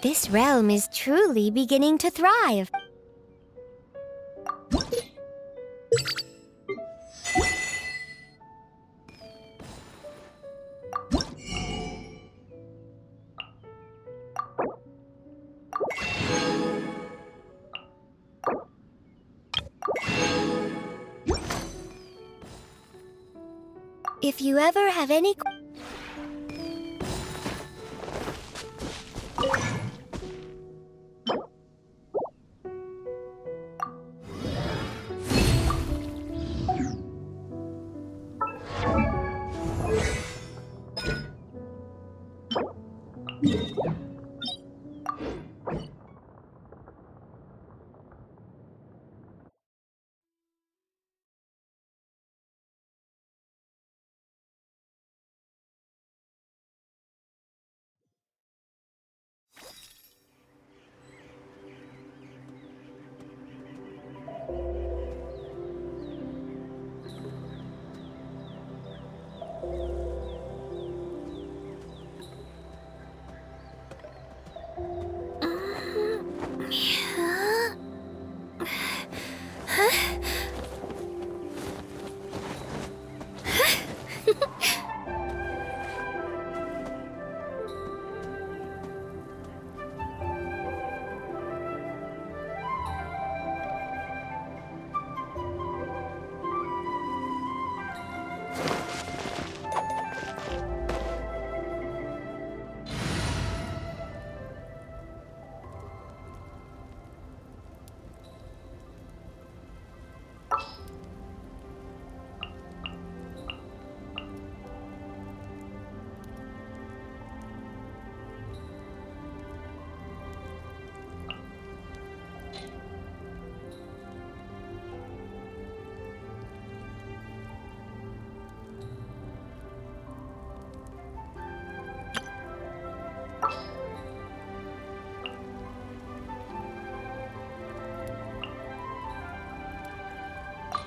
This realm is truly beginning to thrive. If you ever have any...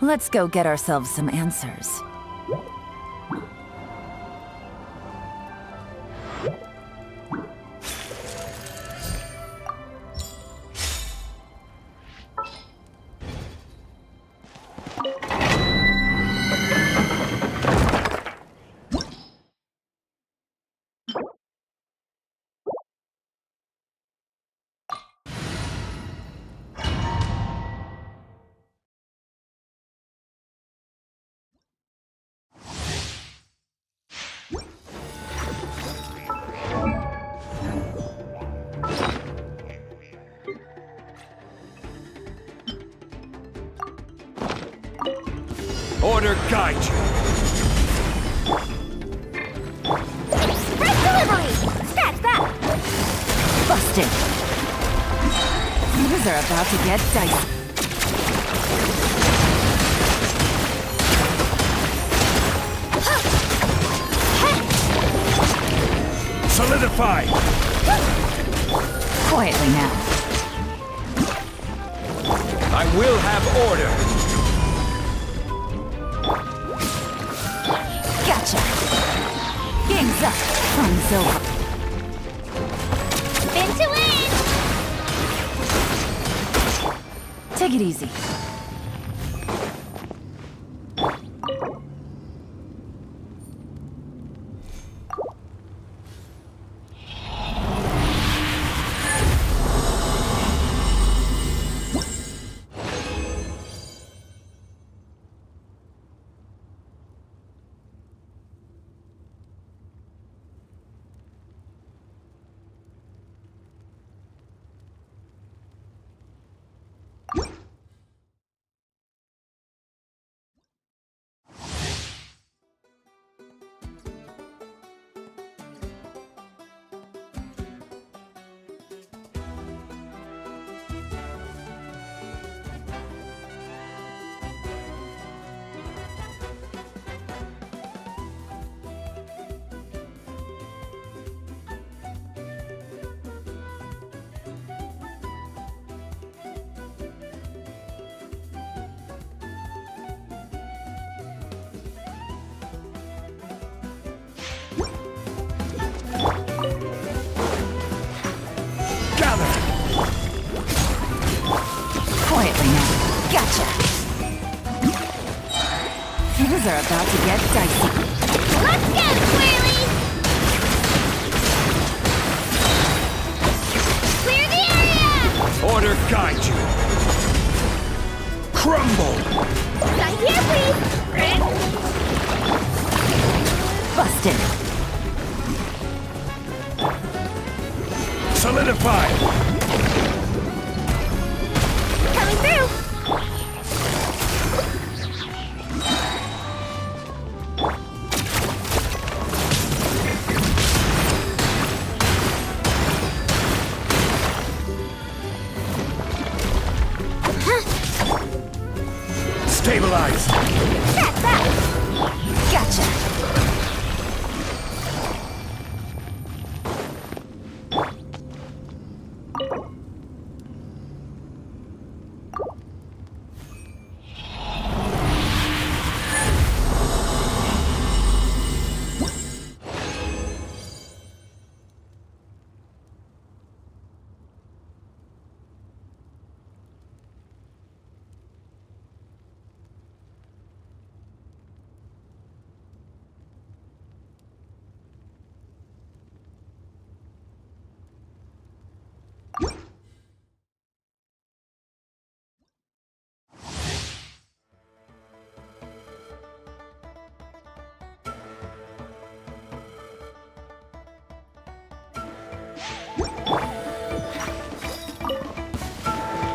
Let's go get ourselves some answers. Order guide you. Express delivery! Scratch that! Busted! Things are about to get dicey. Solidify! Quietly now. I will have order. Gotcha! Game's up. Fun's over. Spin to win! Take it easy. Gotcha! Things are about to get dicey. Let's go, Squirrely! Clear the area! Order guide you. Crumble! Right here, please! Busted! Solidify! Coming through! Stabilize! That's that! Gotcha!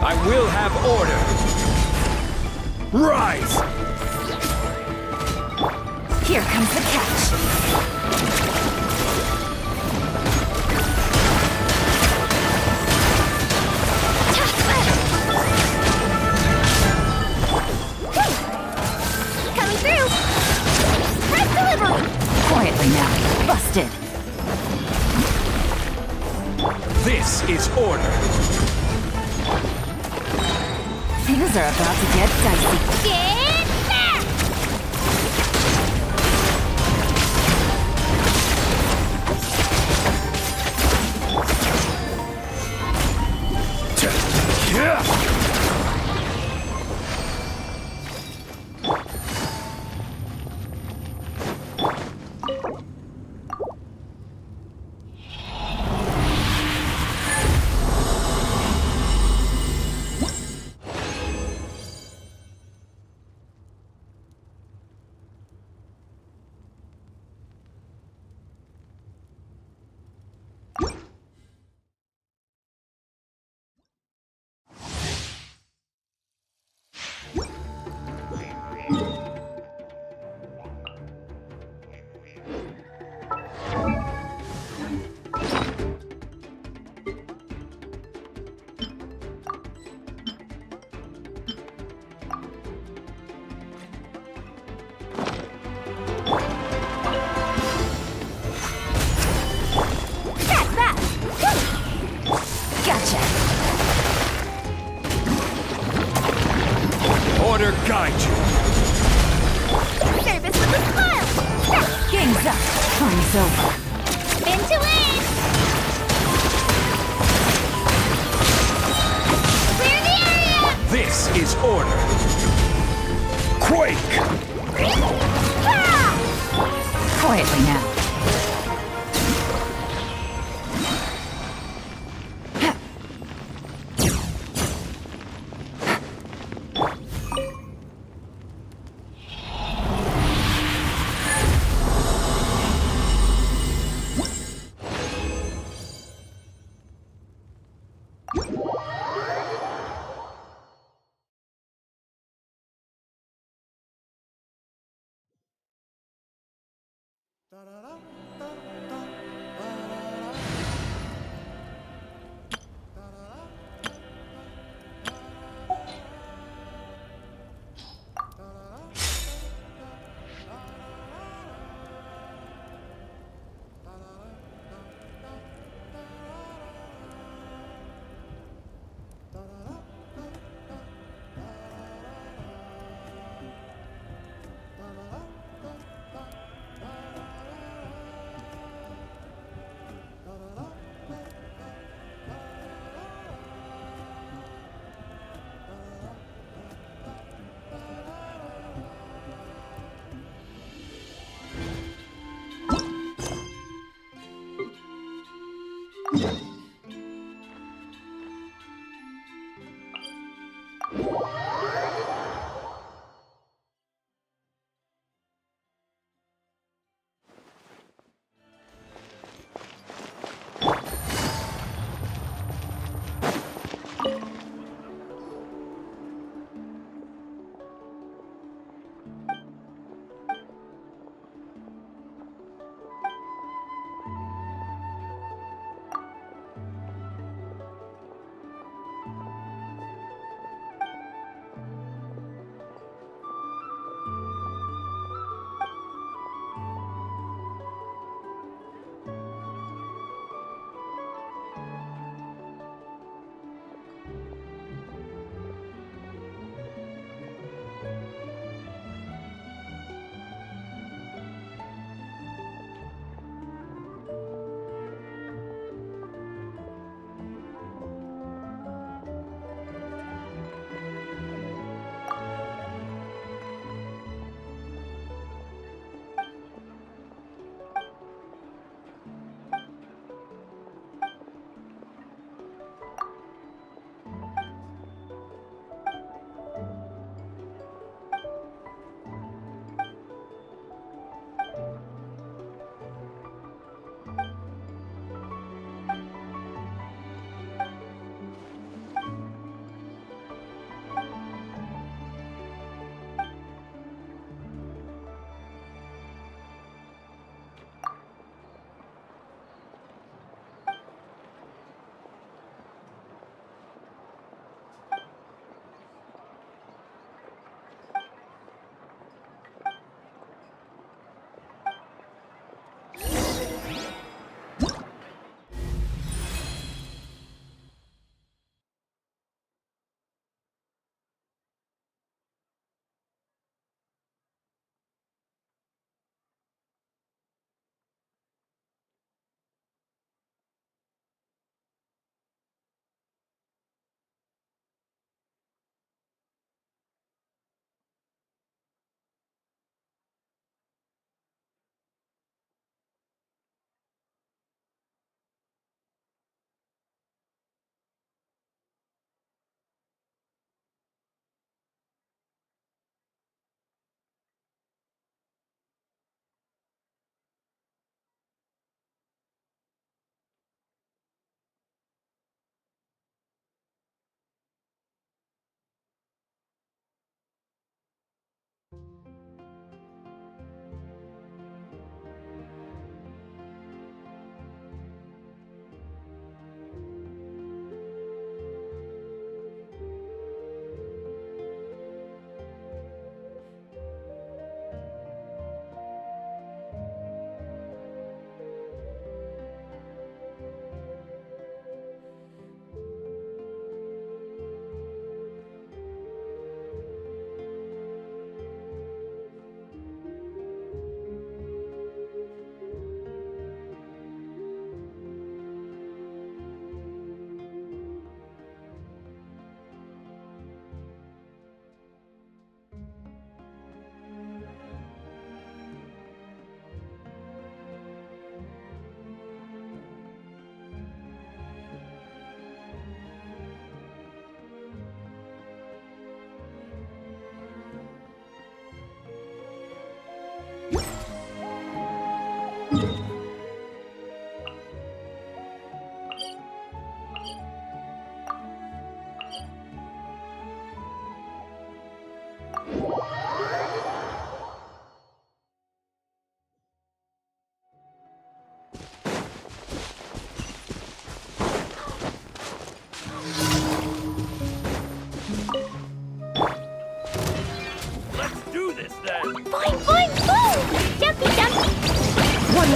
I will have order! Rise! Here comes the catch! Coming through! Press delivery! Quietly now. Busted! This is order! Things are about to get dicey. Get back! Yeah! That's that! Gotcha! Order guide you! Service with a smile! Game's up! Time's over! Spin to win! Clear the area! This is order! Quake! Ah! Quietly now.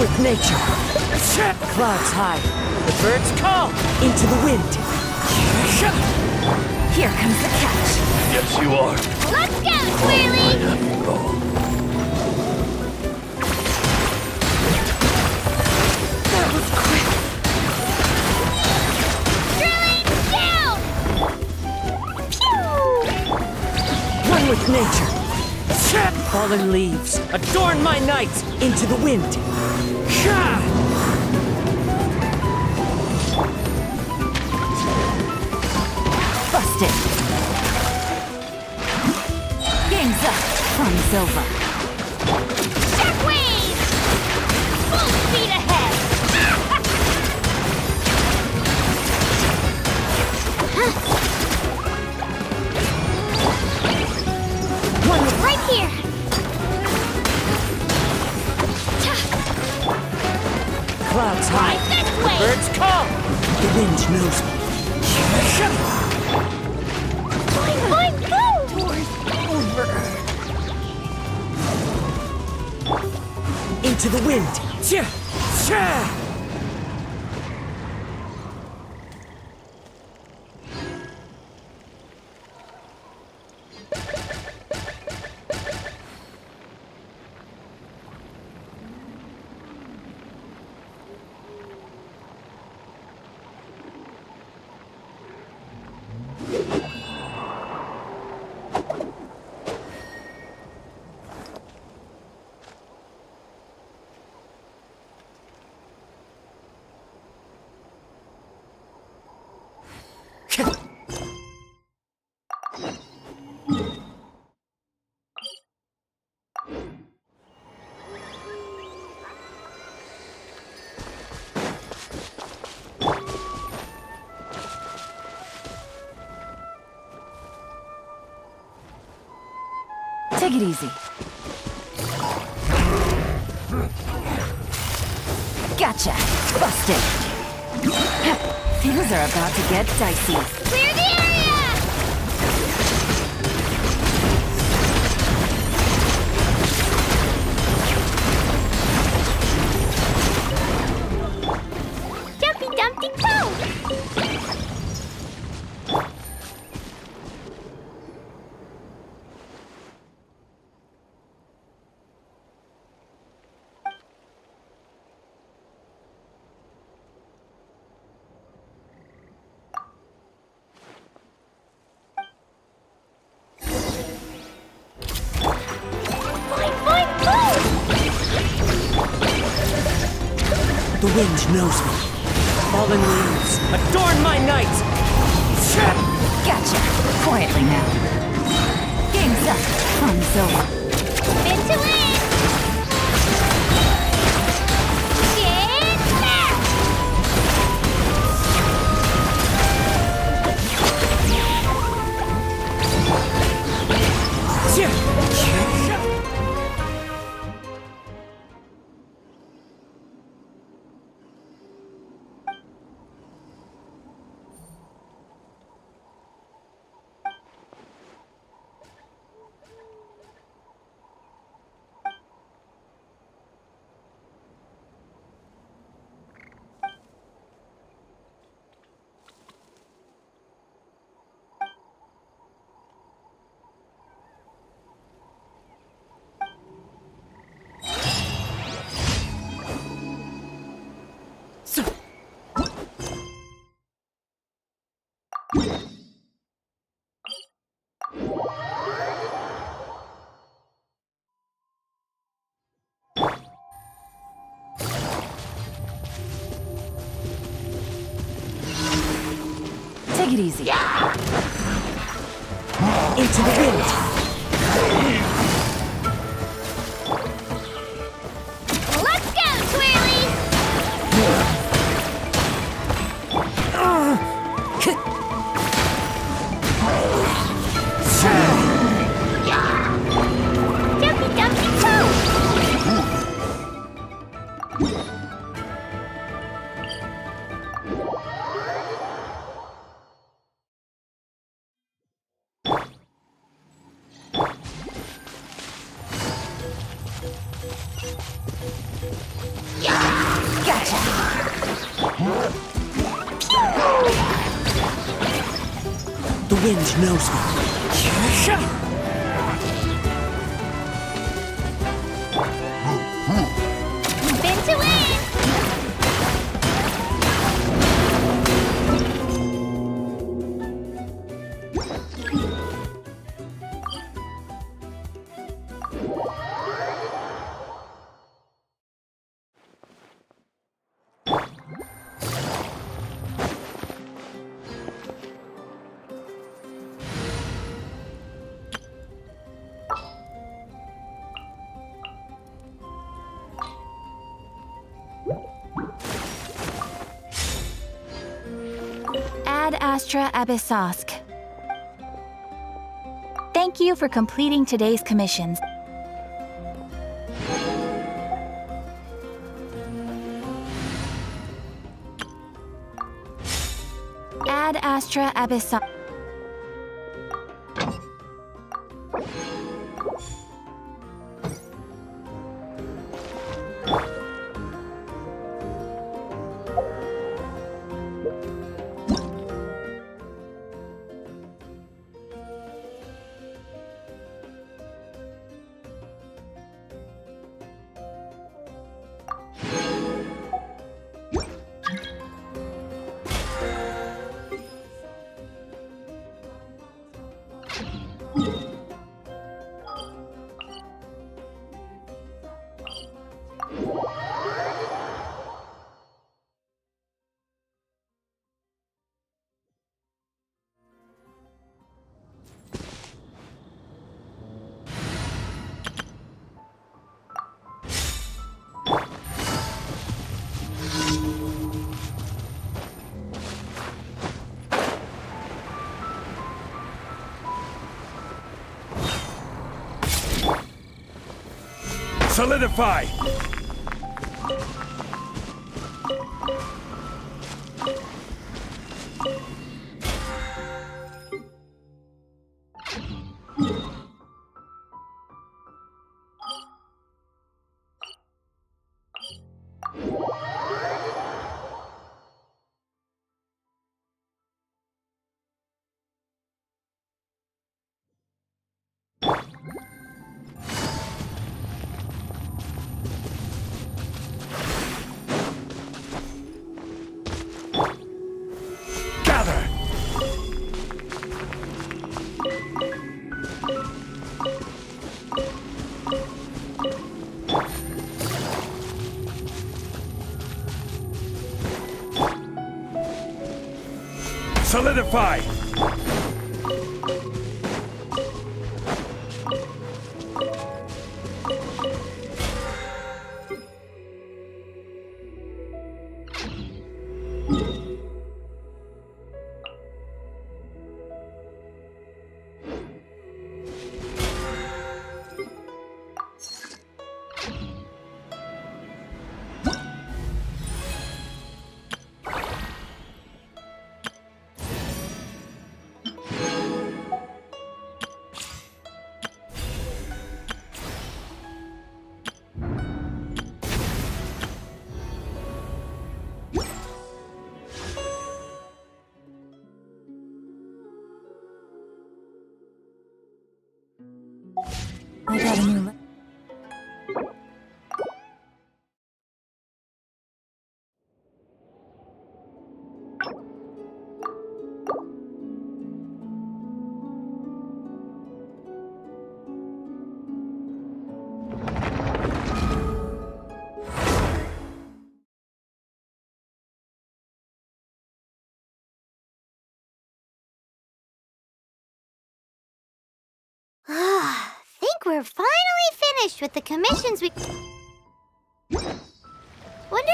with nature. Clouds high. The birds call. Into the wind. Here comes the catch. Yes, you are. Let's go, Twirly! That was quick. Drilling down! Pew! One with nature. Fallen leaves. Adorn my night. Into the wind. Fun's over. Shockwave! Full speed ahead! One right here! Clouds high. Right this The way! birds call. The wind knows me. Fine, go! Into the wind. Cha! Cha! Take it easy. Gotcha! Busted! Things are about to get dicey. Clear the area! Dumpty Dumpty Go! The wind knows me. Fallen leaves adorn my night. Cha! Gotcha! Quietly now. Game's up. Fun's over. Spin to win! Get back! Cha! Cha! Take it easy. Into the wind. Let's go, Twirly! Dumpty Dumpty Go! Gotcha! The wind knows me. Cha! Spin to win! Ad Astra Abyssosk. Thank you for completing today's commissions. Ad Astra Abyssosk. Solidify! Solidify! I got a new... Think we're finally finished with the commissions we... Wonder...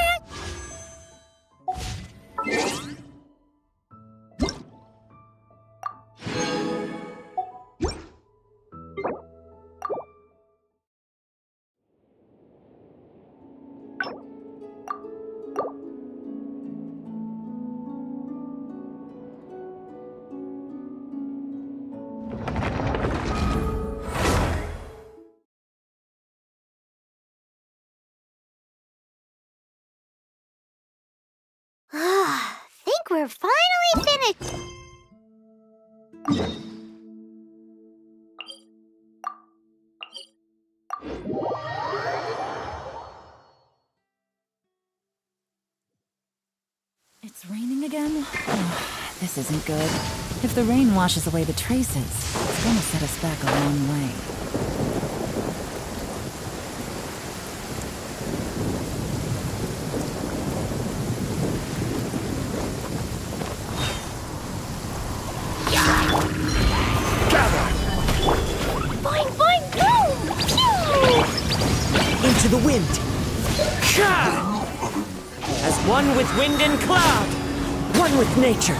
Think we're finally finished. It's raining again? This isn't good. If the rain washes away the traces, it's gonna set us back a long way. Boing, boing, boom! Pew! Into the wind! As one with wind and cloud! One with nature!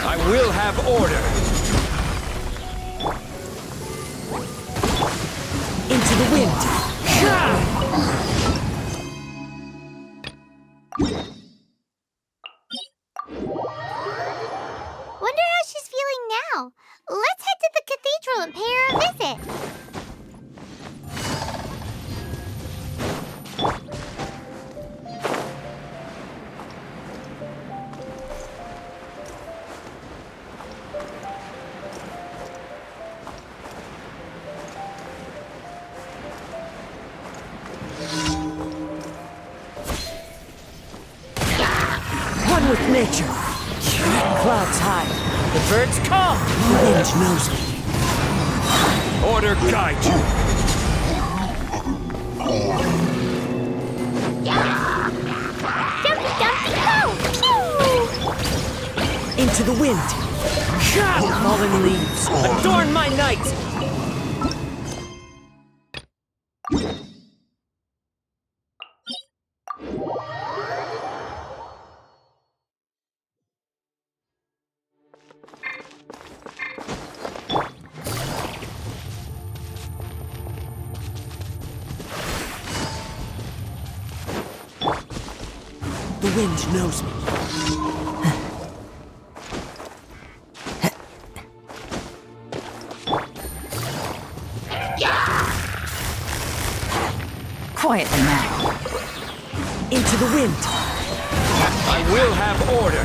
I will have order. Into the wind. Wonder how she's feeling now. Let's head to the cathedral and pay her a visit. One with nature. Clouds high. The birds call. The wind knows me. Order guide you. Jumpy, jumpy, go! Pew! Into the wind. Fallen leaves. Adorn my night. The wind knows me. Quietly now. Into the wind. I will have order.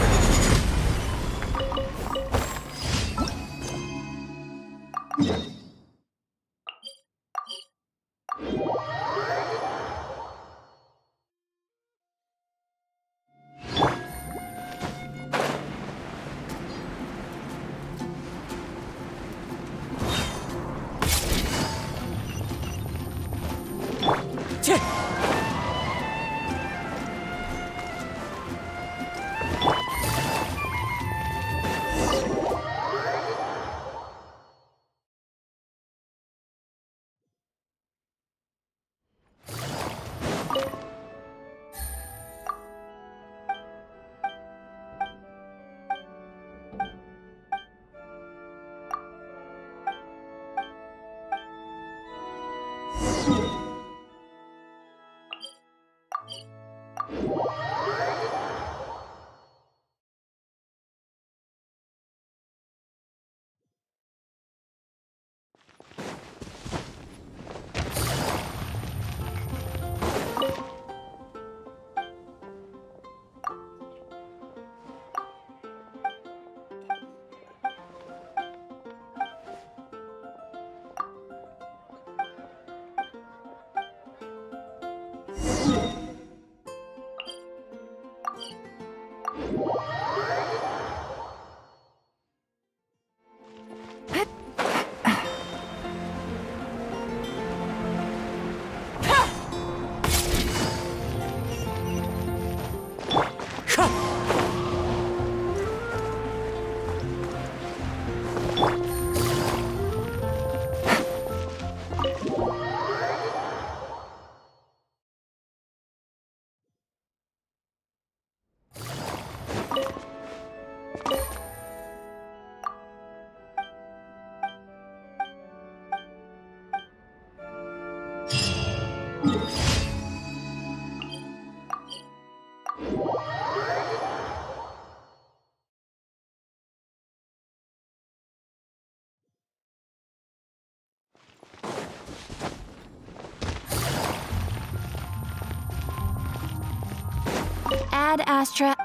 Ad Astra.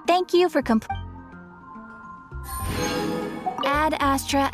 Thank you for Ad Astra.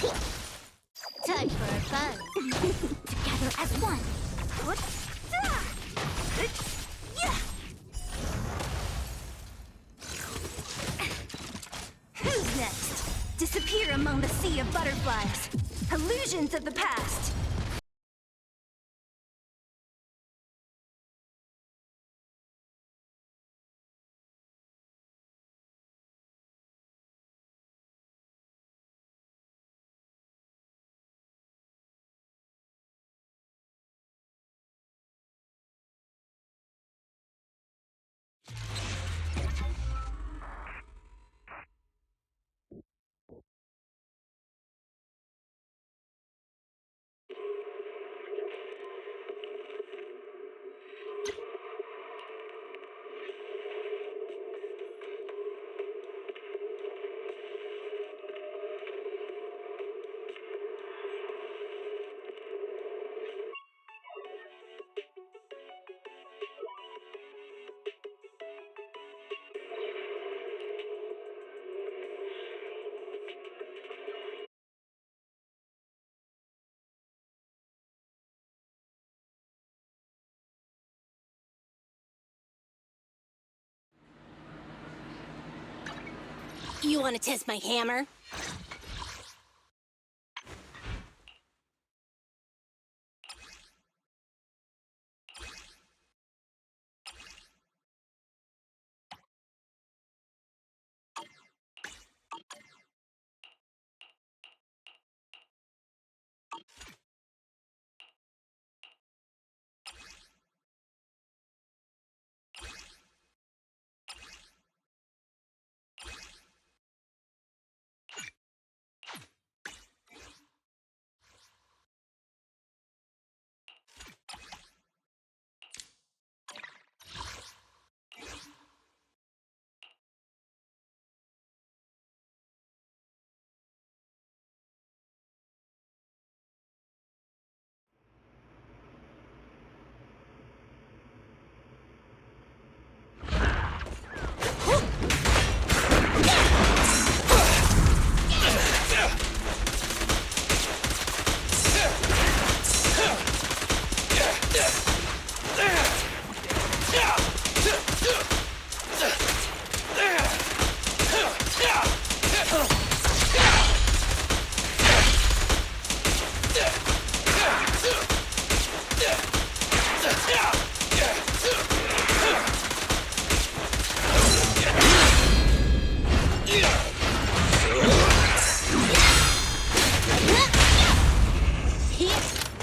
Time for a buzz. Together as one. Who's next? Disappear among the sea of butterflies. Illusions of the past. You want to test my hammer?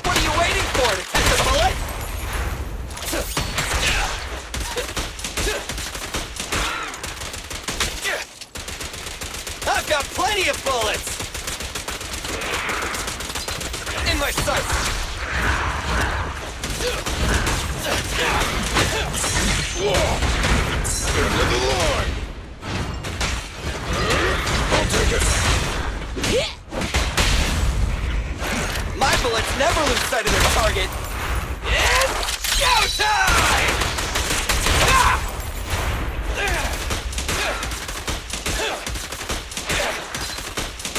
What are you waiting for? To catch a bullet? I've got plenty of bullets! In my sights! End of the line! I'll take it! My bullets never lose sight of their target! It's showtime!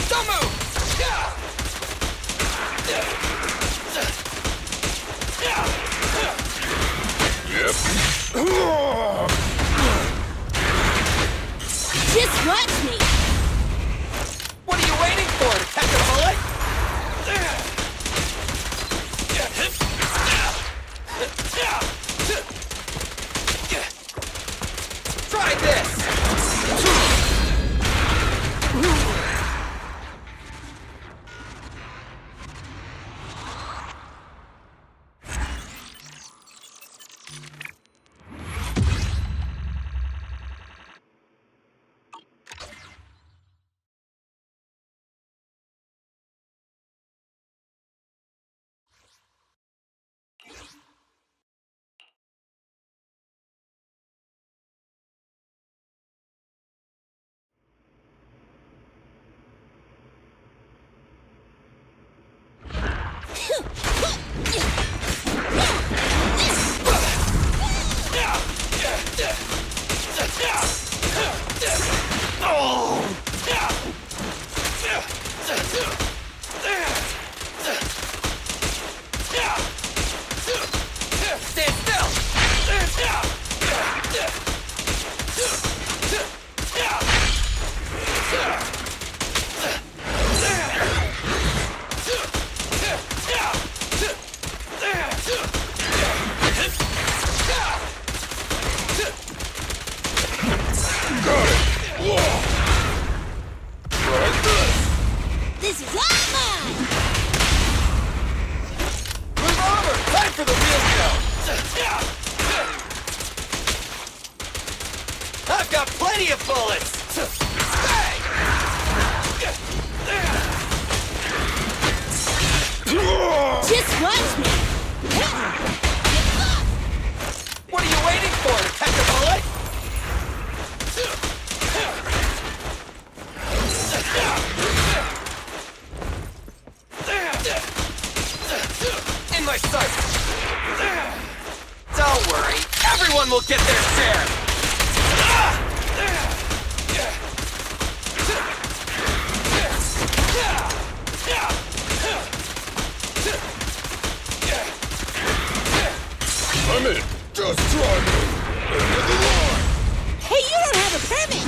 Don't move! Yep. Just watch me! What are you waiting for? To catch a bullet? Try this! This is all mine! Move over! Time for the real show! I've got plenty of bullets! Just watch me! What are you waiting for, to catch a bullet? In my sight! Don't worry, everyone will get their share! I'm in. Just try me. End of the line. Hey, you don't have a permit!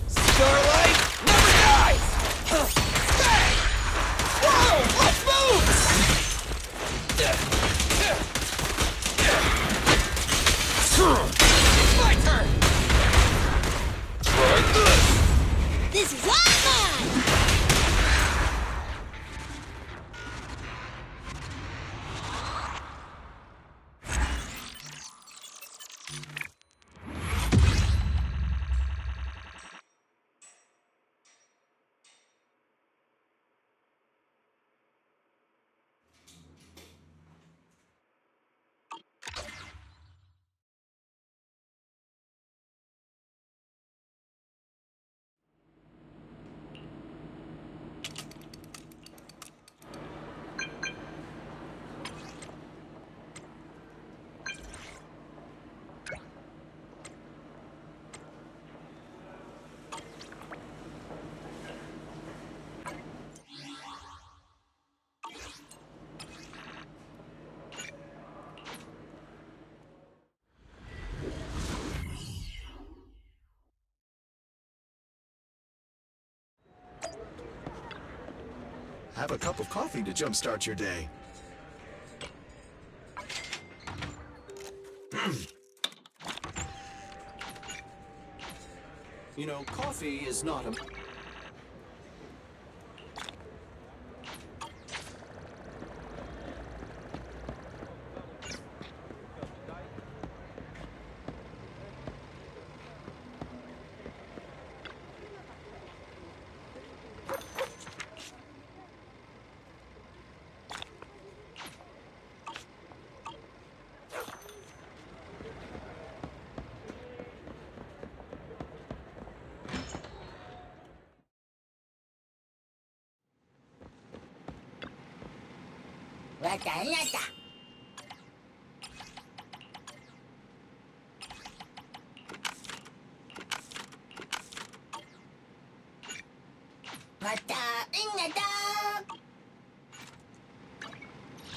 Starlight never dies! Hey! Whoa! Let's move! My turn! Try this. This is all mine! Have a cup of coffee to jumpstart your day. You know, coffee is not a...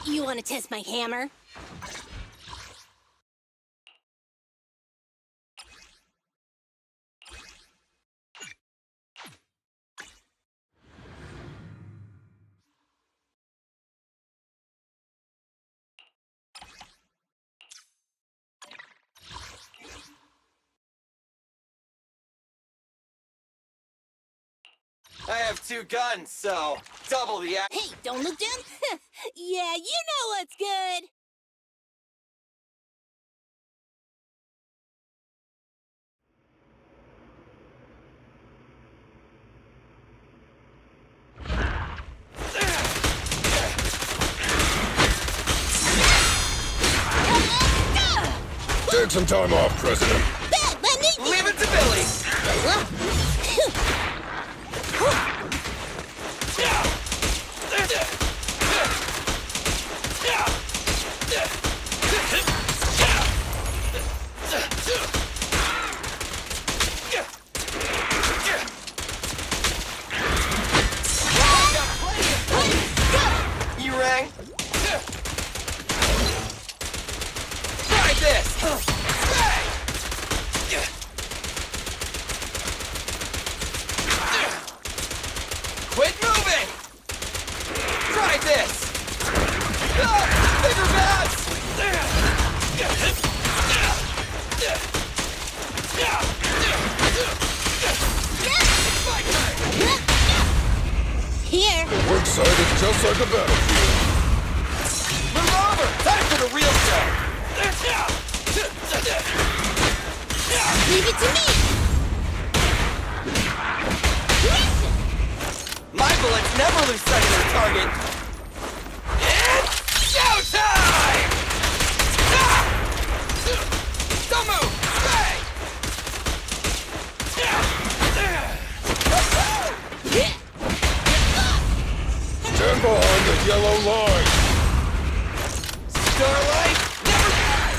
You want to test my hammer? I have 2 guns, so double the act. Hey, don't look down. Yeah, you know what's good. Take some time off, President. Let me... Leave it to Billy! You rang? Try this! Hey! excited just like a battlefield. Move over! Time for the real show! Leave it to me! My bullets never lose sight of their target! It's showtime! Ah! Don't move! Stay! Stand behind the yellow line. Starlight, never die!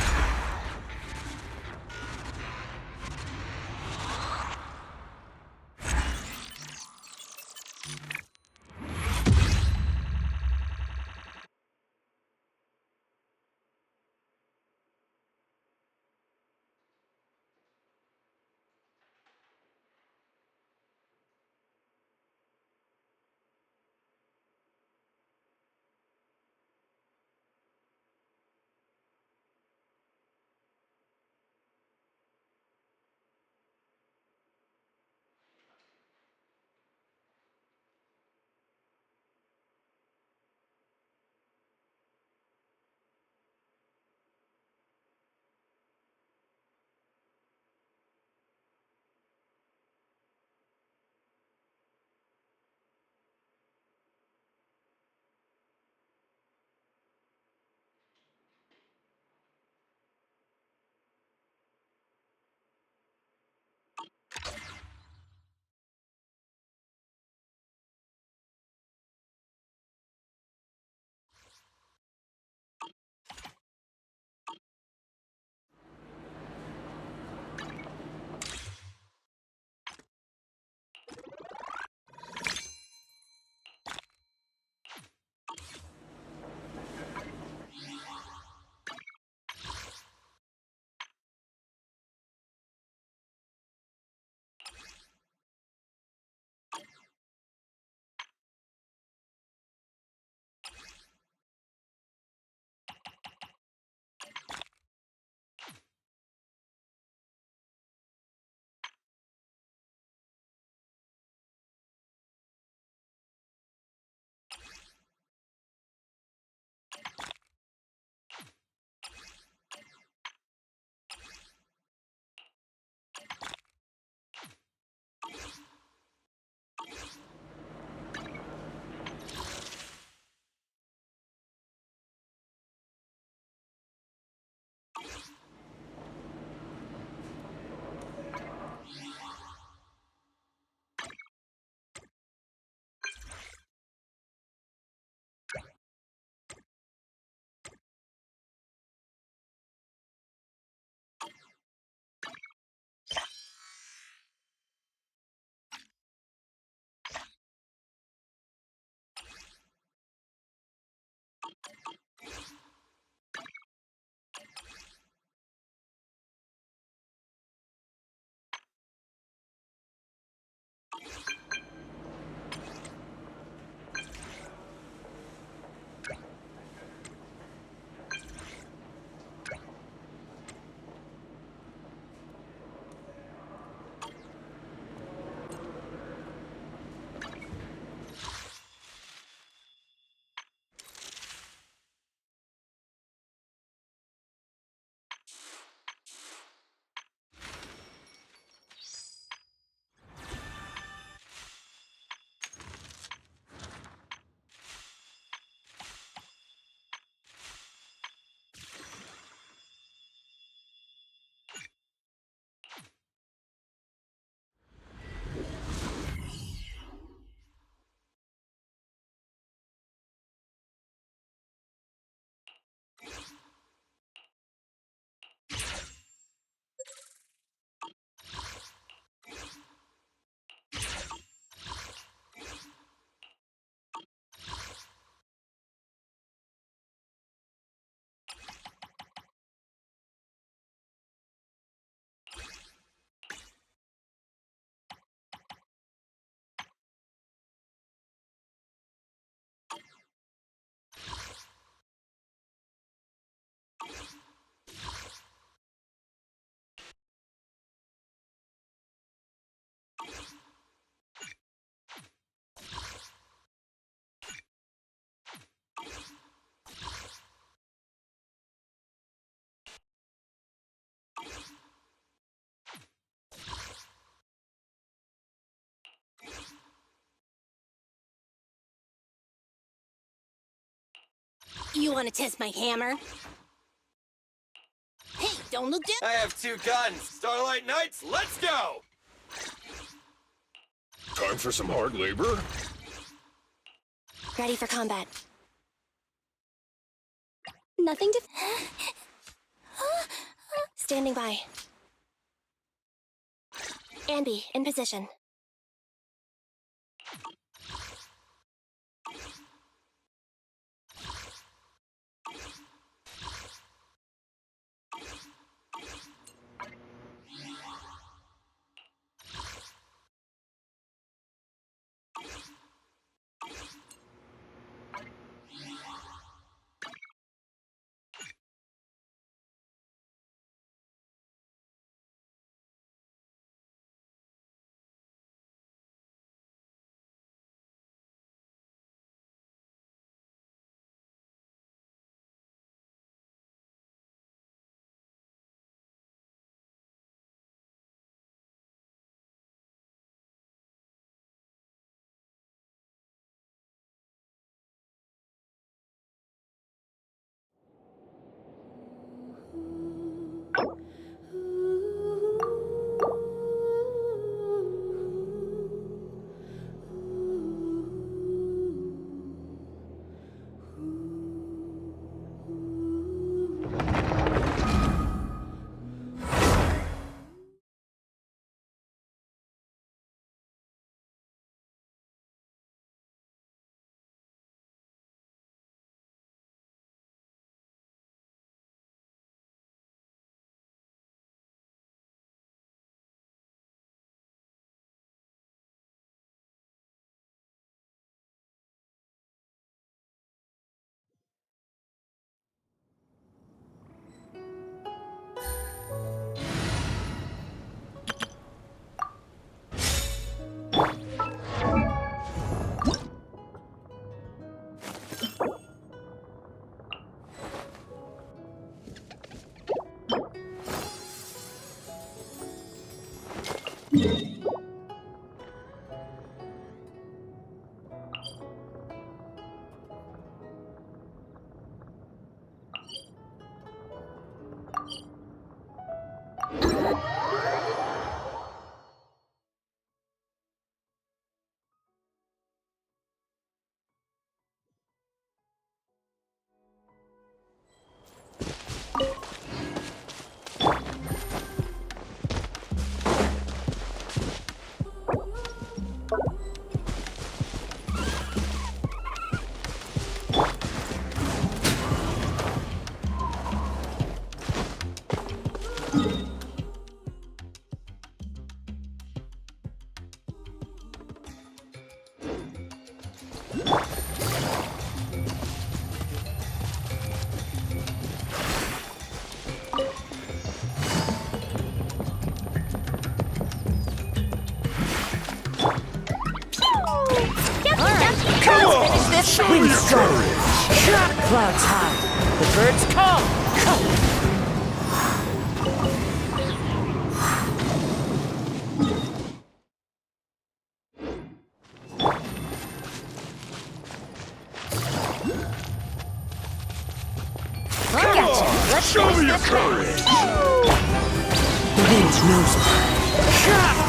You wanna test my hammer? Hey, don't look down! I have 2 guns. Starlight Knights, let's go! Time for some hard labor? Ready for combat. Nothing to... Standing by. Anby, in position. Wind strike! Clouds high! The birds call! Come! Show me your courage! The wind knows me.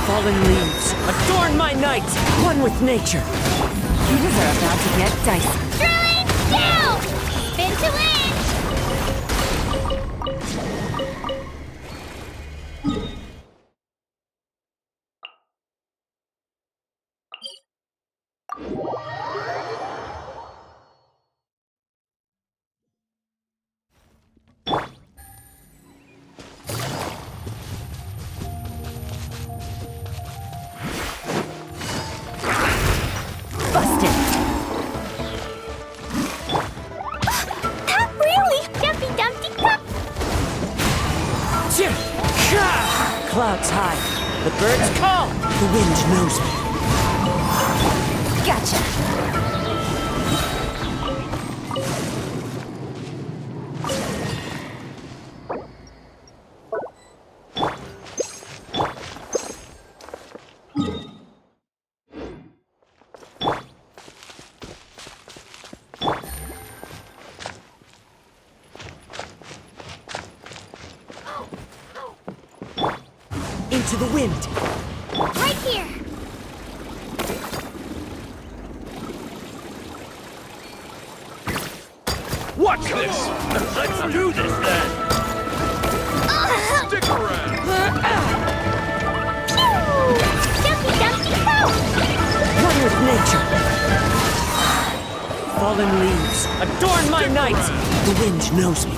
Fallen leaves, adorn my night, one with nature. You are about to get dicey. Throwing down! Spin to win! Busted. Not really! Dumpty Dumpty Cup! Clouds high, the birds call. The wind knows me. Gotcha. Into the wind. Right here. Watch this! Let's do this then! Stick around! Dumpy, dumpy, go! One with nature. Fallen leaves, adorn my night. The wind knows me.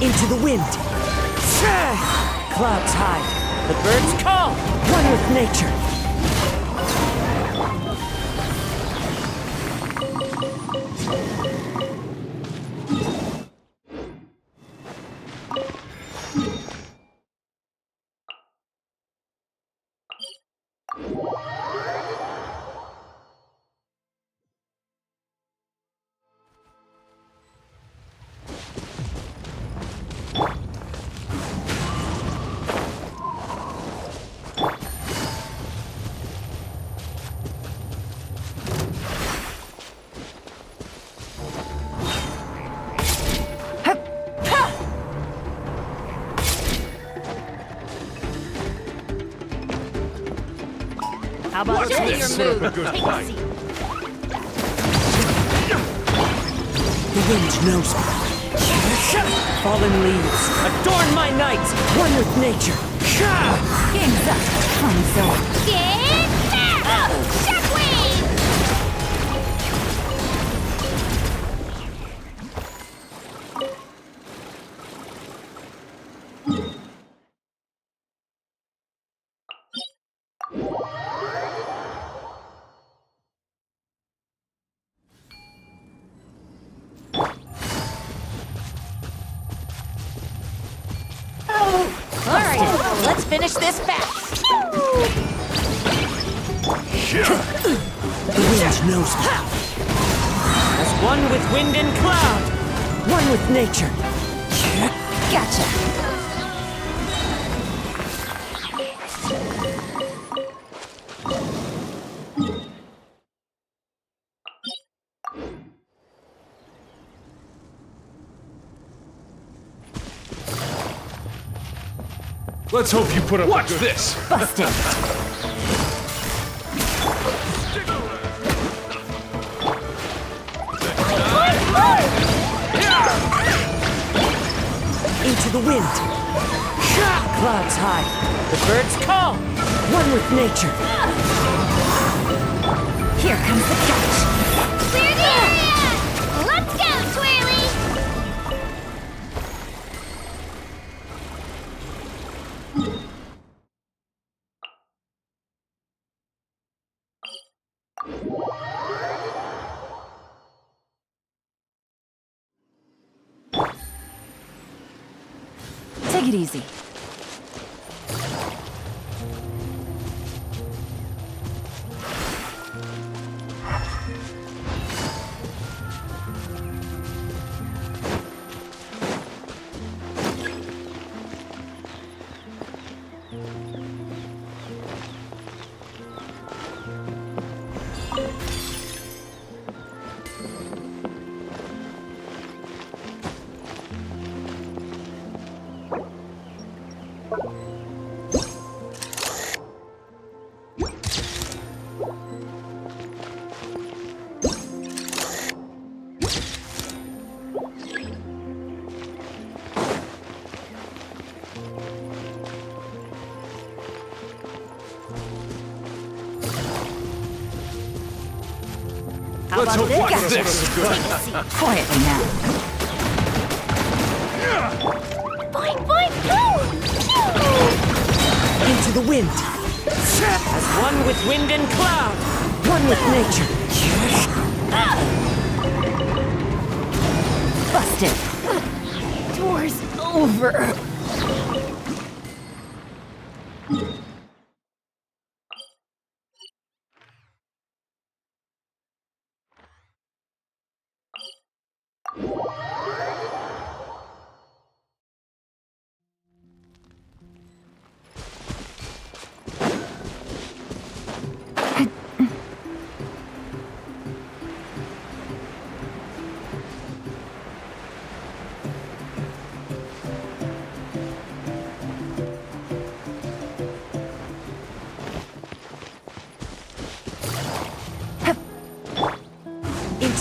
Into the wind. Clouds hide. The birds call. One with nature. How about Watch your this! move? Good Take a fight. seat. The wind knows me. Fallen leaves, adorn my night. One with nature. Game's up. Fun zone. Get back! Shockwave! All right, let's finish this fast. The wind knows me. As one with wind and cloud. One with nature. Gotcha. Let's hope you put up Watch a good... this! Busted. Into the wind. Clouds hide. The birds call. One with nature. Here comes the catch. Clear the area! Let's go, Twirly! Take it easy. How Let's about hope you this? put up a good... Quietly now. Boing, boing, boom! Into the wind. As one with wind and cloud. One with nature. Busted. Door's over.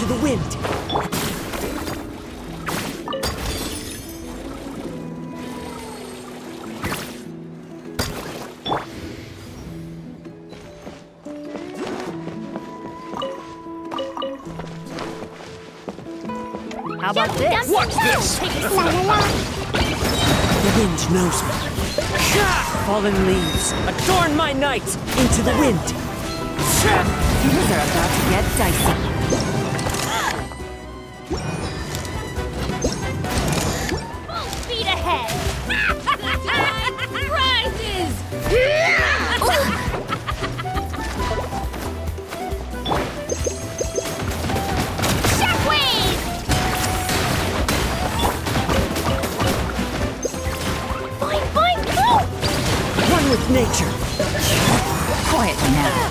into the wind. How about this? Watch this! La la la. The wind knows me. Fallen leaves, adorn my night into the wind. Things are about to get dicey. Full speed ahead! Prizes! Shockwave! Boing, boing, boom! One with nature. Quietly now.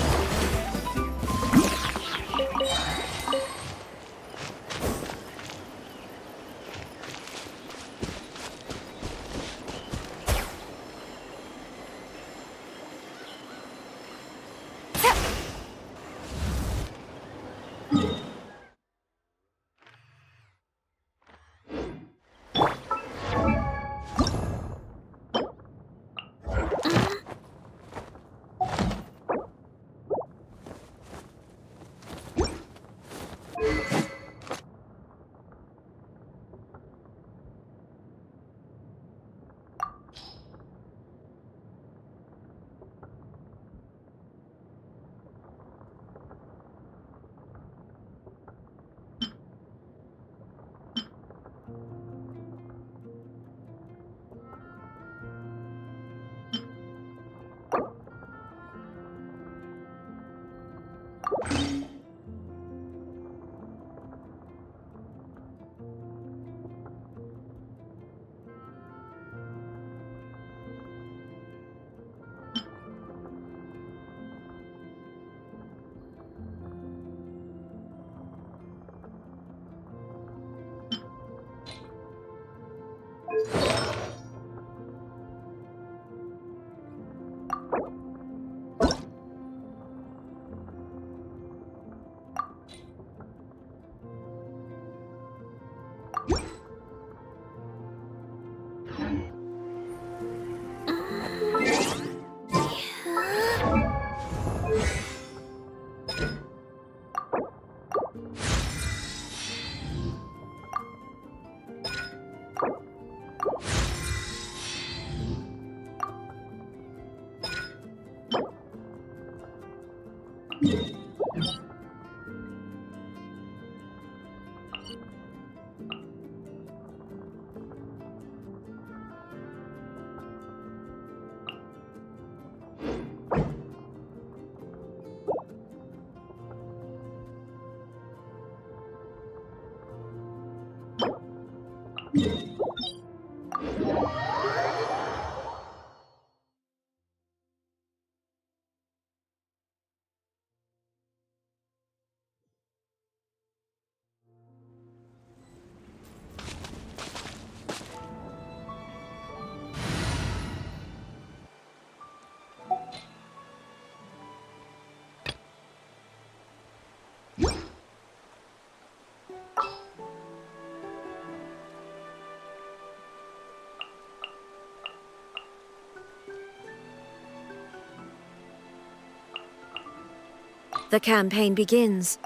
The campaign begins.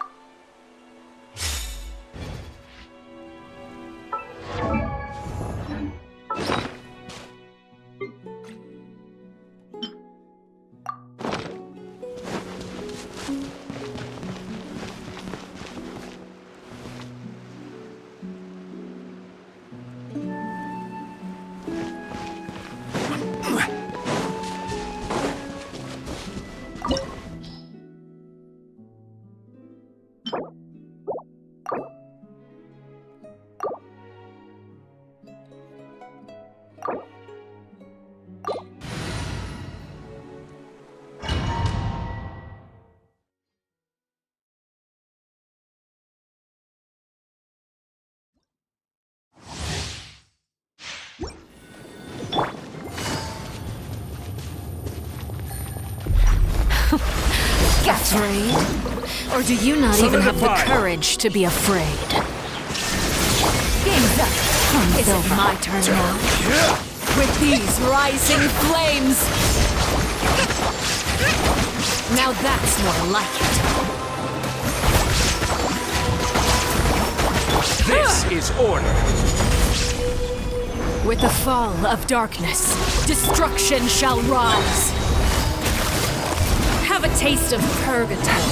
Afraid? Or do you not even have the Solidify. courage to be afraid? Game's up. Is it my turn now? With these rising flames! Now that's more like it. This is order. With the fall of darkness, destruction shall rise. Have a taste of purgatory.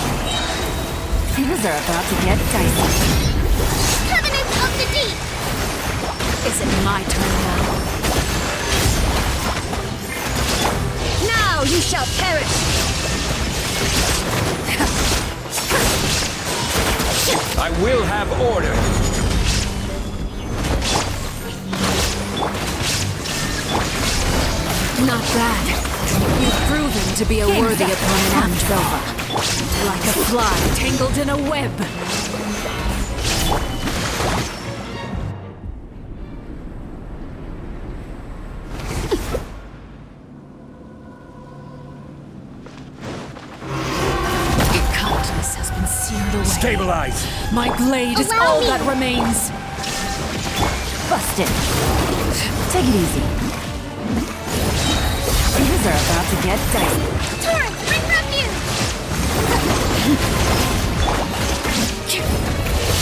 Things are about to get dicey. Covenant of the Deep! Is it my turn now? Now you shall perish! I will have order. Not bad. You've proven to be a worthy opponent after all. Like a fly tangled in a web. Kindness has been seared away. Stabilize. My blade is Allow all me. that remains. Busted. Take it easy. Things are about to get dicey. Torrent, bring refuge!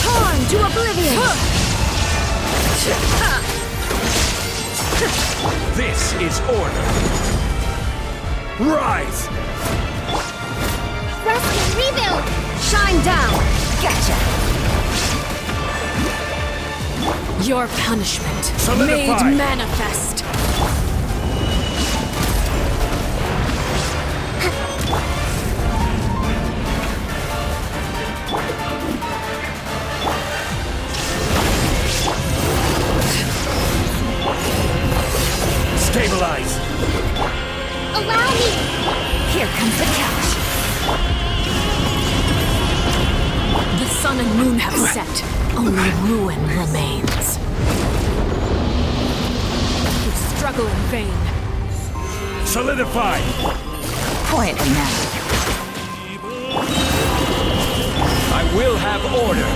Torn to oblivion! This is order. Rise. Rescue, rebuild! Shine down! Gotcha! Your punishment Solidify. made manifest. Stabilize. Allow me! Here comes the catch. The sun and moon have set. Only ruin remains. You struggle in vain. Solidify. Quietly now. I will have order.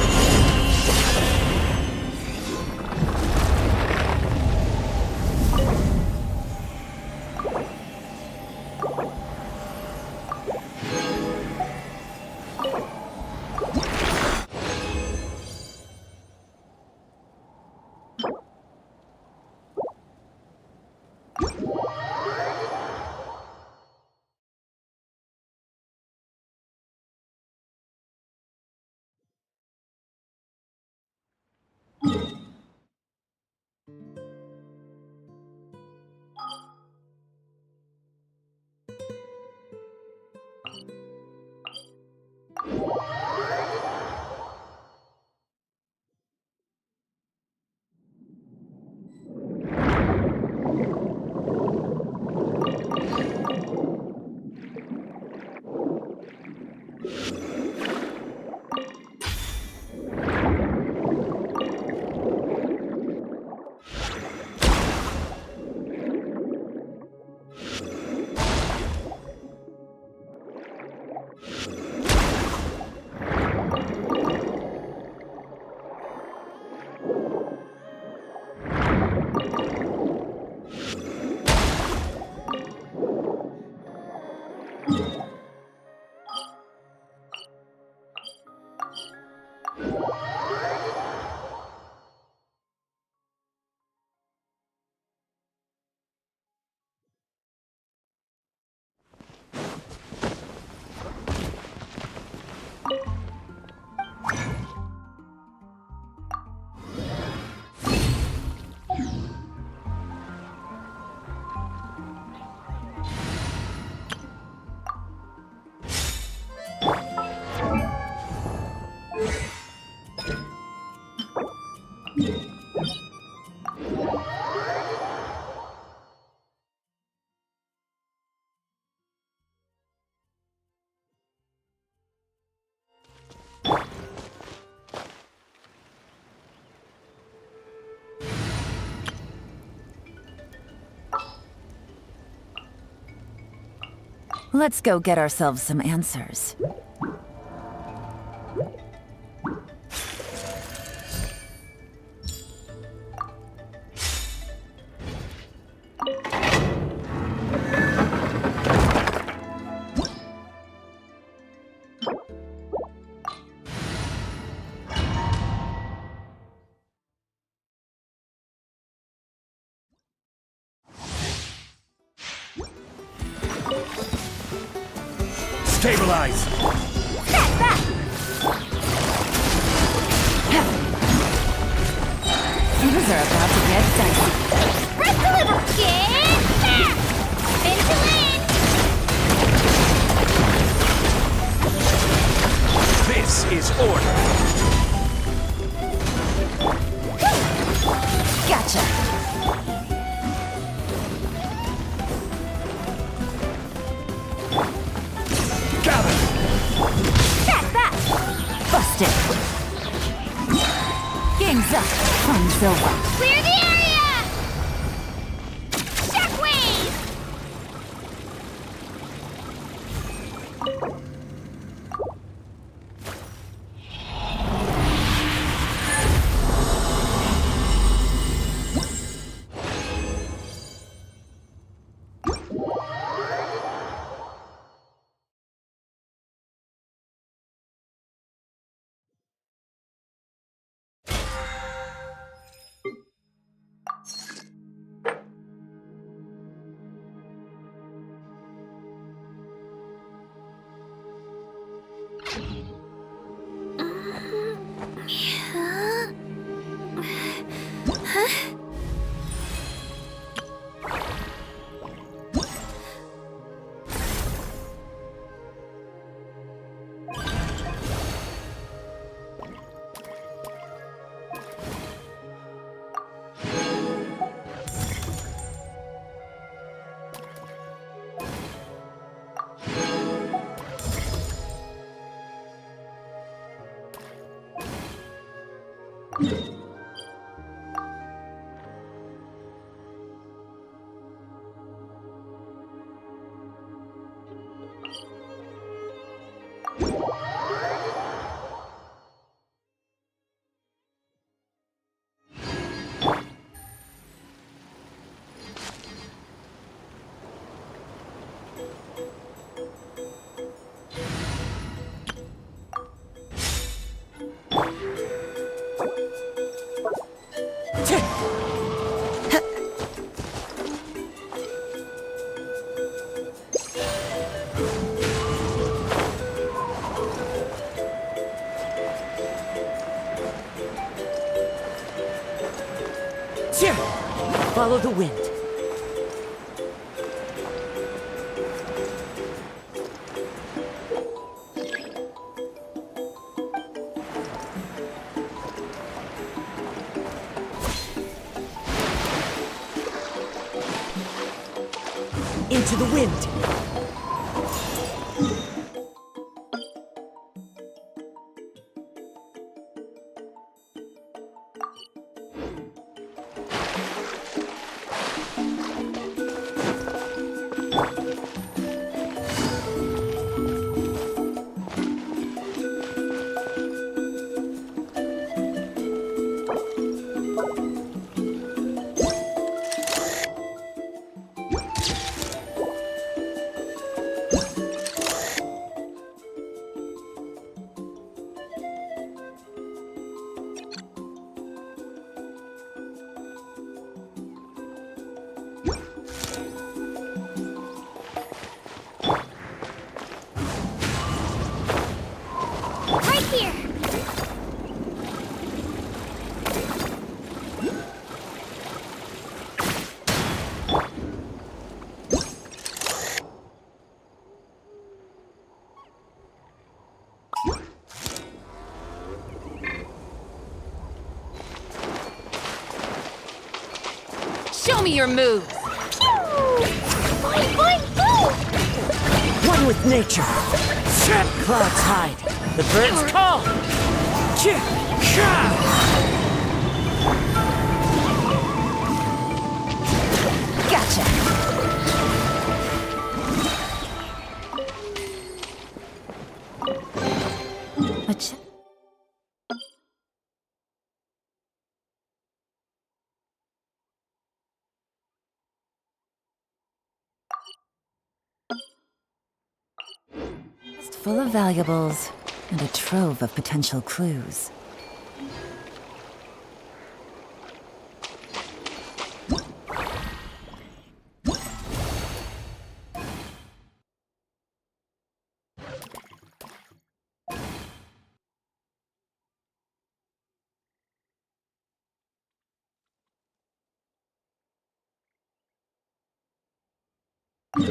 Let's go get ourselves some answers. Stabilize! Step back! Things are about to get dicey. Red deliver! Get back! Into This is order! Gotcha! Gather! Step back! Busted! Game's up. Fun's over. Clear the area! Shockwave! Follow the wind. Into the wind. Right here! Show me your moves! Boing, boing, boom! One with nature. Clouds hide. The birds call. Gotcha! Full of valuables and a trove of potential clues. The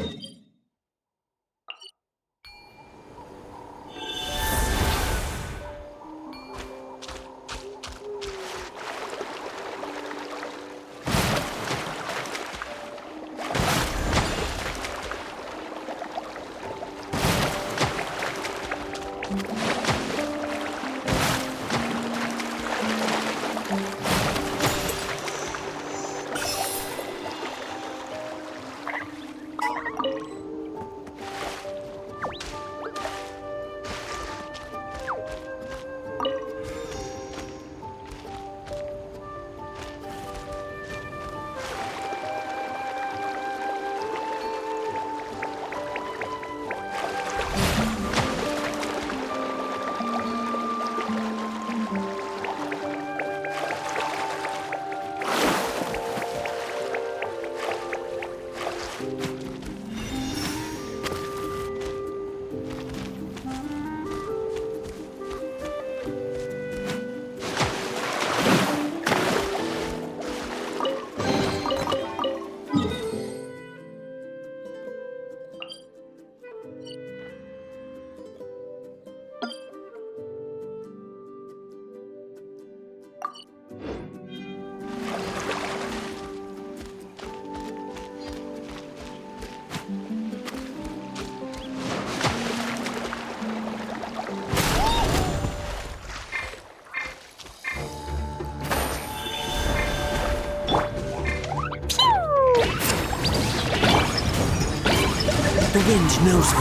wind knows me.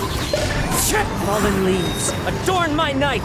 Fallen leaves, adorn my night!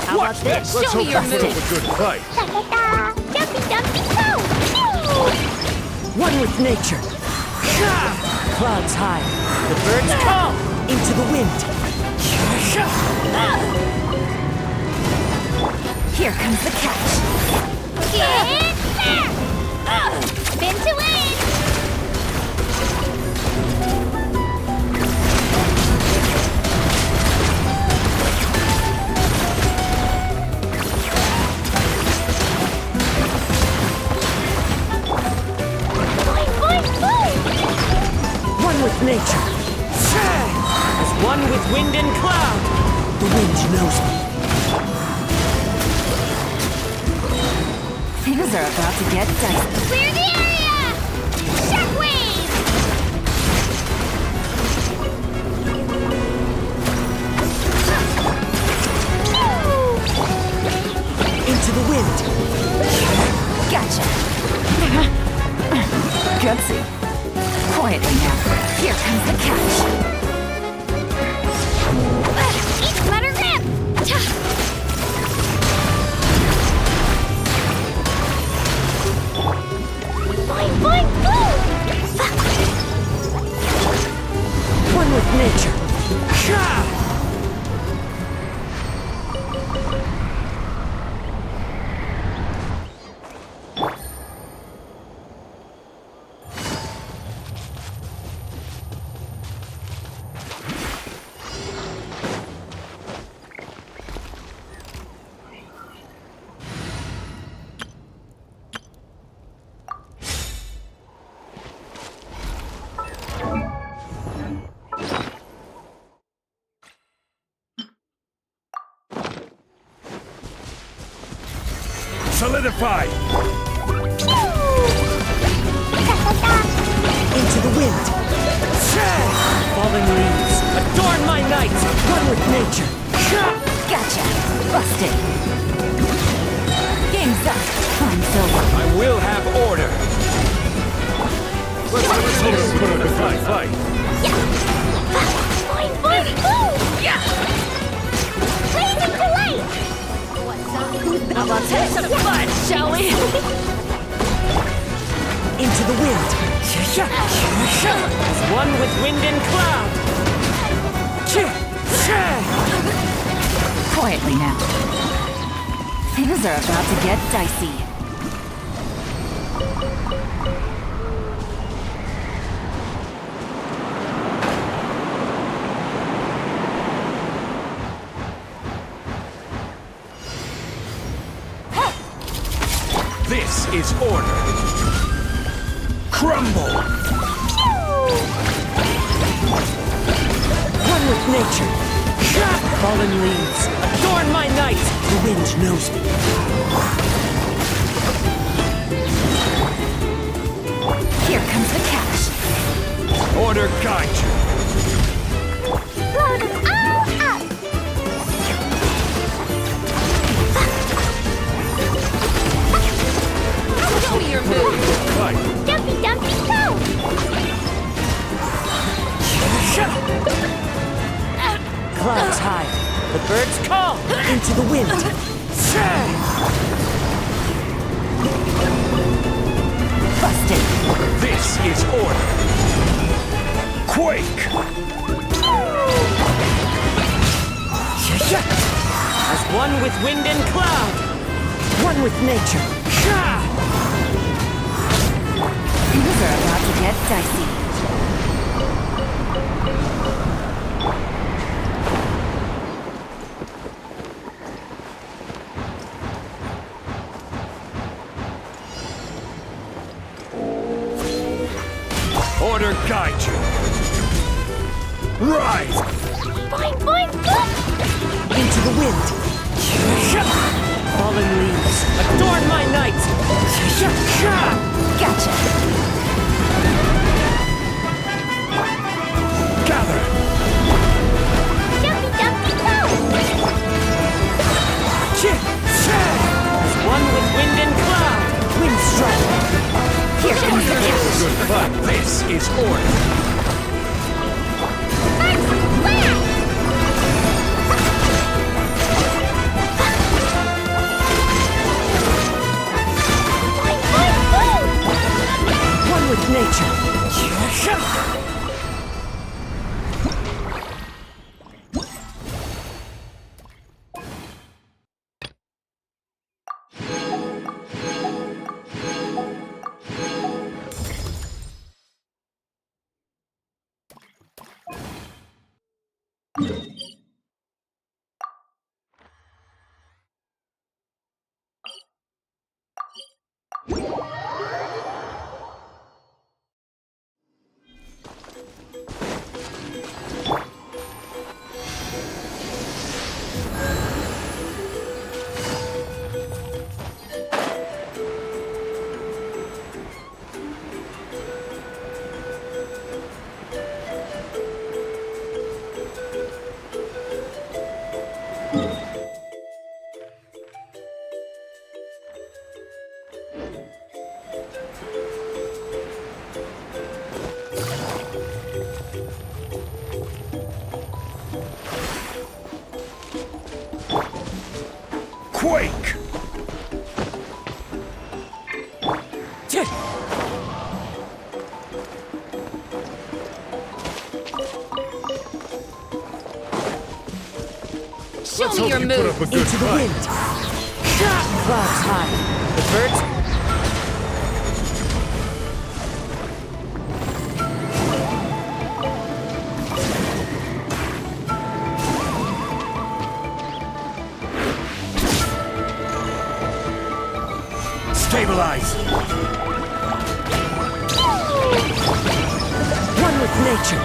How about this? Let's Show me hope your we put up moves. a good fight. Jumpy, jumpy, go! One with nature. Clouds high. The birds call into the wind. Here comes the catch. Get there! Spin to win! One with nature. As one with wind and cloud. The wind knows me. Things are about to get dicey. Clear the area! Shockwave! Into the wind. Gotcha. Gutsy. Quietly now. Here comes the catch. Each let her rip! Boing, boing, boom! One with nature. Solidify! Into the wind! Falling leaves, adorn my night! One with nature! Gotcha! Busted! Game's up! I'm silver. I will have order. Let's put up a fight. Boing, boing, boom! Yeah! Blazing delight! Now let's have some fun, shall we? Into the wind! As one with wind and cloud! Quietly now. Things are about to get dicey. This is order. Crumble! One with nature! Fallen leaves, adorn my night! The wind knows me. Here comes the cash. Order guide you! Blow them all up! Show me your move! Fight! Dumpy, dumpy, go! Clouds high, the birds call! Into the wind! Busted. This is order. Quake! As one with wind and cloud! One with nature! Things are about to get dicey. Order guide you! Rise! Boing, boing, boing! Into the wind! Fallen leaves, adorn my night! Gotcha! Gather! Dumpy, dumpy, go! As one with wind and cloud! Wind strike! Here comes the cash. Good fight! This is order. One with nature! Quake! Show Let's me hope your you put move! up a good Into the fight. wind! Clouds high, the birds... Stabilize! One with nature!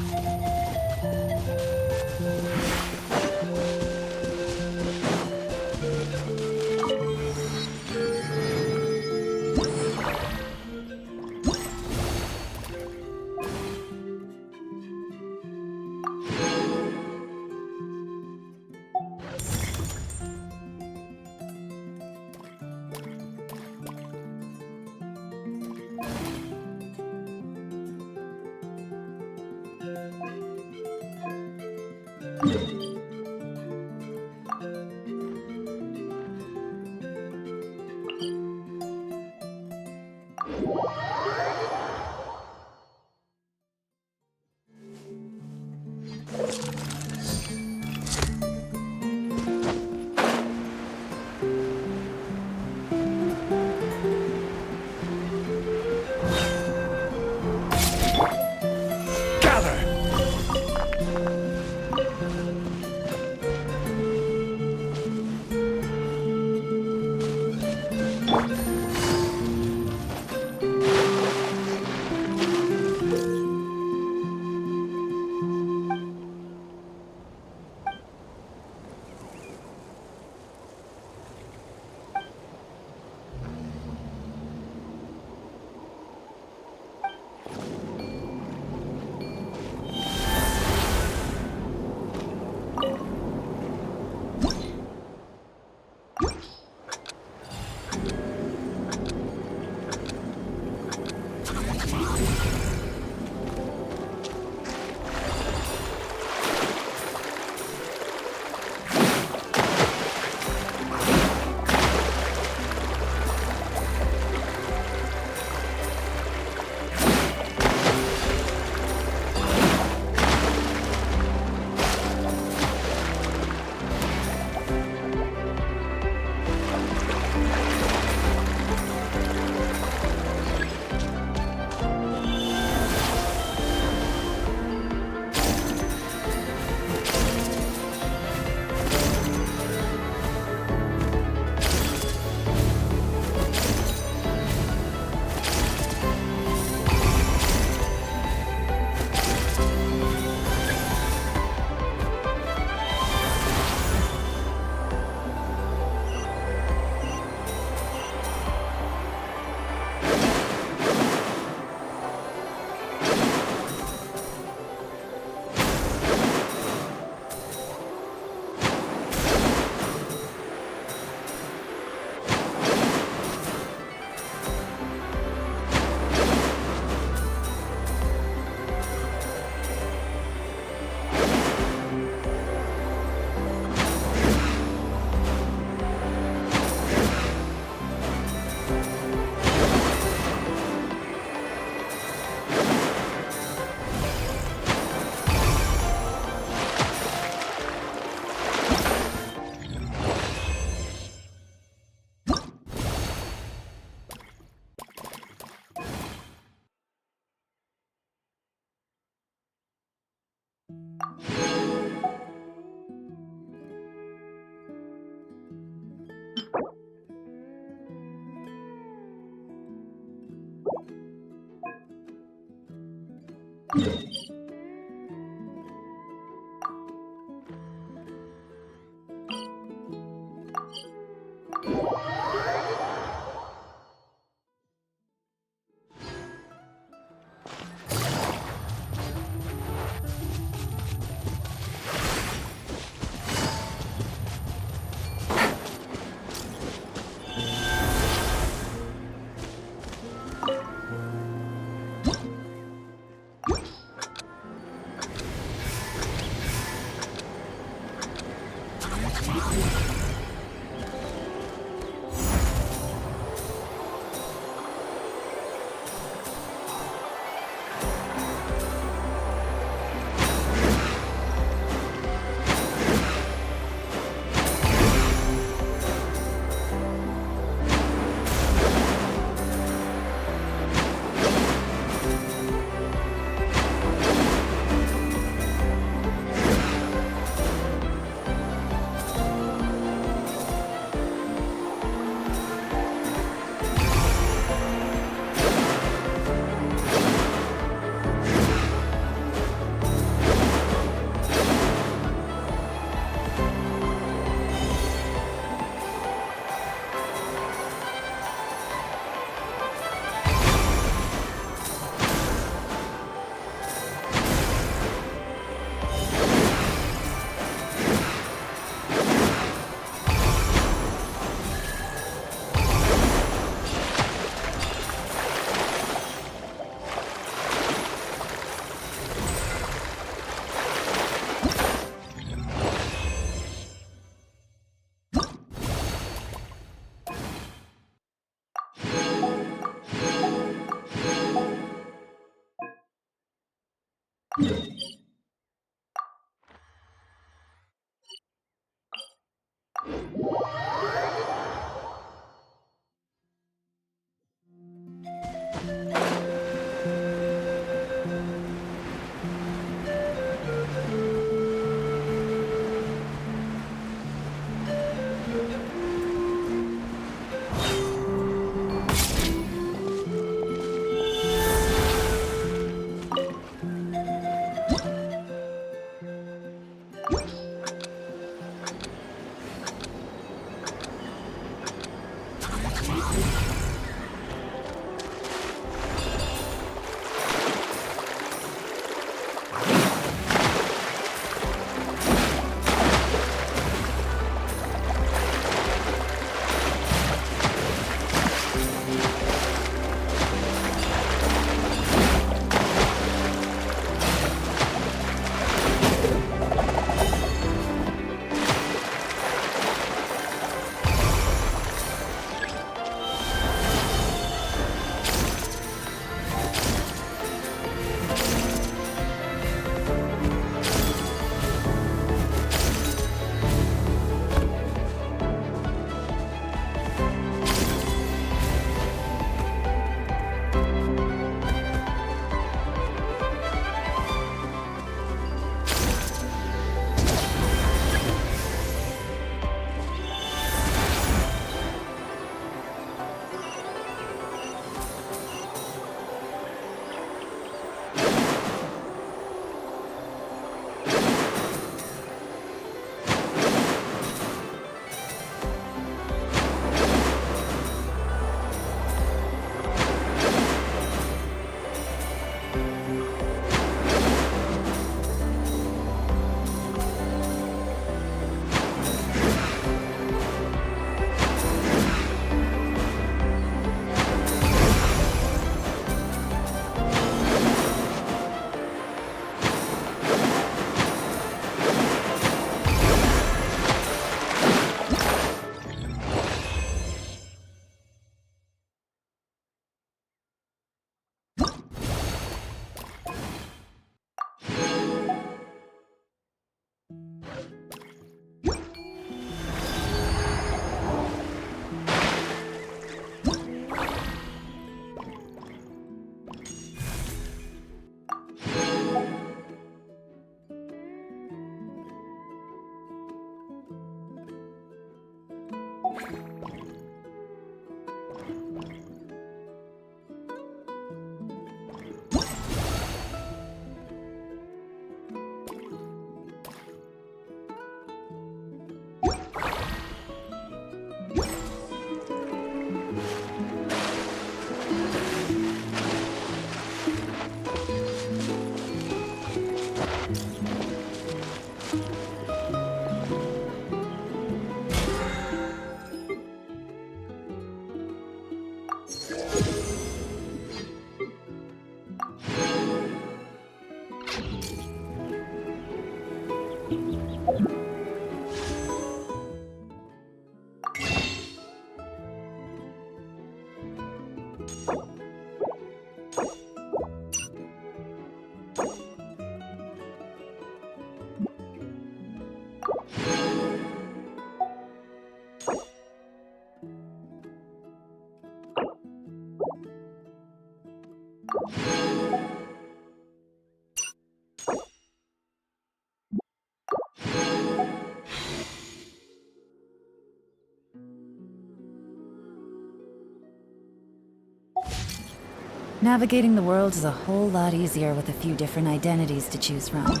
Navigating the world is a whole lot easier with a few different identities to choose from.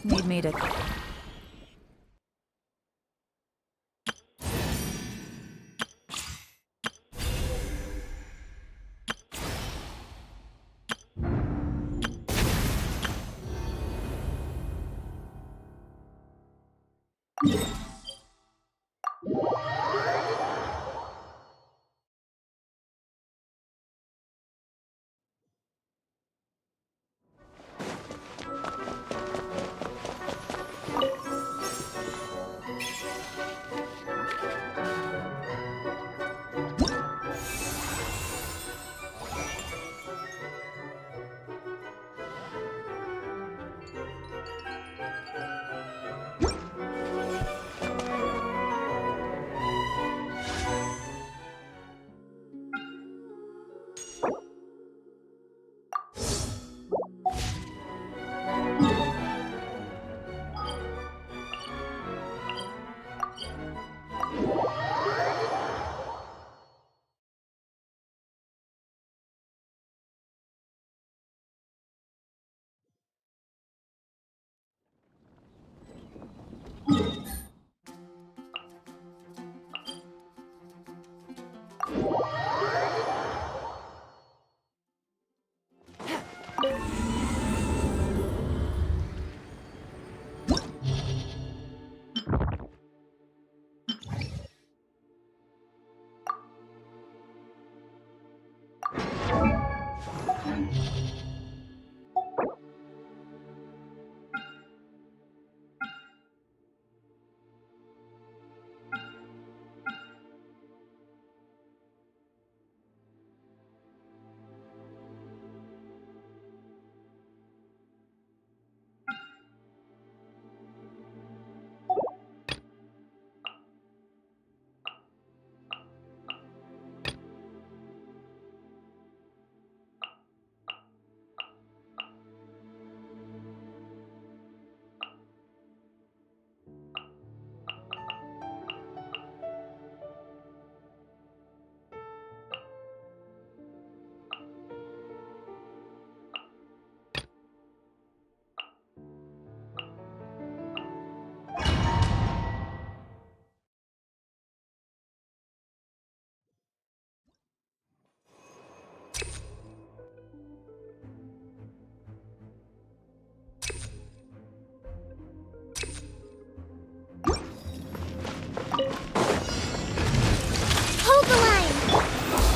Need me to...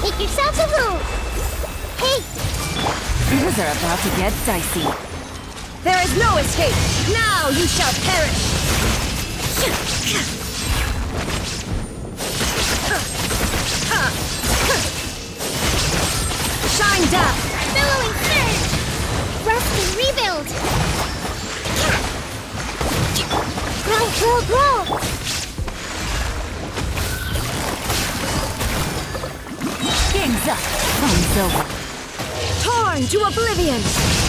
Make yourself a room! Hey! Things are about to get dicey. There is no escape! Now you shall perish! Shine down! Billowing surge! Rust and rebuild! Grow! Game's up. Time's over. Torn to oblivion!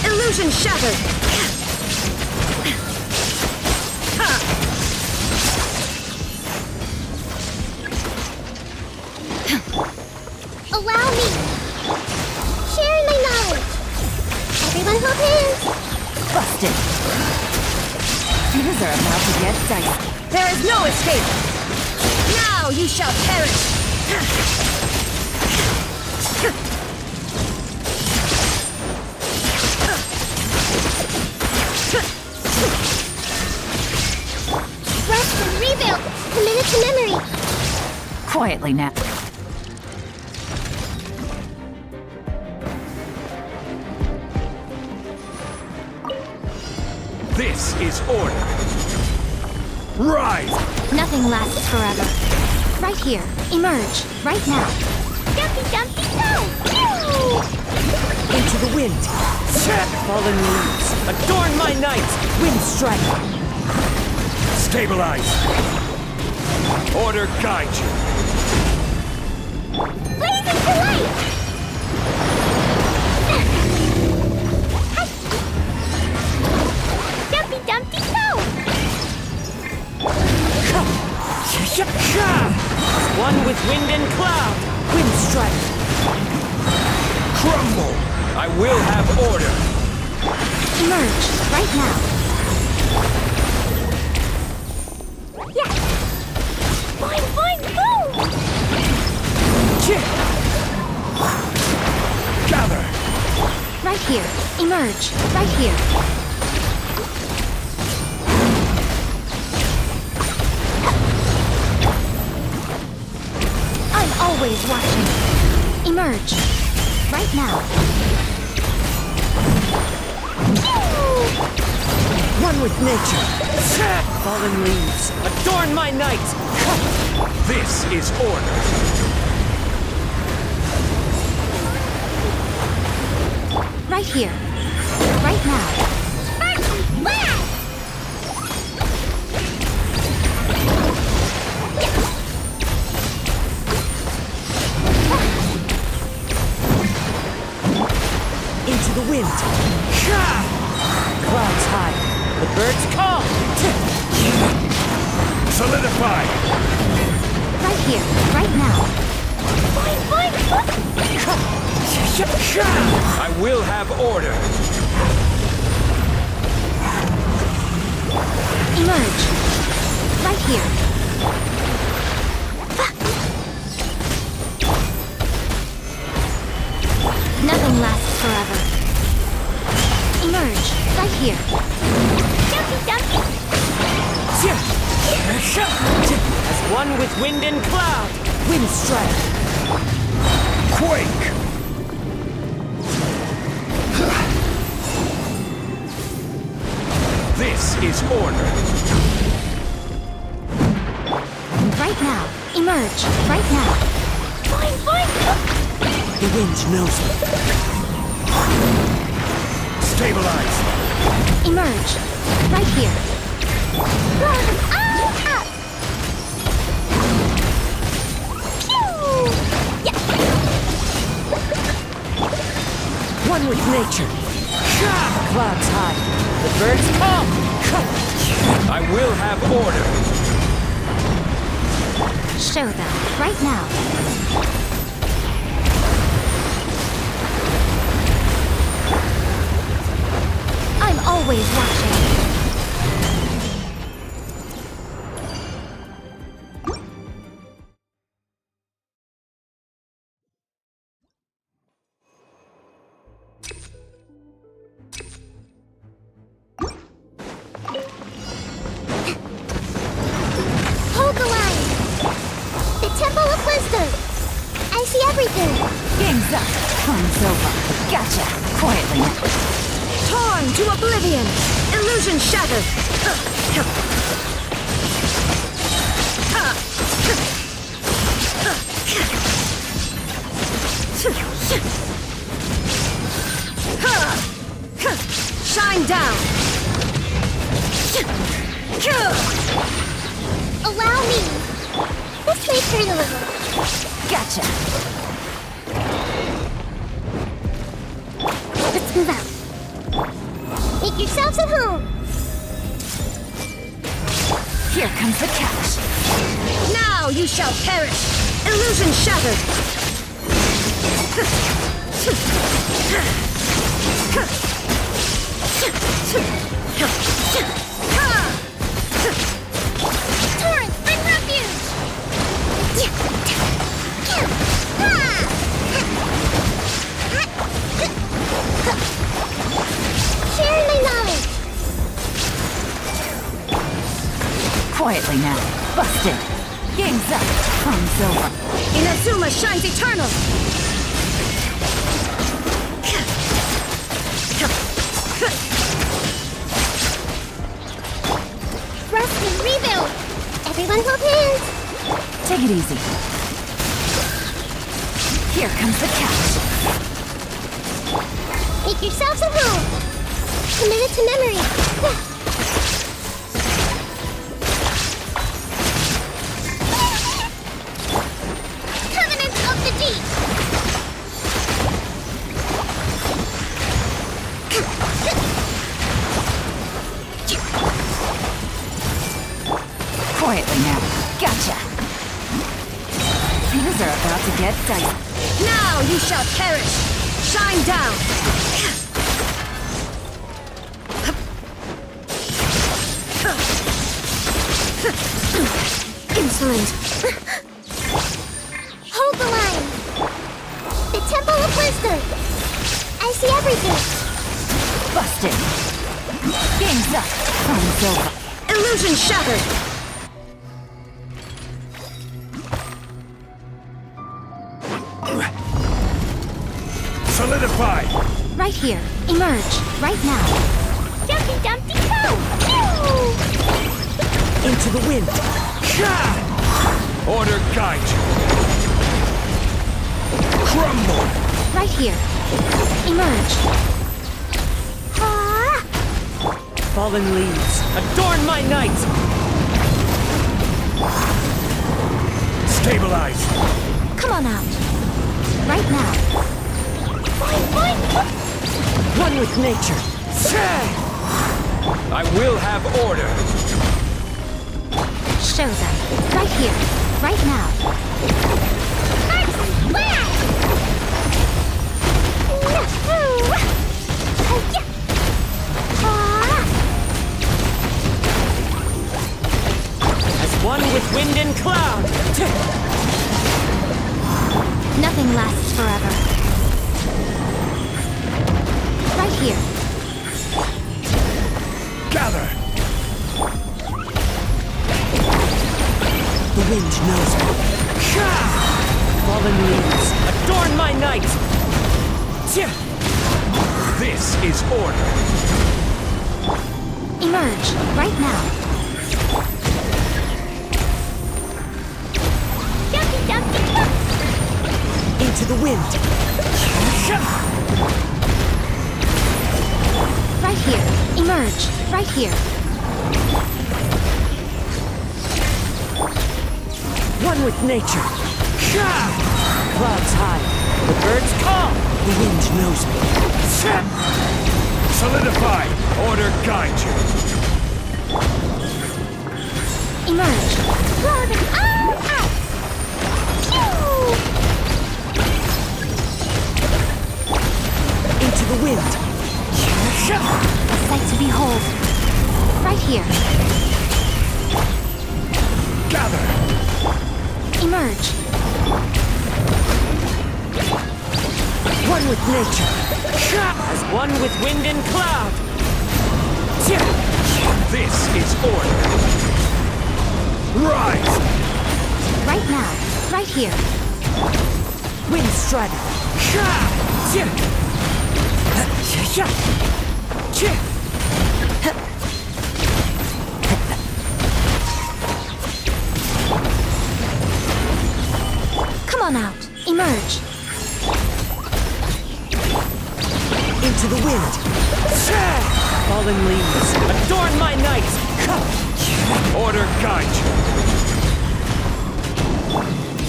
Illusion shattered! Allow me! Sharing my knowledge! Everyone hold hands! Busted. Things are about to get dicey. There is no escape! Now you shall perish! Rest and rebuild! Committed to memory! Quietly now. This is order. Rise! Nothing lasts forever. Right here. Emerge. Right now. Dumpy, go! Into the wind! Set fallen leaves! Adorn my night! Wind strike! Stabilize! Order guide you! Blazing to light! Dumpy, go! strike! Crumble! I will have order! Emerge, right now. Yeah! Fine, go! Gather! Right here. Emerge, right here. I'm always watching. Emerge, right now. One with nature! Fallen leaves, adorn my night! This is order! Right here. Right now. Into the wind! Clouds high, the birds call! Solidify! Right here. Right now. I will have order! Emerge. Right here. Nothing lasts forever. Emerge. Right here. As one with wind and cloud! Wind strike! Quake! This is order! Right now. Emerge. Right now. The wind knows me. Stabilize! Emerge. Right here. One with nature. Clouds high, the birds call! I will have order! Show them. Right now. I'm always watching. Hold the line! The Temple of Wisdom! I see everything! Game's up. Time's over. Gotcha. Quietly now. Torn to oblivion! Illusion shattered! Shine down! Allow me! This may hurt a little. Gotcha. Let's move out. Make yourselves at home! Here comes the catch. Now you shall perish! Illusion shattered! Torrent, bring refuge! Share my knowledge! Quietly now. Busted. Game's up. Time's over. Inazuma shines eternal! Rest and rebuild! Everyone hold hands! Take it easy. Here comes the catch. Make yourselves at home! Committed to memory! Covenant of the Deep! Quietly now. Gotcha. Things are about to get dicey. Now you shall perish! Shine down! Insolent. Hold the line. The Temple of Wisdom. I see everything. Busted. Game's up. Time's over. Illusion shattered! Solidify! Right here. Emerge. Right now. Dumpty Dumpty Go! Into the wind. Order guide you. Crumble! Right here. Emerge. Ah! Fallen leaves, adorn my night! Stabilize! Come on out. Right now. Fine. One with nature. I will have order. Show them. Right here. Right now. As one with wind and cloud. Nothing lasts forever. Right here. Gather! The wind knows me. Fallen leaves, adorn my night! This is order. Emerge. Right now. Into the wind. Right here. Emerge. Right here. One with nature. Clouds high. The birds call. The wind knows me. Solidify! Order guide you. Emerge. Roar them all out. Into the wind. A sight to behold. Right here. Gather! Emerge. One with nature. As one with wind and cloud. This is order. Rise! Right now. Right here. Wind strider. Come on out. Emerge. Into the wind. Fallen leaves, adorn my night. Order guide you.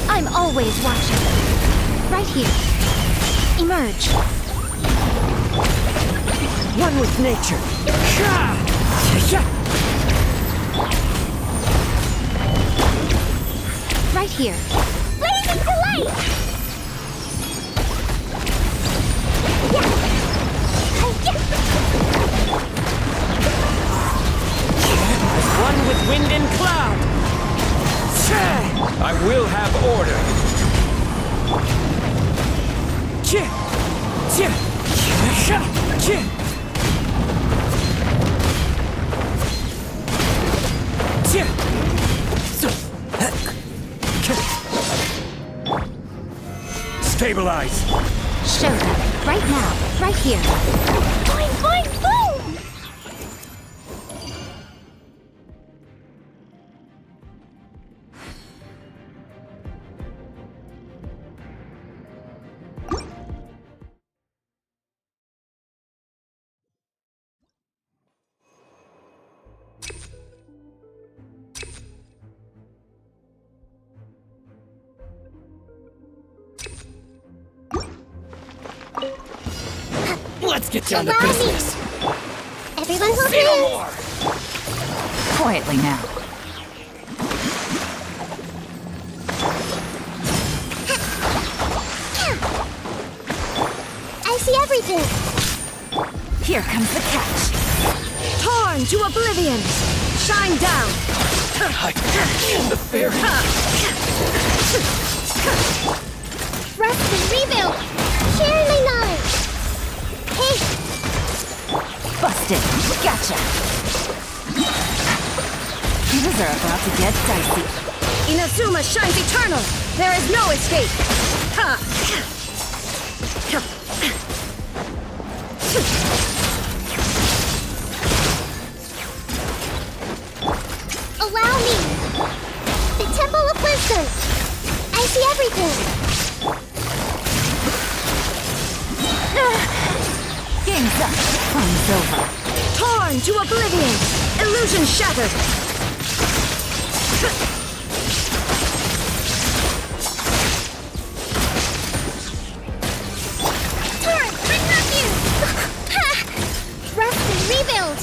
I'm always watching. Right here. Emerge. One with nature. Right here. Blazing delight! As one with wind and cloud. I will have order. Stabilize! Show them. Right now. Right here. Boing, boing, boom! Let's get down to Allow me. business. Everyone hold Say no hands. more. Quietly now. everything! Here comes the catch. Torn to oblivion! Shine down! I am the fairy. Rest and rebuild! Share my knowledge! Hey! Busted. Gotcha. Things are about to get dicey. Inazuma shines eternal! There is no escape! Ha! Allow me! The Temple of Wisdom! I see everything! Game's up. Fun's over. Torn to oblivion! Illusion shattered! Turn! Bring you! Rest and rebuild!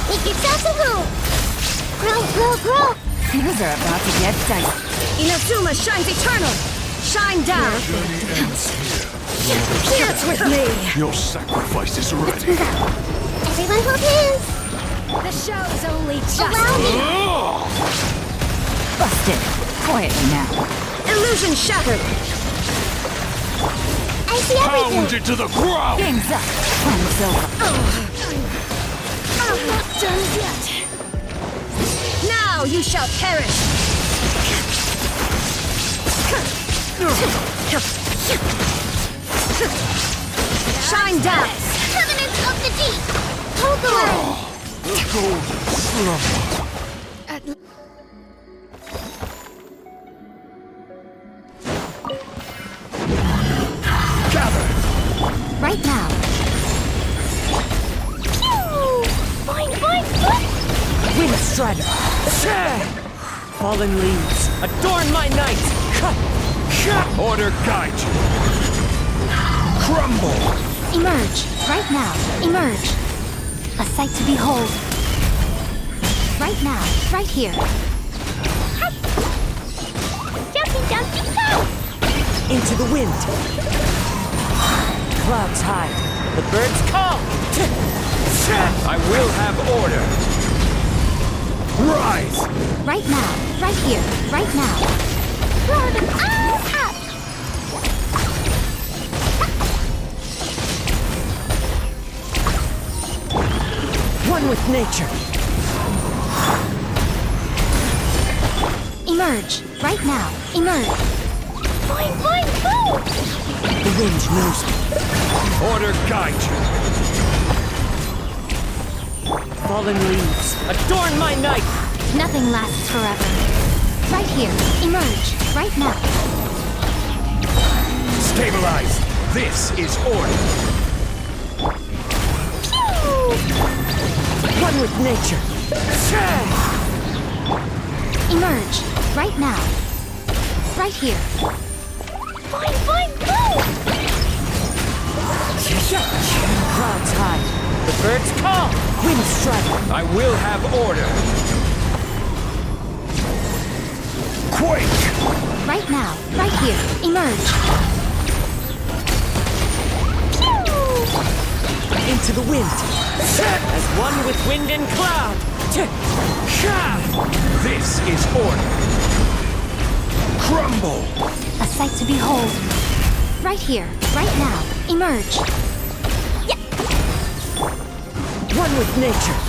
Make yourselves a home! Grow, grow, grow! Things are about to get dicey. Inazuma shines eternal! Shine down! Journey ends here. Dance with me! Your sacrifice is ready. Everyone hold hands! The show's only just Allow me! Busted. Quietly now. Illusion shattered! I see everything! Pounded to the ground! Game's up. Fun's over. I'm not done yet! Now you shall perish! Shine down! Covenant of the Deep! Hold the line! The golden slumber. Gather. Right now! Pew! Fine, fine, fine! Wind Strider! Fallen leaves, adorn my night! Order guide you. Crumble. Emerge! Right now! Emerge! A sight to behold! Right now! Right here! Jumping, jumping, go! Into the wind! Clouds hide, the birds call! I will have order. Rise. Right now! Right here! Right now! Roar them all up! One with nature! Emerge! Right now! Emerge! Fine, fine, go! The wind knows me. Order guide you. Fallen leaves, adorn my night! Nothing lasts forever. Right here! Emerge! Right now! Stabilize. This is order. One with nature! Emerge! Right now! Right here! Fine, fine, go! Clouds hide, the birds call! Wind Strider! I will have order. Quake. Right now! Right here! Emerge! Into the wind! As one with wind and cloud! This is order. Crumble. A sight to behold! Right here! Right now! Emerge! One with nature!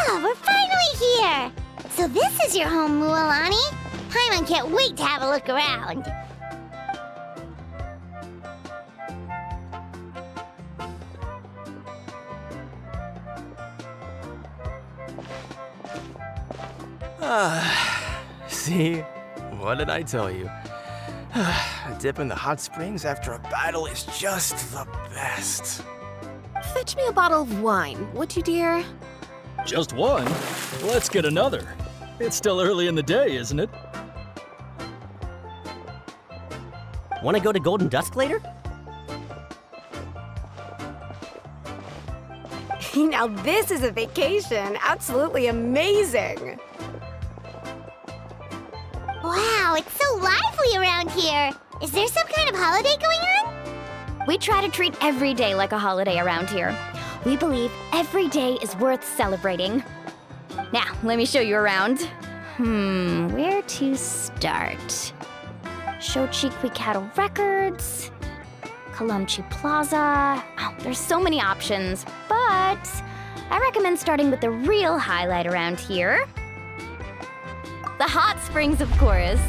Oh, we're finally here! So this is your home, Mualani? Paimon can't wait to have a look around. See? What did I tell you? A dip in the hot springs after a battle is just the best. Fetch me a bottle of wine, would you, dear? Just one? Let's get another. It's still early in the day, isn't it? Want to go to Golden Dusk later? Now this is a vacation. Absolutely amazing. Wow, it's so lively around here. Is there some kind of holiday going on? We try to treat every day like a holiday around here. We believe every day is worth celebrating. Now, let me show you around. Where to start? Shochiqui Cattle Records, Kalumchi Plaza. Oh, there's so many options, but I recommend starting with the real highlight around here. The hot springs, of course.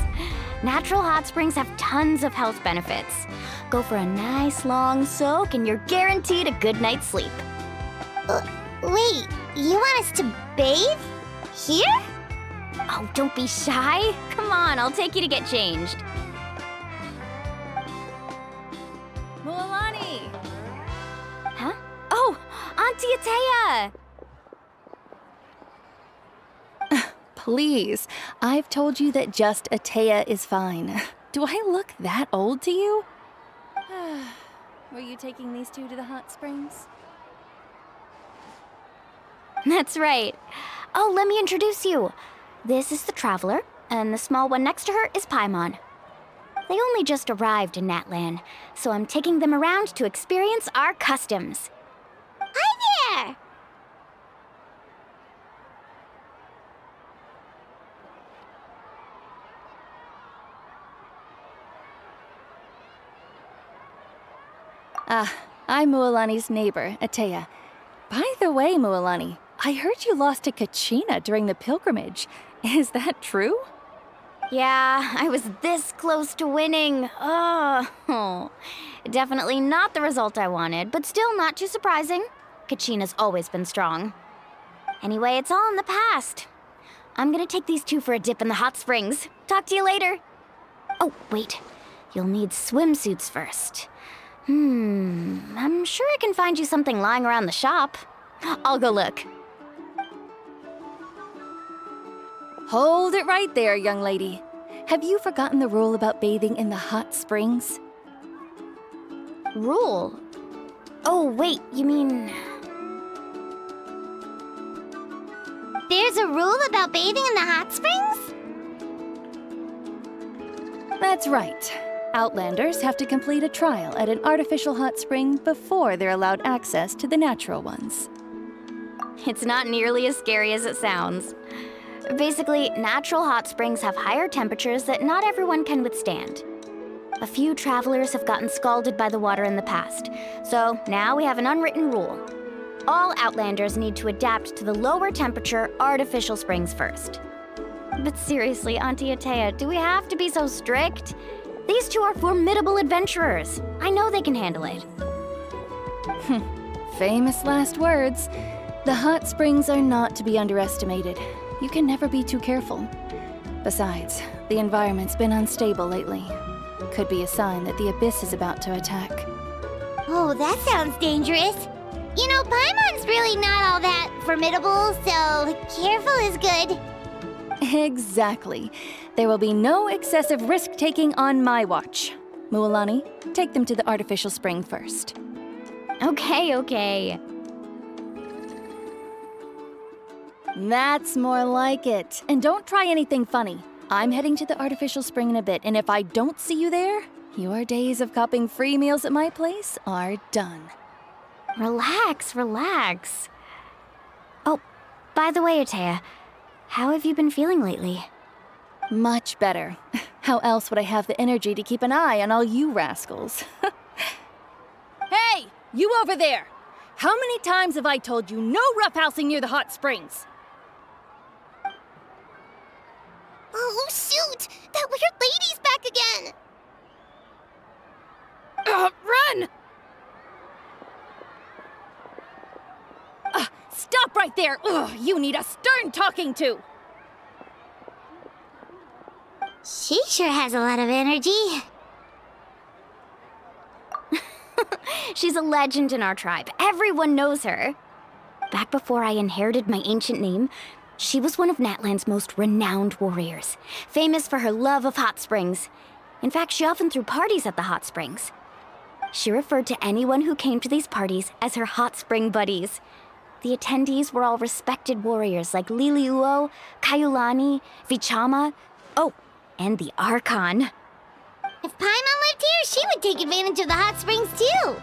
Natural hot springs have tons of health benefits. Go for a nice long soak and you're guaranteed a good night's sleep. Wait, you want us to bathe? Here? Oh, don't be shy. Come on, I'll take you to get changed. Mualani! Huh? Oh, Auntie Atea! Please, I've told you that just Atea is fine. Do I look that old to you? Were you taking these two to the hot springs? That's right. Oh, let me introduce you. This is the Traveler, and the small one next to her is Paimon. They only just arrived in Natlan, so I'm taking them around to experience our customs. Hi there! I'm Mualani's neighbor, Atea. By the way, Mualani, I heard you lost to Kachina during the pilgrimage. Is that true? Yeah, I was this close to winning. Oh, definitely not the result I wanted, but still not too surprising. Kachina's always been strong. Anyway, it's all in the past. I'm gonna take these two for a dip in the hot springs. Talk to you later. Oh, wait. You'll need swimsuits first. I'm sure I can find you something lying around the shop. I'll go look. Hold it right there, young lady. Have you forgotten the rule about bathing in the hot springs? Rule? Oh, wait, you mean... There's a rule about bathing in the hot springs? That's right. Outlanders have to complete a trial at an artificial hot spring before they're allowed access to the natural ones. It's not nearly as scary as it sounds. Basically, natural hot springs have higher temperatures that not everyone can withstand. A few travelers have gotten scalded by the water in the past, so now we have an unwritten rule. All Outlanders need to adapt to the lower temperature artificial springs first. But seriously, Auntie Atea, do we have to be so strict? These two are formidable adventurers. I know they can handle it. Famous last words. The hot springs are not to be underestimated. You can never be too careful. Besides, the environment's been unstable lately. Could be a sign that the abyss is about to attack. Oh, that sounds dangerous. You know, Paimon's really not all that formidable, so careful is good. Exactly. There will be no excessive risk-taking on my watch. Mualani, take them to the artificial spring first. Okay. That's more like it. And don't try anything funny. I'm heading to the artificial spring in a bit, and if I don't see you there, your days of copping free meals at my place are done. Relax. Oh, by the way, Atea, how have you been feeling lately? Much better. How else would I have the energy to keep an eye on all you rascals? Hey! You over there! How many times have I told you no roughhousing near the hot springs? Oh, shoot! That weird lady's back again! Run! Stop right there! Ugh, you need a stern talking to! She sure has a lot of energy. She's a legend in our tribe. Everyone knows her. Back before I inherited my ancient name, she was one of Natlan's most renowned warriors, famous for her love of hot springs. In fact, she often threw parties at the hot springs. She referred to anyone who came to these parties as her hot spring buddies. The attendees were all respected warriors like Liliuo, Kaiulani, Vichama, and the Archon. If Paimon lived here, she would take advantage of the hot springs too.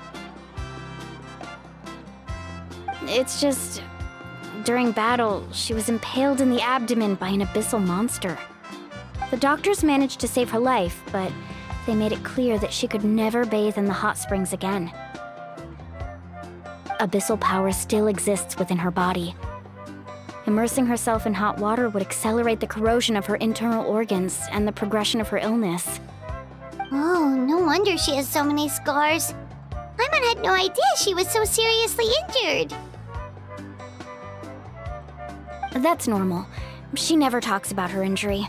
It's just, during battle, she was impaled in the abdomen by an abyssal monster. The doctors managed to save her life, but they made it clear that she could never bathe in the hot springs again. Abyssal power still exists within her body. Immersing herself in hot water would accelerate the corrosion of her internal organs and the progression of her illness. Oh, no wonder she has so many scars. Paimon had no idea she was so seriously injured. That's normal. She never talks about her injury.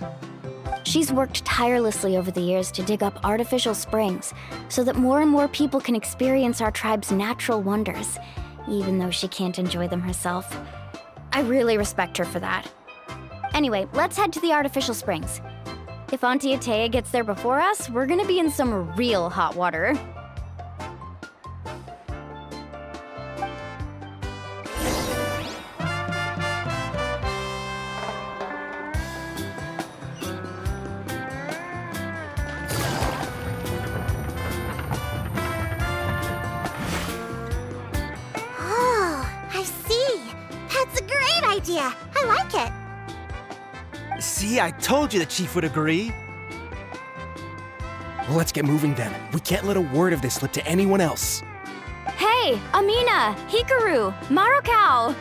She's worked tirelessly over the years to dig up artificial springs so that more and more people can experience our tribe's natural wonders, even though she can't enjoy them herself. I really respect her for that. Anyway, let's head to the artificial springs. If Auntie Atea gets there before us, we're gonna be in some real hot water. Oh, I see. That's a great idea. I like it. See, I told you the chief would agree. Well, let's get moving then. We can't let a word of this slip to anyone else. Hey, Amina, Hikaru, Marukao!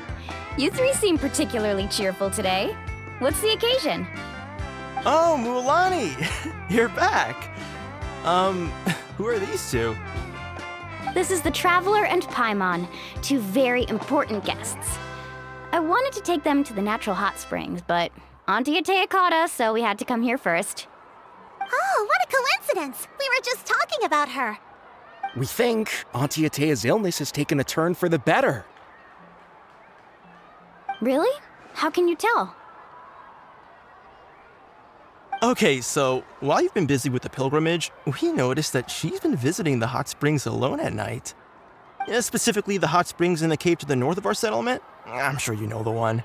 You three seem particularly cheerful today. What's the occasion? Oh, Mualani! You're back! Who are these two? This is the Traveler and Paimon, two very important guests. I wanted to take them to the natural hot springs, but Auntie Atea caught us, so we had to come here first. Oh, what a coincidence! We were just talking about her. We think Auntie Atea's illness has taken a turn for the better. Really? How can you tell? Okay, so while you've been busy with the pilgrimage, we noticed that she's been visiting the hot springs alone at night. Specifically, the hot springs in the cave to the north of our settlement. I'm sure you know the one.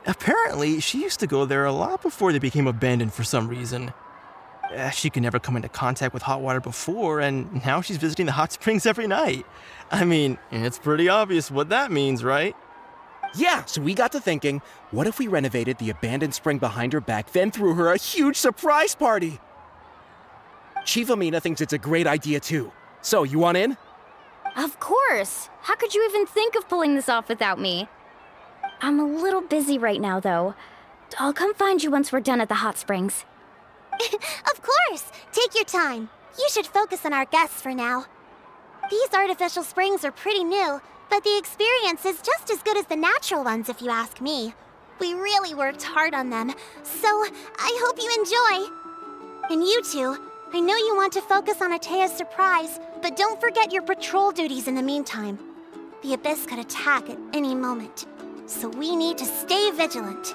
Apparently, she used to go there a lot before they became abandoned for some reason. She could never come into contact with hot water before, and now she's visiting the hot springs every night. I mean, it's pretty obvious what that means, right? Yeah, so we got to thinking, what if we renovated the abandoned spring behind her back, then threw her a huge surprise party? Chief Amina thinks it's a great idea too. So, you want in? Of course! How could you even think of pulling this off without me? I'm a little busy right now, though. I'll come find you once we're done at the hot springs. Of course! Take your time. You should focus on our guests for now. These artificial springs are pretty new, but the experience is just as good as the natural ones if you ask me. We really worked hard on them, so I hope you enjoy. And you two, I know you want to focus on Atea's surprise, but don't forget your patrol duties in the meantime. The Abyss could attack at any moment, so we need to stay vigilant.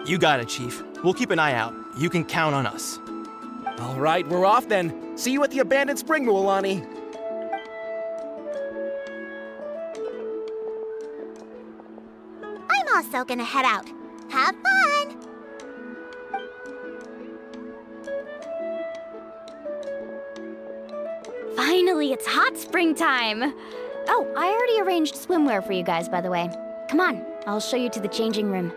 You got it, Chief. We'll keep an eye out. You can count on us. All right, we're off then. See you at the abandoned spring, Mualani. I'm also gonna head out. Have fun! Finally, it's hot spring time! Oh, I already arranged swimwear for you guys, by the way. Come on, I'll show you to the changing room.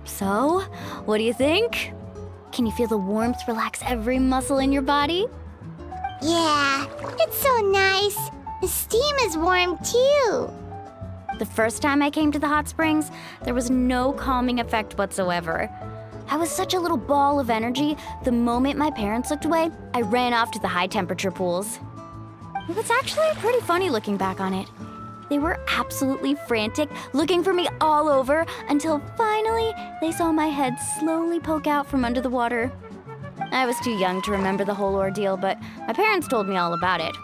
So, what do you think? Can you feel the warmth relax every muscle in your body? Yeah, it's so nice. The steam is warm too. The first time I came to the hot springs, there was no calming effect whatsoever. I was such a little ball of energy, the moment my parents looked away, I ran off to the high temperature pools. It was actually pretty funny looking back on it. They were absolutely frantic, looking for me all over, until finally they saw my head slowly poke out from under the water. I was too young to remember the whole ordeal, but my parents told me all about it.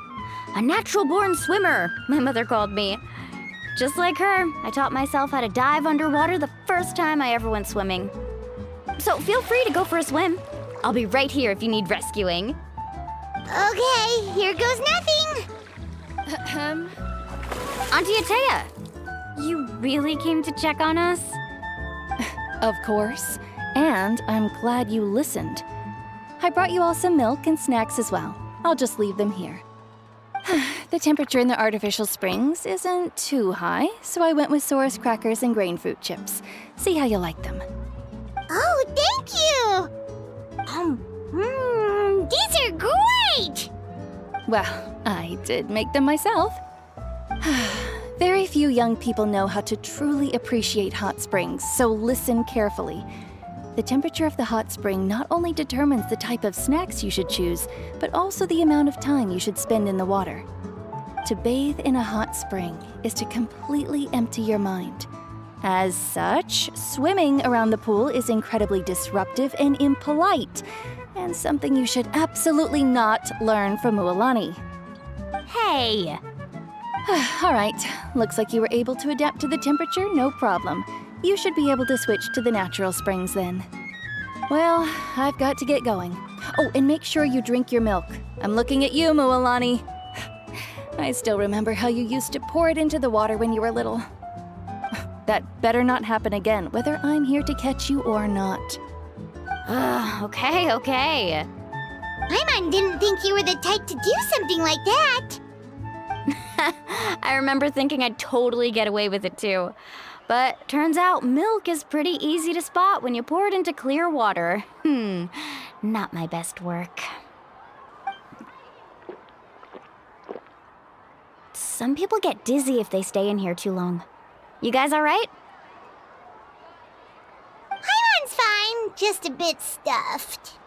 A natural-born swimmer, my mother called me. Just like her, I taught myself how to dive underwater the first time I ever went swimming. So feel free to go for a swim. I'll be right here if you need rescuing. Okay, here goes nothing. Auntie Atea, you really came to check on us? Of course. And I'm glad you listened. I brought you all some milk and snacks as well. I'll just leave them here. The temperature in the artificial springs isn't too high, so I went with Saurus crackers and grain fruit chips. See how you like them. Oh, thank you! These are great! Well, I did make them myself. Very few young people know how to truly appreciate hot springs, so listen carefully. The temperature of the hot spring not only determines the type of snacks you should choose, but also the amount of time you should spend in the water. To bathe in a hot spring is to completely empty your mind. As such, swimming around the pool is incredibly disruptive and impolite, and something you should absolutely not learn from Mualani. Hey! All right, looks like you were able to adapt to the temperature, no problem. You should be able to switch to the natural springs then. Well, I've got to get going. Oh, and make sure you drink your milk. I'm looking at you, Mualani. I still remember how you used to pour it into the water when you were little. That better not happen again, whether I'm here to catch you or not. Okay. Paimon didn't think you were the type to do something like that. I remember thinking I'd totally get away with it too. But turns out milk is pretty easy to spot when you pour it into clear water. Not my best work. Some people get dizzy if they stay in here too long. You guys all right? Paimon's fine, just a bit stuffed.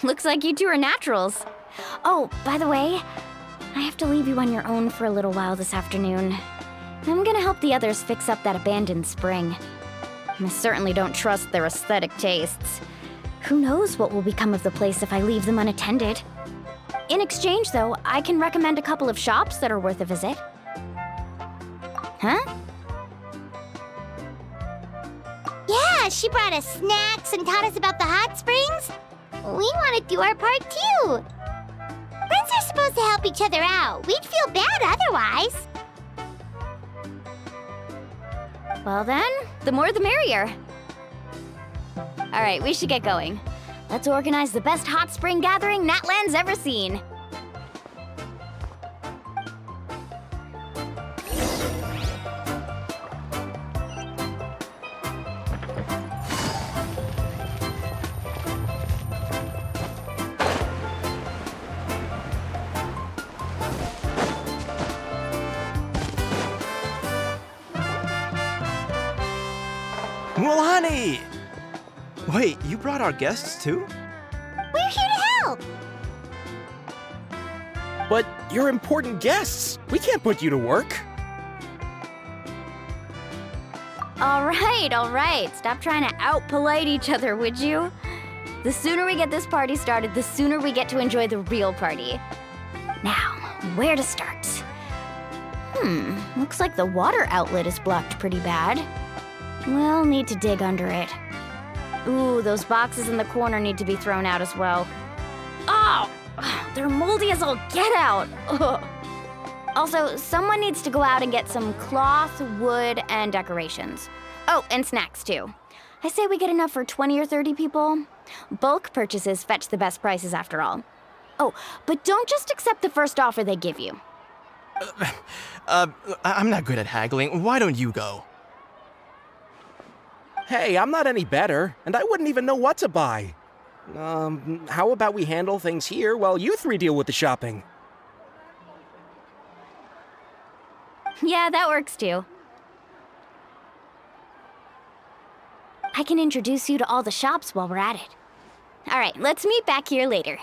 Looks like you two are naturals. Oh, by the way, I have to leave you on your own for a little while this afternoon. I'm gonna help the others fix up that abandoned spring. I certainly don't trust their aesthetic tastes. Who knows what will become of the place if I leave them unattended? In exchange, though, I can recommend a couple of shops that are worth a visit. Huh? Yeah, she brought us snacks and taught us about the hot springs. We want to do our part too. Friends are supposed to help each other out. We'd feel bad otherwise. Well then, the more the merrier. All right, we should get going. Let's organize the best hot spring gathering Natland's ever seen. Mualani! Wait, you brought our guests too? We're here to help. But you're important guests. We can't put you to work. All right. Stop trying to out-polite each other, would you? The sooner we get this party started, the sooner we get to enjoy the real party. Now, where to start? Looks like the water outlet is blocked pretty bad. We'll need to dig under it. Ooh, those boxes in the corner need to be thrown out as well. Oh! They're moldy as all get out! Ugh. Also, someone needs to go out and get some cloth, wood, and decorations. Oh, and snacks too. I say we get enough for 20 or 30 people. Bulk purchases fetch the best prices after all. Oh, but don't just accept the first offer they give you. I'm not good at haggling. Why don't you go? Hey, I'm not any better, and I wouldn't even know what to buy. How about we handle things here while you three deal with the shopping? Yeah, that works too. I can introduce you to all the shops while we're at it. All right, let's meet back here later.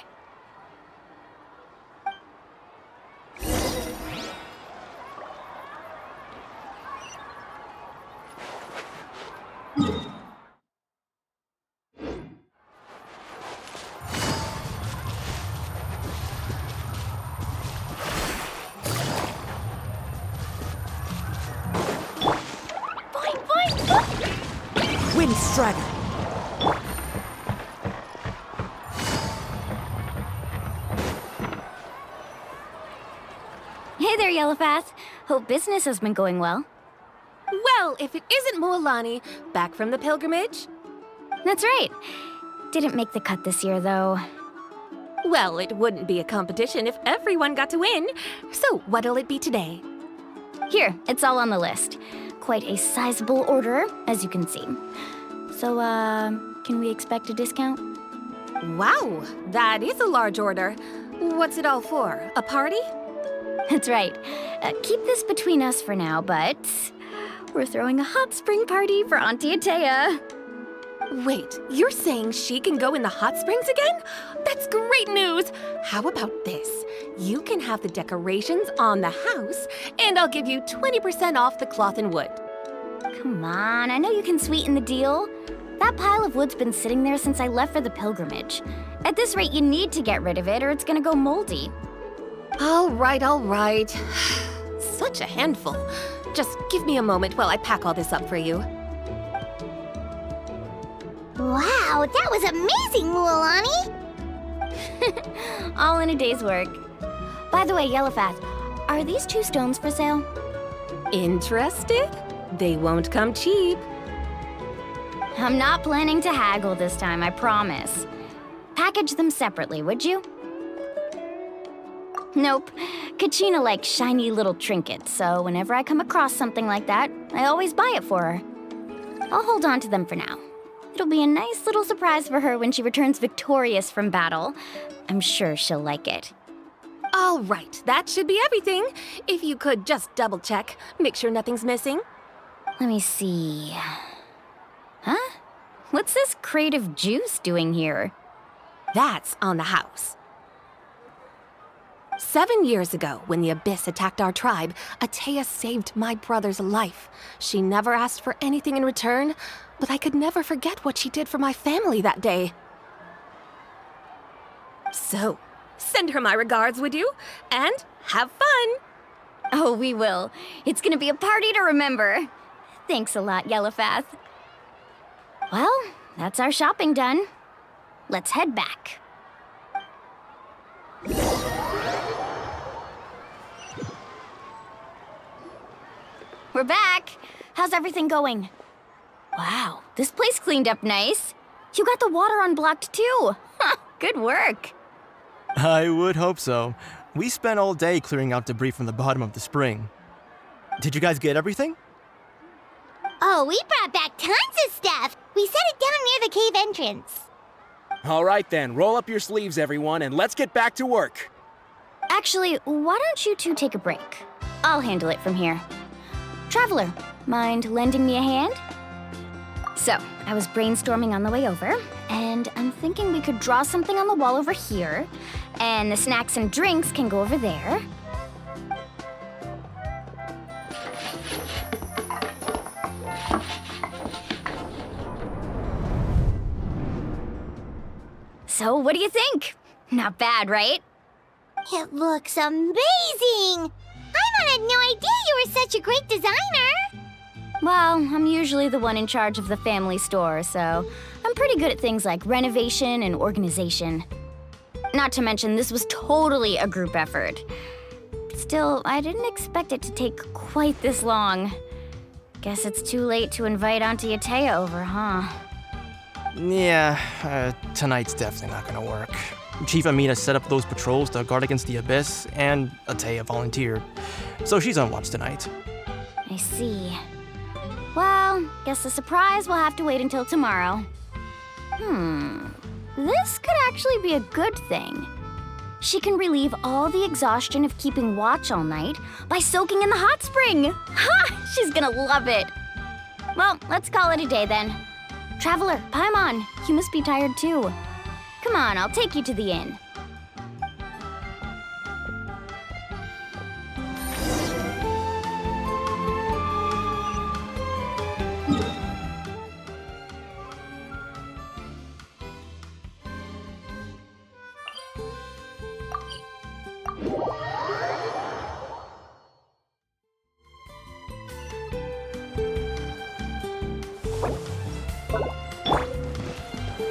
Dragon. Hey there, Yellowpath. Hope business has been going well. Well, if it isn't Mualani, back from the pilgrimage? That's right. Didn't make the cut this year, though. Well, it wouldn't be a competition if everyone got to win. So, what'll it be today? Here, it's all on the list. Quite a sizable order, as you can see. So, can we expect a discount? Wow, that is a large order. What's it all for? A party? That's right. Keep this between us for now, but we're throwing a hot spring party for Auntie Atea. Wait, you're saying she can go in the hot springs again? That's great news! How about this? You can have the decorations on the house, and I'll give you 20% off the cloth and wood. Come on, I know you can sweeten the deal. That pile of wood's been sitting there since I left for the pilgrimage. At this rate, you need to get rid of it or it's gonna go moldy. All right, all right. Such a handful. Just give me a moment while I pack all this up for you. Wow, that was amazing, Lualani! All in a day's work. By the way, Yellowfath, are these 2 stones for sale? Interested? They won't come cheap. I'm not planning to haggle this time, I promise. Package them separately, would you? Nope. Kachina likes shiny little trinkets, so whenever I come across something like that, I always buy it for her. I'll hold on to them for now. It'll be a nice little surprise for her when she returns victorious from battle. I'm sure she'll like it. All right, that should be everything. If you could just double check, make sure nothing's missing. Let me see. Huh? What's this crate of juice doing here? That's on the house. 7 years ago, when the Abyss attacked our tribe, Atea saved my brother's life. She never asked for anything in return, but I could never forget what she did for my family that day. So, send her my regards, would you? And have fun! Oh, we will. It's gonna be a party to remember. Thanks a lot, Yellowfath. Well, that's our shopping done. Let's head back. We're back. How's everything going? Wow, this place cleaned up nice. You got the water unblocked too. Good work. I would hope so. We spent all day clearing out debris from the bottom of the spring. Did you guys get everything? Oh, we brought back tons of stuff! We set it down near the cave entrance. All right then, roll up your sleeves, everyone, and let's get back to work. Actually, why don't you two take a break? I'll handle it from here. Traveler, mind lending me a hand? So, I was brainstorming on the way over, and I'm thinking we could draw something on the wall over here, and the snacks and drinks can go over there. So, what do you think? Not bad, right? It looks amazing! I had no idea you were such a great designer! Well, I'm usually the one in charge of the family store, so I'm pretty good at things like renovation and organization. Not to mention, this was totally a group effort. Still, I didn't expect it to take quite this long. Guess it's too late to invite Auntie Atea over, huh? Yeah, tonight's definitely not gonna work. Chief Amina set up those patrols to guard against the Abyss, and Atea volunteered. So she's on watch tonight. I see. Well, guess the surprise will have to wait until tomorrow. This could actually be a good thing. She can relieve all the exhaustion of keeping watch all night by soaking in the hot spring. Ha! She's gonna love it. Well, let's call it a day then. Traveler, Paimon, you must be tired too. Come on, I'll take you to the inn.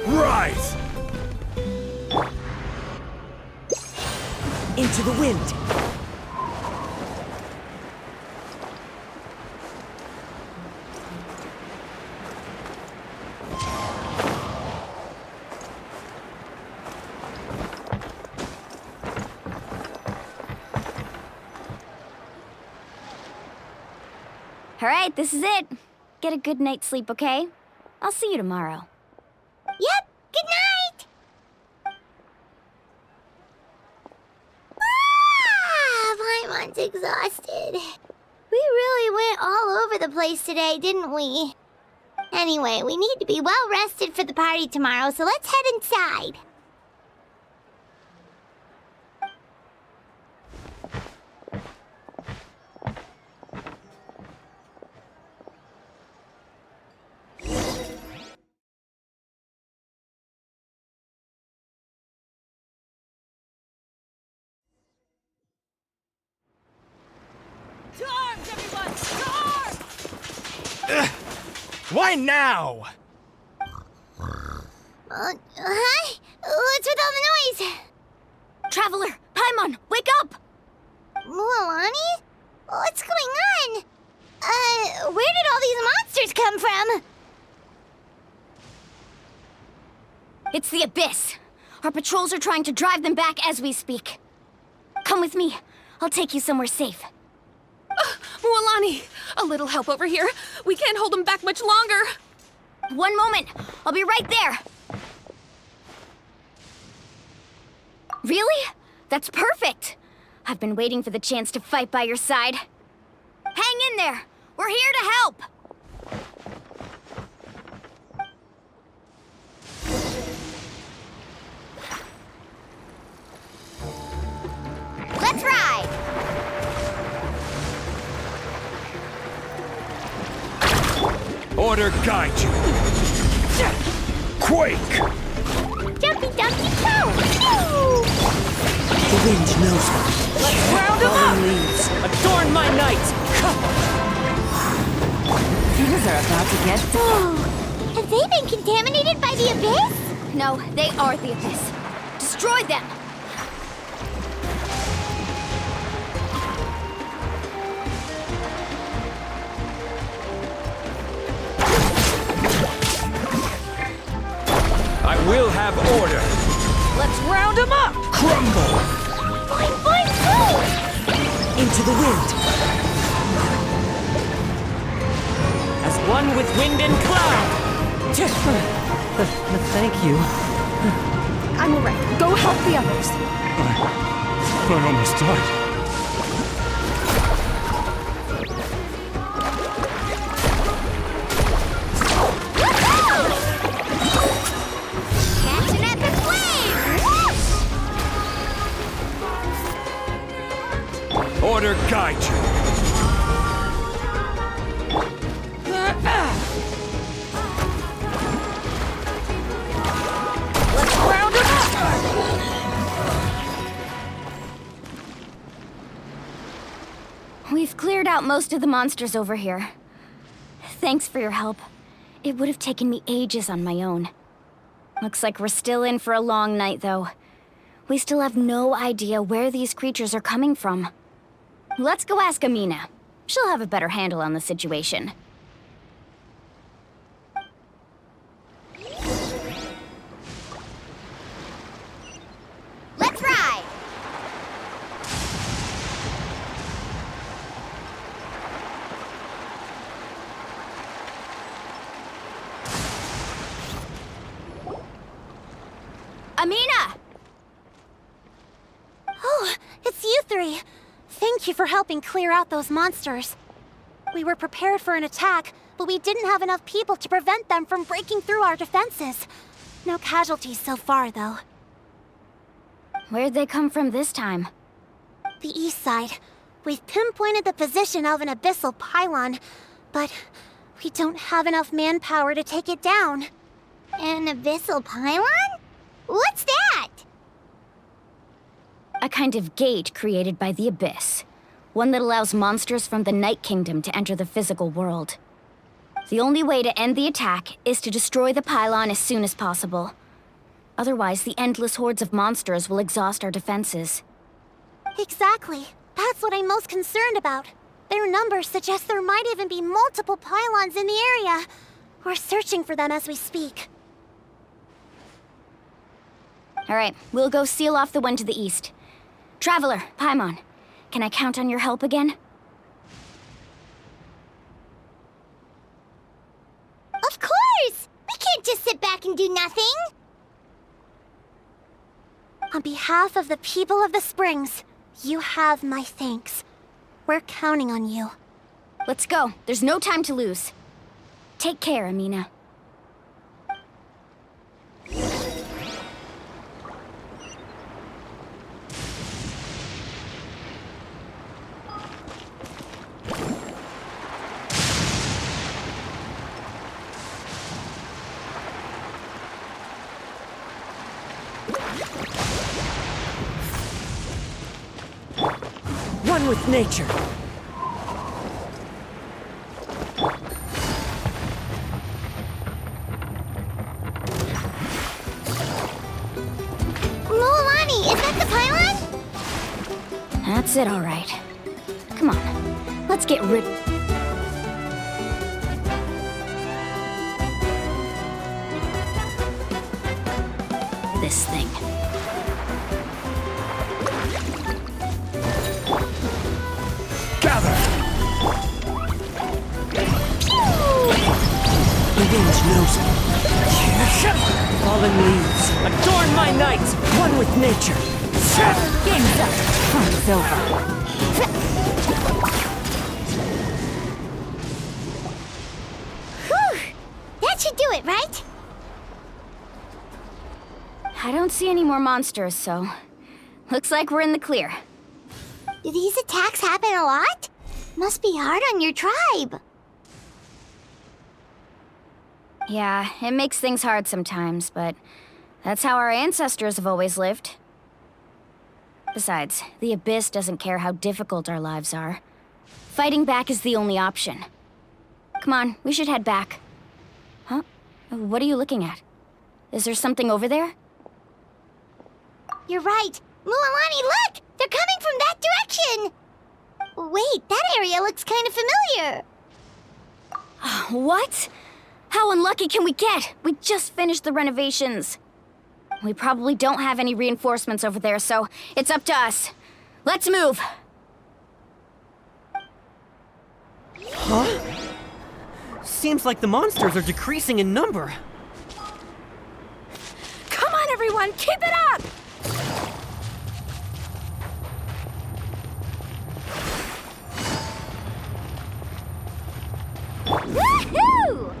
Rise! Into the wind! All right, this is it. Get a good night's sleep, okay? I'll see you tomorrow. Yep, good night! exhausted. We really went all over the place today, didn't we? Anyway, we need to be well rested for the party tomorrow, so let's head inside. Why now? Huh? What's with all the noise? Traveler, Paimon, wake up! Mualani? What's going on? Where did all these monsters come from? It's the Abyss. Our patrols are trying to drive them back as we speak. Come with me. I'll take you somewhere safe. Mualani, a little help over here. We can't hold them back much longer. One moment. I'll be right there. Really? That's perfect. I've been waiting for the chance to fight by your side. Hang in there. We're here to help. Let's ride! Order guide you. Quake! Jumpy dumpy toe! The wind knows me. Let's round them up! Fallen leaves, adorn my night! Things are about to get Oh, have they been contaminated by the Abyss? No, they are the Abyss. Destroy them! I will have order. Let's round them up! Crumble! Boing, boing, boom! Into the wind. As one with wind and cloud. Thank you. I'm alright. Go help the others. I almost died. Catch an epic wave! Order guide you. Let's round them up! We've cleared out most of the monsters over here. Thanks for your help. It would have taken me ages on my own. Looks like we're still in for a long night, though. We still have no idea where these creatures are coming from. Let's go ask Amina. She'll have a better handle on the situation. Let's ride! Amina! Oh, it's you three. Thank you for helping clear out those monsters. We were prepared for an attack, but we didn't have enough people to prevent them from breaking through our defenses. No casualties so far, though. Where'd they come from this time? The east side. We've pinpointed the position of an abyssal pylon, but we don't have enough manpower to take it down. An abyssal pylon? What's that? A kind of gate created by the Abyss. One that allows monsters from the Night Kingdom to enter the physical world. The only way to end the attack is to destroy the pylon as soon as possible. Otherwise, the endless hordes of monsters will exhaust our defenses. Exactly. That's what I'm most concerned about. Their numbers suggest there might even be multiple pylons in the area. We're searching for them as we speak. All right, we'll go seal off the one to the east. Traveler, Paimon, can I count on your help again? Of course! We can't just sit back and do nothing! On behalf of the people of the Springs, you have my thanks. We're counting on you. Let's go. There's no time to lose. Take care, Amina. One with nature. Mualani, is that the pylon? That's it, all right. Come on. Let's get rid... this thing. Gather! The wind knows me. Fallen leaves, adorn my night, one with nature. Game's up. Fun's over. Whew! That should do it, right? I don't see any more monsters, so... looks like we're in the clear. Do these attacks happen a lot? Must be hard on your tribe. Yeah, it makes things hard sometimes, but that's how our ancestors have always lived. Besides, the Abyss doesn't care how difficult our lives are. Fighting back is the only option. Come on, we should head back. Huh? What are you looking at? Is there something over there? You're right. Mualani, look! They're coming from that direction! Wait, that area looks kind of familiar. What? How unlucky can we get? We just finished the renovations. We probably don't have any reinforcements over there, so it's up to us. Let's move! Huh? Seems like the monsters are decreasing in number. Come on, everyone, keep it up! Woohoo!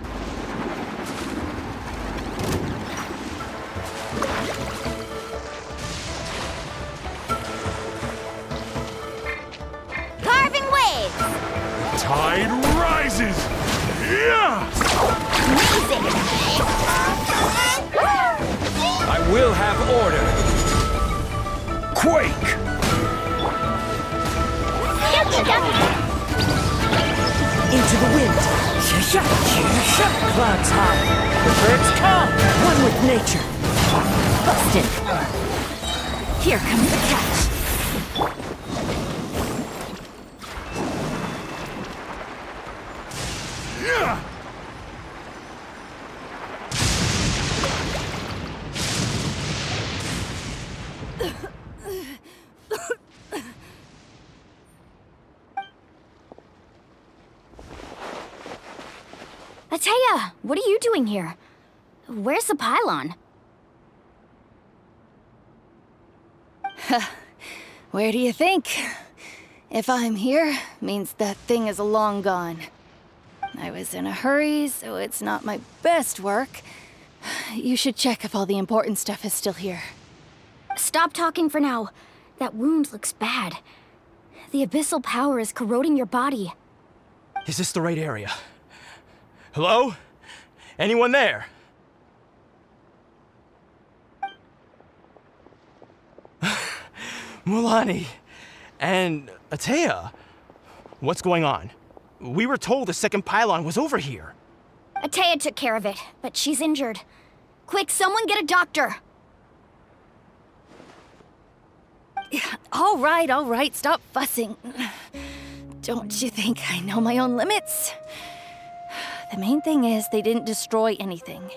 Carving waves! Tide rises! Yeah! Amazing! I will have order. Quake! Into the wind. Clouds high. The birds come. One with nature. Busted. Here comes the catch. Yeah! Atea, what are you doing here? Where's the pylon? Where do you think? If I'm here, means that thing is long gone. I was in a hurry, so it's not my best work. You should check if all the important stuff is still here. Stop talking for now. That wound looks bad. The abyssal power is corroding your body. Is this the right area? Hello? Anyone there? Mualani and Atea. What's going on? We were told the second pylon was over here. Atea took care of it, but she's injured. Quick, someone get a doctor! All right, stop fussing. Don't you think I know my own limits? The main thing is they didn't destroy anything.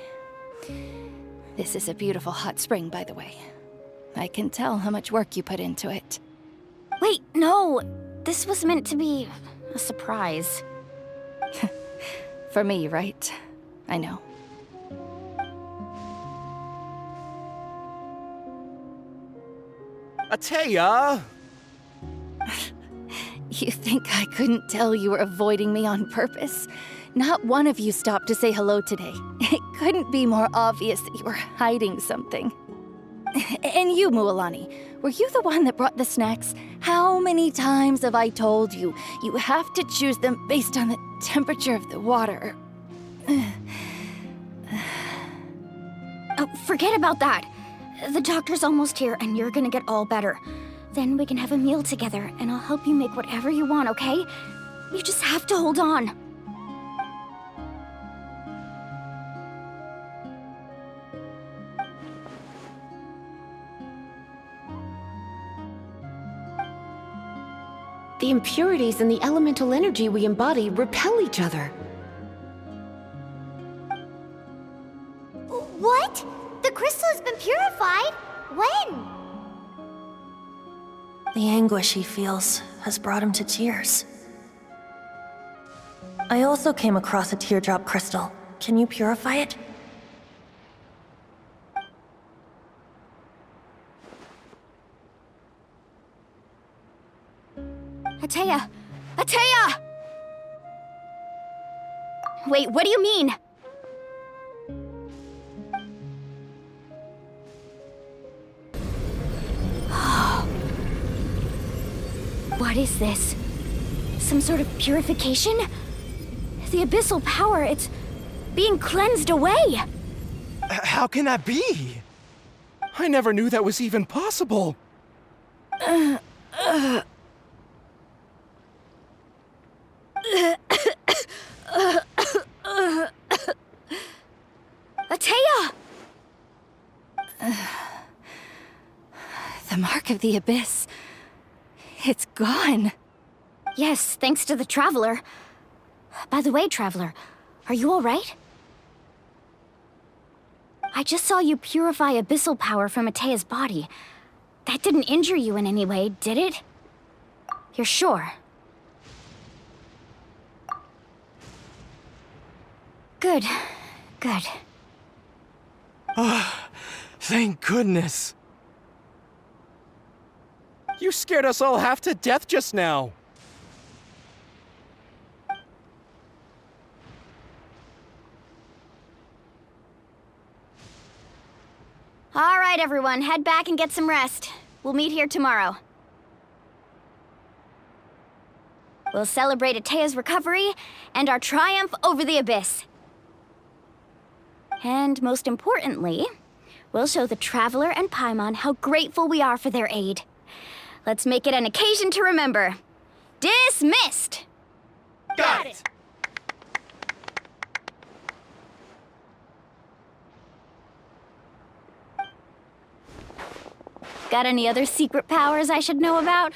This is a beautiful hot spring, by the way. I can tell how much work you put into it. Wait, no! This was meant to be a surprise. For me, right? I know. Atea! You think I couldn't tell you were avoiding me on purpose? Not one of you stopped to say hello today. It couldn't be more obvious that you were hiding something. And you, Mualani, were you the one that brought the snacks? How many times have I told you, you have to choose them based on the temperature of the water? Oh, forget about that. The doctor's almost here, and you're gonna get all better. Then we can have a meal together, and I'll help you make whatever you want, okay? You just have to hold on. The impurities and the elemental energy we embody repel each other. What? The crystal has been purified? When? The anguish he feels has brought him to tears. I also came across a teardrop crystal. Can you purify it? Atea! Atea! Wait, what do you mean? What is this? Some sort of purification? The abyssal power, it's being cleansed away! How can that be? I never knew that was even possible. Atea! The mark of the abyss. It's gone. Yes, thanks to the Traveler. By the way, Traveler, are you alright? I just saw you purify abyssal power from Atea's body. That didn't injure you in any way, did it? You're sure? Good. Good. Thank goodness. You scared us all half to death just now. All right, everyone, head back and get some rest. We'll meet here tomorrow. We'll celebrate Atea's recovery and our triumph over the abyss. And most importantly, we'll show the Traveler and Paimon how grateful we are for their aid. Let's make it an occasion to remember. Dismissed! Got it! Got any other secret powers I should know about?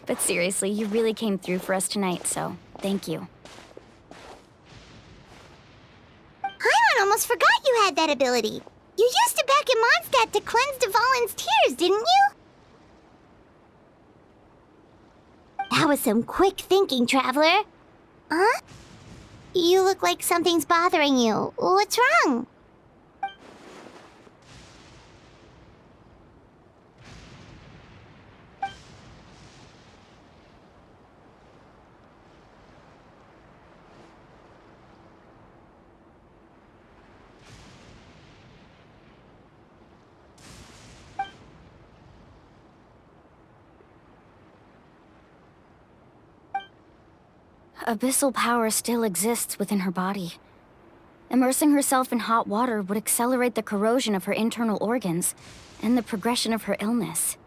But seriously, you really came through for us tonight, so thank you. Paimon almost forgot you had that ability. You used it back in Mondstadt to cleanse Dvalin's tears, didn't you? That was some quick thinking, Traveler. Huh? You look like something's bothering you. What's wrong? Abyssal power still exists within her body. Immersing herself in hot water would accelerate the corrosion of her internal organs and the progression of her illness.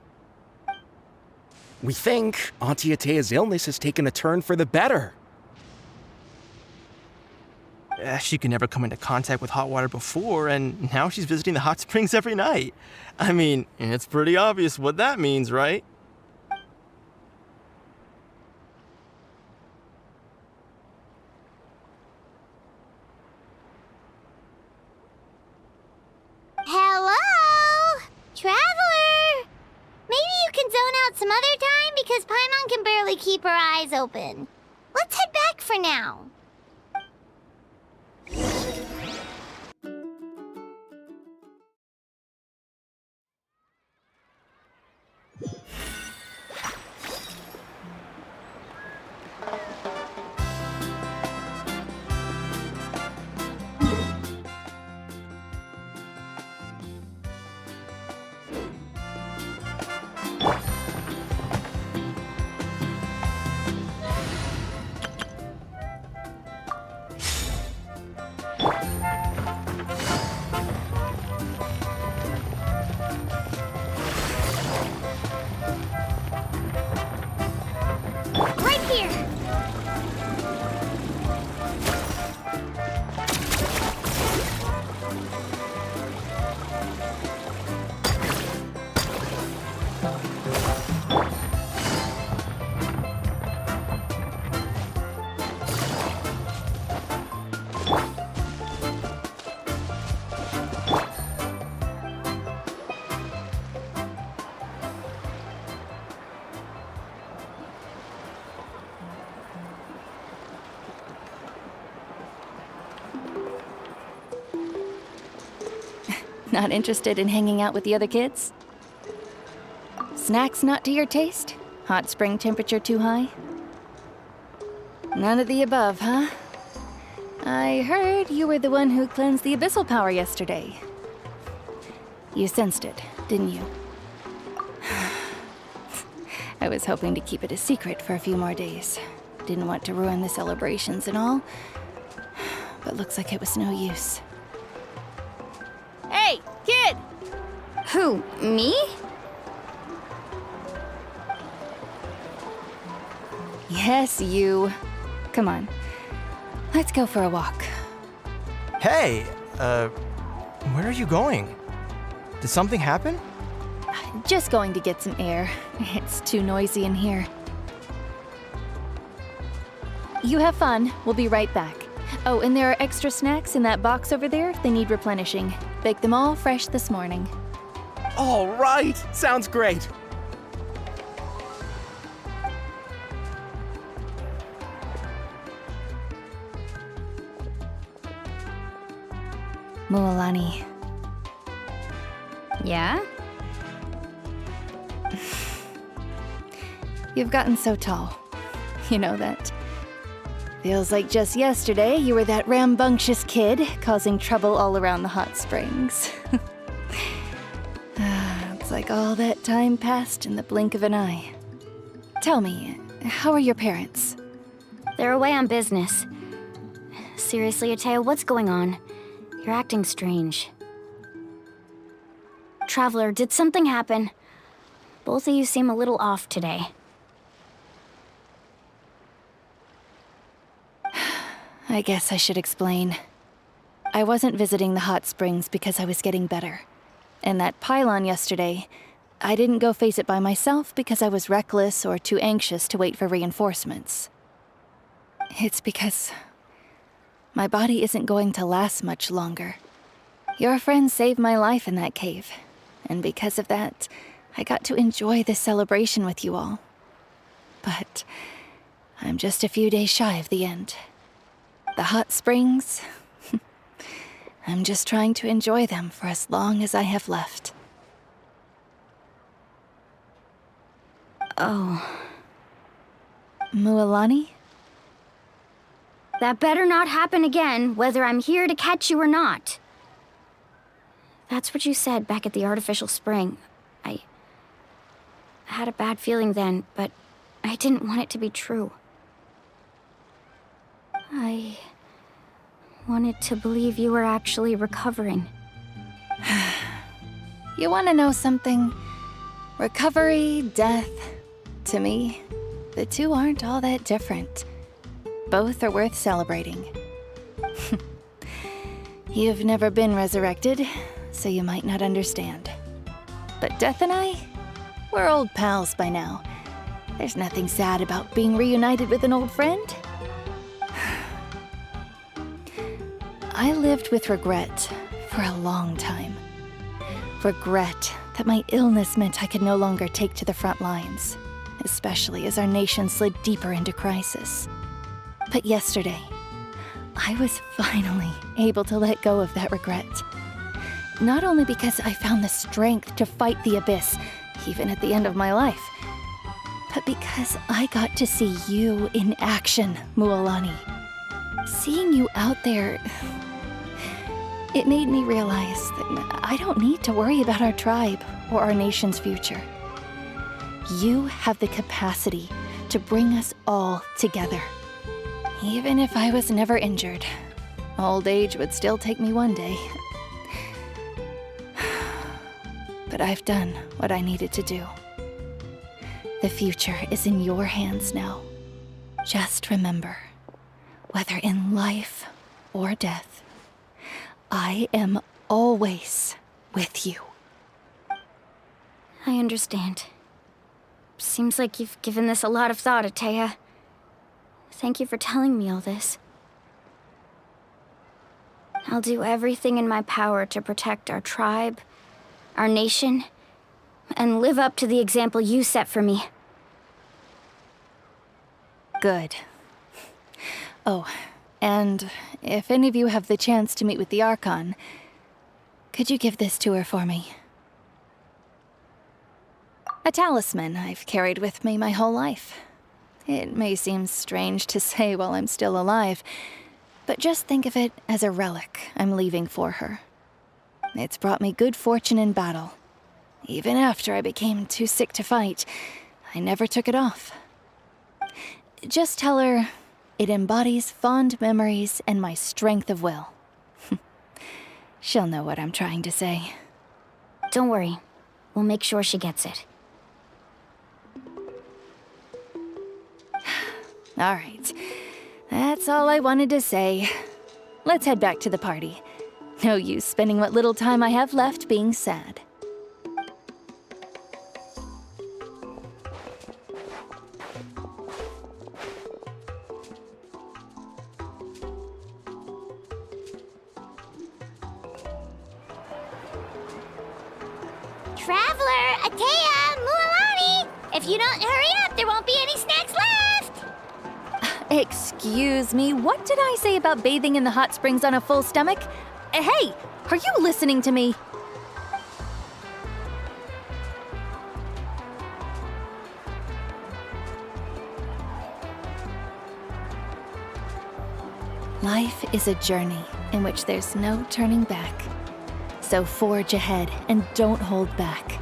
We think Auntie Atea's illness has taken a turn for the better. She could never come into contact with hot water before, and now she's visiting the hot springs every night. I mean, it's pretty obvious what that means, right? Hello? Traveler? Maybe you can zone out some other time because Paimon can barely keep her eyes open. Let's head back for now. Not interested in hanging out with the other kids? Snacks not to your taste? Hot spring temperature too high? None of the above, huh? I heard you were the one who cleansed the abyssal power yesterday. You sensed it, didn't you? I was hoping to keep it a secret for a few more days. Didn't want to ruin the celebrations and all. But looks like it was no use. Hey, kid! Who, me? Yes, you. Come on. Let's go for a walk. Hey, where are you going? Did something happen? Just going to get some air. It's too noisy in here. You have fun. We'll be right back. Oh, and there are extra snacks in that box over there. They need replenishing. Baked them all fresh this morning. All right! Sounds great! Mualani. Yeah? You've gotten so tall. You know that. Feels like just yesterday you were that rambunctious kid causing trouble all around the hot springs. It's like all that time passed in the blink of an eye. Tell me, how are your parents? They're away on business. Seriously, Atea, what's going on? You're acting strange. Traveler, did something happen? Both of you seem a little off today. I guess I should explain. I wasn't visiting the hot springs because I was getting better. And that pylon yesterday, I didn't go face it by myself because I was reckless or too anxious to wait for reinforcements. It's because my body isn't going to last much longer. Your friend saved my life in that cave, and because of that, I got to enjoy this celebration with you all. But I'm just a few days shy of the end. The hot springs, I'm just trying to enjoy them for as long as I have left. Oh. Mualani? That better not happen again, whether I'm here to catch you or not. That's what you said back at the artificial spring. I had a bad feeling then, but I didn't want it to be true. I wanted to believe you were actually recovering. You want to know something? Recovery, death, to me, the two aren't all that different. Both are worth celebrating. You've never been resurrected, so you might not understand. But Death and I, we're old pals by now. There's nothing sad about being reunited with an old friend. I lived with regret for a long time. Regret that my illness meant I could no longer take to the front lines, especially as our nation slid deeper into crisis. But yesterday, I was finally able to let go of that regret. Not only because I found the strength to fight the abyss, even at the end of my life, but because I got to see you in action, Mualani. Seeing you out there, it made me realize that I don't need to worry about our tribe or our nation's future. You have the capacity to bring us all together. Even if I was never injured, old age would still take me one day. But I've done what I needed to do. The future is in your hands now. Just remember, whether in life or death, I am always with you. I understand. Seems like you've given this a lot of thought, Atea. Thank you for telling me all this. I'll do everything in my power to protect our tribe, our nation, and live up to the example you set for me. Good. Oh, and if any of you have the chance to meet with the Archon, Could you give this to her for me? A talisman I've carried with me my whole life. It may seem strange to say while I'm still alive, but just think of it as a relic I'm leaving for her. It's brought me good fortune in battle. Even after I became too sick to fight, I never took it off. Just tell her it embodies fond memories and my strength of will. She'll know what I'm trying to say. Don't worry. We'll make sure she gets it. All right. That's all I wanted to say. Let's head back to the party. No use spending what little time I have left being sad. Traveler, Atea, Mualani! If you don't hurry up, there won't be any snacks left! Excuse me, what did I say about bathing in the hot springs on a full stomach? Hey, are you listening to me? Life is a journey in which there's no turning back. So forge ahead and don't hold back.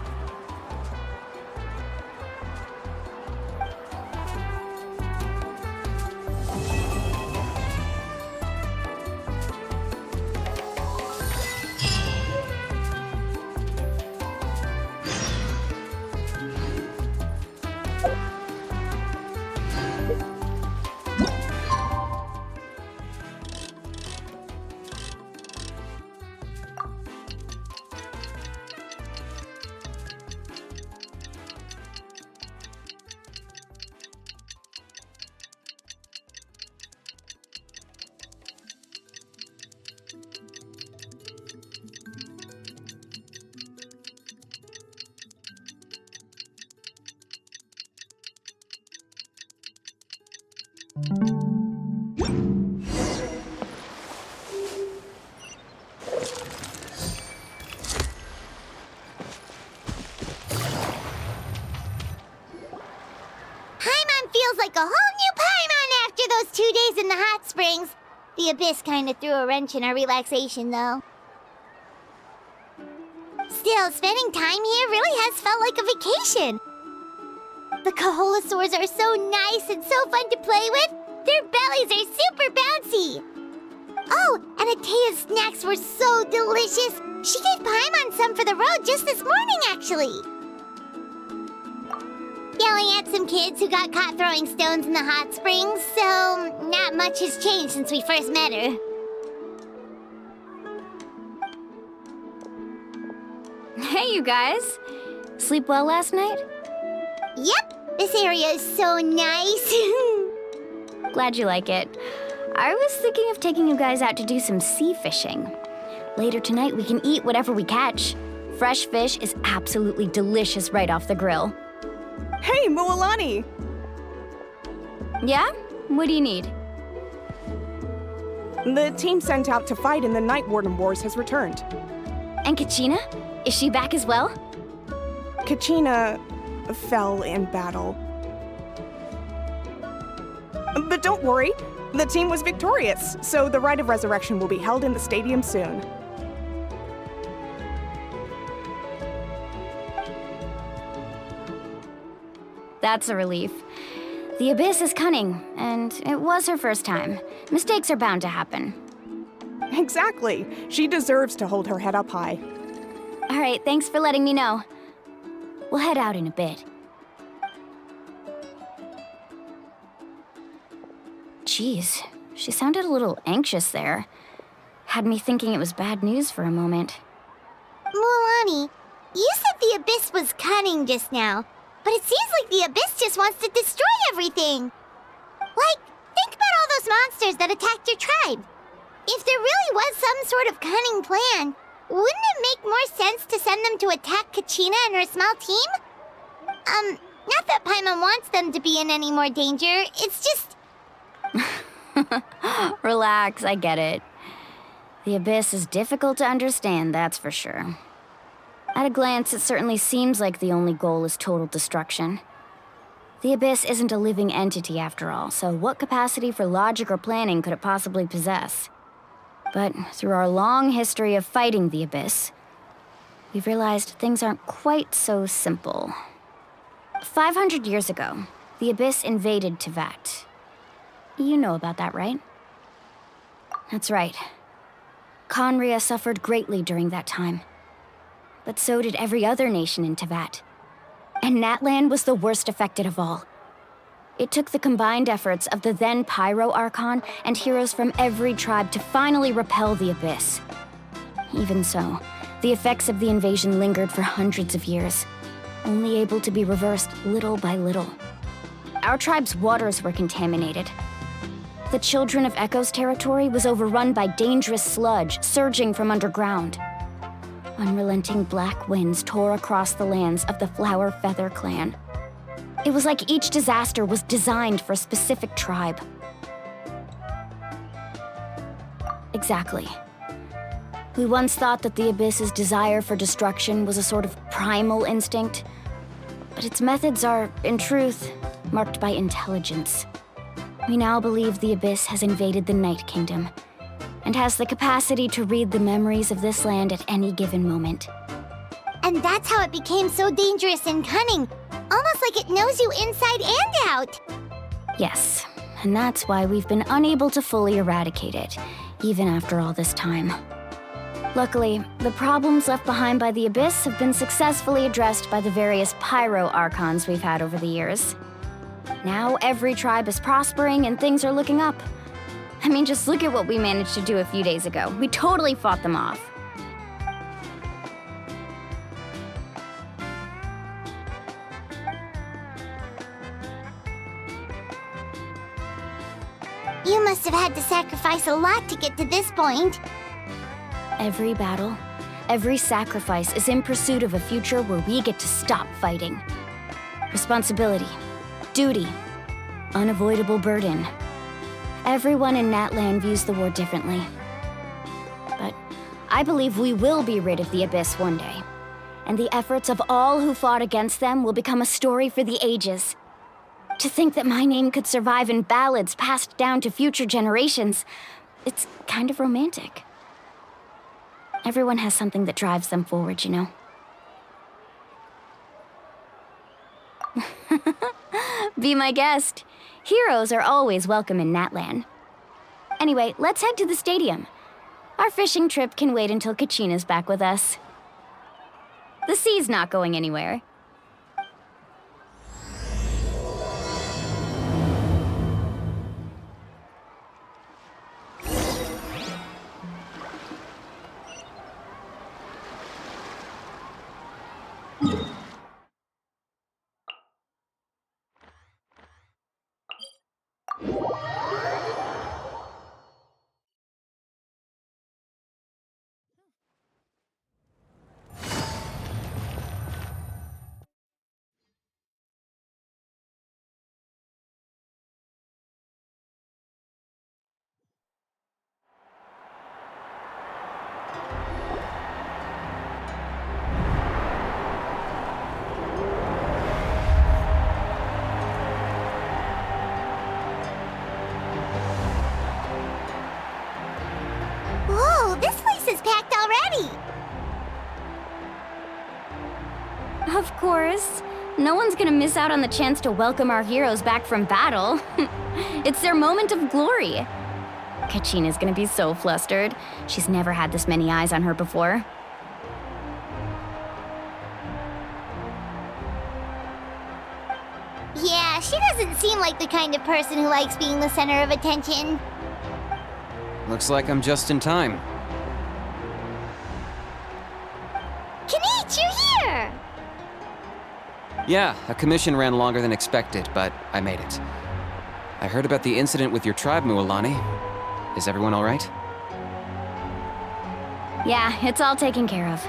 Feels like a whole new Paimon after those 2 days in the hot springs. The Abyss kinda threw a wrench in our relaxation, though. Still, spending time here really has felt like a vacation. The Kaholosaurs are so nice and so fun to play with. Their bellies are super bouncy. Oh, and Atea's snacks were so delicious. She gave Paimon some for the road just this morning, actually. Yelling at some kids who got caught throwing stones in the hot springs, so not much has changed since we first met her. Hey, you guys. Sleep well last night? Yep, this area is so nice. Glad you like it. I was thinking of taking you guys out to do some sea fishing. Later tonight, we can eat whatever we catch. Fresh fish is absolutely delicious right off the grill. Hey, Mualani! Yeah? What do you need? The team sent out to fight in the Night Warden Wars has returned. And Kachina? Is she back as well? Kachina fell in battle. But don't worry, the team was victorious, so the Rite of Resurrection will be held in the stadium soon. That's a relief. The Abyss is cunning, and it was her first time. Mistakes are bound to happen. Exactly. She deserves to hold her head up high. All right, thanks for letting me know. We'll head out in a bit. Jeez, she sounded a little anxious there. Had me thinking it was bad news for a moment. Mualani, you said the Abyss was cunning just now. But it seems like the Abyss just wants to destroy everything. Like, think about all those monsters that attacked your tribe. If there really was some sort of cunning plan, wouldn't it make more sense to send them to attack Kachina and her small team? Not that Paimon wants them to be in any more danger, it's just... Relax, I get it. The Abyss is difficult to understand, that's for sure. At a glance, it certainly seems like the only goal is total destruction. The Abyss isn't a living entity after all, so what capacity for logic or planning could it possibly possess? But through our long history of fighting the Abyss, we've realized things aren't quite so simple. 500 years ago, the Abyss invaded Teyvat. You know about that, right? That's right. Khaenri'ah suffered greatly during that time. But so did every other nation in Teyvat. And Natlan was the worst affected of all. It took the combined efforts of the then Pyro Archon and heroes from every tribe to finally repel the Abyss. Even so, the effects of the invasion lingered for hundreds of years, only able to be reversed little by little. Our tribe's waters were contaminated. The Children of Echo's territory was overrun by dangerous sludge surging from underground. Unrelenting black winds tore across the lands of the Flower Feather clan. It was like each disaster was designed for a specific tribe. Exactly. We once thought that the Abyss's desire for destruction was a sort of primal instinct, but its methods are, in truth, marked by intelligence. We now believe the Abyss has invaded the Night Kingdom, and has the capacity to read the memories of this land at any given moment. And that's how it became so dangerous and cunning, almost like it knows you inside and out. Yes, and that's why we've been unable to fully eradicate it, even after all this time. Luckily, the problems left behind by the Abyss have been successfully addressed by the various Pyro Archons we've had over the years. Now every tribe is prospering and things are looking up. I mean, just look at what we managed to do a few days ago. We totally fought them off. You must have had to sacrifice a lot to get to this point. Every battle, every sacrifice is in pursuit of a future where we get to stop fighting. Responsibility, duty, unavoidable burden. Everyone in Natlan views the war differently. But I believe we will be rid of the Abyss one day, and the efforts of all who fought against them will become a story for the ages. To think that my name could survive in ballads passed down to future generations, it's kind of romantic. Everyone has something that drives them forward, you know? Be my guest. Heroes are always welcome in Natlan. Anyway, let's head to the stadium. Our fishing trip can wait until Kachina's back with us. The sea's not going anywhere. Whoa, this place is packed already! Of course. No one's gonna miss out on the chance to welcome our heroes back from battle. It's their moment of glory. Kachina's gonna be so flustered. She's never had this many eyes on her before. Yeah, she doesn't seem like the kind of person who likes being the center of attention. Looks like I'm just in time. Kanich, you're here! Yeah, a commission ran longer than expected, but I made it. I heard about the incident with your tribe, Mualani. Is everyone all right? Yeah, it's all taken care of.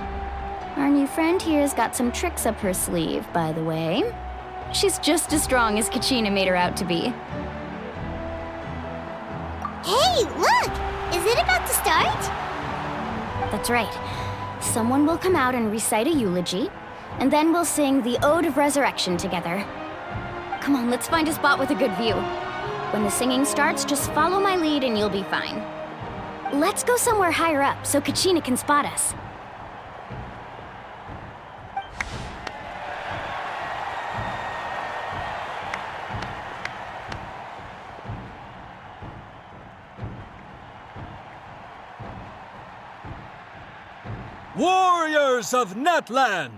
Our new friend here's got some tricks up her sleeve, by the way. She's just as strong as Kachina made her out to be. Hey, look! Is it about to start? That's right. Someone will come out and recite a eulogy, and then we'll sing the Ode of Resurrection together. Come on, let's find a spot with a good view. When the singing starts, just follow my lead and you'll be fine. Let's go somewhere higher up so Kachina can spot us. Warriors of Natlan,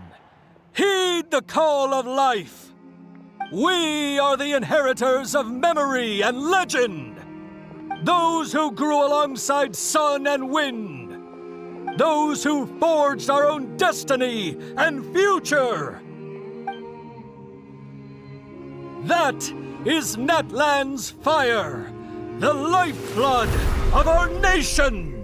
heed the call of life. We are the inheritors of memory and legend. Those who grew alongside sun and wind. Those who forged our own destiny and future. That is Natlan's fire, the lifeblood of our nation.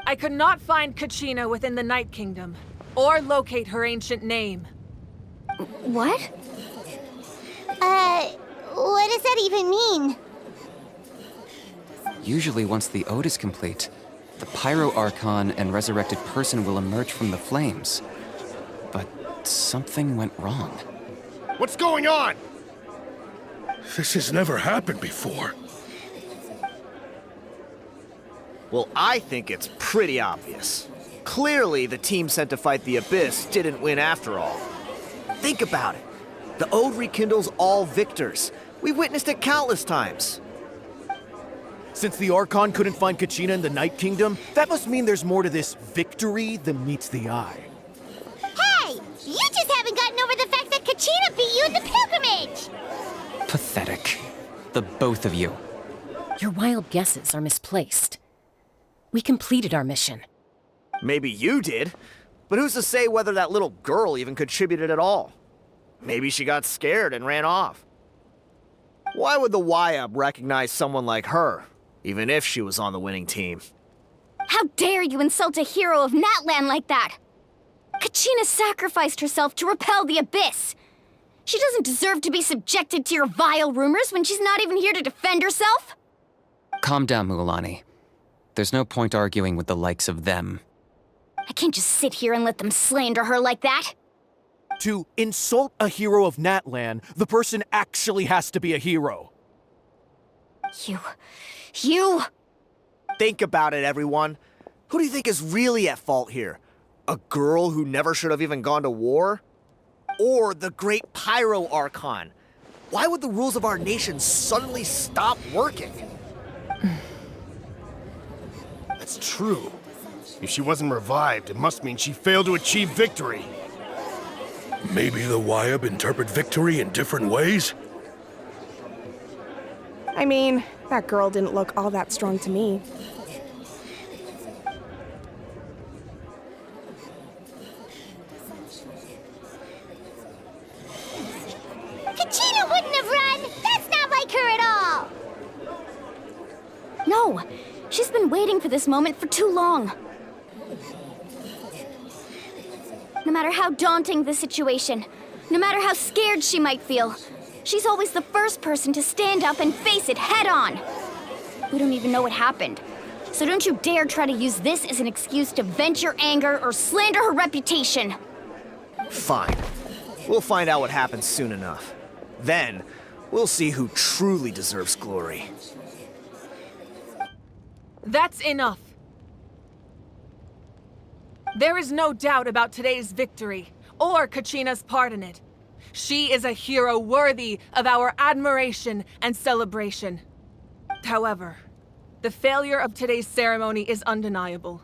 I could not find Kachina within the Night Kingdom, or locate her ancient name. What? What does that even mean? Usually once the ode is complete, the Pyro Archon and resurrected person will emerge from the flames. But something went wrong. What's going on? This has never happened before. Well, I think it's pretty obvious. Clearly, the team sent to fight the Abyss didn't win after all. Think about it. The Ode rekindles all victors. We've witnessed it countless times. Since the Archon couldn't find Kachina in the Night Kingdom, that must mean there's more to this victory than meets the eye. Hey! You just haven't gotten over the fact that Kachina beat you in the pilgrimage! Pathetic. The both of you. Your wild guesses are misplaced. We completed our mission. Maybe you did, but who's to say whether that little girl even contributed at all? Maybe she got scared and ran off. Why would the YUB recognize someone like her, even if she was on the winning team? How dare you insult a hero of Natlan like that? Kachina sacrificed herself to repel the Abyss. She doesn't deserve to be subjected to your vile rumors when she's not even here to defend herself. Calm down, Mualani. There's no point arguing with the likes of them. I can't just sit here and let them slander her like that. To insult a hero of Natlan, the person actually has to be a hero. You... Think about it, everyone. Who do you think is really at fault here? A girl who never should have even gone to war? Or the great Pyro Archon? Why would the rules of our nation suddenly stop working? That's true. If she wasn't revived, it must mean she failed to achieve victory. Maybe the YUB interpret victory in different ways? I mean, that girl didn't look all that strong to me. Kachina wouldn't have run! That's not like her at all! No, she's been waiting for this moment for too long. No matter how daunting the situation, No matter how scared she might feel, she's always the first person to stand up and face it head on. We don't even know what happened. So don't you dare try to use this as an excuse to vent your anger or slander her reputation. Fine. We'll find out what happens soon enough. Then, we'll see who truly deserves glory. That's enough. There is no doubt about today's victory, or Kachina's part in it. She is a hero worthy of our admiration and celebration. However, the failure of today's ceremony is undeniable.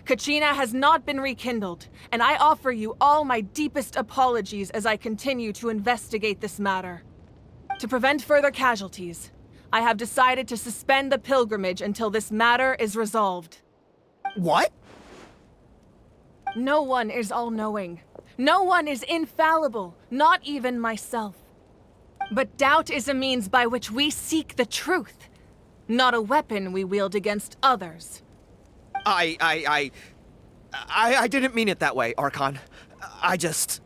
Kachina has not been rekindled, and I offer you all my deepest apologies as I continue to investigate this matter. To prevent further casualties, I have decided to suspend the pilgrimage until this matter is resolved. What? No one is all-knowing. No one is infallible, not even myself. But doubt is a means by which we seek the truth, not a weapon we wield against others. I didn't mean it that way, Archon. I just...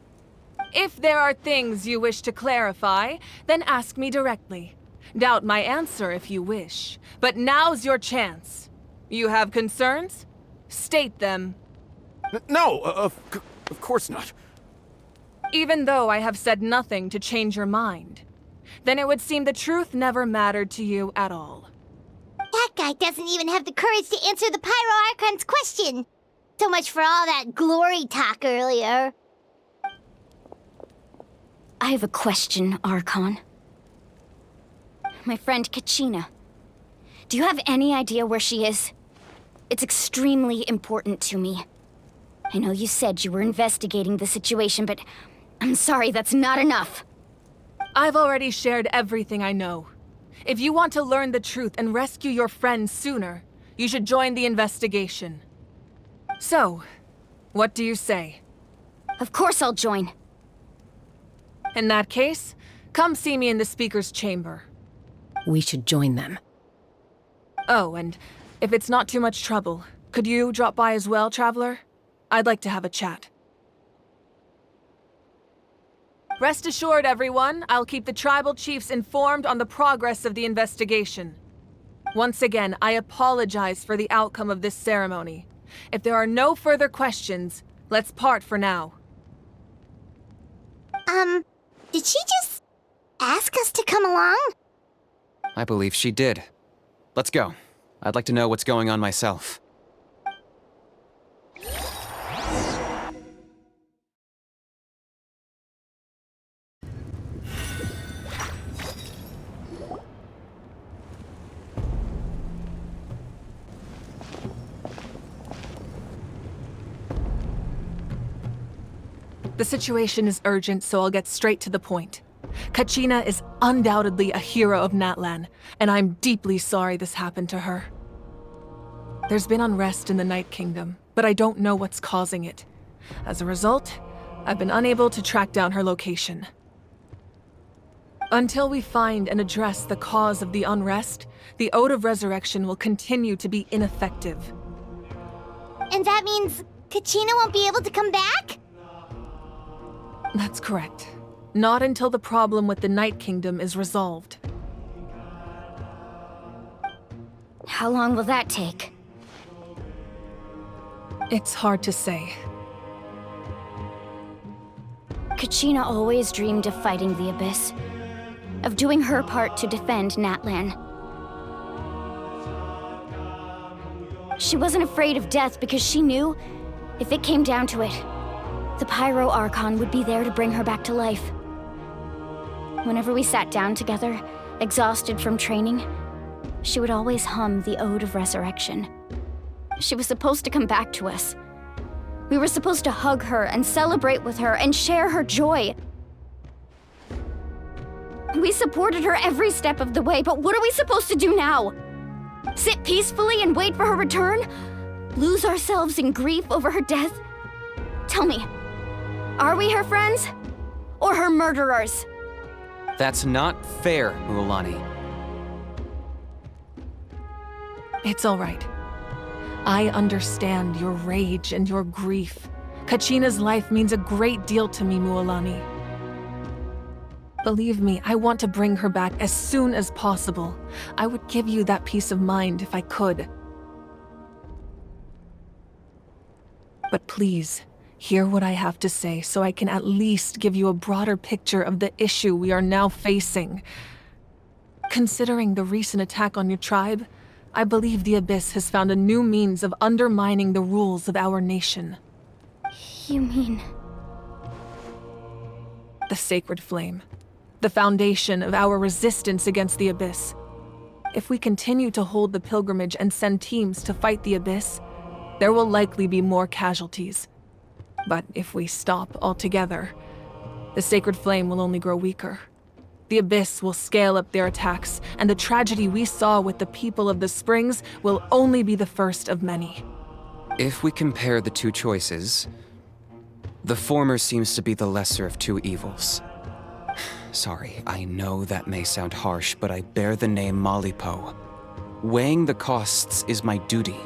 If there are things you wish to clarify, then ask me directly. Doubt my answer if you wish, but now's your chance. You have concerns? State them. No, of course not. Even though I have said nothing to change your mind, then it would seem the truth never mattered to you at all. That guy doesn't even have the courage to answer the Pyro Archon's question. So much for all that glory talk earlier. I have a question, Archon. My friend Kachina. Do you have any idea where she is? It's extremely important to me. I know you said you were investigating the situation, but I'm sorry, that's not enough. I've already shared everything I know. If you want to learn the truth and rescue your friend sooner, you should join the investigation. So, what do you say? Of course I'll join. In that case, come see me in the speaker's chamber. We should join them. Oh, and if it's not too much trouble, could you drop by as well, Traveler? I'd like to have a chat. Rest assured, everyone, I'll keep the tribal chiefs informed on the progress of the investigation. Once again, I apologize for the outcome of this ceremony. If there are no further questions, let's part for now. Did she just ask us to come along? I believe she did. Let's go. I'd like to know what's going on myself. The situation is urgent, so I'll get straight to the point. Kachina is undoubtedly a hero of Natlan, and I'm deeply sorry this happened to her. There's been unrest in the Night Kingdom, but I don't know what's causing it. As a result, I've been unable to track down her location. Until we find and address the cause of the unrest, the Ode of Resurrection will continue to be ineffective. And that means Kachina won't be able to come back? That's correct. Not until the problem with the Night Kingdom is resolved. How long will that take? It's hard to say. Kachina always dreamed of fighting the Abyss, of doing her part to defend Natlan. She wasn't afraid of death because she knew, if it came down to it, the Pyro Archon would be there to bring her back to life. Whenever we sat down together, exhausted from training, she would always hum the Ode of Resurrection. She was supposed to come back to us. We were supposed to hug her and celebrate with her and share her joy. We supported her every step of the way, but what are we supposed to do now? Sit peacefully and wait for her return? Lose ourselves in grief over her death? Tell me, are we her friends? Or her murderers? That's not fair, Mualani. It's all right. I understand your rage and your grief. Kachina's life means a great deal to me, Mualani. Believe me, I want to bring her back as soon as possible. I would give you that peace of mind if I could. But please, hear what I have to say so I can at least give you a broader picture of the issue we are now facing. Considering the recent attack on your tribe, I believe the Abyss has found a new means of undermining the rules of our nation. You mean... The Sacred Flame. The foundation of our resistance against the Abyss. If we continue to hold the pilgrimage and send teams to fight the Abyss, there will likely be more casualties. But if we stop altogether, the Sacred Flame will only grow weaker. The Abyss will scale up their attacks, and the tragedy we saw with the people of the Springs will only be the first of many. If we compare the two choices, the former seems to be the lesser of two evils. Sorry, I know that may sound harsh, but I bear the name Malipo. Weighing the costs is my duty.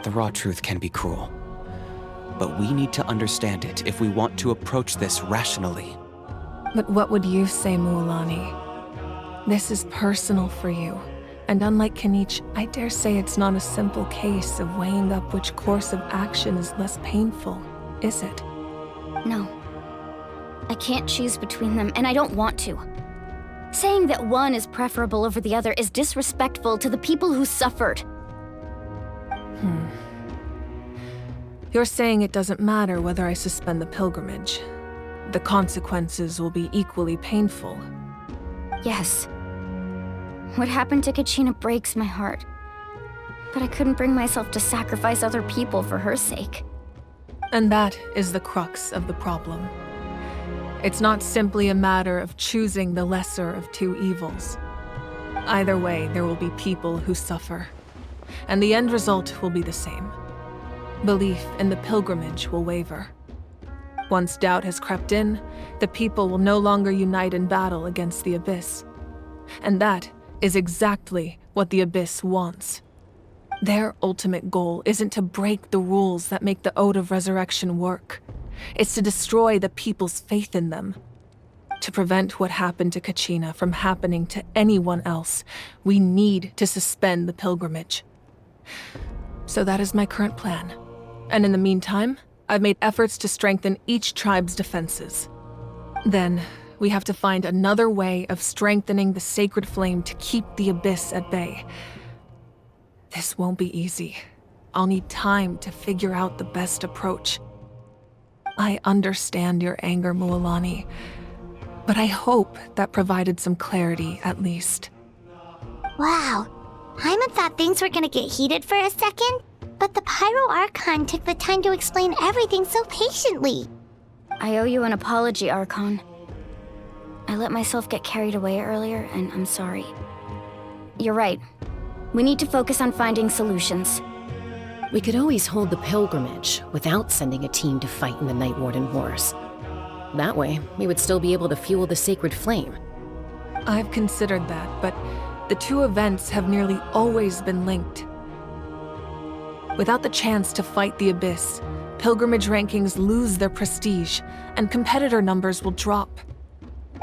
The raw truth can be cruel. But we need to understand it if we want to approach this rationally. But what would you say, Mualani? This is personal for you. And unlike Kanich, I dare say it's not a simple case of weighing up which course of action is less painful, is it? No. I can't choose between them, and I don't want to. Saying that one is preferable over the other is disrespectful to the people who suffered. You're saying it doesn't matter whether I suspend the pilgrimage. The consequences will be equally painful. Yes. What happened to Kachina breaks my heart. But I couldn't bring myself to sacrifice other people for her sake. And that is the crux of the problem. It's not simply a matter of choosing the lesser of two evils. Either way, there will be people who suffer. And the end result will be the same. Belief in the pilgrimage will waver. Once doubt has crept in, the people will no longer unite in battle against the Abyss. And that is exactly what the Abyss wants. Their ultimate goal isn't to break the rules that make the Ode of Resurrection work. It's to destroy the people's faith in them. To prevent what happened to Kachina from happening to anyone else, we need to suspend the pilgrimage. So that is my current plan. And in the meantime, I've made efforts to strengthen each tribe's defenses. Then, we have to find another way of strengthening the Sacred Flame to keep the Abyss at bay. This won't be easy. I'll need time to figure out the best approach. I understand your anger, Mualani, but I hope that provided some clarity at least. Wow. Paimon thought things were gonna get heated for a second, but the Pyro Archon took the time to explain everything so patiently. I owe you an apology, Archon. I let myself get carried away earlier, and I'm sorry. You're right. We need to focus on finding solutions. We could always hold the pilgrimage without sending a team to fight in the Night Warden Wars. That way, we would still be able to fuel the Sacred Flame. I've considered that, but the two events have nearly always been linked. Without the chance to fight the Abyss, pilgrimage rankings lose their prestige, and competitor numbers will drop.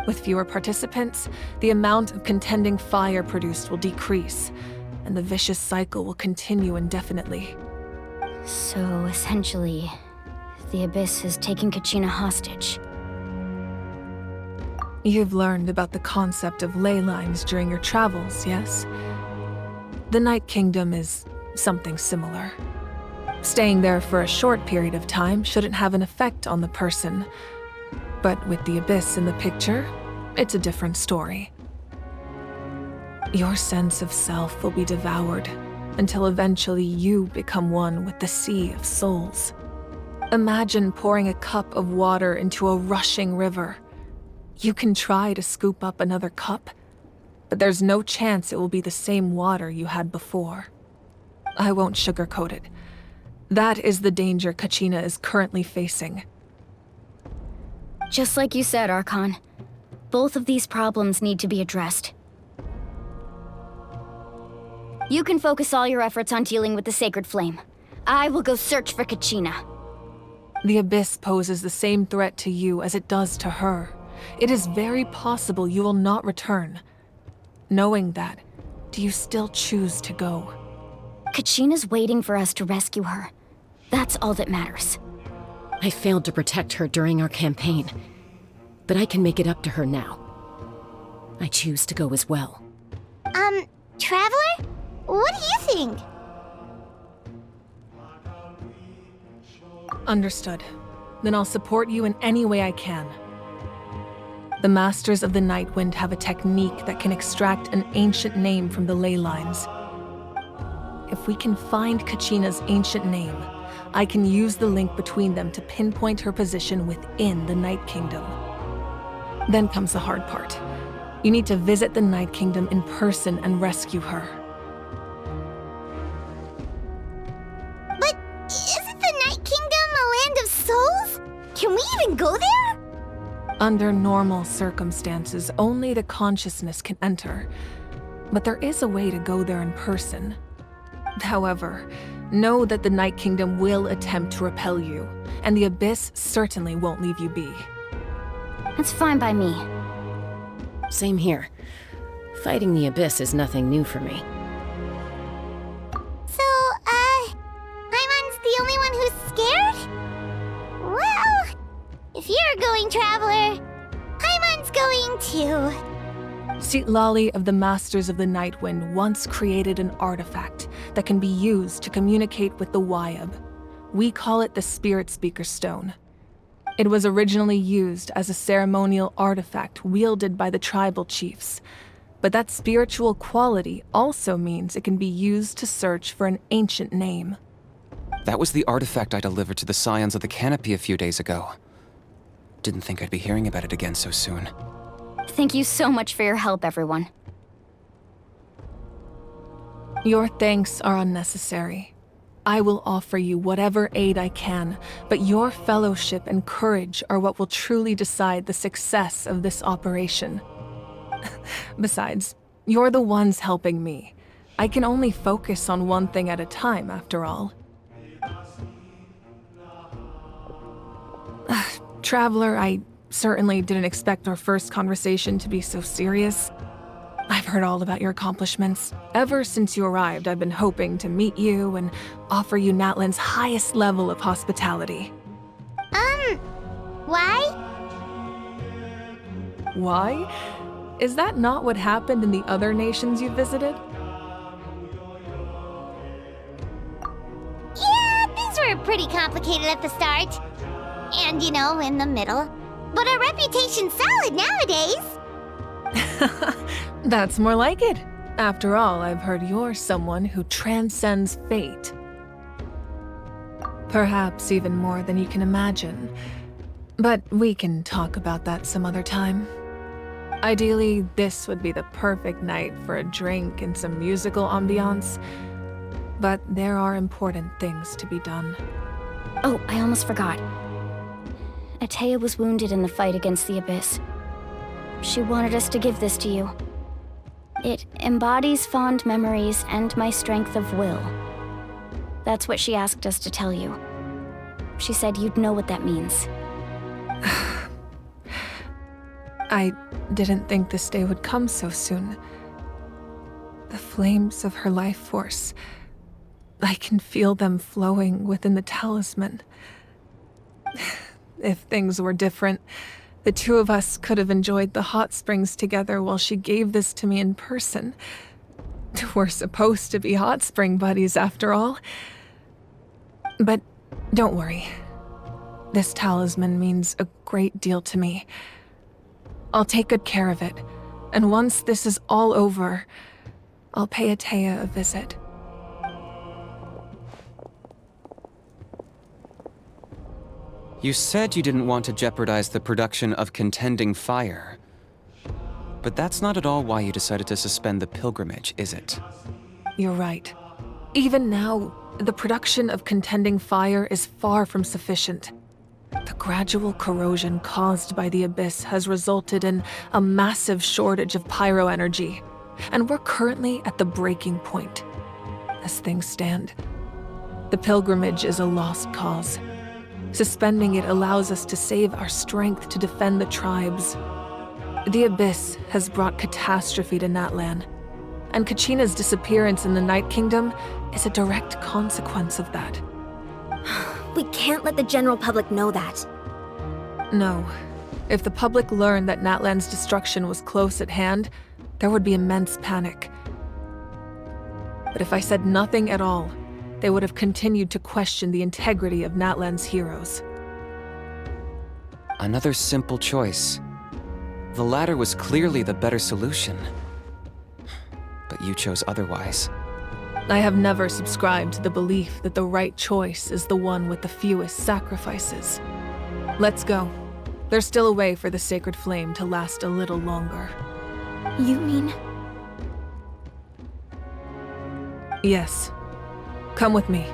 With fewer participants, the amount of contending fire produced will decrease, and the vicious cycle will continue indefinitely. So, essentially, the Abyss is taking Kachina hostage. You've learned about the concept of ley lines during your travels, yes? The Night Kingdom is something similar. Staying there for a short period of time shouldn't have an effect on the person. But with the Abyss in the picture, it's a different story. Your sense of self will be devoured until eventually you become one with the Sea of Souls. Imagine pouring a cup of water into a rushing river. You can try to scoop up another cup, but there's no chance it will be the same water you had before. I won't sugarcoat it. That is the danger Kachina is currently facing. Just like you said, Archon. Both of these problems need to be addressed. You can focus all your efforts on dealing with the Sacred Flame. I will go search for Kachina. The Abyss poses the same threat to you as it does to her. It is very possible you will not return. Knowing that, do you still choose to go? Kachina's waiting for us to rescue her. That's all that matters. I failed to protect her during our campaign, but I can make it up to her now. I choose to go as well. Traveler? What do you think? Understood. Then I'll support you in any way I can. The Masters of the Nightwind have a technique that can extract an ancient name from the ley lines. If we can find Kachina's ancient name, I can use the link between them to pinpoint her position within the Night Kingdom. Then comes the hard part. You need to visit the Night Kingdom in person and rescue her. But isn't the Night Kingdom a land of souls? Can we even go there? Under normal circumstances, only the consciousness can enter. But there is a way to go there in person. However, know that the Night Kingdom will attempt to repel you, and the Abyss certainly won't leave you be. That's fine by me. Same here. Fighting the Abyss is nothing new for me. So, Paimon's the only one who's scared? Well, if you're going, Traveler, Paimon's going too. Citlali of the Masters of the Nightwind once created an artifact that can be used to communicate with the Wyab. We call it the Spirit Speaker Stone. It was originally used as a ceremonial artifact wielded by the tribal chiefs, but that spiritual quality also means it can be used to search for an ancient name. That was the artifact I delivered to the Scions of the Canopy a few days ago. Didn't think I'd be hearing about it again so soon. Thank you so much for your help, everyone. Your thanks are unnecessary. I will offer you whatever aid I can, but your fellowship and courage are what will truly decide the success of this operation. Besides, you're the ones helping me. I can only focus on one thing at a time, after all. Traveler, I certainly didn't expect our first conversation to be so serious. I've heard all about your accomplishments. Ever since you arrived, I've been hoping to meet you and offer you Natlan's highest level of hospitality. Why? Why? Is that not what happened in the other nations you visited? Yeah, things were pretty complicated at the start. And, in the middle. But our reputation's solid nowadays. That's more like it. After all, I've heard you're someone who transcends fate. Perhaps even more than you can imagine. But we can talk about that some other time. Ideally, this would be the perfect night for a drink and some musical ambiance. But there are important things to be done. Oh, I almost forgot. Atea was wounded in the fight against the Abyss. She wanted us to give this to you. It embodies fond memories and my strength of will. That's what she asked us to tell you. She said you'd know what that means. I didn't think this day would come so soon. The flames of her life force. I can feel them flowing within the talisman. If things were different, the two of us could have enjoyed the hot springs together while she gave this to me in person. We're supposed to be hot spring buddies after all. But don't worry. This talisman means a great deal to me. I'll take good care of it, and once this is all over, I'll pay Atea a visit. You said you didn't want to jeopardize the production of Contending Fire. But that's not at all why you decided to suspend the pilgrimage, is it? You're right. Even now, the production of Contending Fire is far from sufficient. The gradual corrosion caused by the Abyss has resulted in a massive shortage of pyro energy, and we're currently at the breaking point. As things stand, the pilgrimage is a lost cause. Suspending it allows us to save our strength to defend the tribes. The Abyss has brought catastrophe to Natlan, and Kachina's disappearance in the Night Kingdom is a direct consequence of that. We can't let the general public know that. No. If the public learned that Natlan's destruction was close at hand, there would be immense panic. But if I said nothing at all, they would have continued to question the integrity of Natlan's heroes. Another simple choice. The latter was clearly the better solution. But you chose otherwise. I have never subscribed to the belief that the right choice is the one with the fewest sacrifices. Let's go. There's still a way for the sacred flame to last a little longer. You mean? Yes. Come with me.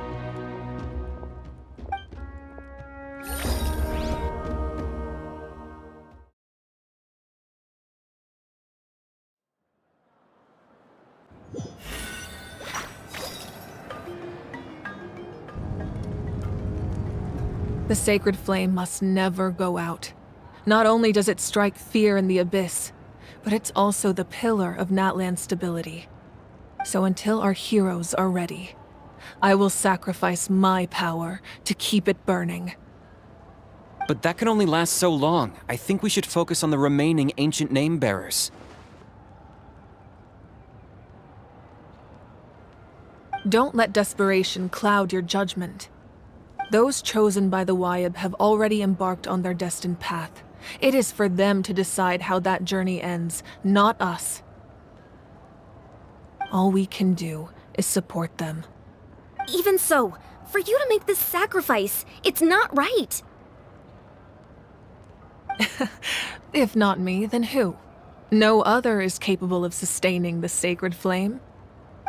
The sacred flame must never go out. Not only does it strike fear in the Abyss, but it's also the pillar of Natlan's stability. So until our heroes are ready, I will sacrifice my power to keep it burning. But that can only last so long. I think we should focus on the remaining ancient name-bearers. Don't let desperation cloud your judgment. Those chosen by the Wayab have already embarked on their destined path. It is for them to decide how that journey ends, not us. All we can do is support them. Even so, for you to make this sacrifice, it's not right. If not me, then who? No other is capable of sustaining the sacred flame.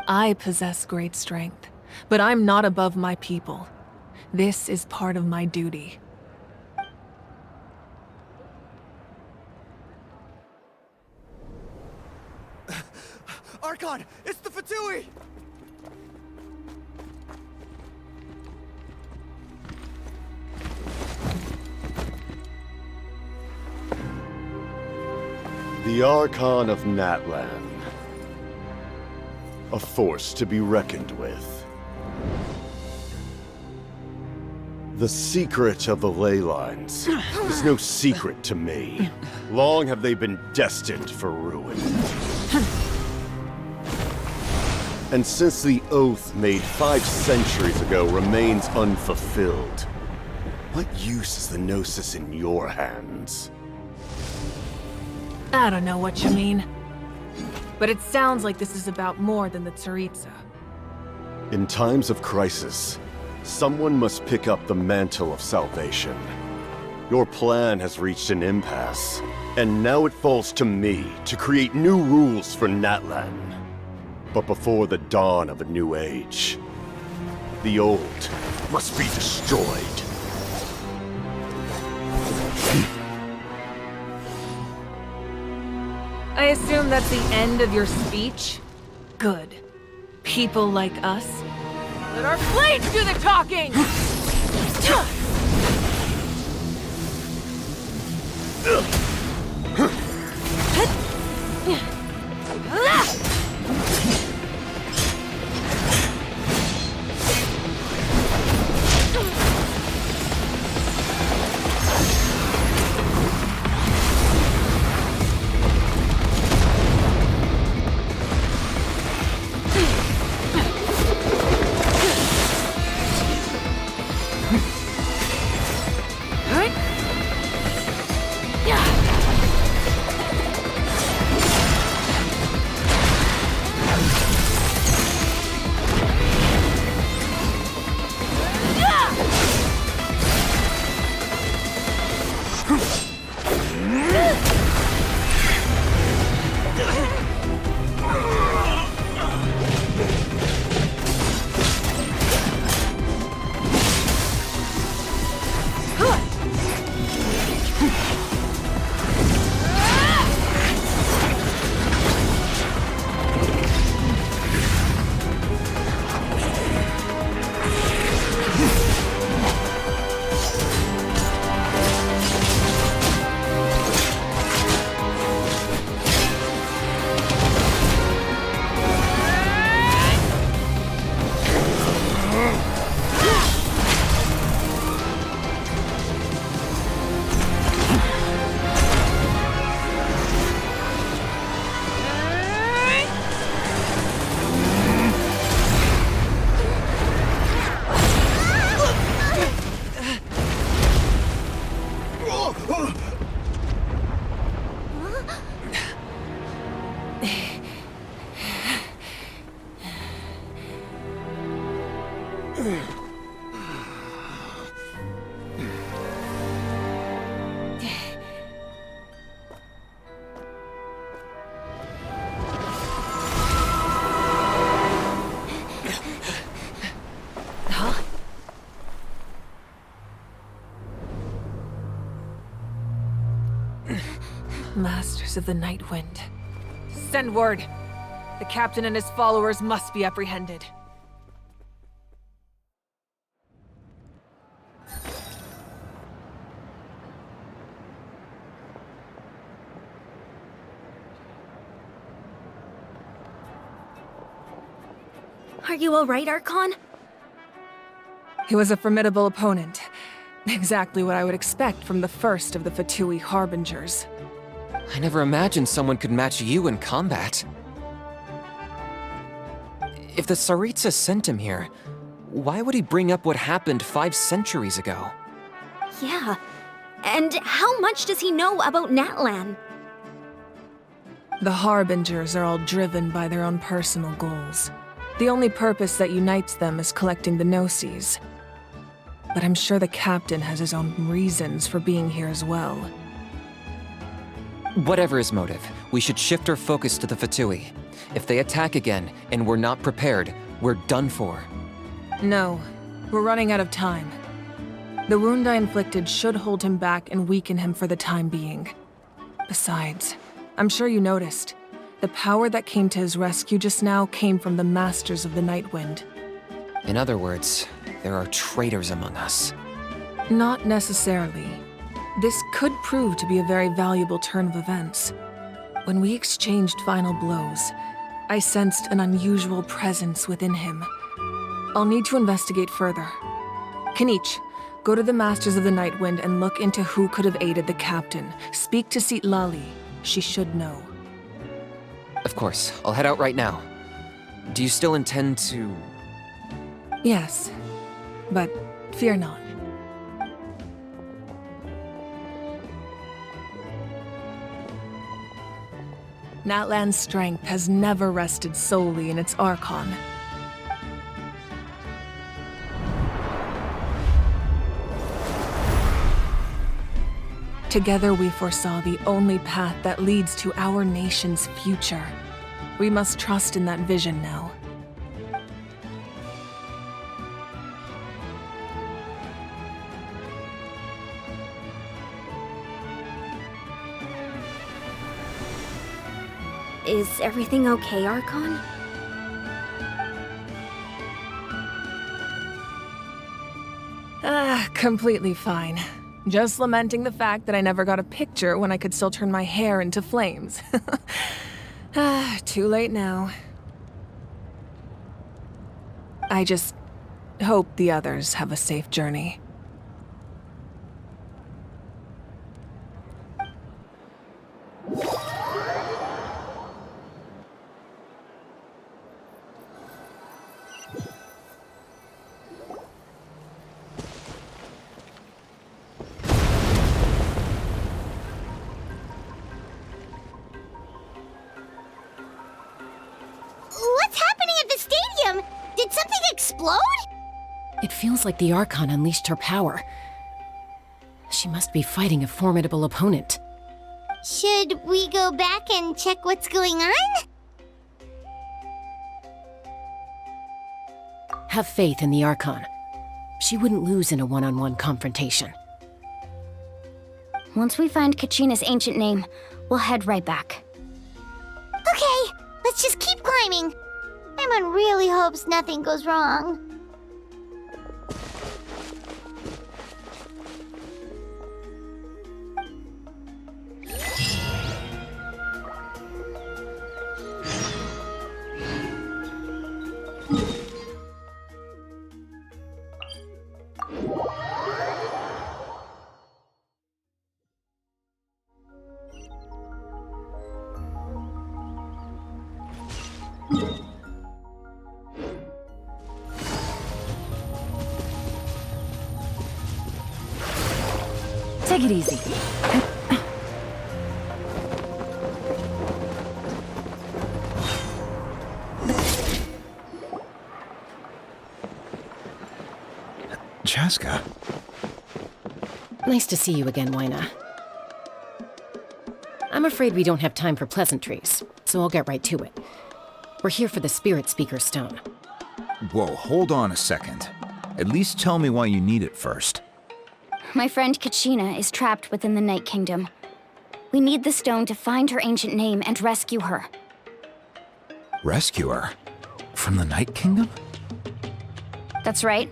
I possess great strength, but I'm not above my people. This is part of my duty. Archon, it's the Fatui! The Archon of Natlan. A force to be reckoned with. The secret of the ley lines is no secret to me. Long have they been destined for ruin. And since the oath made 5 centuries ago remains unfulfilled, what use is the Gnosis in your hands? I don't know what you mean. But it sounds like this is about more than the Tsaritsa. In times of crisis, someone must pick up the mantle of salvation. Your plan has reached an impasse, and now it falls to me to create new rules for Natlan. But before the dawn of a new age, the old must be destroyed. I assume that's the end of your speech? Good. People like us. Let our blades do the talking! Masters of the Night Wind. Send word. The captain and his followers must be apprehended. Are you alright, Archon? He was a formidable opponent. Exactly what I would expect from the first of the Fatui Harbingers. I never imagined someone could match you in combat. If the Tsaritsa sent him here, why would he bring up what happened 5 centuries ago? Yeah. And how much does he know about Natlan? The Harbingers are all driven by their own personal goals. The only purpose that unites them is collecting the Gnosis. But I'm sure the captain has his own reasons for being here as well. Whatever his motive, we should shift our focus to the Fatui. If they attack again, and we're not prepared, we're done for. No, we're running out of time. The wound I inflicted should hold him back and weaken him for the time being. Besides, I'm sure you noticed, the power that came to his rescue just now came from the Masters of the Night Wind. In other words, there are traitors among us. Not necessarily. This could prove to be a very valuable turn of events. When we exchanged final blows, I sensed an unusual presence within him. I'll need to investigate further. Kanich, go to the Masters of the Night Wind and look into who could have aided the captain. Speak to Sitlali. She should know. Of course, I'll head out right now. Do you still intend to... Yes, but fear not. Natlan's strength has never rested solely in its Archon. Together we foresaw the only path that leads to our nation's future. We must trust in that vision now. Is everything okay, Archon? Completely fine. Just lamenting the fact that I never got a picture when I could still turn my hair into flames. Too late now. I just hope the others have a safe journey. What's happening at the stadium? Did something explode? It feels like the Archon unleashed her power. She must be fighting a formidable opponent. Should we go back and check what's going on? Have faith in the Archon. She wouldn't lose in a one-on-one confrontation. Once we find Kachina's ancient name, we'll head right back. Okay, let's just keep climbing. Everyone really hopes nothing goes wrong. Take it easy. Chaska. Nice to see you again, Wyna. I'm afraid we don't have time for pleasantries, so I'll get right to it. We're here for the Spirit Speaker Stone. Whoa, hold on a second. At least tell me why you need it first. My friend Kachina is trapped within the Night Kingdom. We need the stone to find her ancient name and rescue her. Rescue her? From the Night Kingdom? That's right.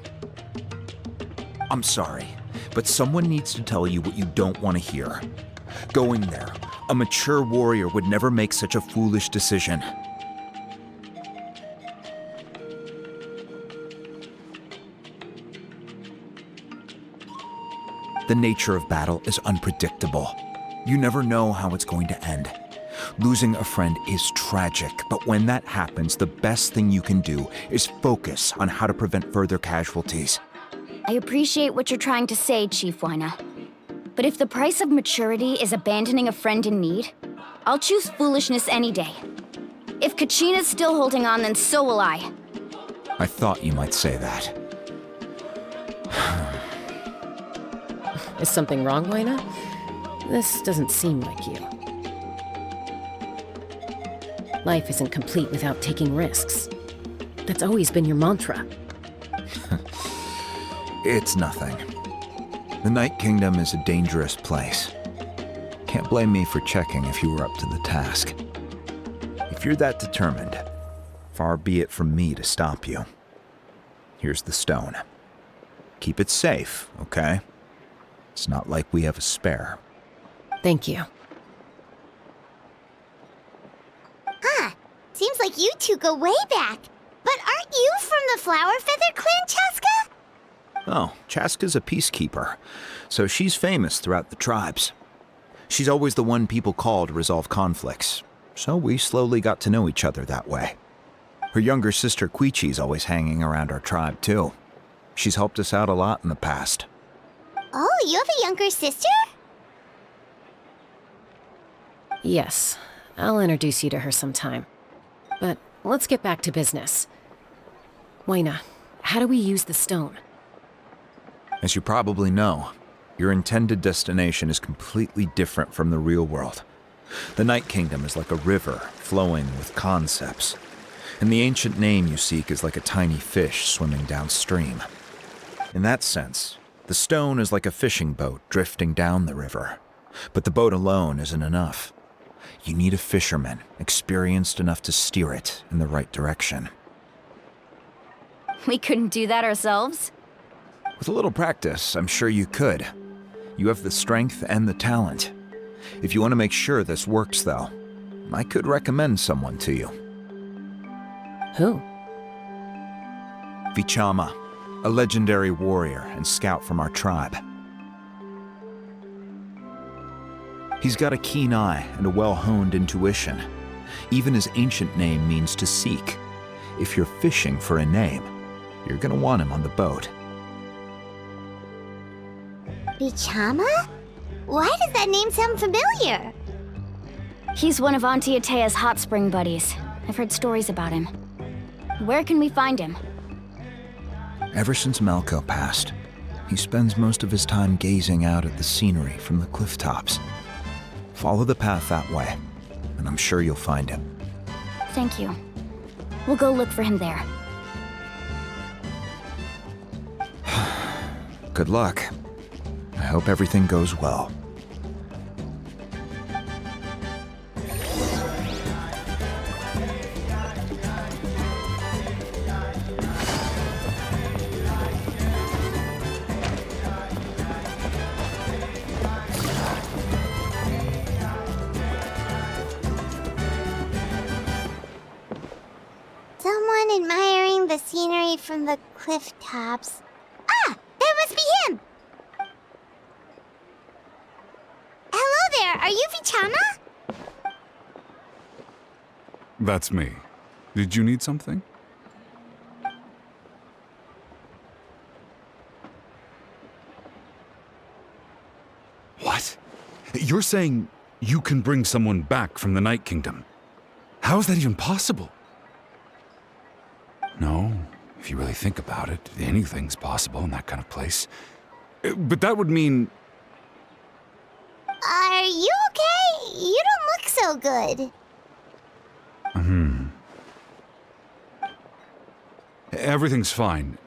I'm sorry, but someone needs to tell you what you don't want to hear. Going there, a mature warrior would never make such a foolish decision. The nature of battle is unpredictable. You never know how it's going to end. Losing a friend is tragic, but when that happens, the best thing you can do is focus on how to prevent further casualties. I appreciate what you're trying to say, Chief Wyna. But if the price of maturity is abandoning a friend in need, I'll choose foolishness any day. If Kachina's still holding on, then so will I. I thought you might say that. Is something wrong, Wyna? This doesn't seem like you. Life isn't complete without taking risks. That's always been your mantra. It's nothing. The Night Kingdom is a dangerous place. Can't blame me for checking if you were up to the task. If you're that determined, far be it from me to stop you. Here's the stone. Keep it safe, okay? It's not like we have a spare. Thank you. Huh. Seems like you two go way back. But aren't you from the Flower Feather Clan, Chaska? Oh, Chaska's a peacekeeper, so she's famous throughout the tribes. She's always the one people call to resolve conflicts, so we slowly got to know each other that way. Her younger sister Quichi's always hanging around our tribe, too. She's helped us out a lot in the past. Oh, you have a younger sister? Yes, I'll introduce you to her sometime. But let's get back to business. Wyna, how do we use the stone? As you probably know, your intended destination is completely different from the real world. The Night Kingdom is like a river flowing with concepts, and the ancient name you seek is like a tiny fish swimming downstream. In that sense, the stone is like a fishing boat drifting down the river, but the boat alone isn't enough. You need a fisherman experienced enough to steer it in the right direction. We couldn't do that ourselves? With a little practice, I'm sure you could. You have the strength and the talent. If you want to make sure this works, though, I could recommend someone to you. Who? Vichama, a legendary warrior and scout from our tribe. He's got a keen eye and a well-honed intuition. Even his ancient name means to seek. If you're fishing for a name, you're gonna want him on the boat. Vichama? Why does that name sound familiar? He's one of Auntie Atea's hot spring buddies. I've heard stories about him. Where can we find him? Ever since Malco passed, he spends most of his time gazing out at the scenery from the cliff tops. Follow the path that way, and I'm sure you'll find him. Thank you. We'll go look for him there. Good luck. I hope everything goes well. Someone admiring the scenery from the cliff tops. Ah! That must be him! Hello there, are you Vichama? That's me. Did you need something? What? You're saying you can bring someone back from the Night Kingdom? How is that even possible? No, if you really think about it, anything's possible in that kind of place. But that would mean... Are you okay? You don't look so good. Everything's fine.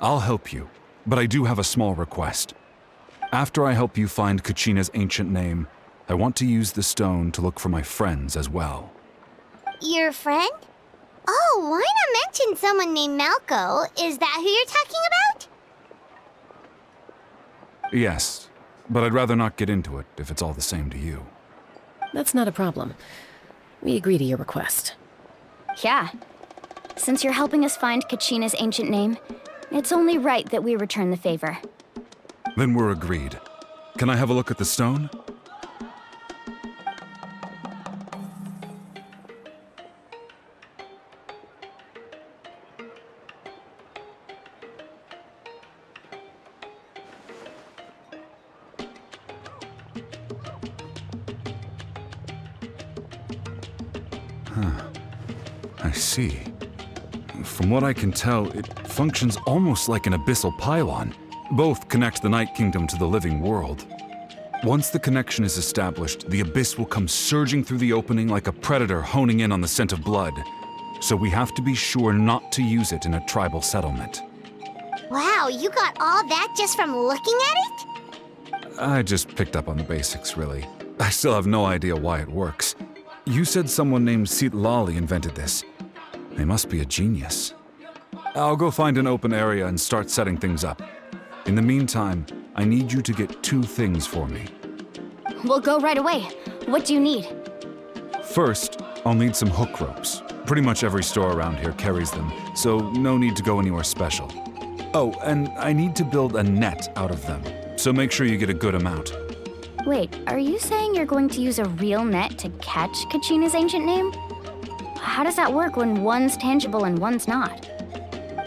I'll help you, but I do have a small request. After I help you find Kachina's ancient name, I want to use the stone to look for my friends as well. Your friend? Oh, why not mention someone named Malco? Is that who you're talking about? Yes, but I'd rather not get into it if it's all the same to you. That's not a problem. We agree to your request. Yeah. Since you're helping us find Kachina's ancient name, it's only right that we return the favor. Then we're agreed. Can I have a look at the stone? I see. From what I can tell, it functions almost like an abyssal pylon. Both connect the Night Kingdom to the living world. Once the connection is established, the abyss will come surging through the opening like a predator honing in on the scent of blood. So we have to be sure not to use it in a tribal settlement. Wow, you got all that just from looking at it? I just picked up on the basics, really. I still have no idea why it works. You said someone named Sitlali invented this. They must be a genius. I'll go find an open area and start setting things up. In the meantime, I need you to get 2 things for me. We'll go right away. What do you need? First, I'll need some hook ropes. Pretty much every store around here carries them, so no need to go anywhere special. Oh, and I need to build a net out of them, so make sure you get a good amount. Wait, are you saying you're going to use a real net to catch Kachina's ancient name? How does that work when one's tangible and one's not?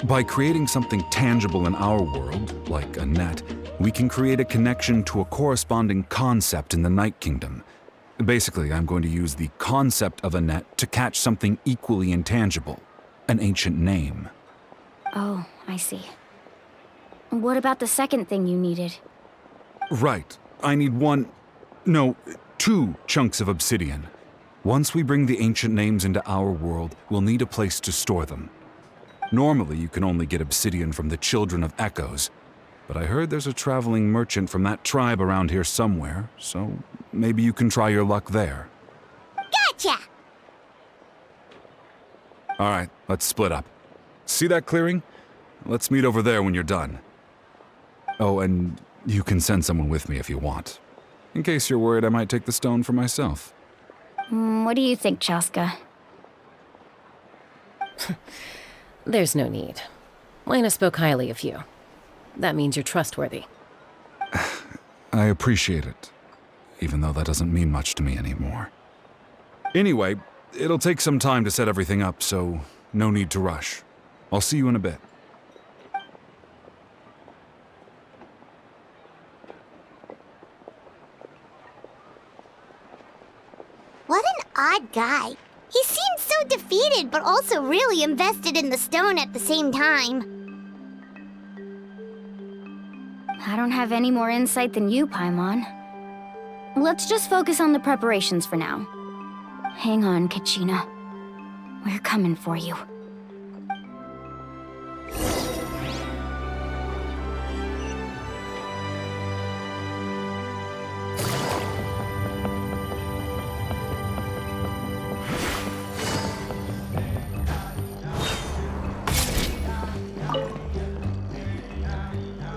By creating something tangible in our world, like a net, we can create a connection to a corresponding concept in the Night Kingdom. Basically, I'm going to use the concept of a net to catch something equally intangible, an ancient name. Oh, I see. What about the second thing you needed? Right. I need 2 chunks of obsidian. Once we bring the ancient names into our world, we'll need a place to store them. Normally, you can only get obsidian from the Children of Echoes, but I heard there's a traveling merchant from that tribe around here somewhere, so maybe you can try your luck there. Gotcha! All right, let's split up. See that clearing? Let's meet over there when you're done. Oh, and you can send someone with me if you want. In case you're worried I might take the stone for myself. What do you think, Chaska? There's no need. Lena spoke highly of you. That means you're trustworthy. I appreciate it, even though that doesn't mean much to me anymore. Anyway, it'll take some time to set everything up, so no need to rush. I'll see you in a bit. What an odd guy. He seems so defeated, but also really invested in the stone at the same time. I don't have any more insight than you, Paimon. Let's just focus on the preparations for now. Hang on, Kachina. We're coming for you.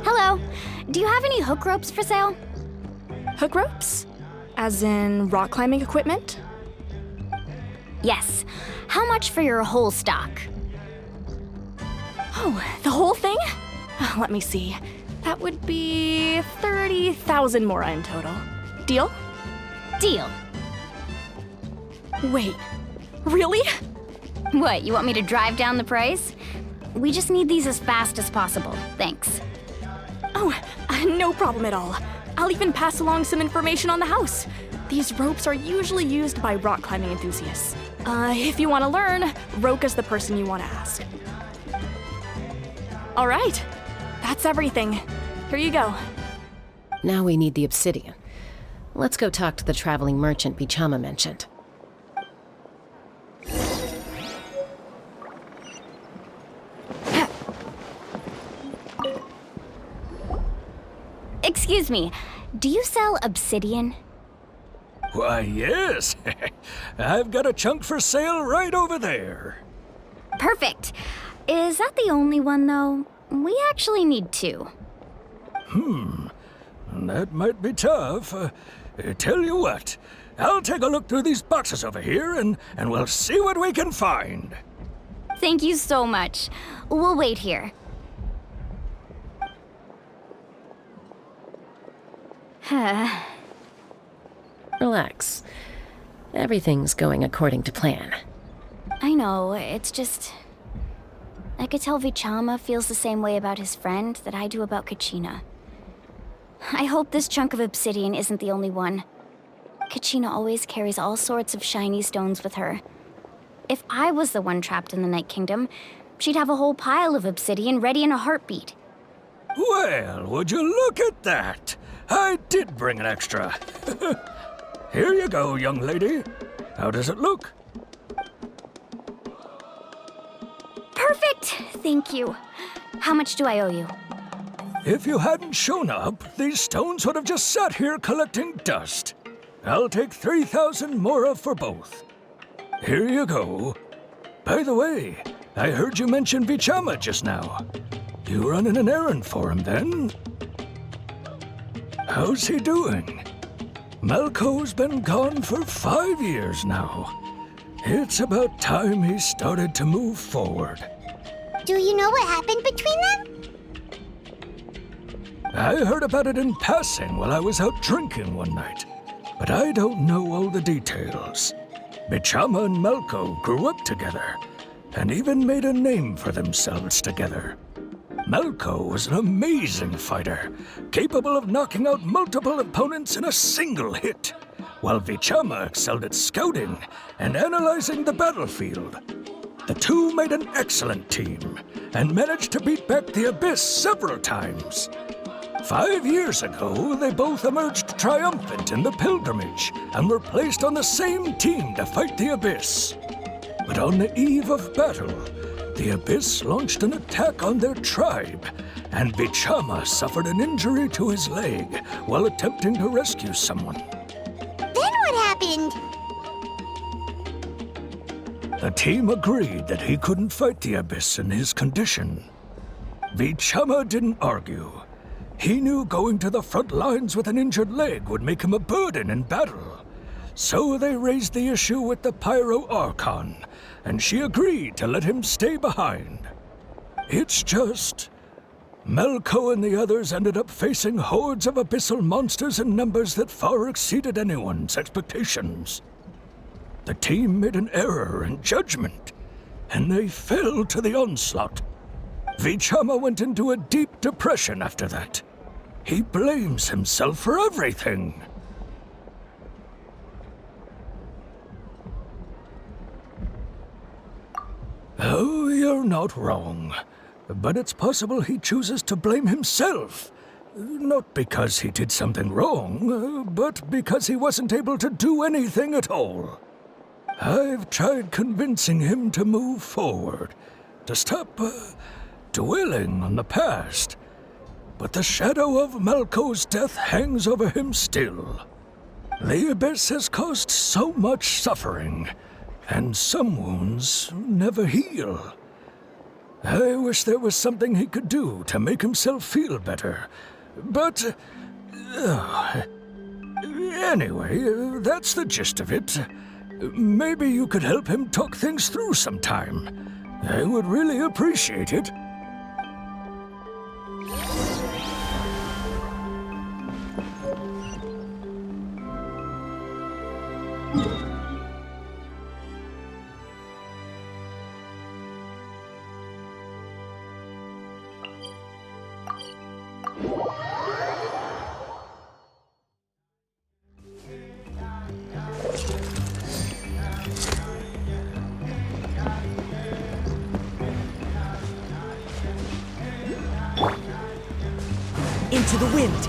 Hello. Do you have any hook ropes for sale? Hook ropes? As in rock climbing equipment? Yes. How much for your whole stock? Oh, the whole thing? Let me see. That would be 30,000 mora in total. Deal? Deal. Wait, really? What, you want me to drive down the price? We just need these as fast as possible. Thanks. Oh, no problem at all. I'll even pass along some information on the house. These ropes are usually used by rock climbing enthusiasts. If you want to learn, Roka's the person you want to ask. All right, that's everything. Here you go. Now we need the obsidian. Let's go talk to the traveling merchant Bichama mentioned. Excuse me, do you sell obsidian? Why, yes. I've got a chunk for sale right over there. Perfect. Is that the only one, though? We actually need 2. That might be tough. Tell you what, I'll take a look through these boxes over here and we'll see what we can find. Thank you so much. We'll wait here. Relax. Everything's going according to plan. I know, it's just... I could tell Vichama feels the same way about his friend that I do about Kachina. I hope this chunk of obsidian isn't the only one. Kachina always carries all sorts of shiny stones with her. If I was the one trapped in the Night Kingdom, she'd have a whole pile of obsidian ready in a heartbeat. Well, would you look at that? I did bring an extra. Here you go, young lady. How does it look? Perfect! Thank you. How much do I owe you? If you hadn't shown up, these stones would have just sat here collecting dust. I'll take 3,000 mora for both. Here you go. By the way, I heard you mention Vichama just now. You running an errand for him, then? How's he doing? Malco's been gone for 5 years now. It's about time he started to move forward. Do you know what happened between them? I heard about it in passing while I was out drinking one night, but I don't know all the details. Vichama and Malco grew up together, and even made a name for themselves together. Malco was an amazing fighter, capable of knocking out multiple opponents in a single hit, while Vichama excelled at scouting and analyzing the battlefield. The two made an excellent team, and managed to beat back the Abyss several times. 5 years ago, they both emerged triumphant in the pilgrimage, and were placed on the same team to fight the Abyss. But on the eve of battle, the Abyss launched an attack on their tribe, and Vichama suffered an injury to his leg while attempting to rescue someone. Then what happened? The team agreed that he couldn't fight the Abyss in his condition. Vichama didn't argue. He knew going to the front lines with an injured leg would make him a burden in battle. So they raised the issue with the Pyro Archon, and she agreed to let him stay behind. It's just... Malco and the others ended up facing hordes of abyssal monsters in numbers that far exceeded anyone's expectations. The team made an error in judgment, and they fell to the onslaught. Vichama went into a deep depression after that. He blames himself for everything. Oh, you're not wrong. But it's possible he chooses to blame himself. Not because he did something wrong, but because he wasn't able to do anything at all. I've tried convincing him to move forward, to stop dwelling on the past. But the shadow of Malco's death hangs over him still. The Abyss has caused so much suffering, and some wounds never heal. I wish there was something he could do to make himself feel better, but... anyway, that's the gist of it. Maybe you could help him talk things through sometime. I would really appreciate it. Into the wind!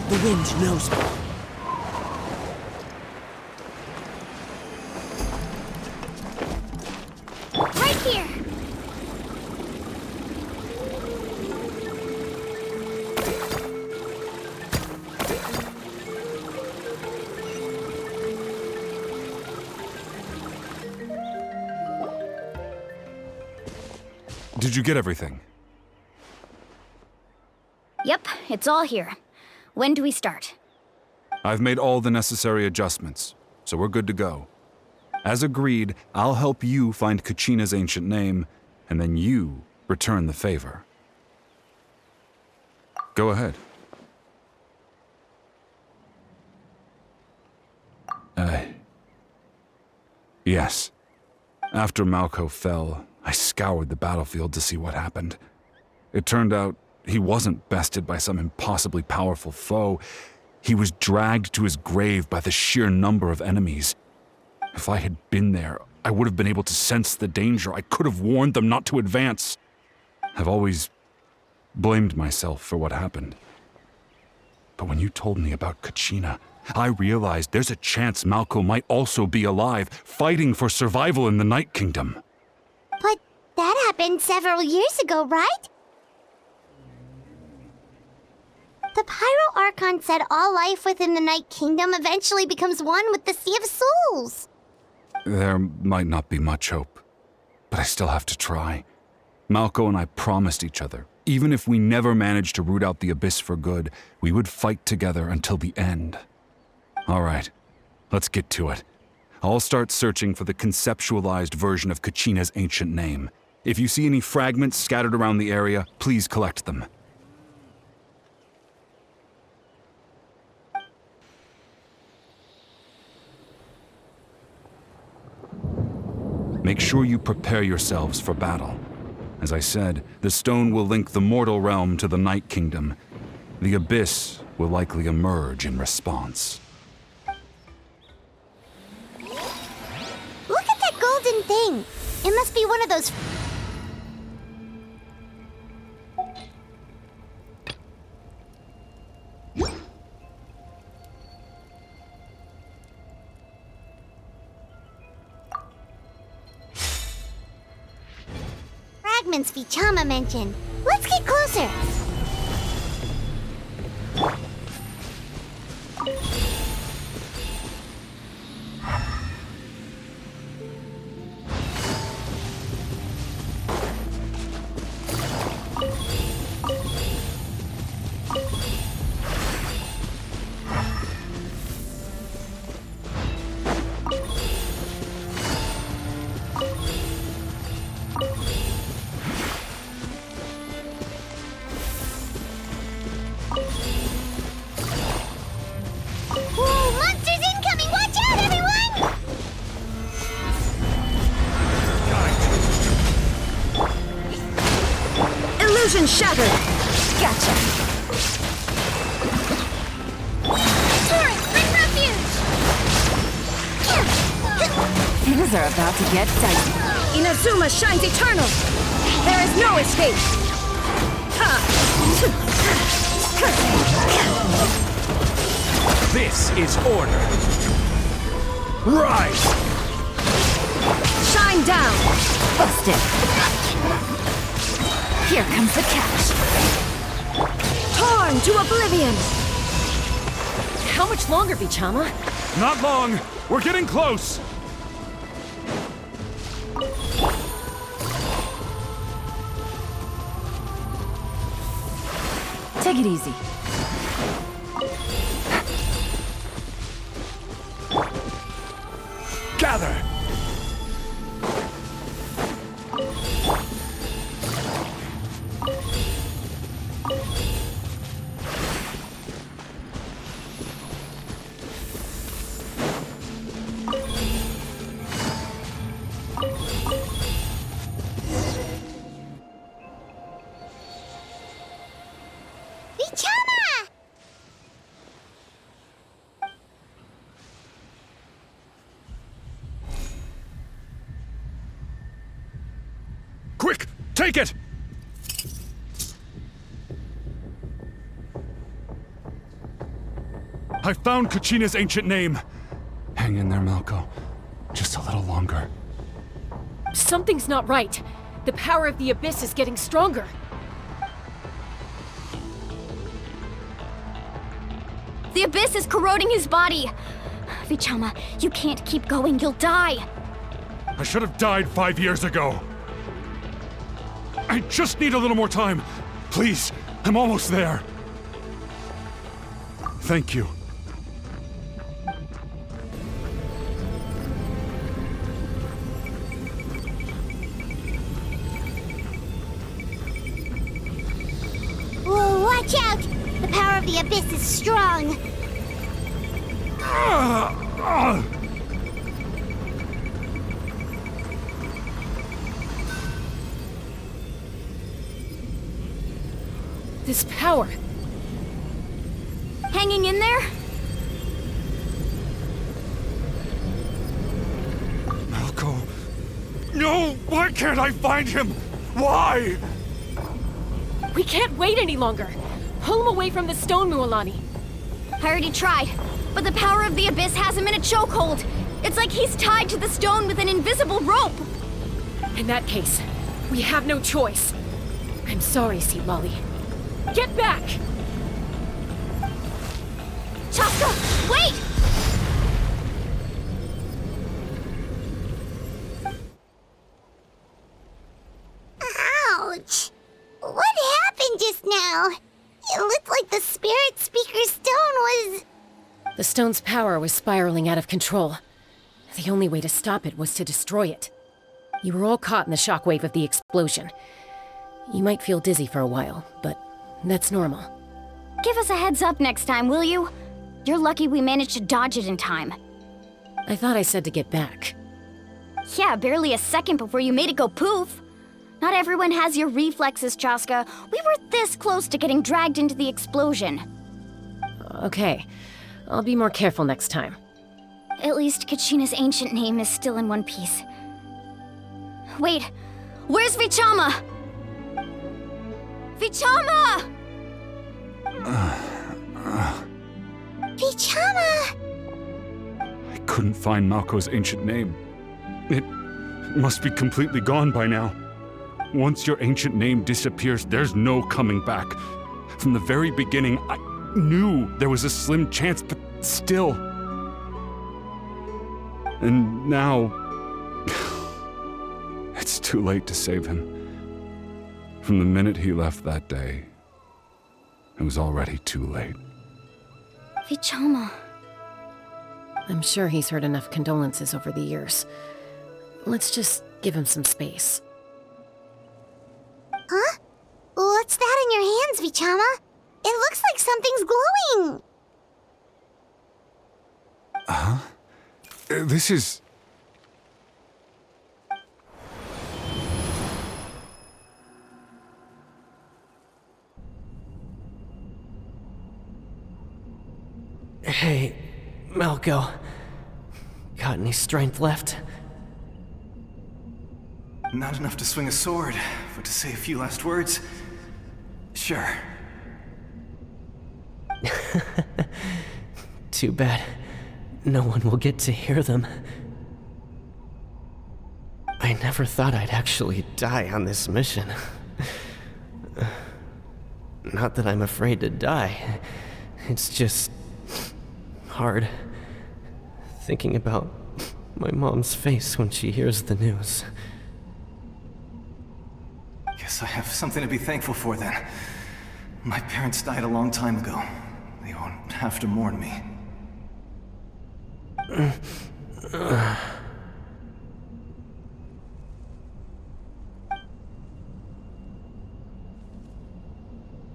The wind knows me. Right here! Did you get everything? Yep, it's all here. When do we start? I've made all the necessary adjustments, so we're good to go. As agreed, I'll help you find Kachina's ancient name, and then you return the favor. Go ahead. Yes. After Malko fell, I scoured the battlefield to see what happened. It turned out he wasn't bested by some impossibly powerful foe. He was dragged to his grave by the sheer number of enemies. If I had been there, I would have been able to sense the danger. I could have warned them not to advance. I've always blamed myself for what happened. But when you told me about Kachina, I realized there's a chance Malko might also be alive, fighting for survival in the Night Kingdom. But that happened several years ago, right? The Pyro Archon said all life within the Night Kingdom eventually becomes one with the Sea of Souls. There might not be much hope, but I still have to try. Malko and I promised each other, even if we never managed to root out the Abyss for good, we would fight together until the end. All right, let's get to it. I'll start searching for the conceptualized version of Kachina's ancient name. If you see any fragments scattered around the area, please collect them. Make sure you prepare yourselves for battle. As I said, the stone will link the mortal realm to the Night Kingdom. The Abyss will likely emerge in response. Look at that golden thing! It must be one of those... fragments Vichama mentioned. Let's get closer! Illusion shattered! Gotcha! Torrent, bring refuge! Things are about to get dicey. Inazuma shines eternal! There is no escape! This is order. Rise! Shine down! Busted! Here comes the catch. Torn to oblivion! How much longer, Vichama? Not long! We're getting close! Take it easy. Gather! Vichama! Quick! Take it! I found Kachina's ancient name. Hang in there, Malko. Just a little longer. Something's not right. The power of the Abyss is getting stronger. The Abyss is corroding his body! Vichama, you can't keep going, you'll die! I should have died 5 years ago. I just need a little more time. Please, I'm almost there. Thank you. Whoa, watch out! The power of the Abyss is strong. This power. Hanging in there? Malco. No! Why can't I find him? Why? We can't wait any longer. Pull him away from the stone, Mualani. I already tried, but the power of the Abyss has him in a chokehold. It's like he's tied to the stone with an invisible rope. In that case, we have no choice. I'm sorry, Sea Lolly. Get back! Chaska, wait! Ouch! What happened just now? It looked like the Spirit Speaker's stone was... The stone's power was spiraling out of control. The only way to stop it was to destroy it. You were all caught in the shockwave of the explosion. You might feel dizzy for a while, but that's normal. Give us a heads up next time, will you? You're lucky we managed to dodge it in time. I thought I said to get back. Yeah, barely a second before you made it go poof. Not everyone has your reflexes, Chaska. We were this close to getting dragged into the explosion. Okay, I'll be more careful next time. At least Kachina's ancient name is still in one piece. Wait, where's Vichama? Vichama! Vichama! I couldn't find Malco's ancient name. It must be completely gone by now. Once your ancient name disappears, there's no coming back. From the very beginning, I knew there was a slim chance, but still. And now... it's too late to save him. From the minute he left that day, it was already too late. Vichama. I'm sure he's heard enough condolences over the years. Let's just give him some space. Huh? What's that in your hands, Vichama? It looks like something's glowing! Huh? This is... Hey, Malco. Got any strength left? Not enough to swing a sword, but to say a few last words? Sure. Too bad. No one will get to hear them. I never thought I'd actually die on this mission. Not that I'm afraid to die. It's just... hard. Thinking about my mom's face when she hears the news. Guess I have something to be thankful for then. My parents died a long time ago. They won't have to mourn me.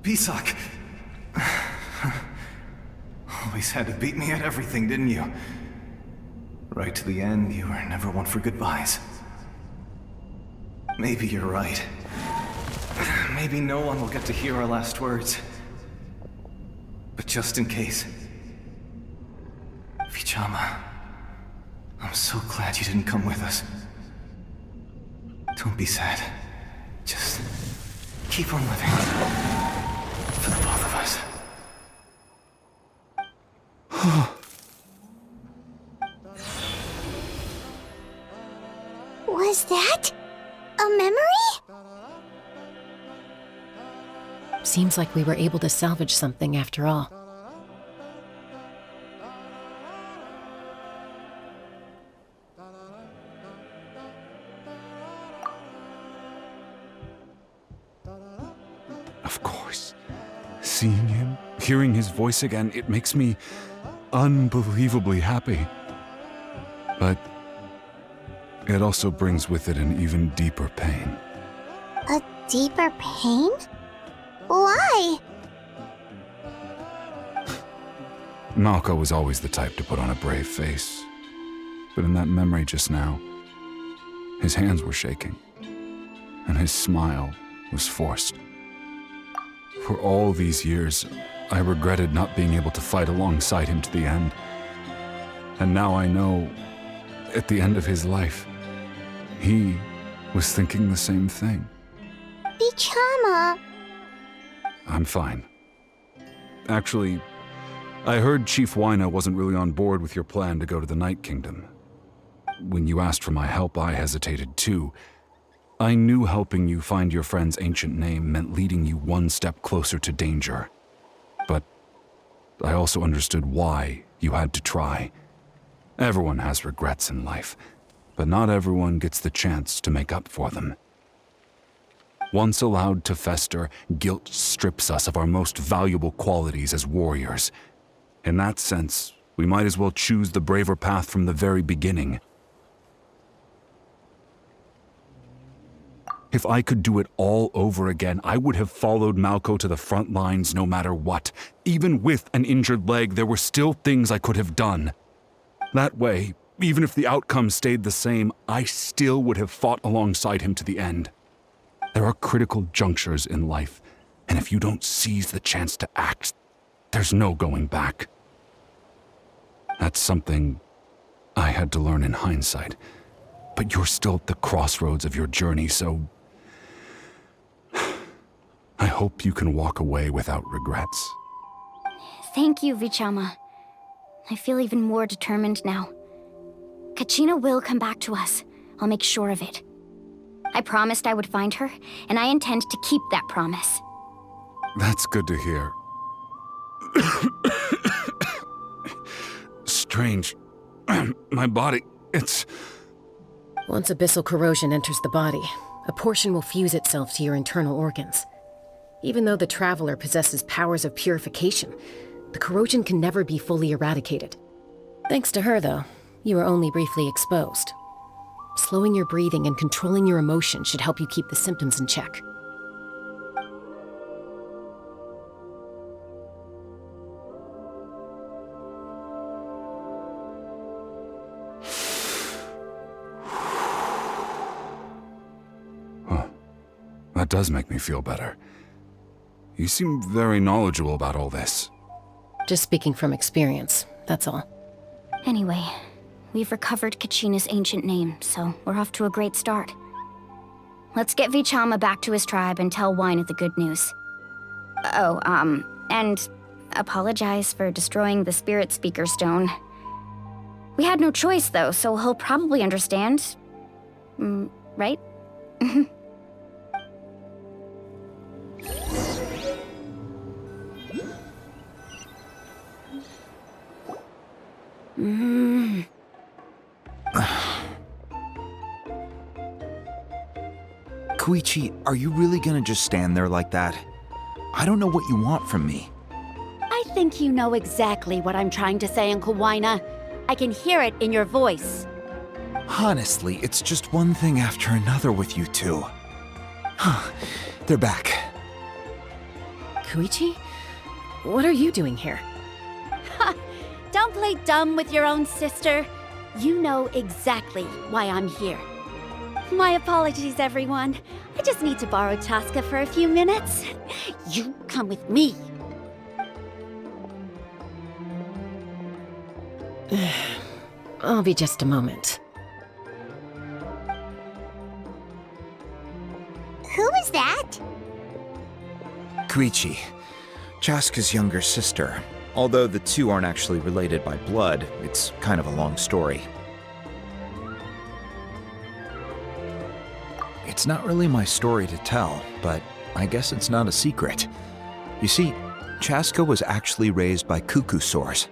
Pisak! Always had to beat me at everything, didn't you? Right to the end, you were never one for goodbyes. Maybe you're right. Maybe no one will get to hear our last words. But just in case... Vichama, I'm so glad you didn't come with us. Don't be sad. Just keep on living. For the both of us. Was that a memory? Seems like we were able to salvage something after all. Of course. Seeing him, hearing his voice again, it makes me unbelievably happy. But it also brings with it an even deeper pain. A deeper pain? Why? Malko was always the type to put on a brave face. But in that memory just now, his hands were shaking, and his smile was forced. For all these years, I regretted not being able to fight alongside him to the end. And now I know, at the end of his life, he was thinking the same thing. Vichama! I'm fine. Actually, I heard Chief Wyna wasn't really on board with your plan to go to the Night Kingdom. When you asked for my help, I hesitated too. I knew helping you find your friend's ancient name meant leading you one step closer to danger. But I also understood why you had to try. Everyone has regrets in life, but not everyone gets the chance to make up for them. Once allowed to fester, guilt strips us of our most valuable qualities as warriors. In that sense, we might as well choose the braver path from the very beginning. If I could do it all over again, I would have followed Malko to the front lines no matter what. Even with an injured leg, there were still things I could have done. That way, even if the outcome stayed the same, I still would have fought alongside him to the end. There are critical junctures in life, and if you don't seize the chance to act, there's no going back. That's something I had to learn in hindsight. But you're still at the crossroads of your journey, so I hope you can walk away without regrets. Thank you, Vichama. I feel even more determined now. Kachina will come back to us. I'll make sure of it. I promised I would find her, and I intend to keep that promise. That's good to hear. Strange. My body, it's... Once abyssal corrosion enters the body, a portion will fuse itself to your internal organs. Even though the Traveler possesses powers of purification, the corrosion can never be fully eradicated. Thanks to her, though, you were only briefly exposed. Slowing your breathing and controlling your emotions should help you keep the symptoms in check. That does make me feel better. You seem very knowledgeable about all this. Just speaking from experience, that's all. Anyway, we've recovered Kachina's ancient name, so we're off to a great start. Let's get Vichama back to his tribe and tell Wyna the good news. Oh, and apologize for destroying the Spirit Speaker Stone. We had no choice, though, so he'll probably understand. Right? Koichi, are you really gonna just stand there like that? I don't know what you want from me. I think you know exactly what I'm trying to say, Uncle Wyna. I can hear it in your voice. Honestly, it's just one thing after another with you two. They're back. Koichi? What are you doing here? Don't play dumb with your own sister. You know exactly why I'm here. My apologies, everyone. I just need to borrow Tosca for a few minutes. You come with me. I'll be just a moment. Who is that? Koichi, Chaska's younger sister. Although the two aren't actually related by blood, it's kind of a long story. It's not really my story to tell, but I guess it's not a secret. You see, Chaska was actually raised by cuckoo sores.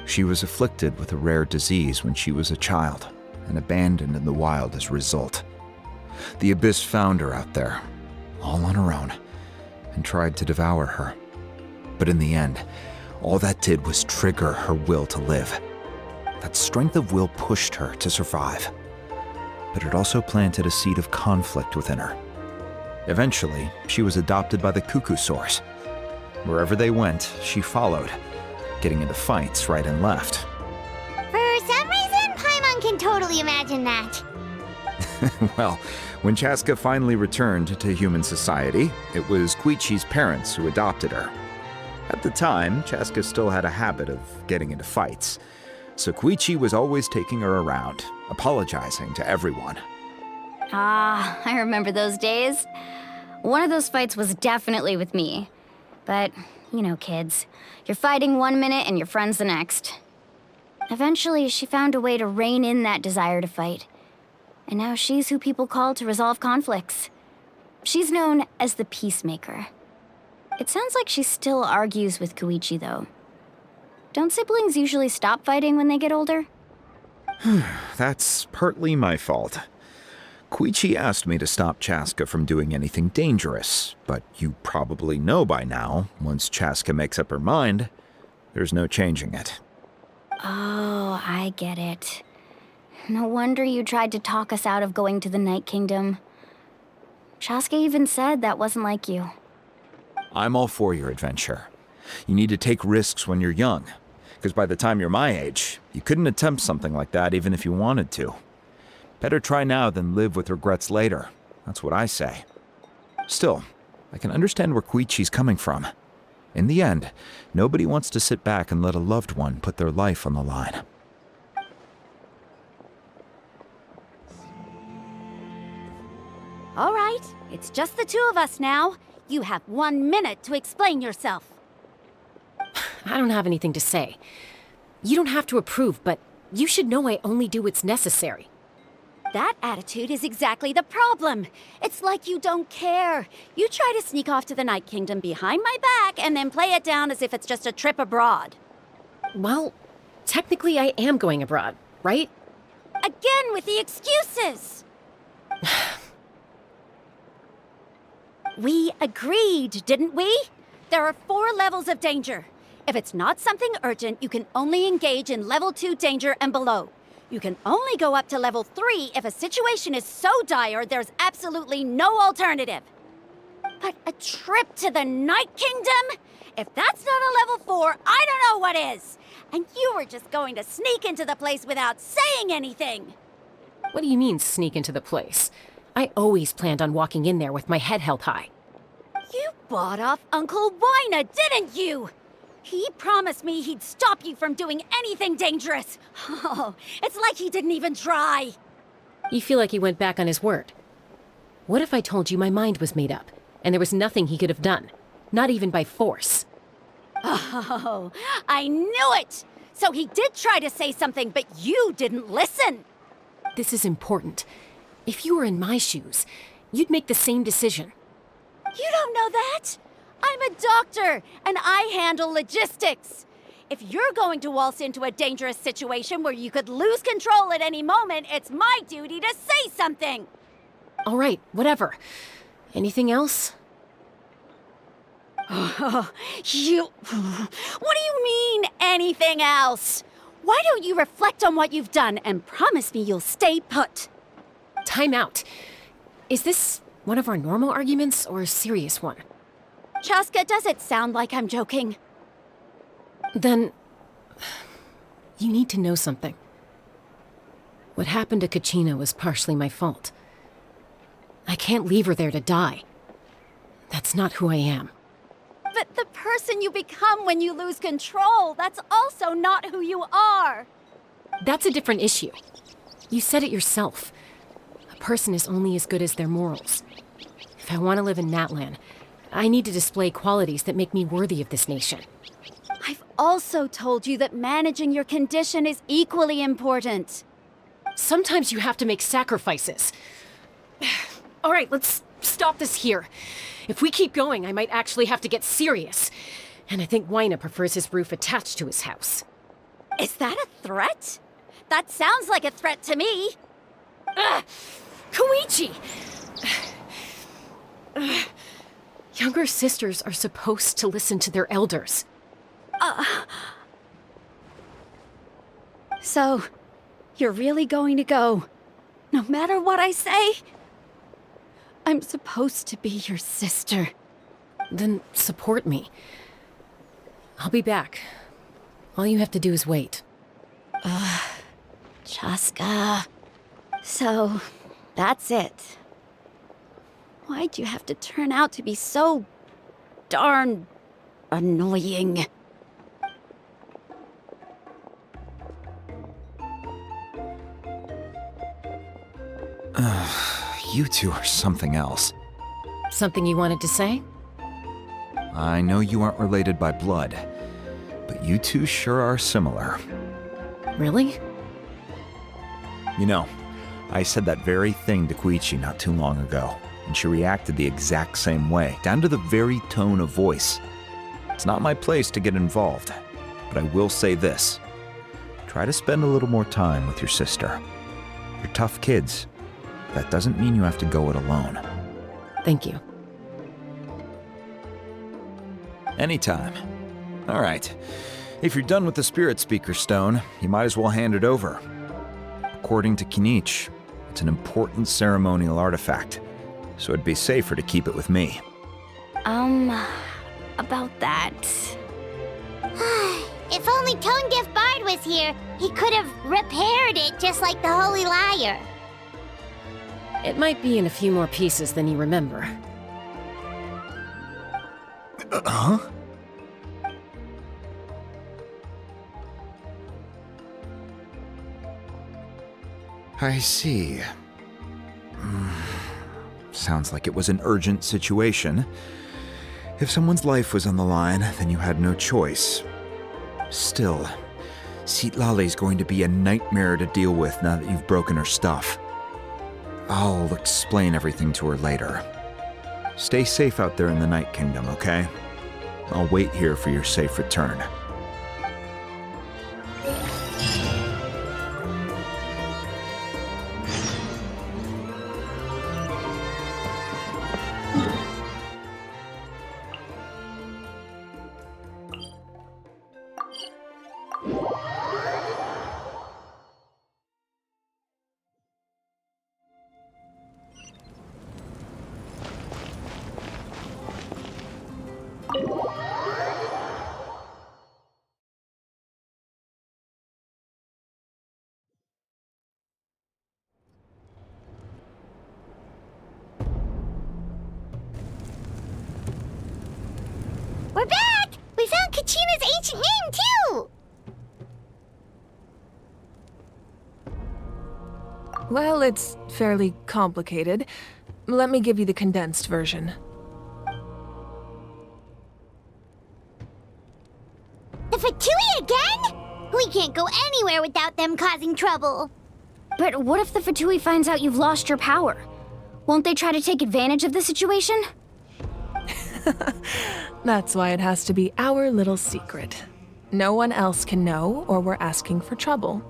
She was afflicted with a rare disease when she was a child, and abandoned in the wild as a result. The Abyss found her out there, all on her own, and tried to devour her. But in the end, all that did was trigger her will to live. That strength of will pushed her to survive. But it also planted a seed of conflict within her. Eventually, she was adopted by the Cuckoo Source. Wherever they went, she followed, getting into fights right and left. For some reason, Paimon can totally imagine that. Well, when Chaska finally returned to human society, it was Koichi's parents who adopted her. At the time, Chaska still had a habit of getting into fights, so Koichi was always taking her around, apologizing to everyone. Ah, I remember those days. One of those fights was definitely with me. But, you know, kids. You're fighting one minute and your friend's the next. Eventually, she found a way to rein in that desire to fight. And now she's who people call to resolve conflicts. She's known as the Peacemaker. It sounds like she still argues with Koichi, though. Don't siblings usually stop fighting when they get older? That's partly my fault. Koichi asked me to stop Chaska from doing anything dangerous, but you probably know by now, once Chaska makes up her mind, there's no changing it. Oh, I get it. No wonder you tried to talk us out of going to the Night Kingdom. Chaska even said that wasn't like you. I'm all for your adventure. You need to take risks when you're young, because by the time you're my age, you couldn't attempt something like that even if you wanted to. Better try now than live with regrets later. That's what I say. Still, I can understand where Koichi's coming from. In the end, nobody wants to sit back and let a loved one put their life on the line. All right, it's just the two of us now. You have 1 minute to explain yourself. I don't have anything to say. You don't have to approve, but you should know I only do what's necessary. That attitude is exactly the problem. It's like you don't care. You try to sneak off to the Night Kingdom behind my back and then play it down as if it's just a trip abroad. Well, technically I am going abroad, right? Again with the excuses! We agreed, didn't we? There are 4 levels of danger. If it's not something urgent, you can only engage in level 2 danger and below. You can only go up to level 3 if a situation is so dire there's absolutely no alternative. But a trip to the Night Kingdom? If that's not a level 4, I don't know what is. And you were just going to sneak into the place without saying anything. What do you mean, sneak into the place? I always planned on walking in there with my head held high. You bought off Uncle Wina, didn't you? He promised me he'd stop you from doing anything dangerous. Oh, it's like he didn't even try. You feel like he went back on his word. What if I told you my mind was made up, and there was nothing he could have done? Not even by force. Oh, I knew it! So he did try to say something, but you didn't listen. This is important. If you were in my shoes, you'd make the same decision. You don't know that? I'm a doctor, and I handle logistics. If you're going to waltz into a dangerous situation where you could lose control at any moment, it's my duty to say something. All right, whatever. Anything else? What do you mean, anything else? Why don't you reflect on what you've done and promise me you'll stay put? Time out. Is this one of our normal arguments or a serious one? Chaska, does it sound like I'm joking? Then, you need to know something. What happened to Kachina was partially my fault. I can't leave her there to die. That's not who I am. But the person you become when you lose control, that's also not who you are. That's a different issue. You said it yourself. A person is only as good as their morals. If I want to live in Natlan, I need to display qualities that make me worthy of this nation. I've also told you that managing your condition is equally important. Sometimes you have to make sacrifices. All right, let's stop this here. If we keep going, I might actually have to get serious. And I think Wina prefers his roof attached to his house. Is that a threat? That sounds like a threat to me. Koichi! Young Younger sisters are supposed to listen to their elders. So, you're really going to go, no matter what I say? I'm supposed to be your sister. Then support me. I'll be back. All you have to do is wait. Chaska. So, that's it. Why'd you have to turn out to be so darn annoying? You two are something else. Something you wanted to say? I know you aren't related by blood, but you two sure are similar. Really? You know, I said that very thing to Koichi not too long ago, and she reacted the exact same way, down to the very tone of voice. It's not my place to get involved, but I will say this. Try to spend a little more time with your sister. You're tough kids. That doesn't mean you have to go it alone. Thank you. Anytime. All right. If you're done with the Spirit Speaker Stone, you might as well hand it over. According to Kinich, it's an important ceremonial artifact, so it'd be safer to keep it with me. About that. If only Tone-Gift Bard was here, he could have repaired it just like the Holy Liar. It might be in a few more pieces than you remember. Huh? I see. Sounds like it was an urgent situation. If someone's life was on the line, then you had no choice. Still, Citlali's going to be a nightmare to deal with now that you've broken her stuff. I'll explain everything to her later. Stay safe out there in the Night Kingdom, okay? I'll wait here for your safe return. We're back! We found Kachina's ancient name, too! Well, it's fairly complicated. Let me give you the condensed version. The Fatui again? We can't go anywhere without them causing trouble. But what if the Fatui finds out you've lost your power? Won't they try to take advantage of the situation? That's why it has to be our little secret. No one else can know, or we're asking for trouble.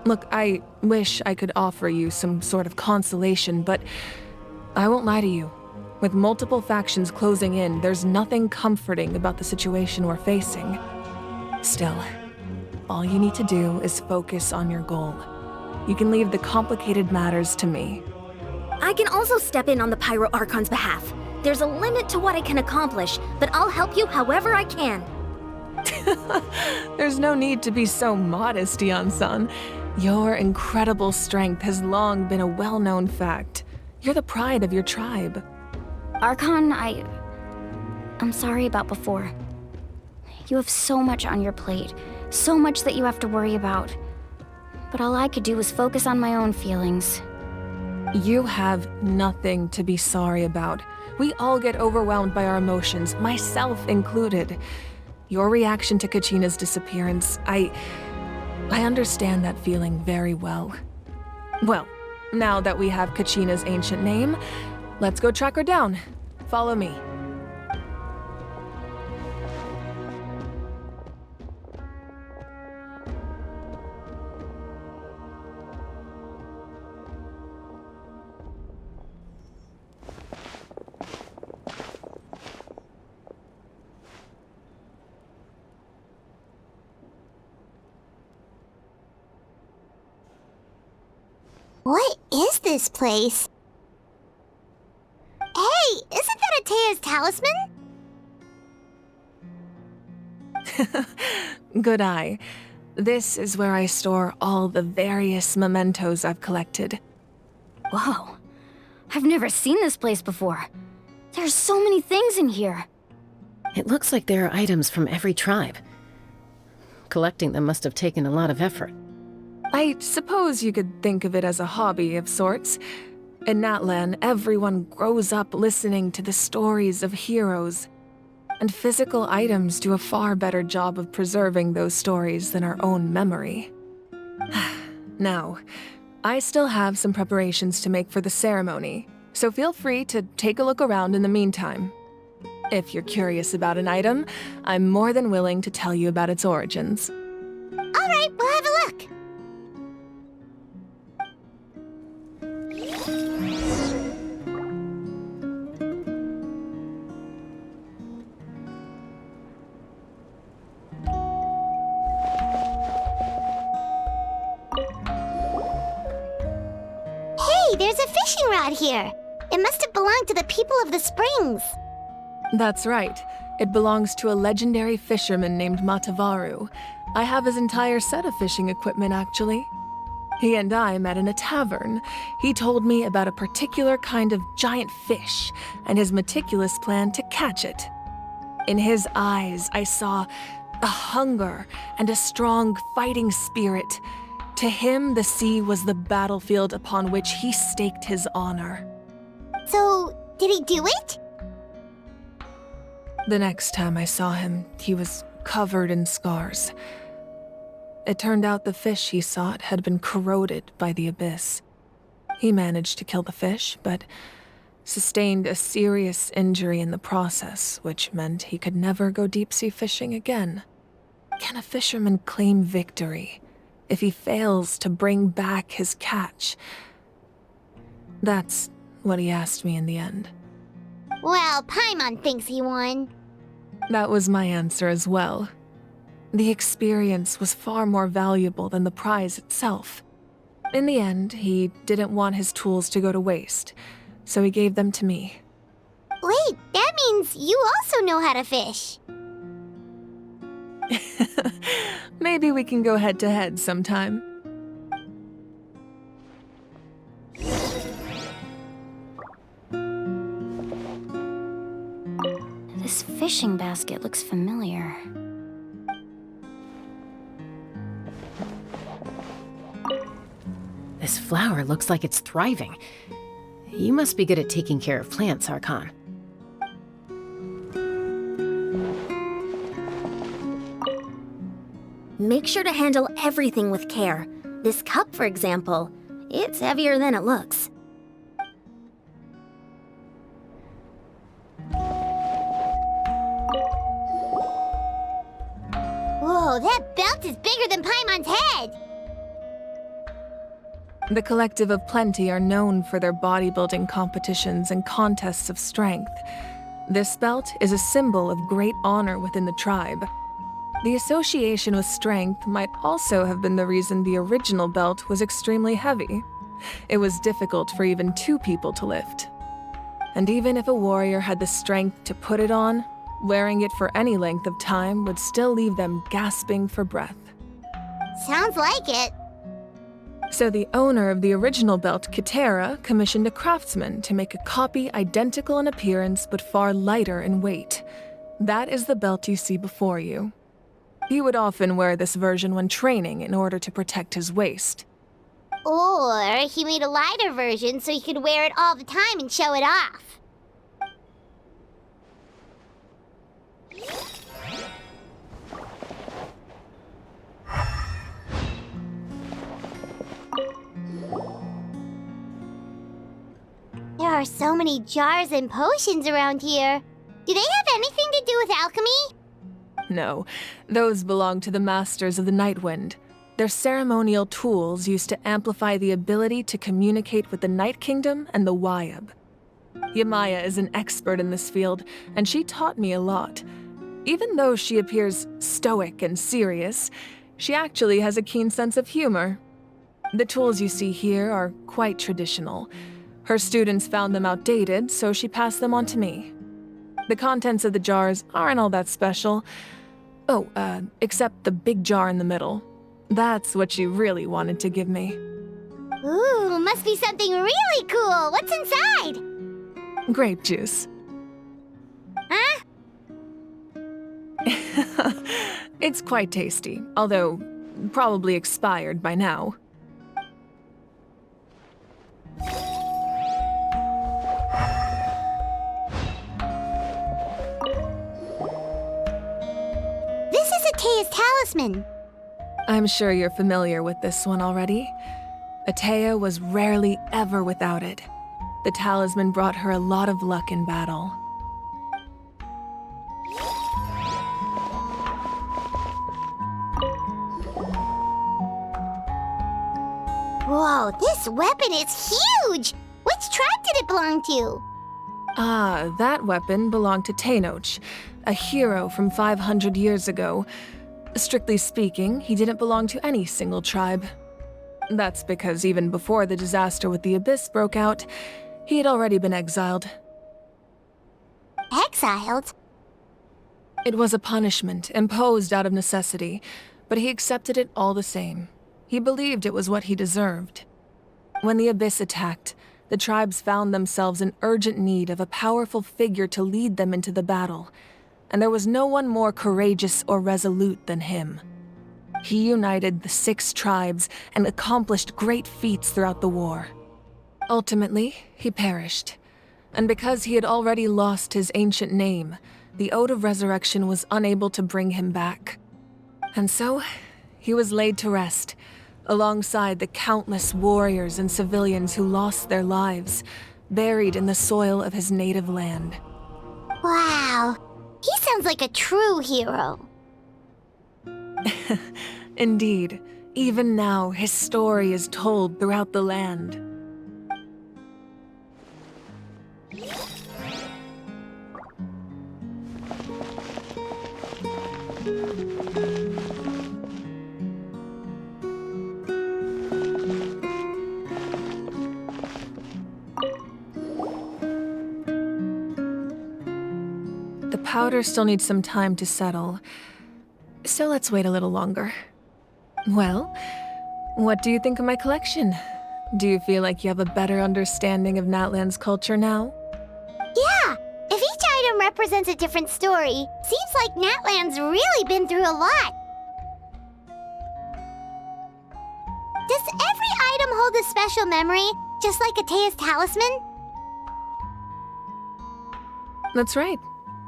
Look, I wish I could offer you some sort of consolation, but I won't lie to you. With multiple factions closing in, there's nothing comforting about the situation we're facing. Still, all you need to do is focus on your goal. You can leave the complicated matters to me. I can also step in on the Pyro Archon's behalf. There's a limit to what I can accomplish, but I'll help you however I can. There's no need to be so modest, Yan-san. Your incredible strength has long been a well-known fact. You're the pride of your tribe. Archon, I'm sorry about before. You have so much on your plate, so much that you have to worry about. But all I could do was focus on my own feelings. You have nothing to be sorry about. We all get overwhelmed by our emotions, myself included. Your reaction to Kachina's disappearance, I understand that feeling very well. Well, now that we have Kachina's ancient name, let's go track her down. Follow me. What is this place? Hey, isn't that Atea's talisman? Good eye. This is where I store all the various mementos I've collected. Whoa. I've never seen this place before. There's so many things in here. It looks like there are items from every tribe. Collecting them must have taken a lot of effort. I suppose you could think of it as a hobby of sorts. In Natlan, everyone grows up listening to the stories of heroes. And physical items do a far better job of preserving those stories than our own memory. Now, I still have some preparations to make for the ceremony, so feel free to take a look around in the meantime. If you're curious about an item, I'm more than willing to tell you about its origins. Alright, we'll have a look. Hey, there's a fishing rod here. It must have belonged to the people of the springs. That's right. It belongs to a legendary fisherman named Matavaru. I have his entire set of fishing equipment, actually. He and I met in a tavern. He told me about a particular kind of giant fish and his meticulous plan to catch it. In his eyes, I saw a hunger and a strong fighting spirit. To him, the sea was the battlefield upon which he staked his honor. So, did he do it? The next time I saw him, he was covered in scars. It turned out the fish he sought had been corroded by the abyss. He managed to kill the fish, but sustained a serious injury in the process, which meant he could never go deep-sea fishing again. Can a fisherman claim victory if he fails to bring back his catch? That's what he asked me in the end. Well, Paimon thinks he won. That was my answer as well. The experience was far more valuable than the prize itself. In the end, he didn't want his tools to go to waste, so he gave them to me. Wait, that means you also know how to fish. Maybe we can go head-to-head sometime. This fishing basket looks familiar. This flower looks like it's thriving. You must be good at taking care of plants, Archon. Make sure to handle everything with care. This cup, for example, it's heavier than it looks. Whoa, that belt is bigger than Paimon's head! The Collective of Plenty are known for their bodybuilding competitions and contests of strength. This belt is a symbol of great honor within the tribe. The association with strength might also have been the reason the original belt was extremely heavy. It was difficult for even two people to lift. And even if a warrior had the strength to put it on, wearing it for any length of time would still leave them gasping for breath. Sounds like it. So the owner of the original belt, Kitera, commissioned a craftsman to make a copy identical in appearance but far lighter in weight. That is the belt you see before you. He would often wear this version when training in order to protect his waist. Or he made a lighter version so he could wear it all the time and show it off. There are so many jars and potions around here. Do they have anything to do with alchemy? No, those belong to the Masters of the Nightwind. They're ceremonial tools used to amplify the ability to communicate with the Night Kingdom and the Wyab. Yamaya is an expert in this field, and she taught me a lot. Even though she appears stoic and serious, she actually has a keen sense of humor. The tools you see here are quite traditional. Her students found them outdated, so she passed them on to me. The contents of the jars aren't all that special. Oh, except the big jar in the middle. That's what she really wanted to give me. Ooh, must be something really cool. What's inside? Grape juice. Huh? It's quite tasty, although probably expired by now. This is Atea's talisman. I'm sure you're familiar with this one already. Atea was rarely ever without it. The talisman brought her a lot of luck in battle. Whoa, this weapon is huge! Which tribe did it belong to? Ah, that weapon belonged to Tenoch, a hero from 500 years ago. Strictly speaking, he didn't belong to any single tribe. That's because even before the disaster with the Abyss broke out, he had already been exiled. Exiled? It was a punishment imposed out of necessity, but he accepted it all the same. He believed it was what he deserved. When the Abyss attacked, the tribes found themselves in urgent need of a powerful figure to lead them into the battle, and there was no one more courageous or resolute than him. He united the 6 tribes and accomplished great feats throughout the war. Ultimately, he perished, and because he had already lost his ancient name, the Ode of Resurrection was unable to bring him back. And so, he was laid to rest, alongside the countless warriors and civilians who lost their lives, buried in the soil of his native land. Wow, he sounds like a true hero. Indeed, even now his story is told throughout the land. The powder still needs some time to settle, so let's wait a little longer. Well, what do you think of my collection? Do you feel like you have a better understanding of Natlan's culture now? Yeah, if each item represents a different story, seems like Natlan's really been through a lot. Does every item hold a special memory, just like Atea's talisman? That's right.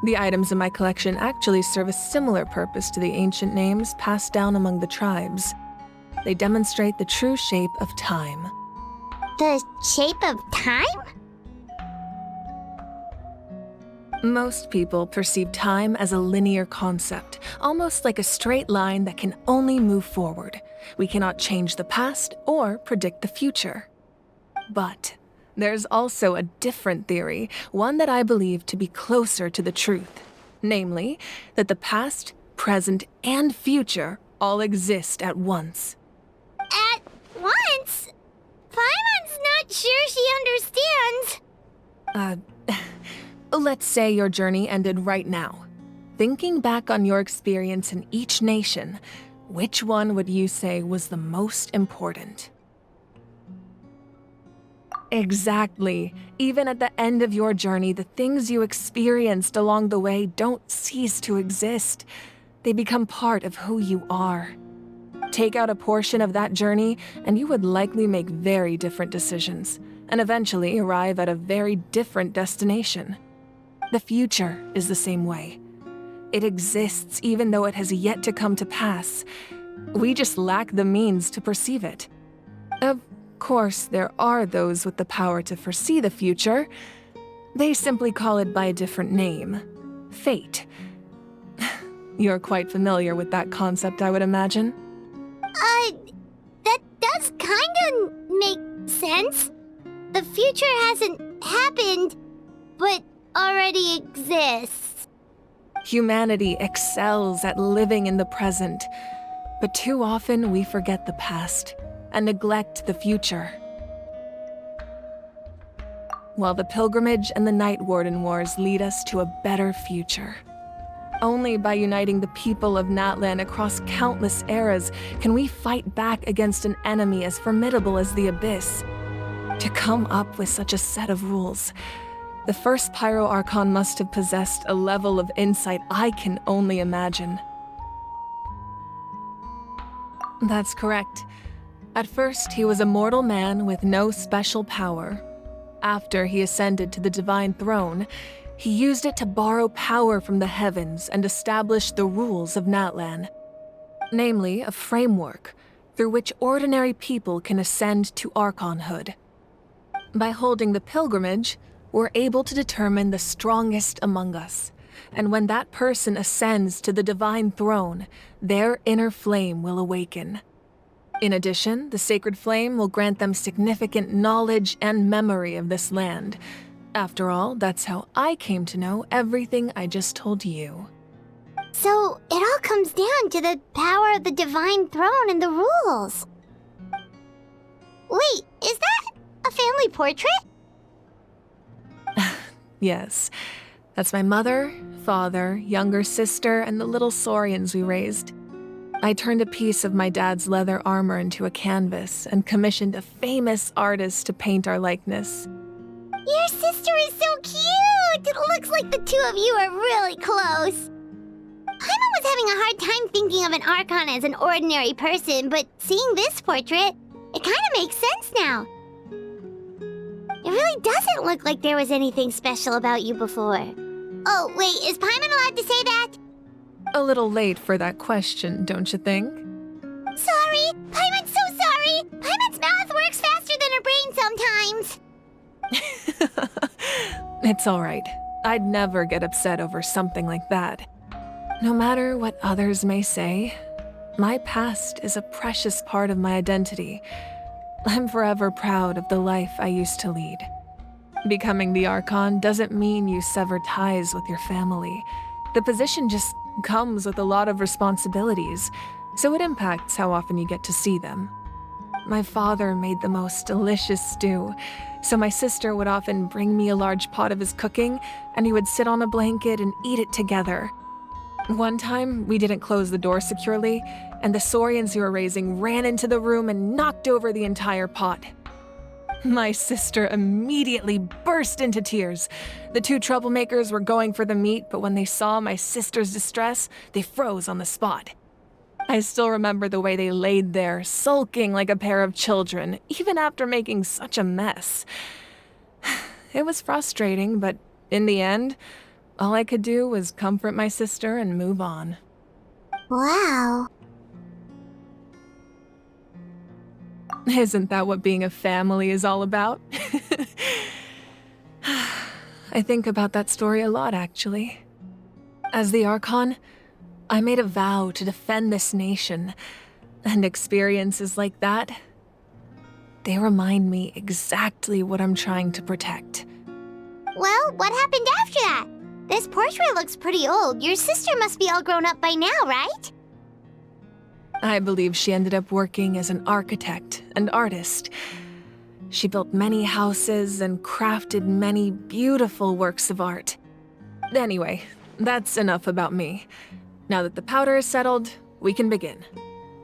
The items in my collection actually serve a similar purpose to the ancient names passed down among the tribes. They demonstrate the true shape of time. The shape of time? Most people perceive time as a linear concept, almost like a straight line that can only move forward. We cannot change the past or predict the future. But there's also a different theory, one that I believe to be closer to the truth. Namely, that the past, present, and future all exist at once. At once? Paimon's not sure she understands. Let's say your journey ended right now. Thinking back on your experience in each nation, which one would you say was the most important? Exactly. Even at the end of your journey, the things you experienced along the way don't cease to exist. They become part of who you are. Take out a portion of that journey, and you would likely make very different decisions, and eventually arrive at a very different destination. The future is the same way. It exists even though it has yet to come to pass. We just lack the means to perceive it. Of course, there are those with the power to foresee the future. They simply call it by a different name. Fate. You're quite familiar with that concept, I would imagine. That does kinda make sense. The future hasn't happened, but already exists. Humanity excels at living in the present, but too often we forget the past. and neglect the future. While the Pilgrimage and the Night Warden Wars lead us to a better future. Only by uniting the people of Natlan across countless eras can we fight back against an enemy as formidable as the Abyss. To come up with such a set of rules, the first Pyro Archon must have possessed a level of insight I can only imagine. That's correct. At first, he was a mortal man with no special power. After he ascended to the Divine Throne, he used it to borrow power from the heavens and establish the rules of Natlan. Namely, a framework through which ordinary people can ascend to Archonhood. By holding the pilgrimage, we're able to determine the strongest among us, and when that person ascends to the Divine Throne, their inner flame will awaken. In addition, the sacred flame will grant them significant knowledge and memory of this land. After all, that's how I came to know everything I just told you. So, it all comes down to the power of the Divine Throne and the rules. Wait, is that a family portrait? Yes. That's my mother, father, younger sister, and the little Saurians we raised. I turned a piece of my dad's leather armor into a canvas and commissioned a famous artist to paint our likeness. Your sister is so cute! It looks like the two of you are really close. Paimon was having a hard time thinking of an Archon as an ordinary person, but seeing this portrait, it kind of makes sense now. It really doesn't look like there was anything special about you before. Oh, wait, is Paimon allowed to say that? A little late for that question, don't you think? Sorry! Paimon's so sorry! Paimon's mouth works faster than her brain sometimes! It's alright. I'd never get upset over something like that. No matter what others may say, my past is a precious part of my identity. I'm forever proud of the life I used to lead. Becoming the Archon doesn't mean you sever ties with your family. The position just comes with a lot of responsibilities, so it impacts how often you get to see them. My father made the most delicious stew, so my sister would often bring me a large pot of his cooking, and we would sit on a blanket and eat it together. One time, we didn't close the door securely, and the Saurians we were raising ran into the room and knocked over the entire pot. My sister immediately burst into tears. The two troublemakers were going for the meat, but when they saw my sister's distress, they froze on the spot. I still remember the way they laid there, sulking like a pair of children, even after making such a mess. It was frustrating, but in the end, all I could do was comfort my sister and move on. Wow. Isn't that what being a family is all about? I think about that story a lot, actually. As the Archon, I made a vow to defend this nation, and experiences like that, they remind me exactly what I'm trying to protect. Well, what happened after that? This portrait looks pretty old. Your sister must be all grown up by now, right? I believe she ended up working as an architect and artist. She built many houses and crafted many beautiful works of art. Anyway, that's enough about me. Now that the powder is settled, we can begin.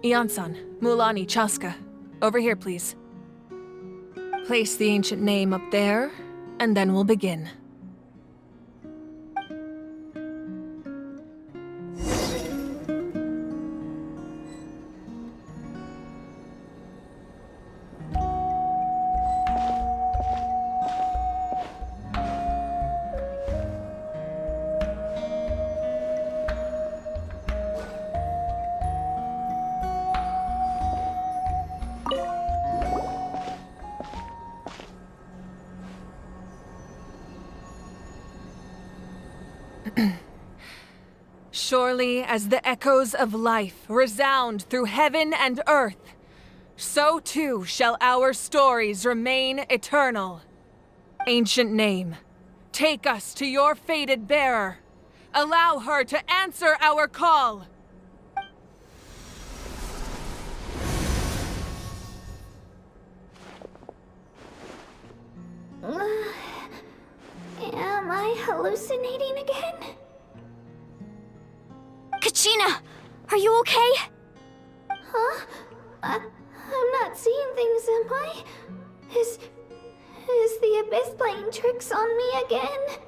Ian-san, Mulani, Chaska, over here, please. Place the ancient name up there, and then we'll begin. Surely as the echoes of life resound through heaven and earth, so too shall our stories remain eternal. Ancient name, take us to your fated bearer. Allow her to answer our call. hallucinating again? Kachina! Are you okay? Huh? I'm not seeing things, am I? Is the Abyss playing tricks on me again?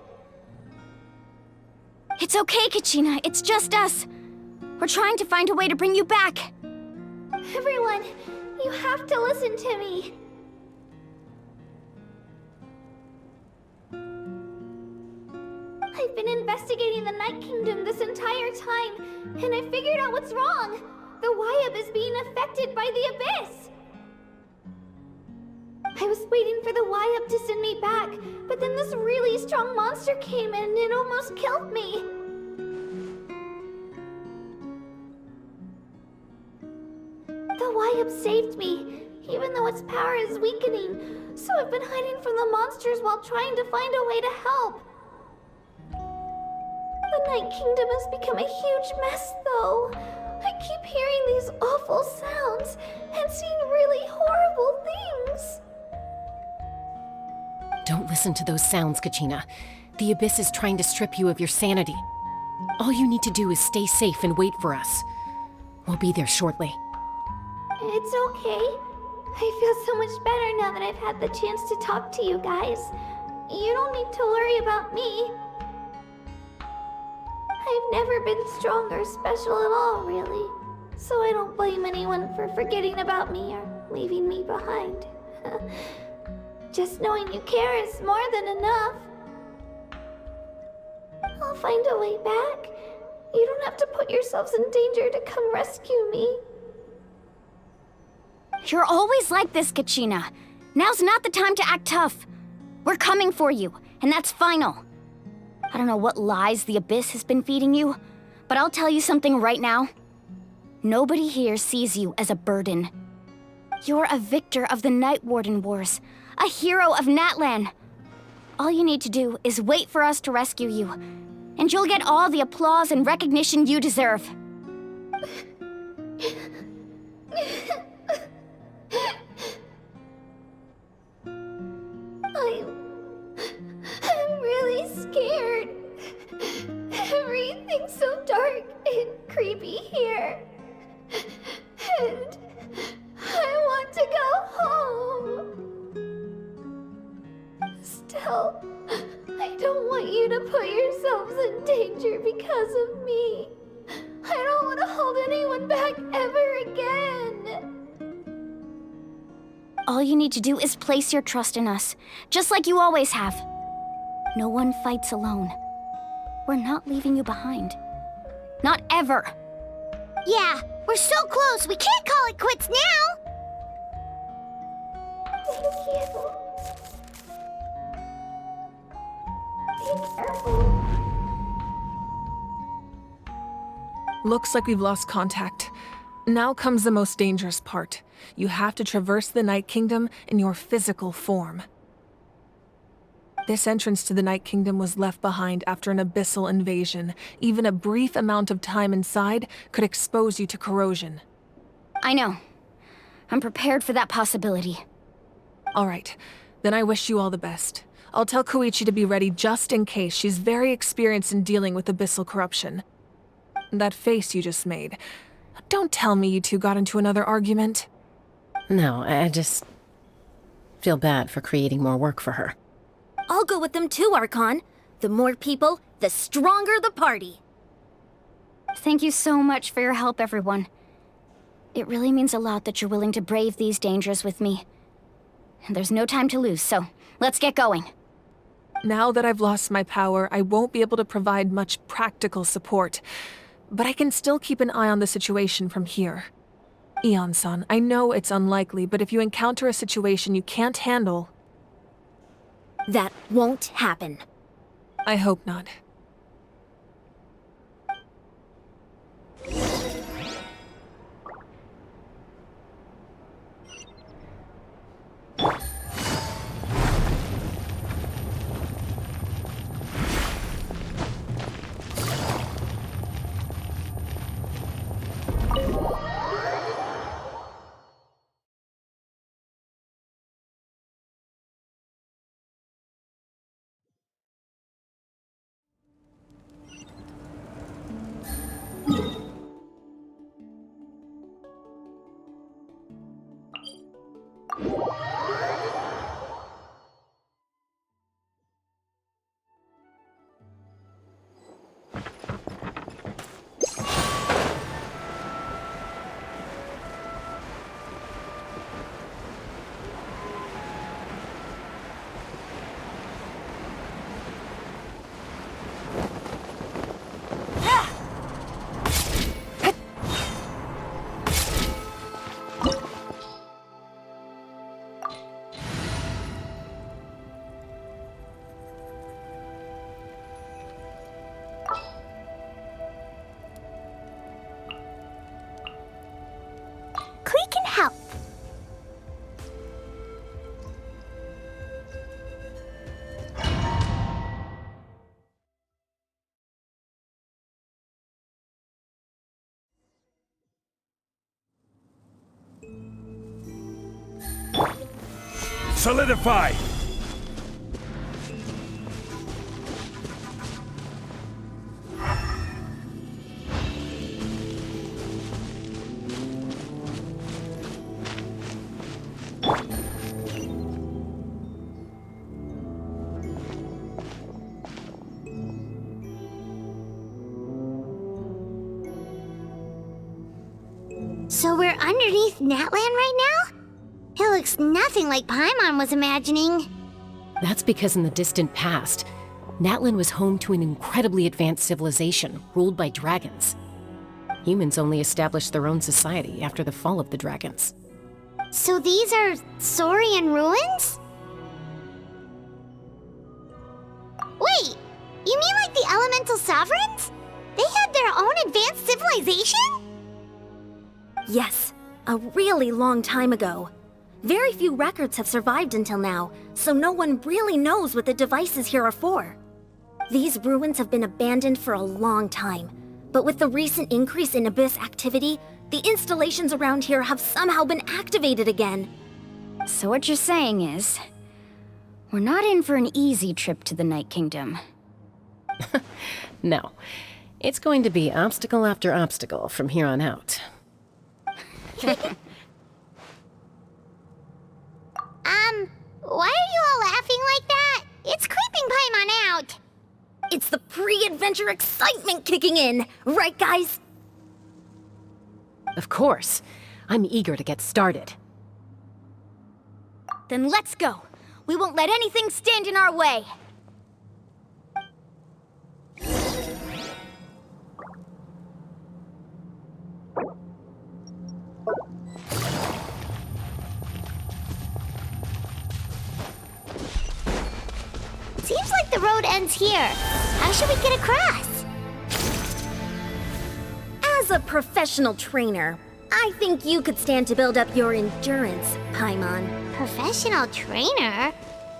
It's okay, Kachina. It's just us. We're trying to find a way to bring you back. Everyone, you have to listen to me. I've been investigating the Night Kingdom this entire time, and I figured out what's wrong. The Wyab is being affected by the Abyss. I was waiting for the Wyab to send me back, but then this really strong monster came in and it almost killed me. The Wyab saved me, even though its power is weakening, so I've been hiding from the monsters while trying to find a way to help. The Night Kingdom has become a huge mess, though. I keep hearing these awful sounds and seeing really horrible things. Don't listen to those sounds, Kachina. The Abyss is trying to strip you of your sanity. All you need to do is stay safe and wait for us. We'll be there shortly. It's okay. I feel so much better now that I've had the chance to talk to you guys. You don't need to worry about me. I've never been strong or special at all, really. So I don't blame anyone for forgetting about me or leaving me behind. Just knowing you care is more than enough. I'll find a way back. You don't have to put yourselves in danger to come rescue me. You're always like this, Kachina. Now's not the time to act tough. We're coming for you, and that's final. I don't know what lies the Abyss has been feeding you, but I'll tell you something right now. Nobody here sees you as a burden. You're a victor of the Night Warden Wars, a hero of Natlan. All you need to do is wait for us to rescue you, and you'll get all the applause and recognition you deserve. I'm really scared. Everything's so dark and creepy here. And I want to go home. Still, I don't want you to put yourselves in danger because of me. I don't want to hold anyone back ever again. All you need to do is place your trust in us, just like you always have. No one fights alone. We're not leaving you behind. Not ever. Yeah, we're so close, we can't call it quits now! Thank you. Be careful. Looks like we've lost contact. Now comes the most dangerous part. You have to traverse the Night Kingdom in your physical form. This entrance to the Night Kingdom was left behind after an abyssal invasion. Even a brief amount of time inside could expose you to corrosion. I know. I'm prepared for that possibility. All right, then I wish you all the best. I'll tell Koichi to be ready just in case. She's very experienced in dealing with abyssal corruption. That face you just made. Don't tell me you two got into another argument. No, I just feel bad for creating more work for her. I'll go with them too, Archon. The more people, the stronger the party. Thank you so much for your help, everyone. It really means a lot that you're willing to brave these dangers with me. And there's no time to lose, so let's get going. Now that I've lost my power, I won't be able to provide much practical support. But I can still keep an eye on the situation from here. Eon-san, I know it's unlikely, but if you encounter a situation you can't handle... That won't happen. I hope not. Klee can help. Solidify! So we're underneath Natlan right now? It looks nothing like Paimon was imagining. That's because in the distant past, Natlan was home to an incredibly advanced civilization ruled by dragons. Humans only established their own society after the fall of the dragons. So these are Saurian ruins? Wait, you mean like the elemental sovereigns? They had their own advanced civilization? Yes, a really long time ago. Very few records have survived until now, so no one really knows what the devices here are for. These ruins have been abandoned for a long time, but with the recent increase in Abyss activity, the installations around here have somehow been activated again. So what you're saying is, we're not in for an easy trip to the Night Kingdom. No. It's going to be obstacle after obstacle from here on out. Why are you all laughing like that? It's creeping Paimon out. It's the pre-adventure excitement kicking in, right guys? Of course. I'm eager to get started. Then let's go. We won't let anything stand in our way. Seems like the road ends here. How should we get across? As a professional trainer, I think you could stand to build up your endurance, Paimon. Professional trainer?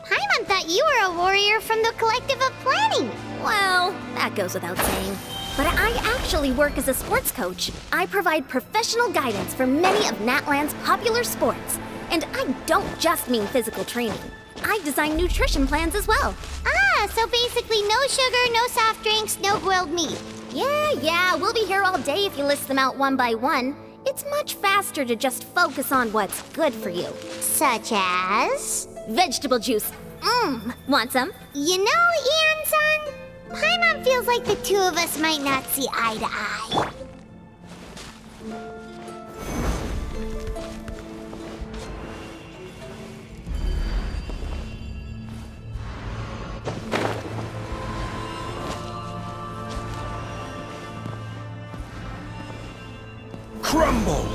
Paimon thought you were a warrior from the Collective of Planning. Well, that goes without saying. But I actually work as a sports coach. I provide professional guidance for many of Natlan's popular sports. And I don't just mean physical training. I design nutrition plans as well. Ah, so basically no sugar, no soft drinks, no grilled meat. Yeah, we'll be here all day if you list them out one by one. It's much faster to just focus on what's good for you. Such as? Vegetable juice. Want some? You know, Ian-san, Paimon feels like the two of us might not see eye to eye. Crumble!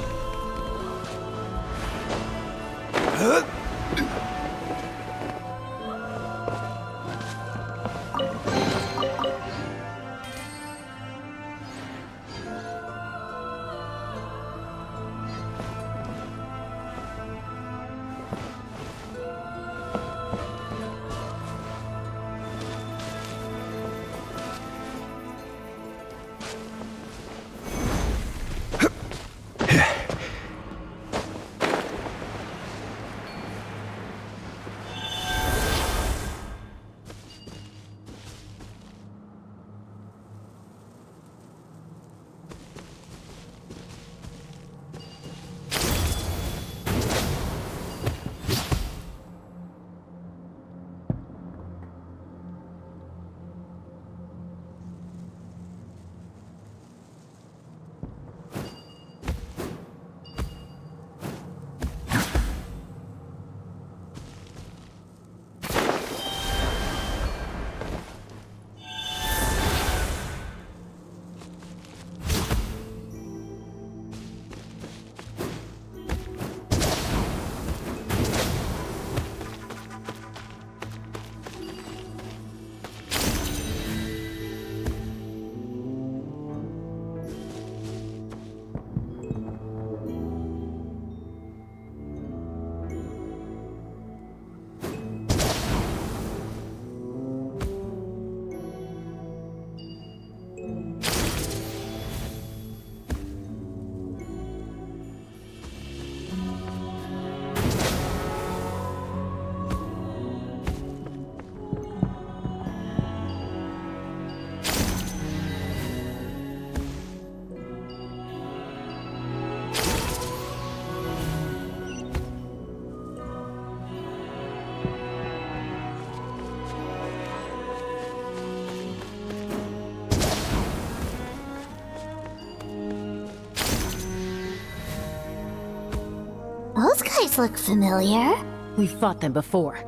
guys look familiar. We've fought them before.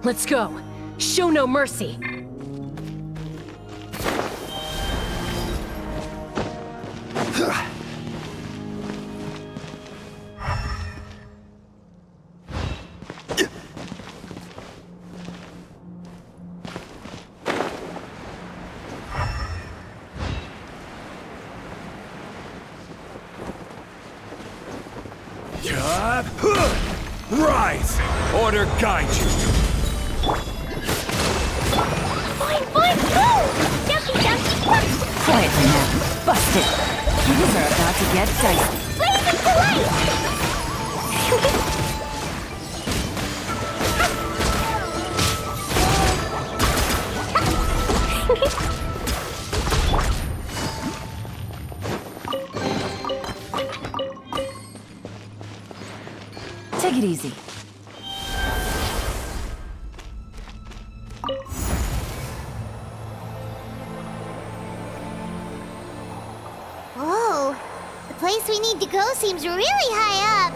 Let's go. Show no mercy. Rise! Order guide you! Boing, boing, boom! Jumpy, jumpy, jump! Quietly now. Bust it. Things are about to get dicey. Blazing to light! Take it easy. Whoa, the place we need to go seems really high up.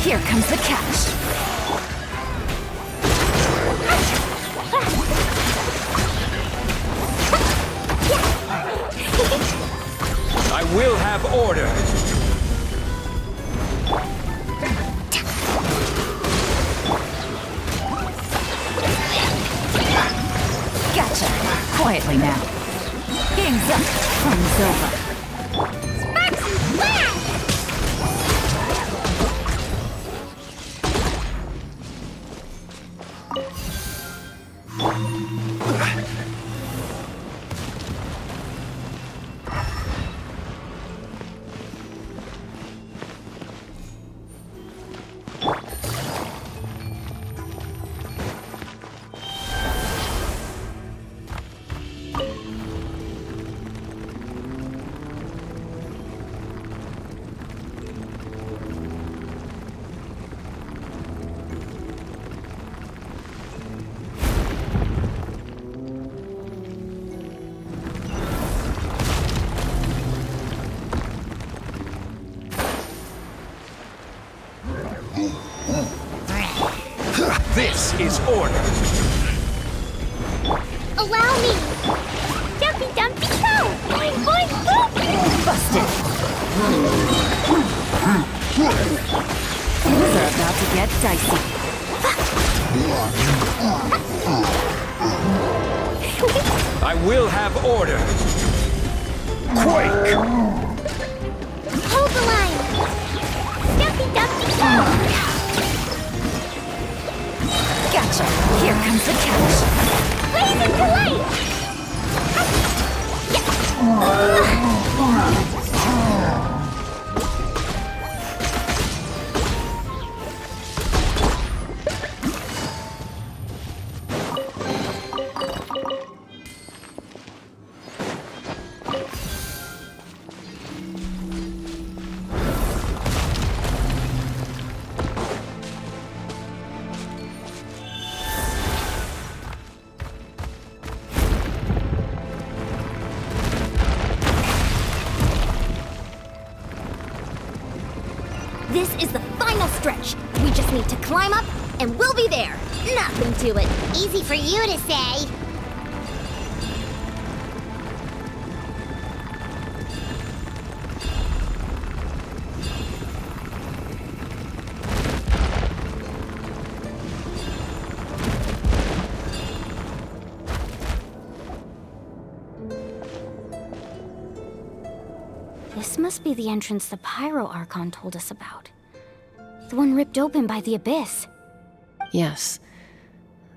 Here comes the catch. I will have order! Gotcha. Quietly now. Game's up. Fun's over. This is order! Allow me! Jumpy, dumpy, go! Boing, boing, boom! Busted. Things are about to get dicey. I will have order! Quake! Hold the line! Jumpy, dumpy, go! Gotcha. Here comes the catch. Blazing to light! This is the final stretch. We just need to climb up, and we'll be there. Nothing to it. Easy for you to say. This must be the entrance the Pyro Archon told us about. The one ripped open by the Abyss. Yes.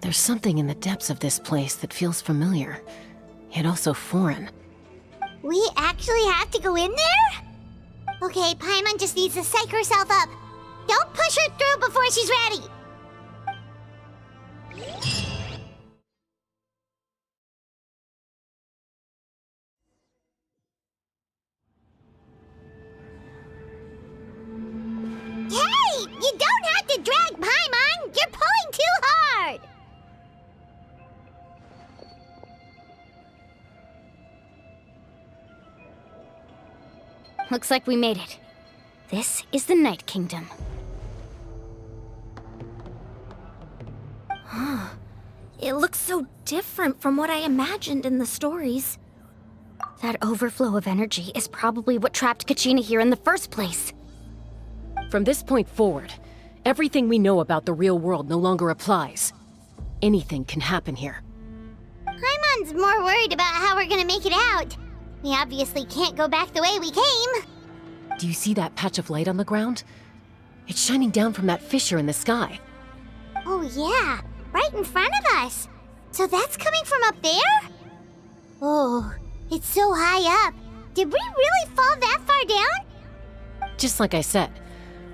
There's something in the depths of this place that feels familiar, yet also foreign. We actually have to go in there? Okay, Paimon just needs to psych herself up. Don't push her through before she's ready. Looks like we made it. This is the Night Kingdom. It looks so different from what I imagined in the stories. That overflow of energy is probably what trapped Kachina here in the first place. From this point forward, everything we know about the real world no longer applies. Anything can happen here. Paimon's more worried about how we're gonna make it out. We obviously can't go back the way we came. Do you see that patch of light on the ground? It's shining down from that fissure in the sky. Oh yeah, right in front of us. So that's coming from up there? Oh, it's so high up. Did we really fall that far down? Just like I said,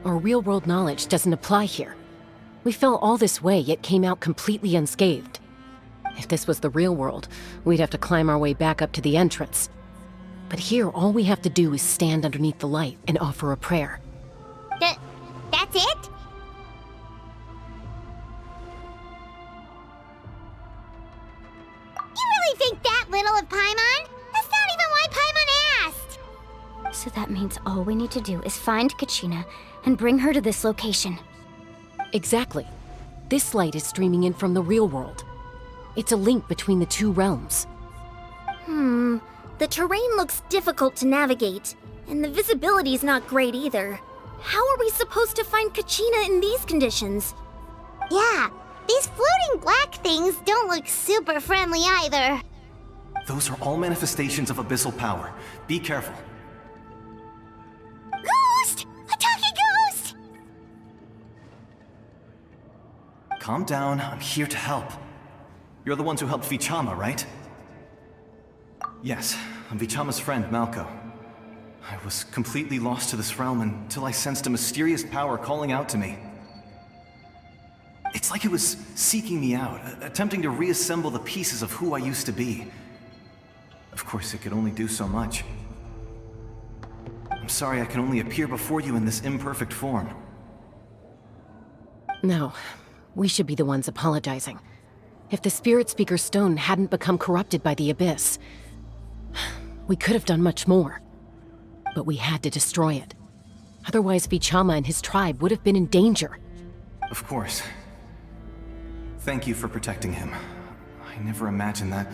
our real-world knowledge doesn't apply here. We fell all this way, yet came out completely unscathed. If this was the real world, we'd have to climb our way back up to the entrance. But here, all we have to do is stand underneath the light and offer a prayer. That's it? You really think that little of Paimon? That's not even why Paimon asked! So that means all we need to do is find Kachina and bring her to this location. Exactly. This light is streaming in from the real world. It's a link between the two realms. The terrain looks difficult to navigate, and the visibility's not great either. How are we supposed to find Kachina in these conditions? Yeah, these floating black things don't look super friendly either. Those are all manifestations of abyssal power. Be careful. Ghost! A talking ghost! Calm down, I'm here to help. You're the ones who helped Vichama, right? Yes, I'm Vichama's friend, Malko. I was completely lost to this realm until I sensed a mysterious power calling out to me. It's like it was seeking me out, attempting to reassemble the pieces of who I used to be. Of course, it could only do so much. I'm sorry I can only appear before you in this imperfect form. No, we should be the ones apologizing. If the Spirit Speaker's stone hadn't become corrupted by the Abyss, we could have done much more. But we had to destroy it. Otherwise, Vichama and his tribe would have been in danger. Of course. Thank you for protecting him. I never imagined that,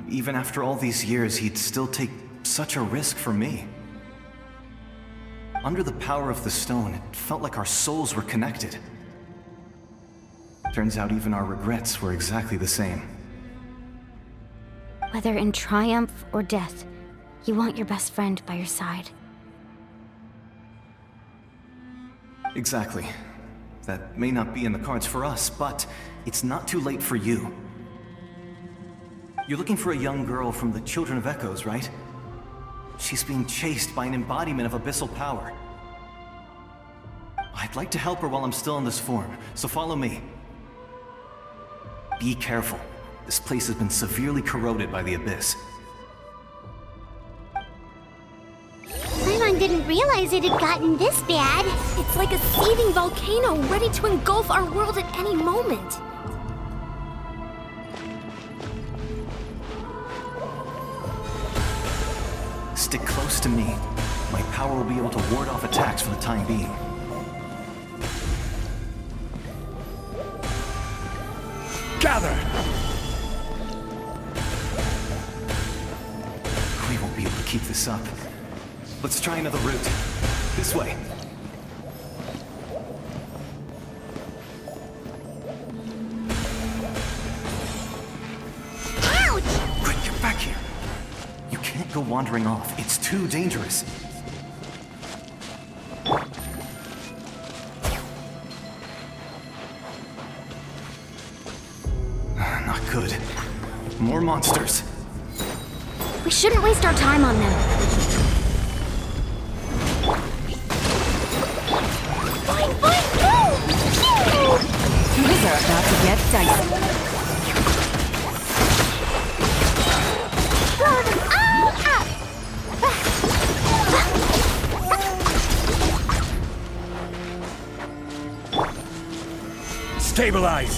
even after all these years, he'd still take such a risk for me. Under the power of the stone, it felt like our souls were connected. Turns out even our regrets were exactly the same. Whether in triumph or death, you want your best friend by your side. Exactly. That may not be in the cards for us, but it's not too late for you. You're looking for a young girl from the Children of Echoes, right? She's being chased by an embodiment of abyssal power. I'd like to help her while I'm still in this form, so follow me. Be careful. This place has been severely corroded by the Abyss. Paimon didn't realize it had gotten this bad. It's like a seething volcano ready to engulf our world at any moment. Stick close to me. My power will be able to ward off attacks for the time being. Gather! We won't be able to keep this up. Let's try another route. This way. Ouch! Quick, get back here. You can't go wandering off. It's too dangerous. Not good. More monsters. We shouldn't waste our time on them. Fine, go! Things are about to get dicey. Stabilize!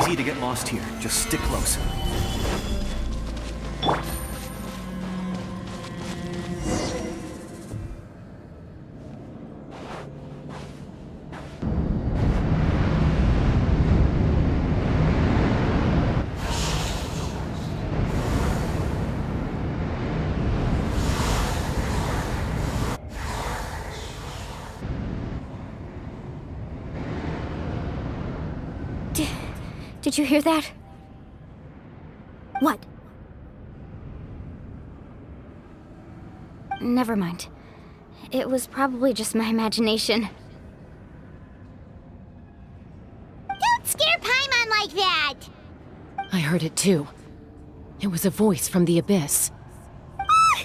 easy to get lost here. Just stick close. Did you hear that? What? Never mind. It was probably just my imagination. Don't scare Paimon like that! I heard it too. It was a voice from the abyss. Ah!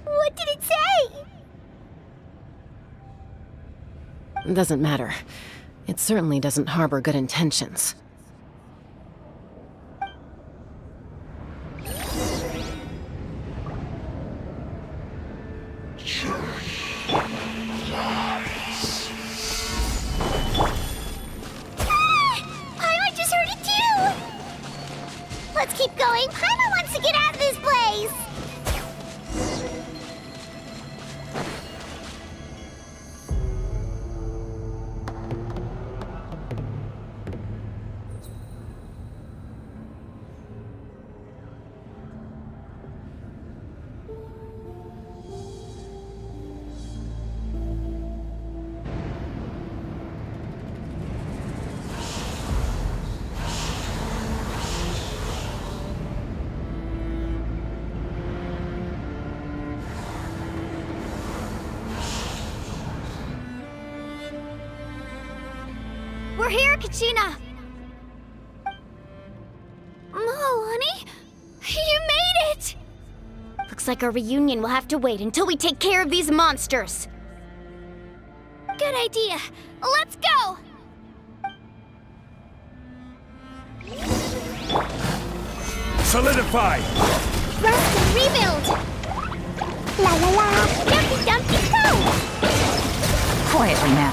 What did it say? Doesn't matter. It certainly doesn't harbor good intentions. Paimon just heard it too! Let's keep going. Paimon wants to get out of this place! We're here, Kachina! Honey? You made it! Looks like our reunion will have to wait until we take care of these monsters. Good idea. Let's go! Solidify! Rest and rebuild! La la la! Dumpty dumpty go! Quietly now.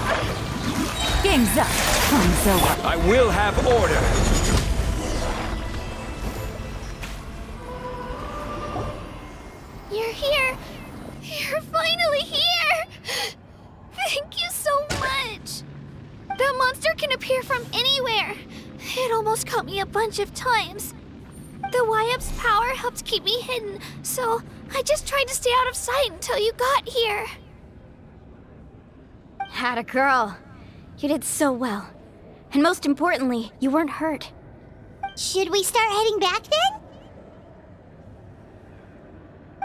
Game's up. Time's over. I will have order. You're here. You're finally here. Thank you so much. That monster can appear from anywhere. It almost caught me a bunch of times. The YF's power helped keep me hidden, so I just tried to stay out of sight until you got here. Atta girl. You did so well. And most importantly, you weren't hurt. Should we start heading back then?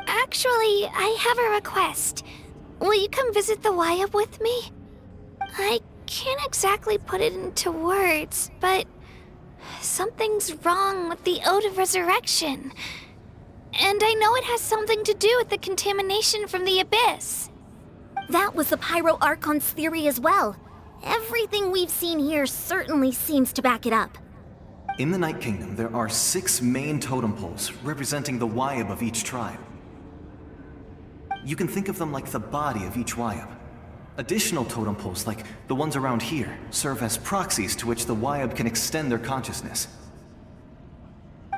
Actually, I have a request. Will you come visit the YF with me? I can't exactly put it into words, but something's wrong with the Ode of Resurrection. And I know it has something to do with the contamination from the Abyss. That was the Pyro Archon's theory as well. Everything we've seen here certainly seems to back it up. In the Night Kingdom, there are 6 main totem poles representing the Wyab of each tribe. You can think of them like the body of each Wyab. Additional totem poles, like the ones around here, serve as proxies to which the Wyab can extend their consciousness.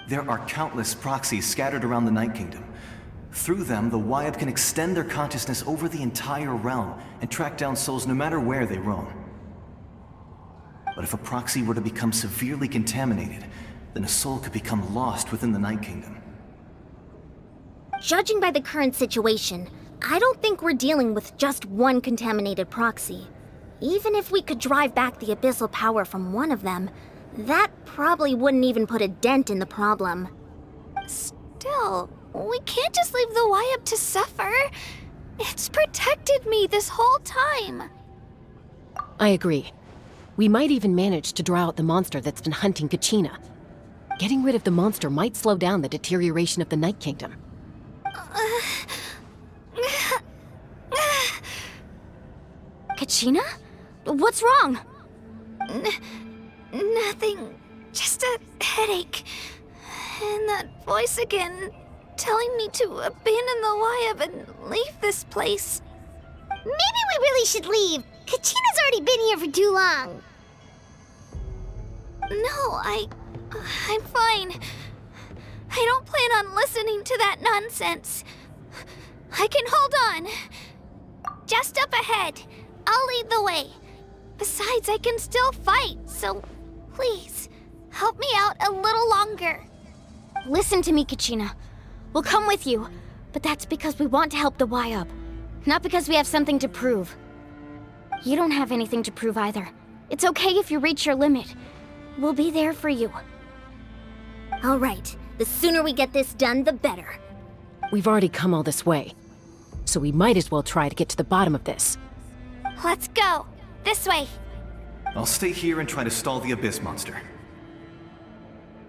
There are countless proxies scattered around the Night Kingdom. Through them, the Wyab can extend their consciousness over the entire realm and track down souls no matter where they roam. But if a proxy were to become severely contaminated, then a soul could become lost within the Night Kingdom. Judging by the current situation, I don't think we're dealing with just one contaminated proxy. Even if we could drive back the abyssal power from one of them, that probably wouldn't even put a dent in the problem. Still, we can't just leave the YF to suffer. It's protected me this whole time. I agree. We might even manage to draw out the monster that's been hunting Kachina. Getting rid of the monster might slow down the deterioration of the Night Kingdom. Kachina? What's wrong? Nothing. Just a headache. And that voice again, telling me to abandon the YF and leave this place. Maybe we really should leave. Kachina's already been here for too long. No, I'm fine. I don't plan on listening to that nonsense. I can hold on. Just up ahead. I'll lead the way. Besides, I can still fight, so please, help me out a little longer. Listen to me, Kachina. We'll come with you, but that's because we want to help the Y-Up, not because we have something to prove. You don't have anything to prove either. It's okay if you reach your limit. We'll be there for you. All right. The sooner we get this done, the better. We've already come all this way, so we might as well try to get to the bottom of this. Let's go. This way. I'll stay here and try to stall the Abyss monster.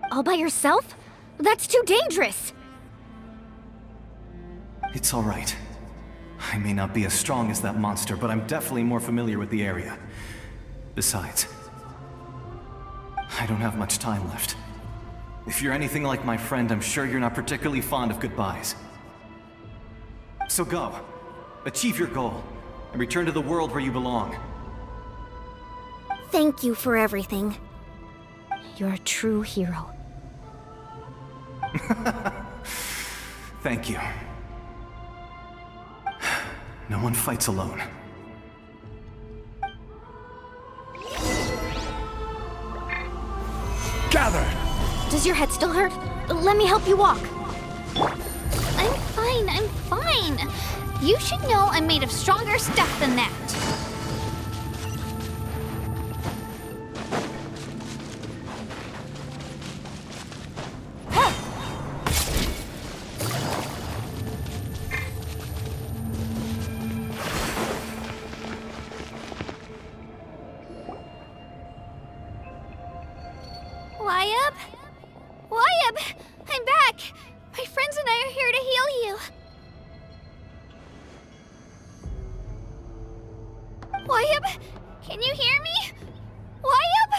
All by yourself? That's too dangerous! It's all right. I may not be as strong as that monster, but I'm definitely more familiar with the area. Besides, I don't have much time left. If you're anything like my friend, I'm sure you're not particularly fond of goodbyes. So go. Achieve your goal, and return to the world where you belong. Thank you for everything. You're a true hero. Thank you. No one fights alone. Gather! Does your head still hurt? Let me help you walk. I'm fine. You should know I'm made of stronger stuff than that. Y-Up, I'm back. My friends and I are here to heal you. Y-Up, can you hear me? Y-Up?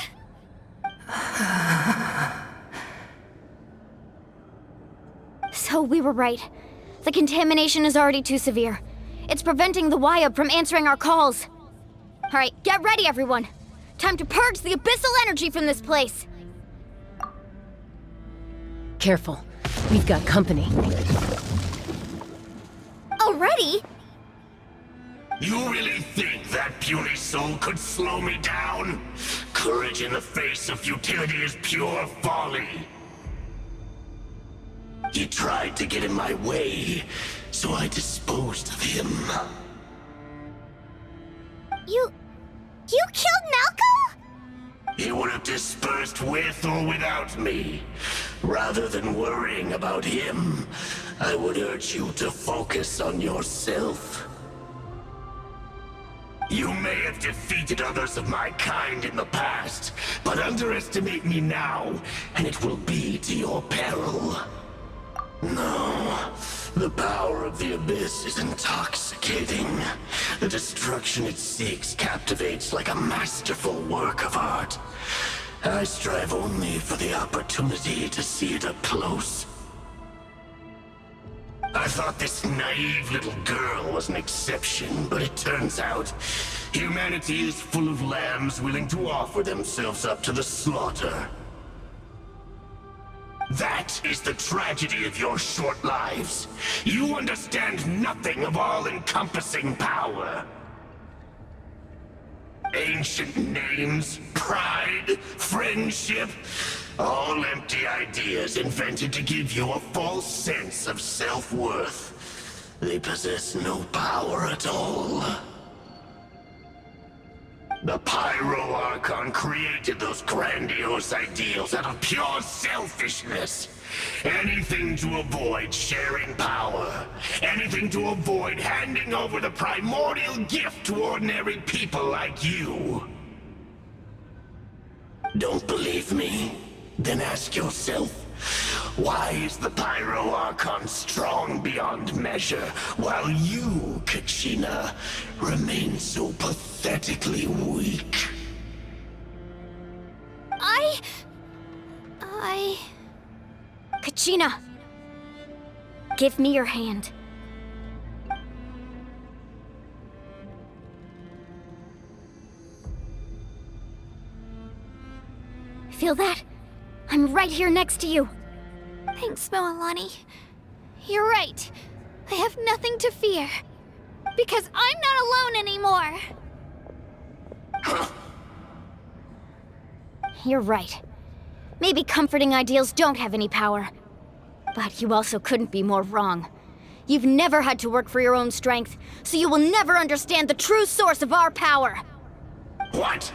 So we were right. The contamination is already too severe. It's preventing the Y-Up from answering our calls. All right, get ready, everyone. Time to purge the abyssal energy from this place. Careful. We've got company. Already? You really think that puny soul could slow me down? Courage in the face of futility is pure folly. He tried to get in my way, so I disposed of him. You killed Malco? He would have dispersed with or without me. Rather than worrying about him, I would urge you to focus on yourself. You may have defeated others of my kind in the past, but underestimate me now, and it will be to your peril. No, the power of the Abyss is intoxicating. The destruction it seeks captivates like a masterful work of art. I strive only for the opportunity to see it up close. I thought this naive little girl was an exception, but it turns out humanity is full of lambs willing to offer themselves up to the slaughter. That is the tragedy of your short lives. You understand nothing of all-encompassing power. Ancient names, pride, friendship, all empty ideas invented to give you a false sense of self-worth. They possess no power at all. The Pyro Archon created those grandiose ideals out of pure selfishness. Anything to avoid sharing power. Anything to avoid handing over the primordial gift to ordinary people like you. Don't believe me? Then ask yourself, why is the Pyro Archon strong beyond measure, while you, Kachina, remain so pathetically weak? Kachina! Give me your hand. Feel that? I'm right here next to you. Thanks, Moalani. You're right. I have nothing to fear. Because I'm not alone anymore. You're right. Maybe comforting ideals don't have any power. But you also couldn't be more wrong. You've never had to work for your own strength, so you will never understand the true source of our power. What?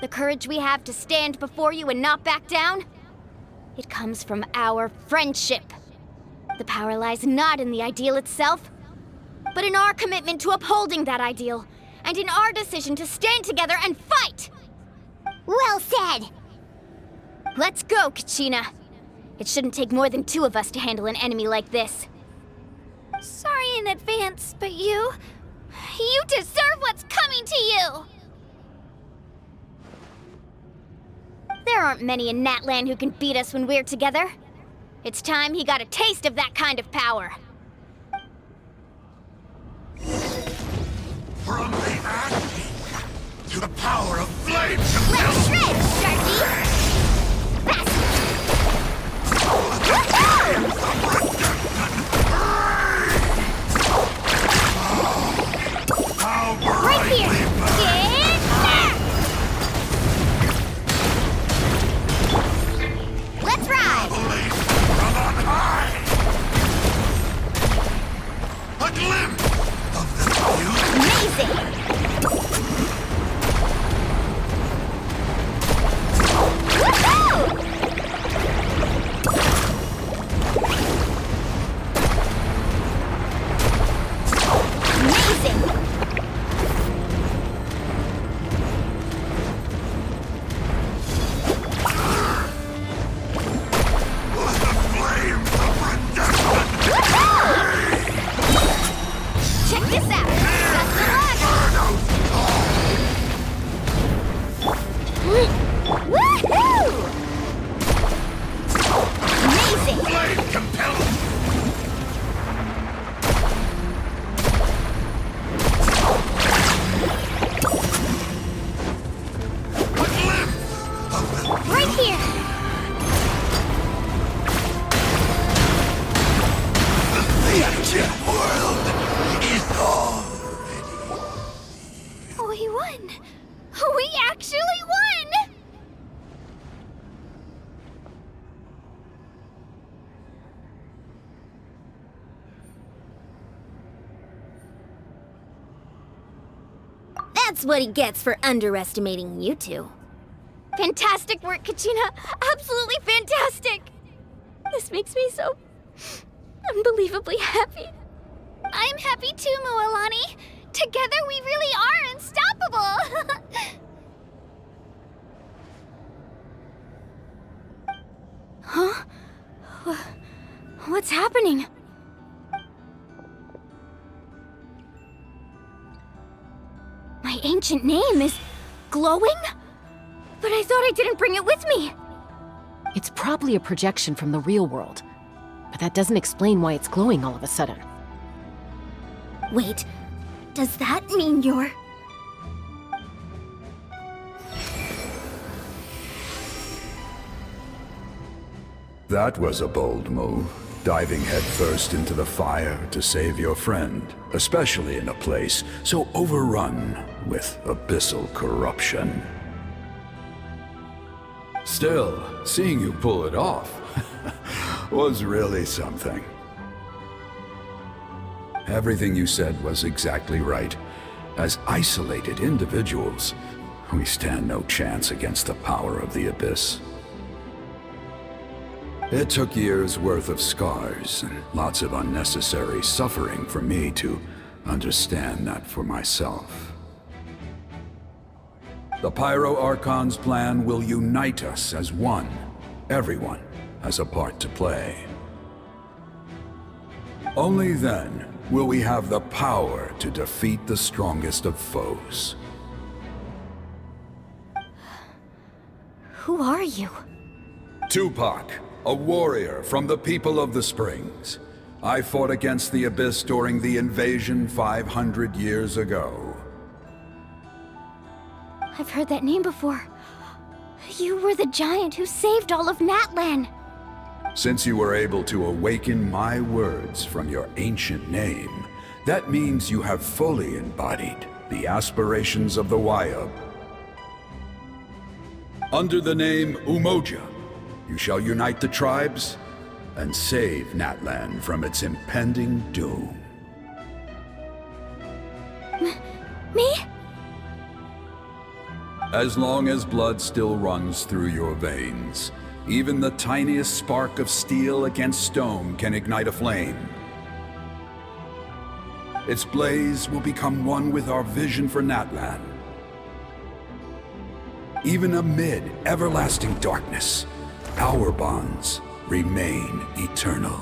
The courage we have to stand before you and not back down? It comes from our friendship. The power lies not in the ideal itself, but in our commitment to upholding that ideal, and in our decision to stand together and fight! Well said! Let's go, Kachina. It shouldn't take more than 2 of us to handle an enemy like this. Sorry in advance, but you deserve what's coming to you! There aren't many in Natlan who can beat us when we're together. It's time he got a taste of that kind of power. From the ash to the power of flame compelled. Let's shred, Sharky! Right here! Get back! Let's ride! From on high! A glimpse of the view. Amazing! Woohoo! Amazing! Check this out! Best of luck! Woohoo! Amazing! Flame compelled. Right here! The ancient world is all. We won! We actually won! That's what he gets for underestimating you two. Fantastic work, Kachina! Absolutely fantastic! This makes me so unbelievably happy. I'm happy too, Moalani. Together we really are unstoppable! Huh? What's happening? My ancient name is glowing? But I thought I didn't bring it with me! It's probably a projection from the real world, but that doesn't explain why it's glowing all of a sudden. Wait, does that mean you're... That was a bold move, diving headfirst into the fire to save your friend, especially in a place so overrun with abyssal corruption. Still, seeing you pull it off was really something. Everything you said was exactly right. As isolated individuals, we stand no chance against the power of the Abyss. It took years' worth of scars and lots of unnecessary suffering for me to understand that for myself. The Pyro Archon's plan will unite us as one. Everyone has a part to play. Only then will we have the power to defeat the strongest of foes. Who are you? Tupac, a warrior from the people of the Springs. I fought against the Abyss during the invasion 500 years ago. I've heard that name before. You were the giant who saved all of Natlan. Since you were able to awaken my words from your ancient name, that means you have fully embodied the aspirations of the Wayub. Under the name Umoja, you shall unite the tribes and save Natlan from its impending doom. Me? As long as blood still runs through your veins, even the tiniest spark of steel against stone can ignite a flame. Its blaze will become one with our vision for Natlan. Even amid everlasting darkness, our bonds remain eternal.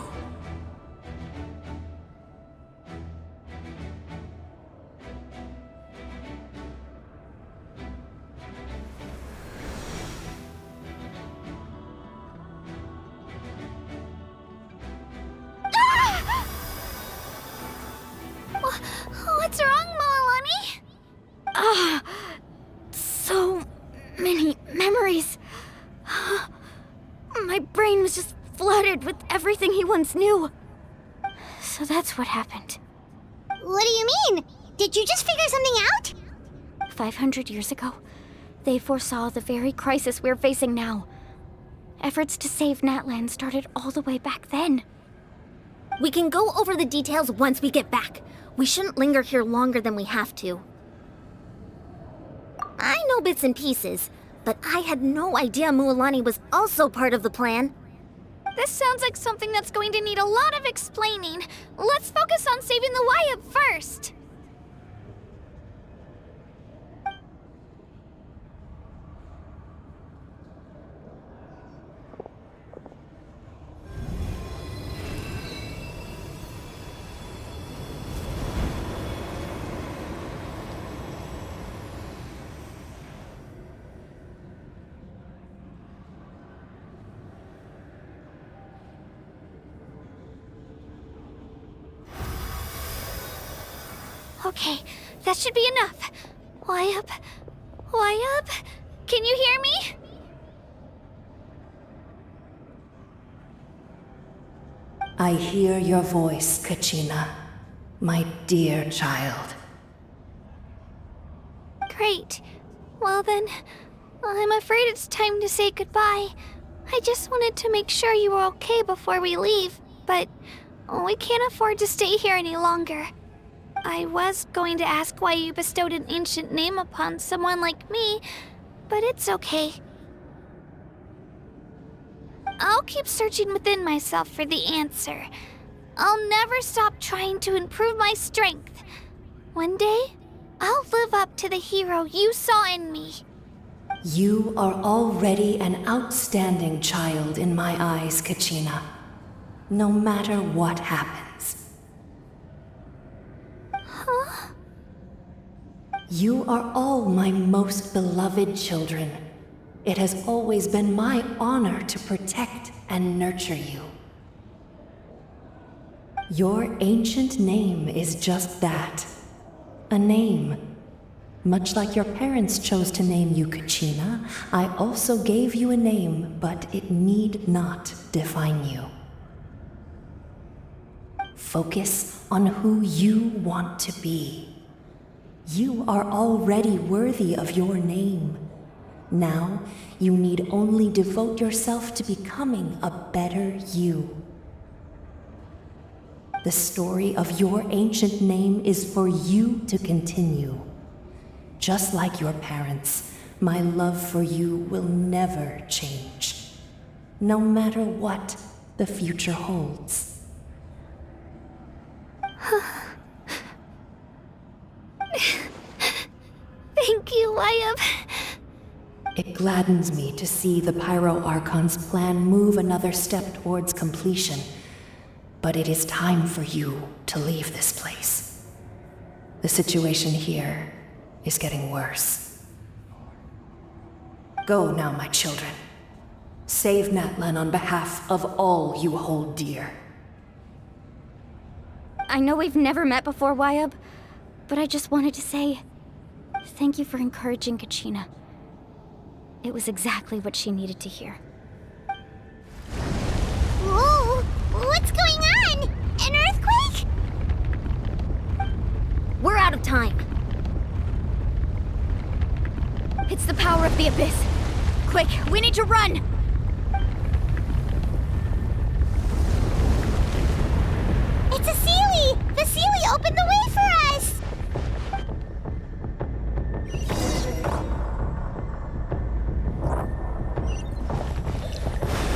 What's wrong, Moalani? So many memories. My brain was just flooded with everything he once knew. So that's what happened. What do you mean? Did you just figure something out? 500 years ago, they foresaw the very crisis we're facing now. Efforts to save Natlan started all the way back then. We can go over the details once we get back. We shouldn't linger here longer than we have to. I know bits and pieces, but I had no idea Mualani was also part of the plan. This sounds like something that's going to need a lot of explaining. Let's focus on saving the Wayub first. Okay, that should be enough. Wayub? Wayub? Can you hear me? I hear your voice, Kachina, my dear child. Great. Well then, I'm afraid it's time to say goodbye. I just wanted to make sure you were okay before we leave, but we can't afford to stay here any longer. I was going to ask why you bestowed an ancient name upon someone like me, but it's okay. I'll keep searching within myself for the answer. I'll never stop trying to improve my strength. One day, I'll live up to the hero you saw in me. You are already an outstanding child in my eyes, Kachina. No matter what happens. Huh? You are all my most beloved children. It has always been my honor to protect and nurture you. Your ancient name is just that. A name. Much like your parents chose to name you Kachina, I also gave you a name, but it need not define you. Focus on who you want to be. You are already worthy of your name. Now, you need only devote yourself to becoming a better you. The story of your ancient name is for you to continue. Just like your parents, my love for you will never change, no matter what the future holds. Thank you, Wayub. It gladdens me to see the Pyro Archon's plan move another step towards completion. But it is time for you to leave this place. The situation here is getting worse. Go now, my children. Save Natlan on behalf of all you hold dear. I know we've never met before, Wayub, but I just wanted to say thank you for encouraging Kachina. It was exactly what she needed to hear. Whoa! What's going on? An earthquake? We're out of time. It's the power of the Abyss. Quick, we need to run! It's a Sealy! The Sealy opened the way for us!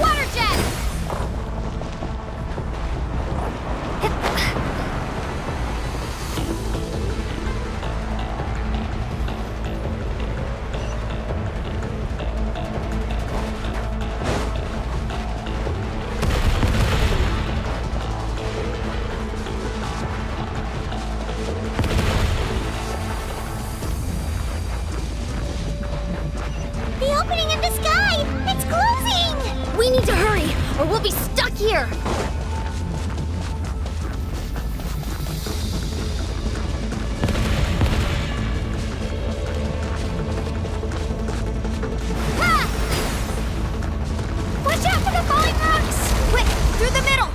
Water jet! The opening in the sky! It's closing! We need to hurry, or we'll be stuck here! Ha! Watch out for the falling rocks! Quick, through the middle!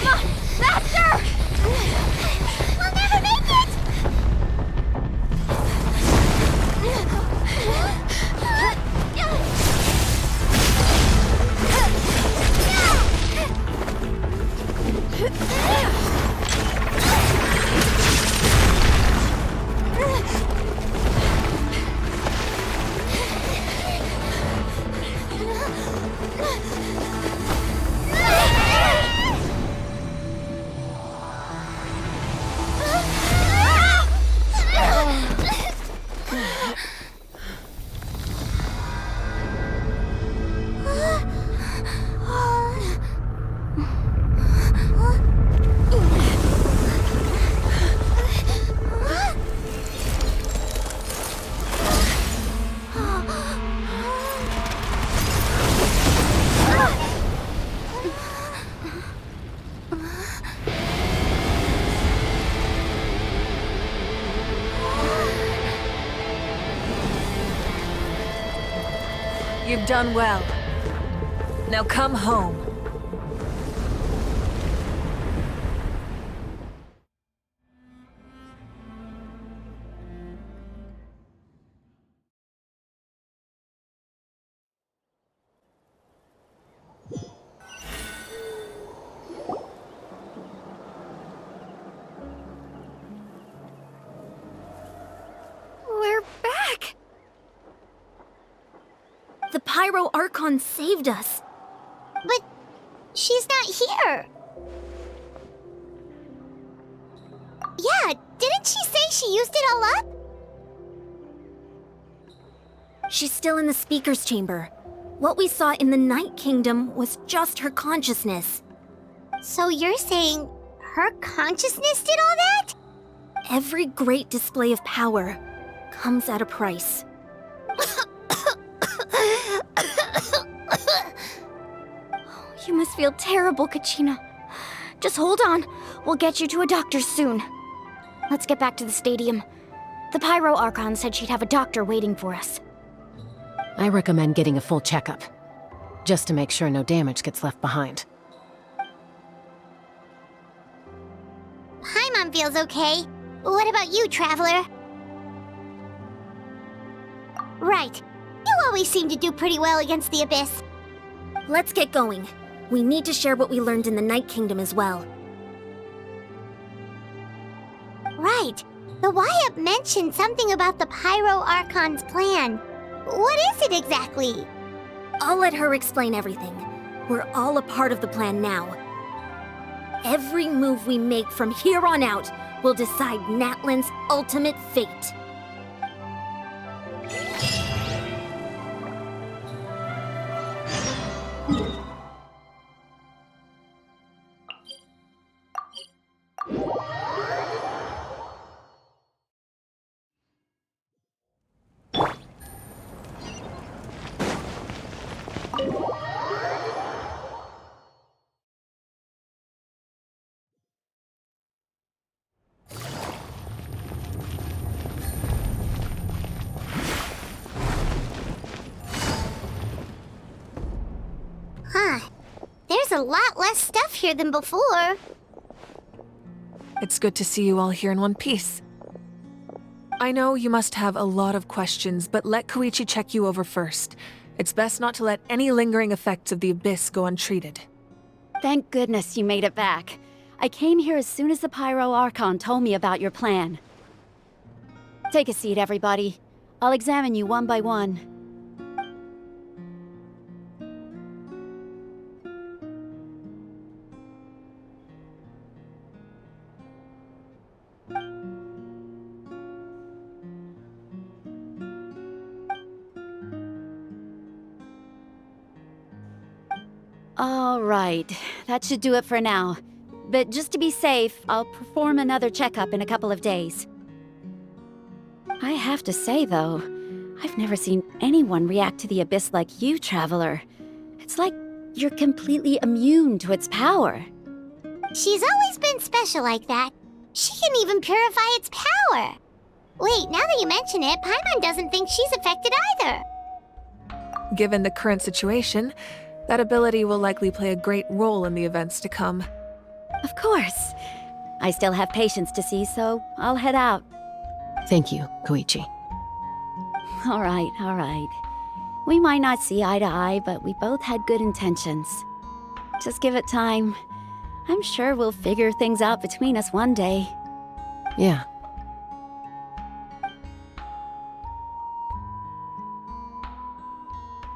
Come on, faster! We'll never make it! You've done well. Now come home. We're back! The Pyro Archon saved us. But she's not here. Yeah, didn't she say she used it all up? She's still in the Speaker's Chamber. What we saw in the Night Kingdom was just her consciousness. So you're saying her consciousness did all that? Every great display of power comes at a price. You must feel terrible, Kachina. Just hold on. We'll get you to a doctor soon. Let's get back to the stadium. The Pyro Archon said she'd have a doctor waiting for us. I recommend getting a full checkup, just to make sure no damage gets left behind. Paimon feels okay. What about you, Traveler? Right. You always seem to do pretty well against the Abyss. Let's get going. We need to share what we learned in the Night Kingdom as well. Right. The Y-Up mentioned something about the Pyro Archon's plan. What is it exactly? I'll let her explain everything. We're all a part of the plan now. Every move we make from here on out will decide Natlan's ultimate fate. a lot less stuff here than before. It's good to see you all here in one piece. I know you must have a lot of questions, but let Koichi check you over first. It's best not to let any lingering effects of the Abyss go untreated. Thank goodness you made it back. I came here as soon as the Pyro Archon told me about your plan. Take a seat, everybody. I'll examine you one by one. All right, that should do it for now. But just to be safe, I'll perform another checkup in a couple of days. I have to say, though, I've never seen anyone react to the Abyss like you, Traveler. It's like you're completely immune to its power. She's always been special like that. She can even purify its power. Wait, now that you mention it, Paimon doesn't think she's affected either. Given the current situation, that ability will likely play a great role in the events to come. Of course. I still have patients to see, so I'll head out. Thank you, Koichi. All right. We might not see eye to eye, but we both had good intentions. Just give it time. I'm sure we'll figure things out between us one day. Yeah.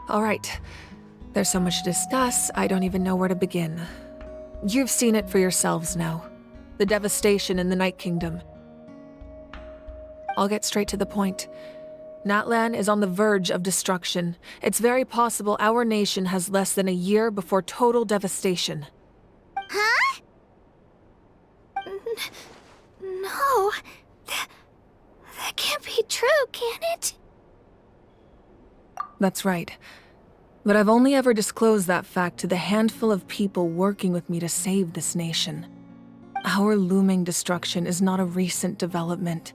All right. There's so much to discuss, I don't even know where to begin. You've seen it for yourselves now. The devastation in the Night Kingdom. I'll get straight to the point. Natlan is on the verge of destruction. It's very possible our nation has less than a year before total devastation. Huh? No. That can't be true, can it? That's right. But I've only ever disclosed that fact to the handful of people working with me to save this nation. Our looming destruction is not a recent development,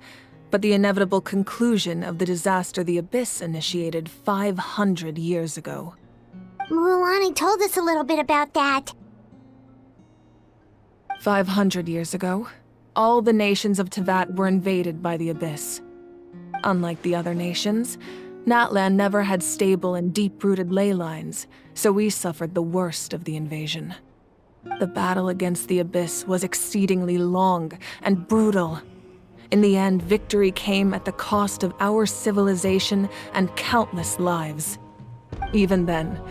but the inevitable conclusion of the disaster the Abyss initiated 500 years ago. Mualani told us a little bit about that. 500 years ago, all the nations of Teyvat were invaded by the Abyss. Unlike the other nations, Natlan never had stable and deep-rooted ley lines, so we suffered the worst of the invasion. The battle against the Abyss was exceedingly long and brutal. In the end, victory came at the cost of our civilization and countless lives. Even then,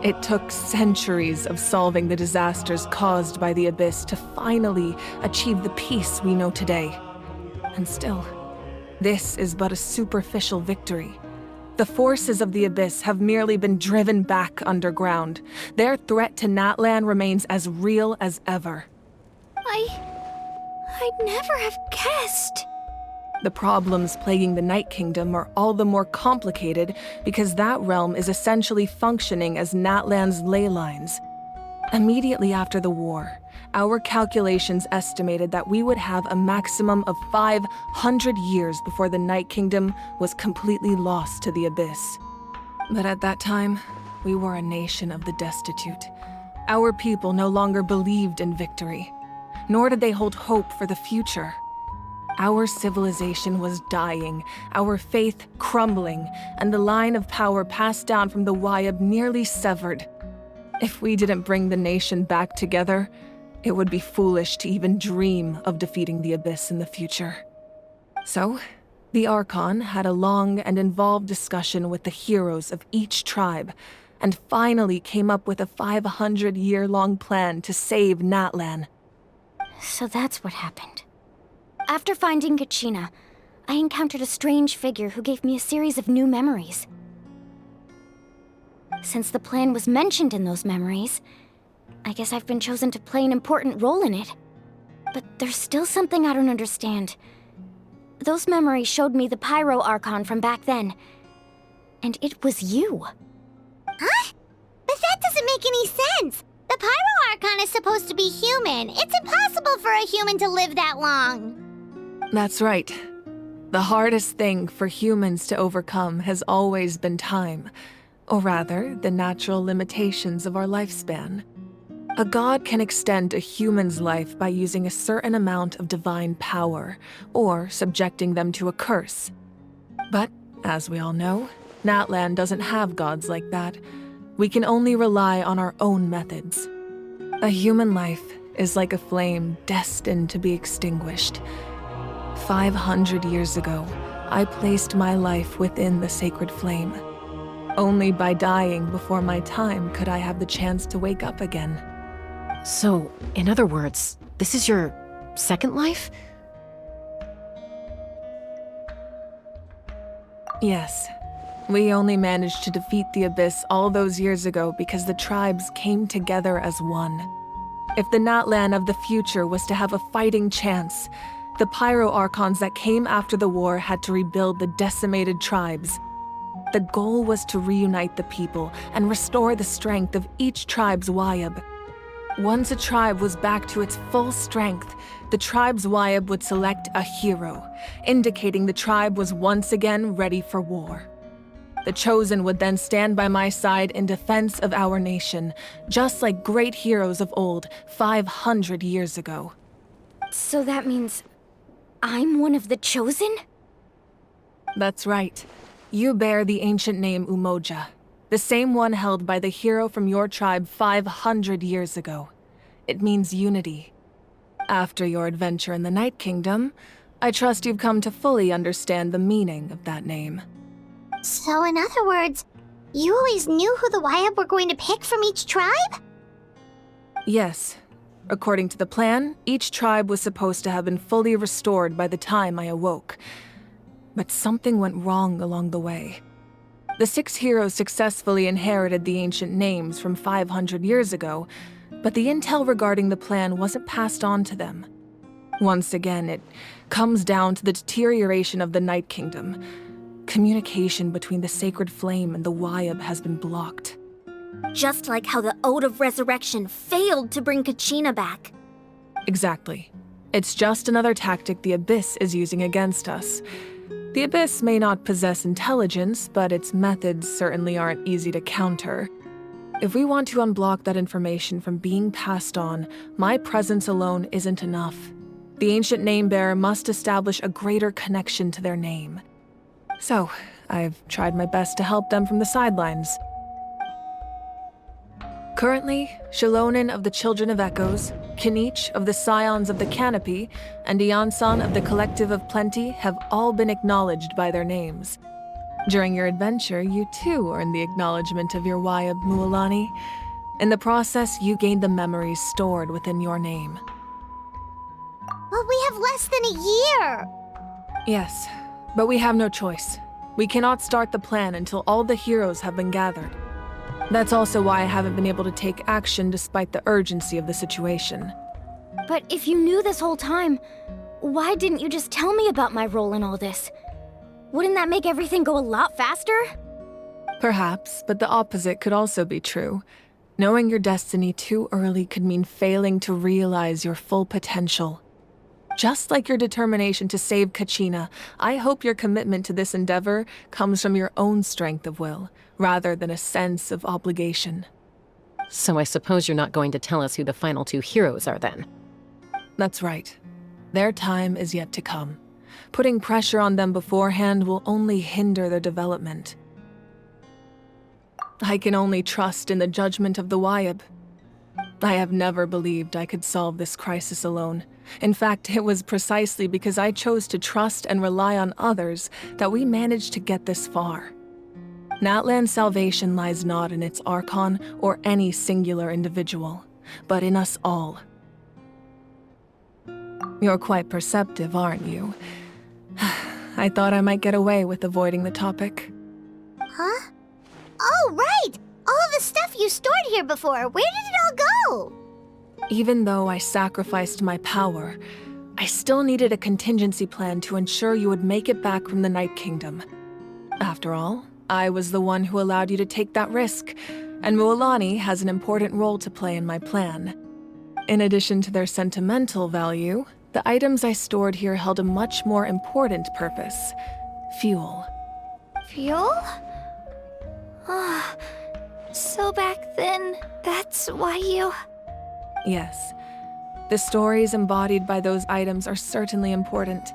it took centuries of solving the disasters caused by the Abyss to finally achieve the peace we know today. And still, this is but a superficial victory. The forces of the Abyss have merely been driven back underground. Their threat to Natlan remains as real as ever. I'd never have guessed. The problems plaguing the Night Kingdom are all the more complicated because that realm is essentially functioning as Natlan's ley lines. Immediately after the war, our calculations estimated that we would have a maximum of 500 years before the Night Kingdom was completely lost to the Abyss. But at that time, we were a nation of the destitute. Our people no longer believed in victory, nor did they hold hope for the future. Our civilization was dying, our faith crumbling, and the line of power passed down from the Wayab nearly severed. If we didn't bring the nation back together, it would be foolish to even dream of defeating the Abyss in the future. So, the Archon had a long and involved discussion with the heroes of each tribe, and finally came up with a 500-year-long plan to save Natlan. So that's what happened. After finding Kachina, I encountered a strange figure who gave me a series of new memories. Since the plan was mentioned in those memories, I guess I've been chosen to play an important role in it. But there's still something I don't understand. Those memories showed me the Pyro Archon from back then. And it was you. Huh? But that doesn't make any sense! The Pyro Archon is supposed to be human. It's impossible for a human to live that long. That's right. The hardest thing for humans to overcome has always been time. Or rather, the natural limitations of our lifespan. A god can extend a human's life by using a certain amount of divine power, or subjecting them to a curse. But, as we all know, Natlan doesn't have gods like that. We can only rely on our own methods. A human life is like a flame destined to be extinguished. 500 years ago, I placed my life within the sacred flame. Only by dying before my time could I have the chance to wake up again. So, in other words, this is your second life? Yes. We only managed to defeat the Abyss all those years ago because the tribes came together as one. If the Natlan of the future was to have a fighting chance, the Pyro Archons that came after the war had to rebuild the decimated tribes. The goal was to reunite the people and restore the strength of each tribe's Wayab. Once a tribe was back to its full strength, the tribe's Wayab would select a hero, indicating the tribe was once again ready for war. The Chosen would then stand by my side in defense of our nation, just like great heroes of old 500 years ago. So that means I'm one of the Chosen? That's right. You bear the ancient name Umoja, the same one held by the hero from your tribe 500 years ago. It means unity. After your adventure in the Night Kingdom, I trust you've come to fully understand the meaning of that name. So in other words, you always knew who the Wayab were going to pick from each tribe? Yes. According to the plan, each tribe was supposed to have been fully restored by the time I awoke. But something went wrong along the way. The 6 heroes successfully inherited the ancient names from 500 years ago, but the intel regarding the plan wasn't passed on to them. Once again, it comes down to the deterioration of the Night Kingdom. Communication between the Sacred Flame and the Wayab has been blocked. Just like how the Ode of Resurrection failed to bring Kachina back. Exactly. It's just another tactic the Abyss is using against us. The Abyss may not possess intelligence, but its methods certainly aren't easy to counter. If we want to unblock that information from being passed on, my presence alone isn't enough. The ancient name-bearer must establish a greater connection to their name. So, I've tried my best to help them from the sidelines. Currently, Shilonin of the Children of Echoes, Kinich of the Scions of the Canopy, and Iansan of the Collective of Plenty have all been acknowledged by their names. During your adventure, you too earned the acknowledgement of your Wayab, Mualani. In the process, you gained the memories stored within your name. But we have less than a year! Yes, but we have no choice. We cannot start the plan until all the heroes have been gathered. That's also why I haven't been able to take action despite the urgency of the situation. But if you knew this whole time, why didn't you just tell me about my role in all this? Wouldn't that make everything go a lot faster? Perhaps, but the opposite could also be true. Knowing your destiny too early could mean failing to realize your full potential. Just like your determination to save Kachina, I hope your commitment to this endeavor comes from your own strength of will, rather than a sense of obligation. So I suppose you're not going to tell us who the final 2 heroes are then? That's right. Their time is yet to come. Putting pressure on them beforehand will only hinder their development. I can only trust in the judgment of the Wayab. I have never believed I could solve this crisis alone. In fact, it was precisely because I chose to trust and rely on others that we managed to get this far. Natlan's salvation lies not in its Archon or any singular individual, but in us all. You're quite perceptive, aren't you? I thought I might get away with avoiding the topic. Huh? Oh, right! All of the stuff you stored here before, where did it all go? Even though I sacrificed my power, I still needed a contingency plan to ensure you would make it back from the Night Kingdom. After all, I was the one who allowed you to take that risk, and Mualani has an important role to play in my plan. In addition to their sentimental value, the items I stored here held a much more important purpose: fuel. Fuel? Ah, so back then, that's why you... Yes, the stories embodied by those items are certainly important,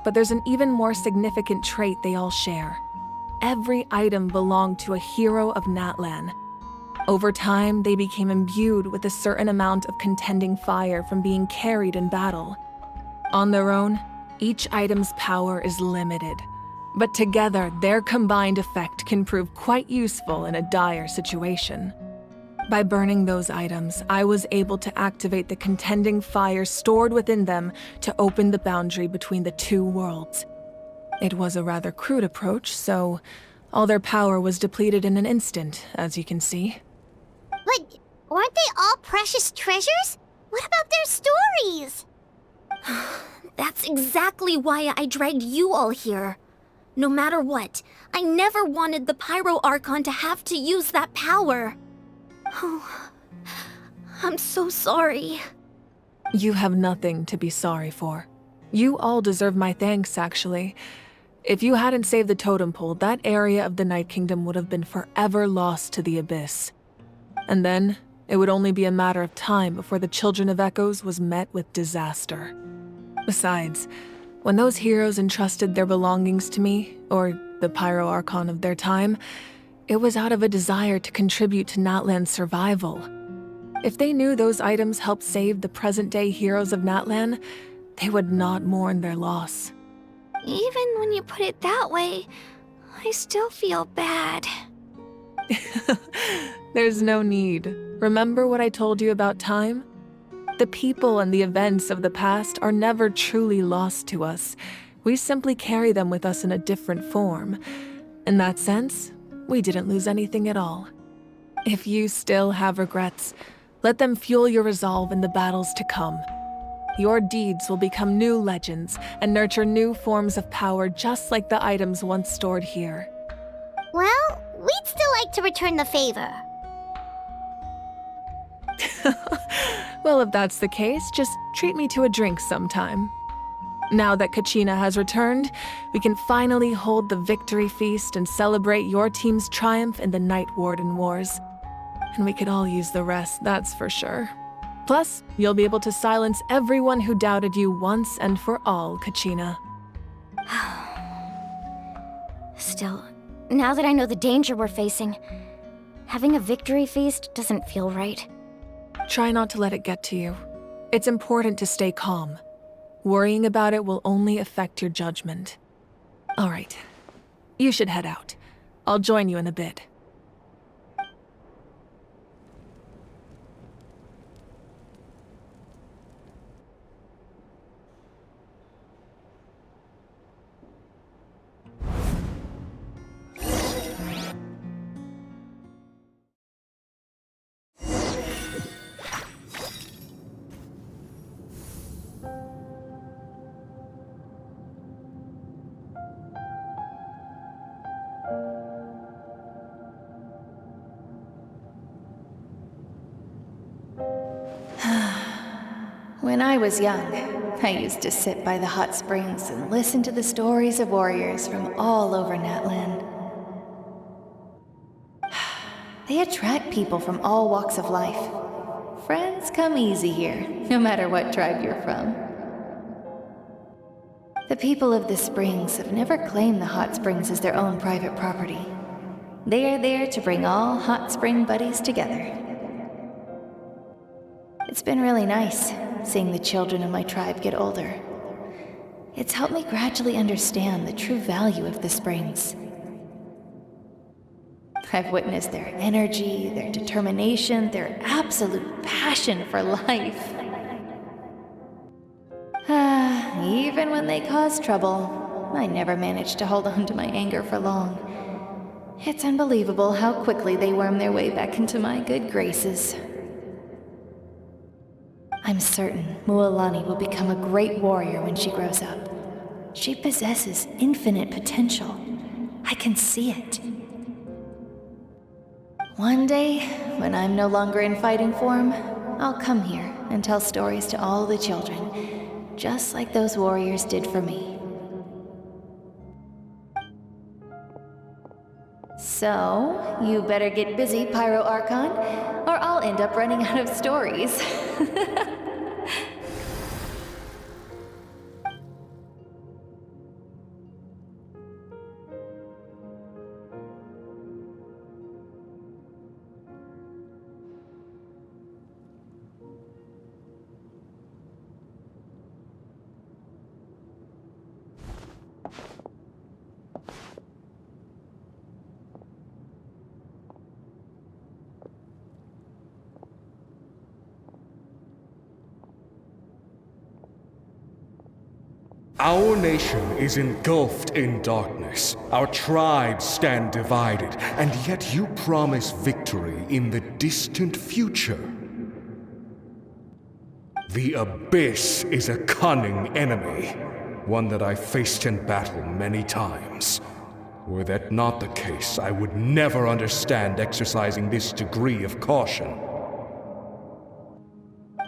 but there's an even more significant trait they all share. Every item belonged to a hero of Natlan. Over time, they became imbued with a certain amount of contending fire from being carried in battle. On their own, each item's power is limited, but together, their combined effect can prove quite useful in a dire situation. By burning those items, I was able to activate the contending fire stored within them to open the boundary between the two worlds. It was a rather crude approach, so all their power was depleted in an instant, as you can see. But weren't they all precious treasures? What about their stories? That's exactly why I dragged you all here. No matter what, I never wanted the Pyro Archon to have to use that power. Oh, I'm so sorry. You have nothing to be sorry for. You all deserve my thanks, actually. If you hadn't saved the totem pole, that area of the Night Kingdom would have been forever lost to the abyss. And then, it would only be a matter of time before the Children of Echoes was met with disaster. Besides, when those heroes entrusted their belongings to me, or the Pyro Archon of their time, it was out of a desire to contribute to Natlan's survival. If they knew those items helped save the present-day heroes of Natlan, they would not mourn their loss. Even when you put it that way, I still feel bad. There's no need. Remember what I told you about time? The people and the events of the past are never truly lost to us. We simply carry them with us in a different form. In that sense, we didn't lose anything at all. If you still have regrets, let them fuel your resolve in the battles to come. Your deeds will become new legends and nurture new forms of power just like the items once stored here. Well, we'd still like to return the favor. Well, if that's the case, just treat me to a drink sometime. Now that Kachina has returned, we can finally hold the victory feast and celebrate your team's triumph in the Night Warden Wars. And we could all use the rest, that's for sure. Plus, you'll be able to silence everyone who doubted you once and for all, Kachina. Still, now that I know the danger we're facing, having a victory feast doesn't feel right. Try not to let it get to you. It's important to stay calm. Worrying about it will only affect your judgment. All right, you should head out. I'll join you in a bit. When I was young, I used to sit by the hot springs and listen to the stories of warriors from all over Natlan. They attract people from all walks of life. Friends come easy here, no matter what tribe you're from. The people of the springs have never claimed the hot springs as their own private property. They are there to bring all hot spring buddies together. It's been really nice, seeing the children of my tribe get older. It's helped me gradually understand the true value of the springs. I've witnessed their energy, their determination, their absolute passion for life. Even when they cause trouble, I never managed to hold on to my anger for long. It's unbelievable how quickly they worm their way back into my good graces. I'm certain Mualani will become a great warrior when she grows up. She possesses infinite potential. I can see it. One day, when I'm no longer in fighting form, I'll come here and tell stories to all the children, just like those warriors did for me. So, you better get busy, Pyro Archon, or I'll end up running out of stories. Our nation is engulfed in darkness. Our tribes stand divided, and yet you promise victory in the distant future. The Abyss is a cunning enemy, one that I faced in battle many times. Were that not the case, I would never understand exercising this degree of caution.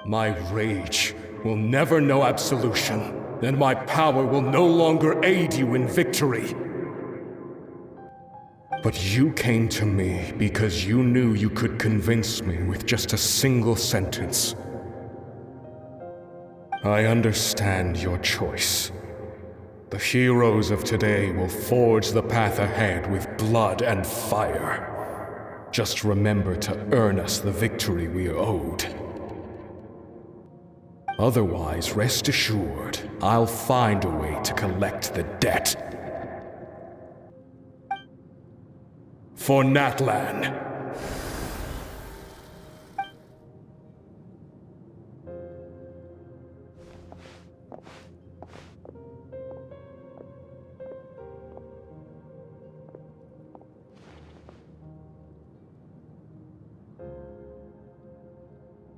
My rage will never know absolution, and my power will no longer aid you in victory. But you came to me because you knew you could convince me with just a single sentence. I understand your choice. The heroes of today will forge the path ahead with blood and fire. Just remember to earn us the victory we are owed. Otherwise, rest assured, I'll find a way to collect the debt. For Natlan.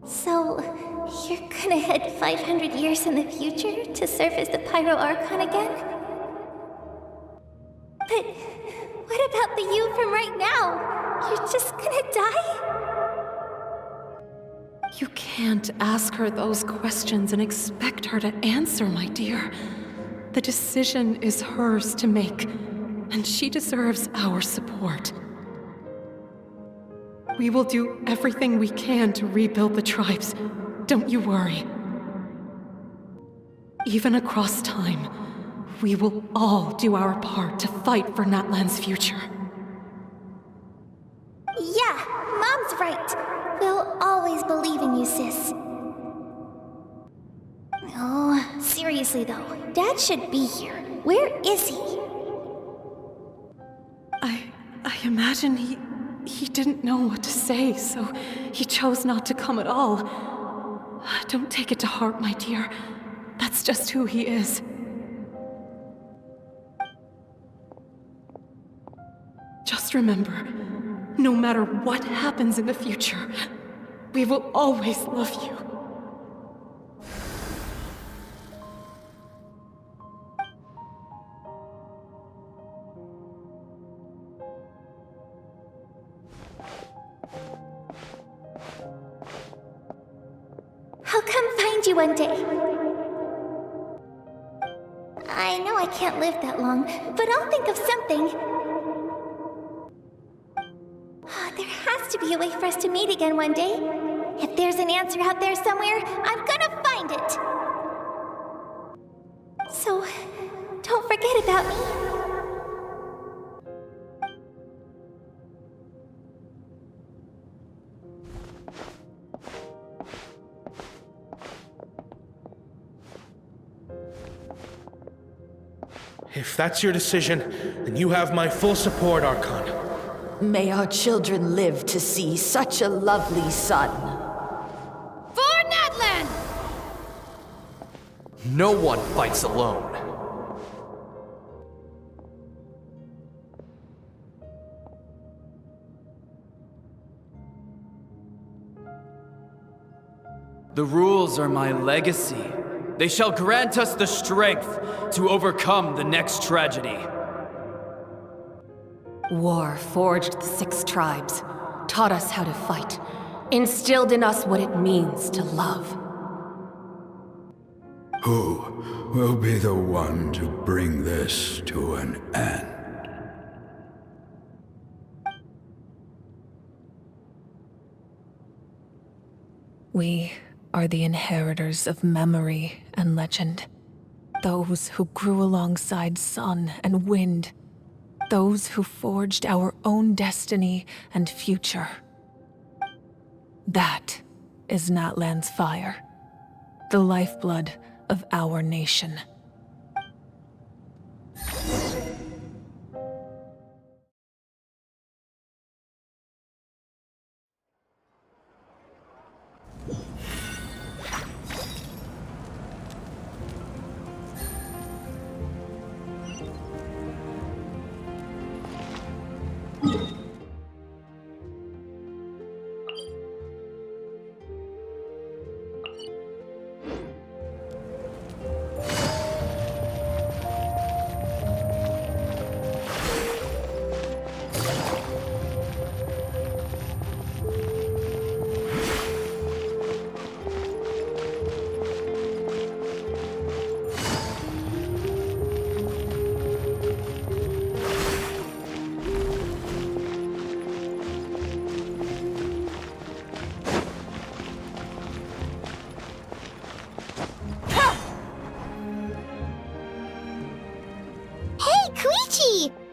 So, you're gonna head 500 years in the future to serve as the Pyro Archon again? But what about the you from right now? You're just gonna die? You can't ask her those questions and expect her to answer, my dear. The decision is hers to make, and she deserves our support. We will do everything we can to rebuild the tribes. Don't you worry. Even across time, we will all do our part to fight for Natlan's future. Yeah, Mom's right. We'll always believe in you, sis. Oh, seriously though, Dad should be here. Where is he? I imagine he didn't know what to say, so he chose not to come at all. Don't take it to heart, my dear. That's just who he is. Just remember, no matter what happens in the future, we will always love you. I'll come find you one day. I know I can't live that long, but I'll think of something. There has to be a way for us to meet again one day. If there's an answer out there somewhere, I'm gonna find it. So, don't forget about me. If that's your decision, then you have my full support, Archon. May our children live to see such a lovely son. For Natlan! No one fights alone. The rules are my legacy. They shall grant us the strength to overcome the next tragedy. War forged the 6 tribes, taught us how to fight, instilled in us what it means to love. Who will be the one to bring this to an end? We are the inheritors of memory and legend. Those who grew alongside sun and wind. Those who forged our own destiny and future. That is Natlan's fire, the lifeblood of our nation.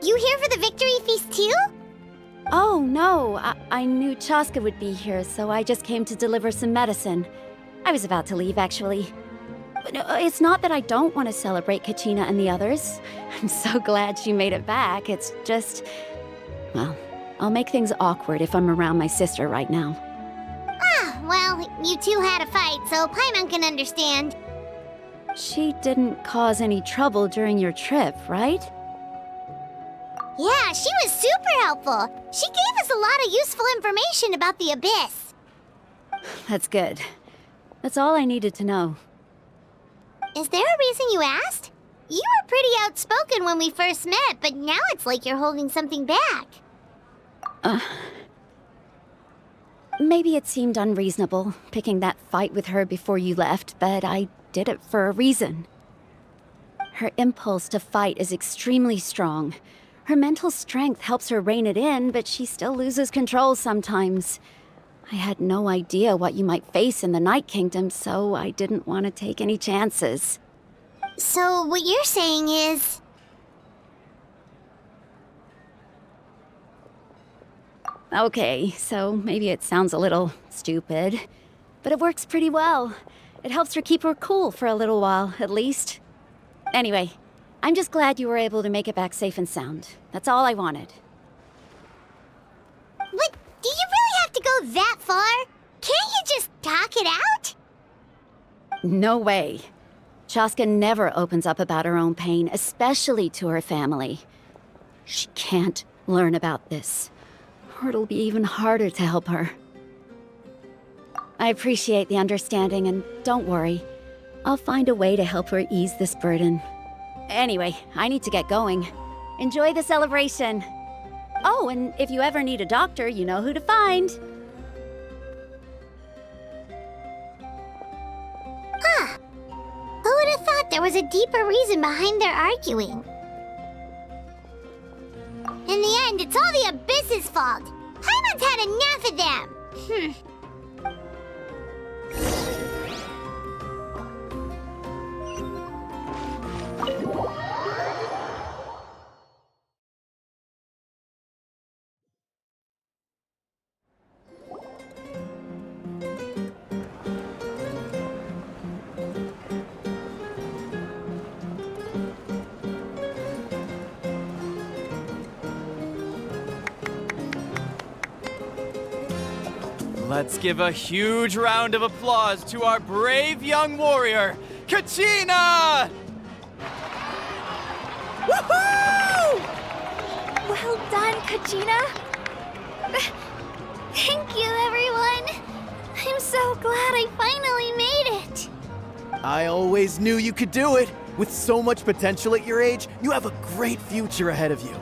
You here for the victory feast too? Oh, no. I knew Chaska would be here, so I just came to deliver some medicine. I was about to leave, actually. But it's not that I don't want to celebrate Kachina and the others. I'm so glad she made it back. It's just... well, I'll make things awkward if I'm around my sister right now. Ah, well, you two had a fight, so Paimon can understand. She didn't cause any trouble during your trip, right? Yeah, she was super helpful. She gave us a lot of useful information about the Abyss. That's good. That's all I needed to know. Is there a reason you asked? You were pretty outspoken when we first met, but now it's like you're holding something back. Maybe it seemed unreasonable, picking that fight with her before you left, but I did it for a reason. Her impulse to fight is extremely strong. Her mental strength helps her rein it in, but she still loses control sometimes. I had no idea what you might face in the Night Kingdom, so I didn't want to take any chances. So what you're saying is... Okay, so maybe it sounds a little stupid, but it works pretty well. It helps her keep her cool for a little while, at least. Anyway, I'm just glad you were able to make it back safe and sound. That's all I wanted. But do you really have to go that far? Can't you just talk it out? No way. Chaska never opens up about her own pain, especially to her family. She can't learn about this, or it'll be even harder to help her. I appreciate the understanding, and don't worry. I'll find a way to help her ease this burden. Anyway, I need to get going. Enjoy the celebration. Oh, and if you ever need a doctor, you know who to find. Huh. Who would have thought there was a deeper reason behind their arguing? In the end, it's all the Abyss's fault. Paimon's had enough of them. Let's give a huge round of applause to our brave young warrior, Kachina! Woohoo! Well done, Kachina. Thank you, everyone. I'm so glad I finally made it. I always knew you could do it. With so much potential at your age, you have a great future ahead of you.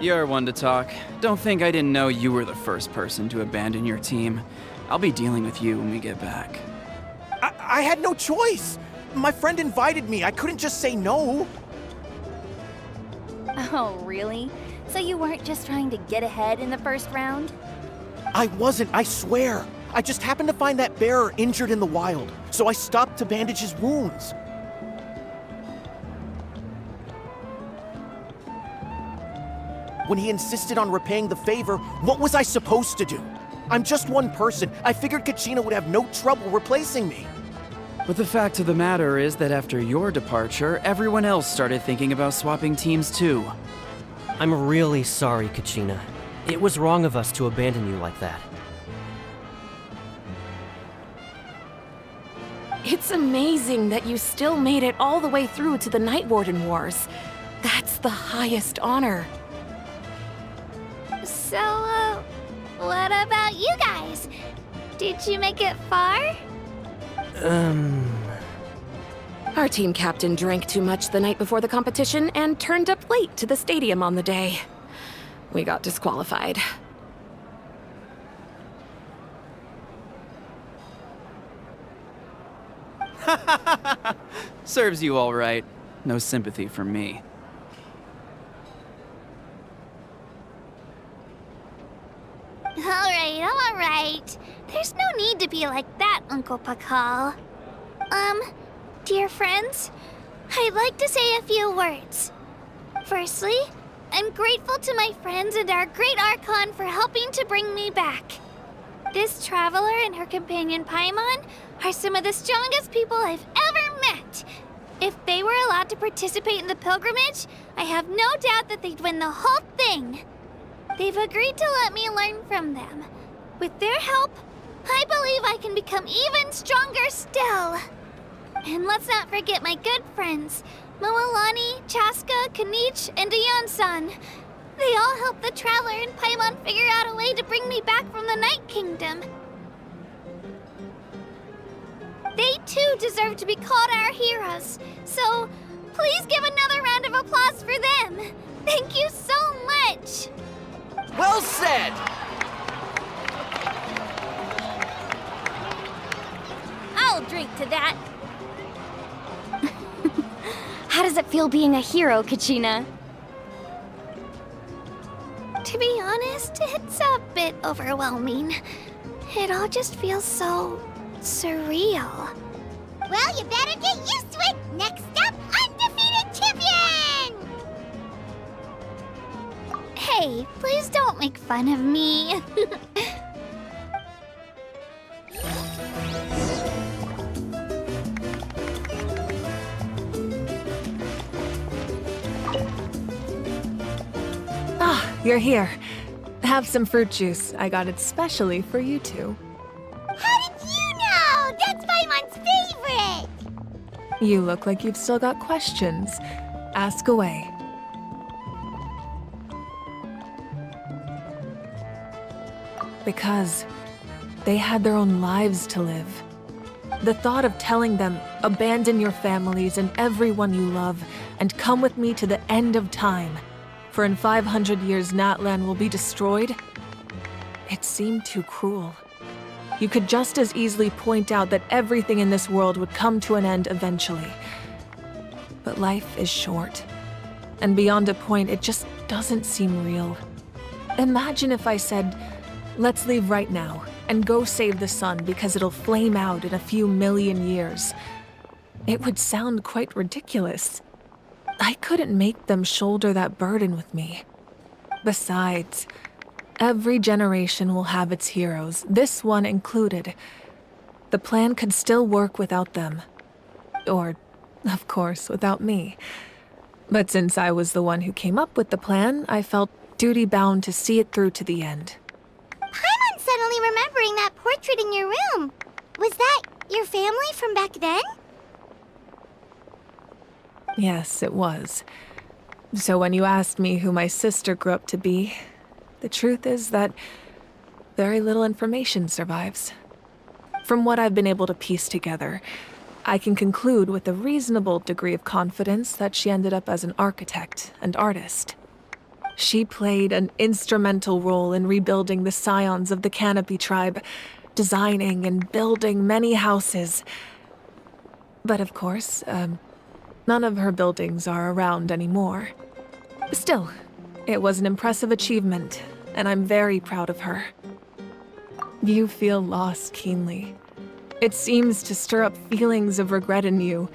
You're one to talk. Don't think I didn't know you were the first person to abandon your team. I'll be dealing with you when we get back. I had no choice. My friend invited me. I couldn't just say no. Oh, really? So you weren't just trying to get ahead in the first round? I wasn't, I swear. I just happened to find that bearer injured in the wild, so I stopped to bandage his wounds. When he insisted on repaying the favor, what was I supposed to do? I'm just one person. I figured Kachina would have no trouble replacing me. But the fact of the matter is that after your departure, everyone else started thinking about swapping teams too. I'm really sorry, Kachina. It was wrong of us to abandon you like that. It's amazing that you still made it all the way through to the Night Warden Wars. That's the highest honor. So, what about you guys? Did you make it far? Our team captain drank too much the night before the competition and turned up late to the stadium on the day. We got disqualified. Serves you all right. No sympathy from me. All right. There's no need to be like that, Uncle Pakal. Dear friends, I'd like to say a few words. Firstly, I'm grateful to my friends and our great Archon for helping to bring me back. This traveler and her companion Paimon are some of the strongest people I've ever met. If they were allowed to participate in the pilgrimage, I have no doubt that they'd win the whole thing. They've agreed to let me learn from them. With their help, I believe I can become even stronger still. And let's not forget my good friends, Moalani, Chaska, Kanich, and Aeon-san. They all helped the Traveler and Paimon figure out a way to bring me back from the Night Kingdom. They too deserve to be called our heroes, so please give another round of applause for them. Thank you so much! Well said! I'll drink to that. How does it feel being a hero, Kachina? To be honest, it's a bit overwhelming. It all just feels so surreal. Well, you better get used to it. Next up, undefeated champion! Hey, please don't make fun of me. You're here. Have some fruit juice. I got it specially for you two. How did you know? That's Paimon's favorite! You look like you've still got questions. Ask away. Because they had their own lives to live. The thought of telling them, abandon your families and everyone you love, and come with me to the end of time, for in 500 years Natlan will be destroyed, it seemed too cruel. You could just as easily point out that everything in this world would come to an end eventually. But life is short, and beyond a point, it just doesn't seem real. Imagine if I said, let's leave right now, and go save the sun because it'll flame out in a few million years. It would sound quite ridiculous. I couldn't make them shoulder that burden with me. Besides, every generation will have its heroes, this one included. The plan could still work without them. Or, of course, without me. But since I was the one who came up with the plan, I felt duty-bound to see it through to the end. Paimon's suddenly remembering that portrait in your room. Was that your family from back then? Yes, it was. So when you asked me who my sister grew up to be, the truth is that very little information survives. From what I've been able to piece together, I can conclude with a reasonable degree of confidence that she ended up as an architect and artist. She played an instrumental role in rebuilding the Scions of the Canopy tribe, designing and building many houses. But of course, none of her buildings are around anymore. Still, it was an impressive achievement, and I'm very proud of her. You feel loss keenly. It seems to stir up feelings of regret in you.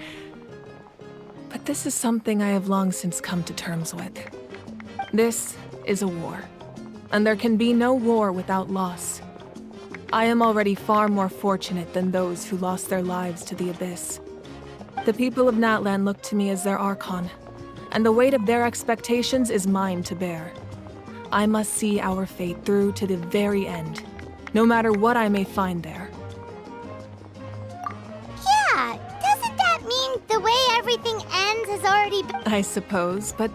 But this is something I have long since come to terms with. This is a war, and there can be no war without loss. I am already far more fortunate than those who lost their lives to the Abyss. The people of Natlan look to me as their Archon, and the weight of their expectations is mine to bear. I must see our fate through to the very end, no matter what I may find there. Yeah, doesn't that mean the way everything ends has already been— I suppose, but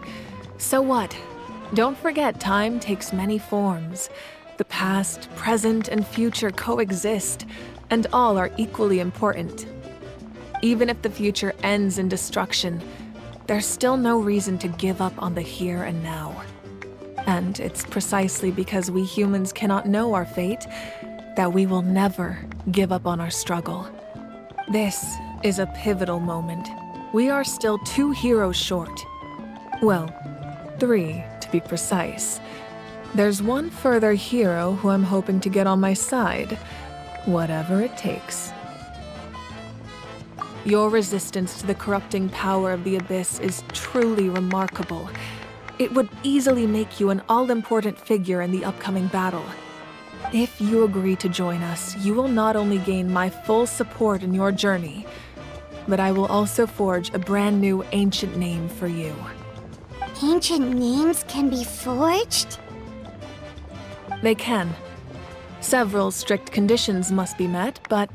so what? Don't forget, time takes many forms. The past, present, and future coexist, and all are equally important. Even if the future ends in destruction, there's still no reason to give up on the here and now. And it's precisely because we humans cannot know our fate that we will never give up on our struggle. This is a pivotal moment. We are still 2 heroes short. Well, 3 to be precise. There's one further hero who I'm hoping to get on my side, whatever it takes. Your resistance to the corrupting power of the Abyss is truly remarkable. It would easily make you an all-important figure in the upcoming battle. If you agree to join us, you will not only gain my full support in your journey, but I will also forge a brand new ancient name for you. Ancient names can be forged? They can. Several strict conditions must be met, but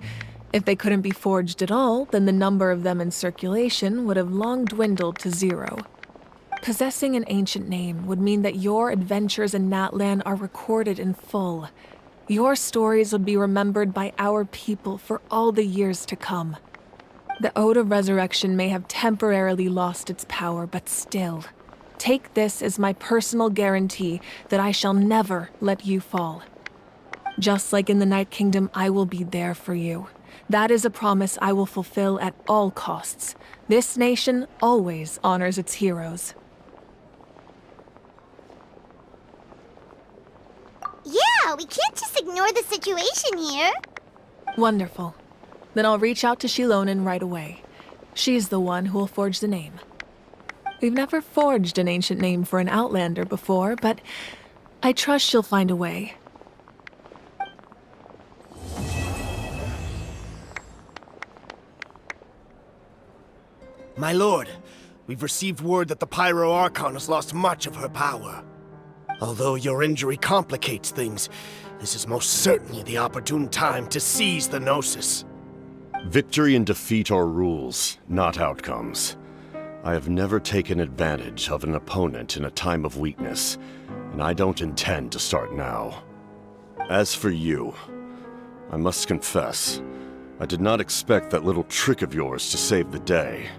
if they couldn't be forged at all, then the number of them in circulation would have long dwindled to 0. Possessing an ancient name would mean that your adventures in Natlan are recorded in full. Your stories would be remembered by our people for all the years to come. The Ode of Resurrection may have temporarily lost its power, but still, take this as my personal guarantee that I shall never let you fall. Just like in the Night Kingdom, I will be there for you. That is a promise I will fulfill at all costs. This nation always honors its heroes. Yeah, we can't just ignore the situation here. Wonderful. Then I'll reach out to Shilonen right away. She's the one who will forge the name. We've never forged an ancient name for an Outlander before, but I trust she'll find a way. My lord, we've received word that the Pyro Archon has lost much of her power. Although your injury complicates things, this is most certainly the opportune time to seize the Gnosis. Victory and defeat are rules, not outcomes. I have never taken advantage of an opponent in a time of weakness, and I don't intend to start now. As for you, I must confess, I did not expect that little trick of yours to save the day.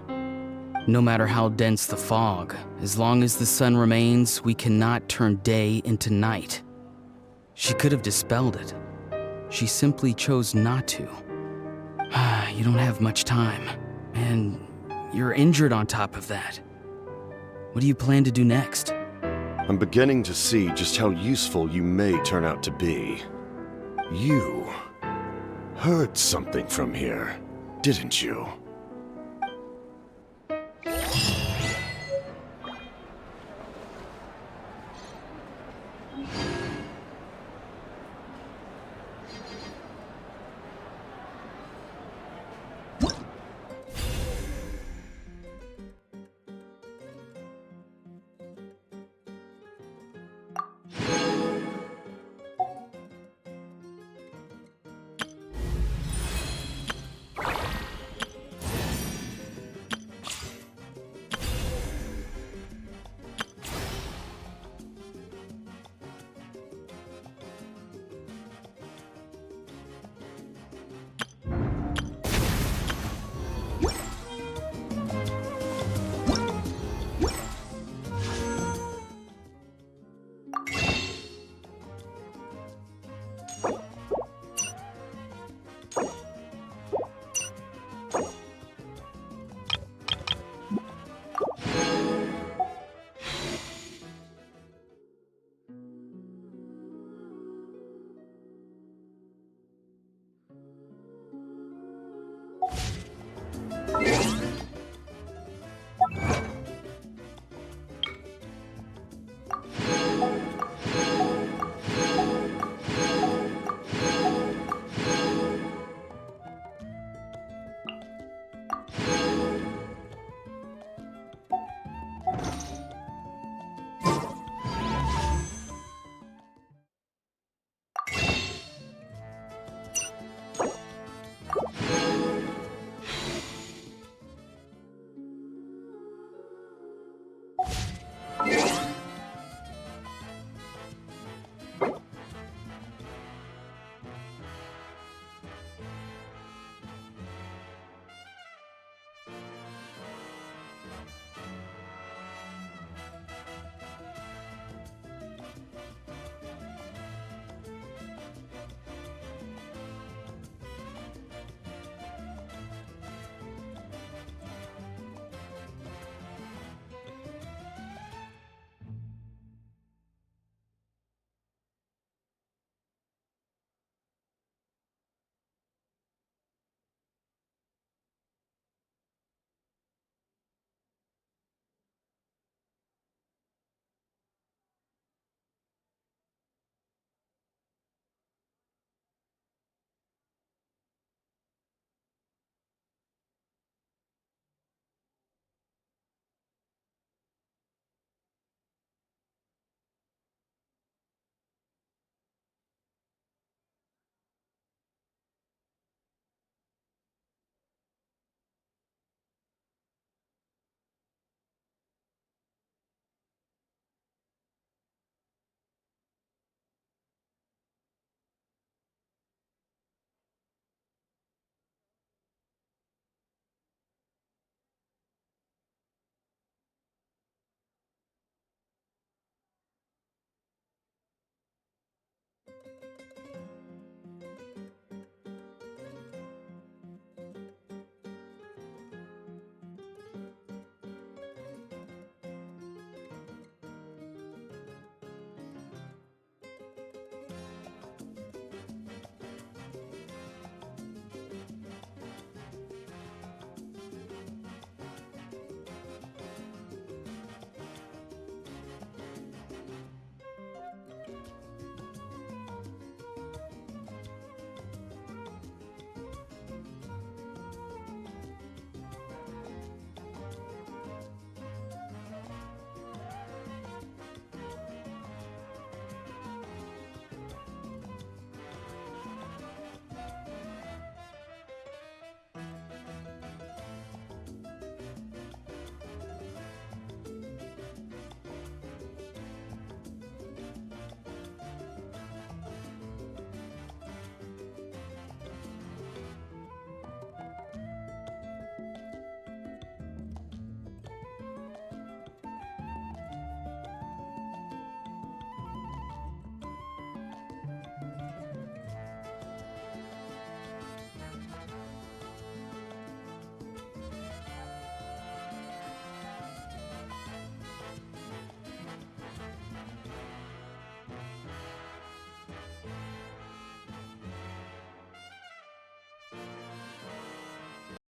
No matter how dense the fog, as long as the sun remains, we cannot turn day into night. She could have dispelled it. She simply chose not to. You don't have much time, and you're injured on top of that. What do you plan to do next? I'm beginning to see just how useful you may turn out to be. You heard something from here, didn't you?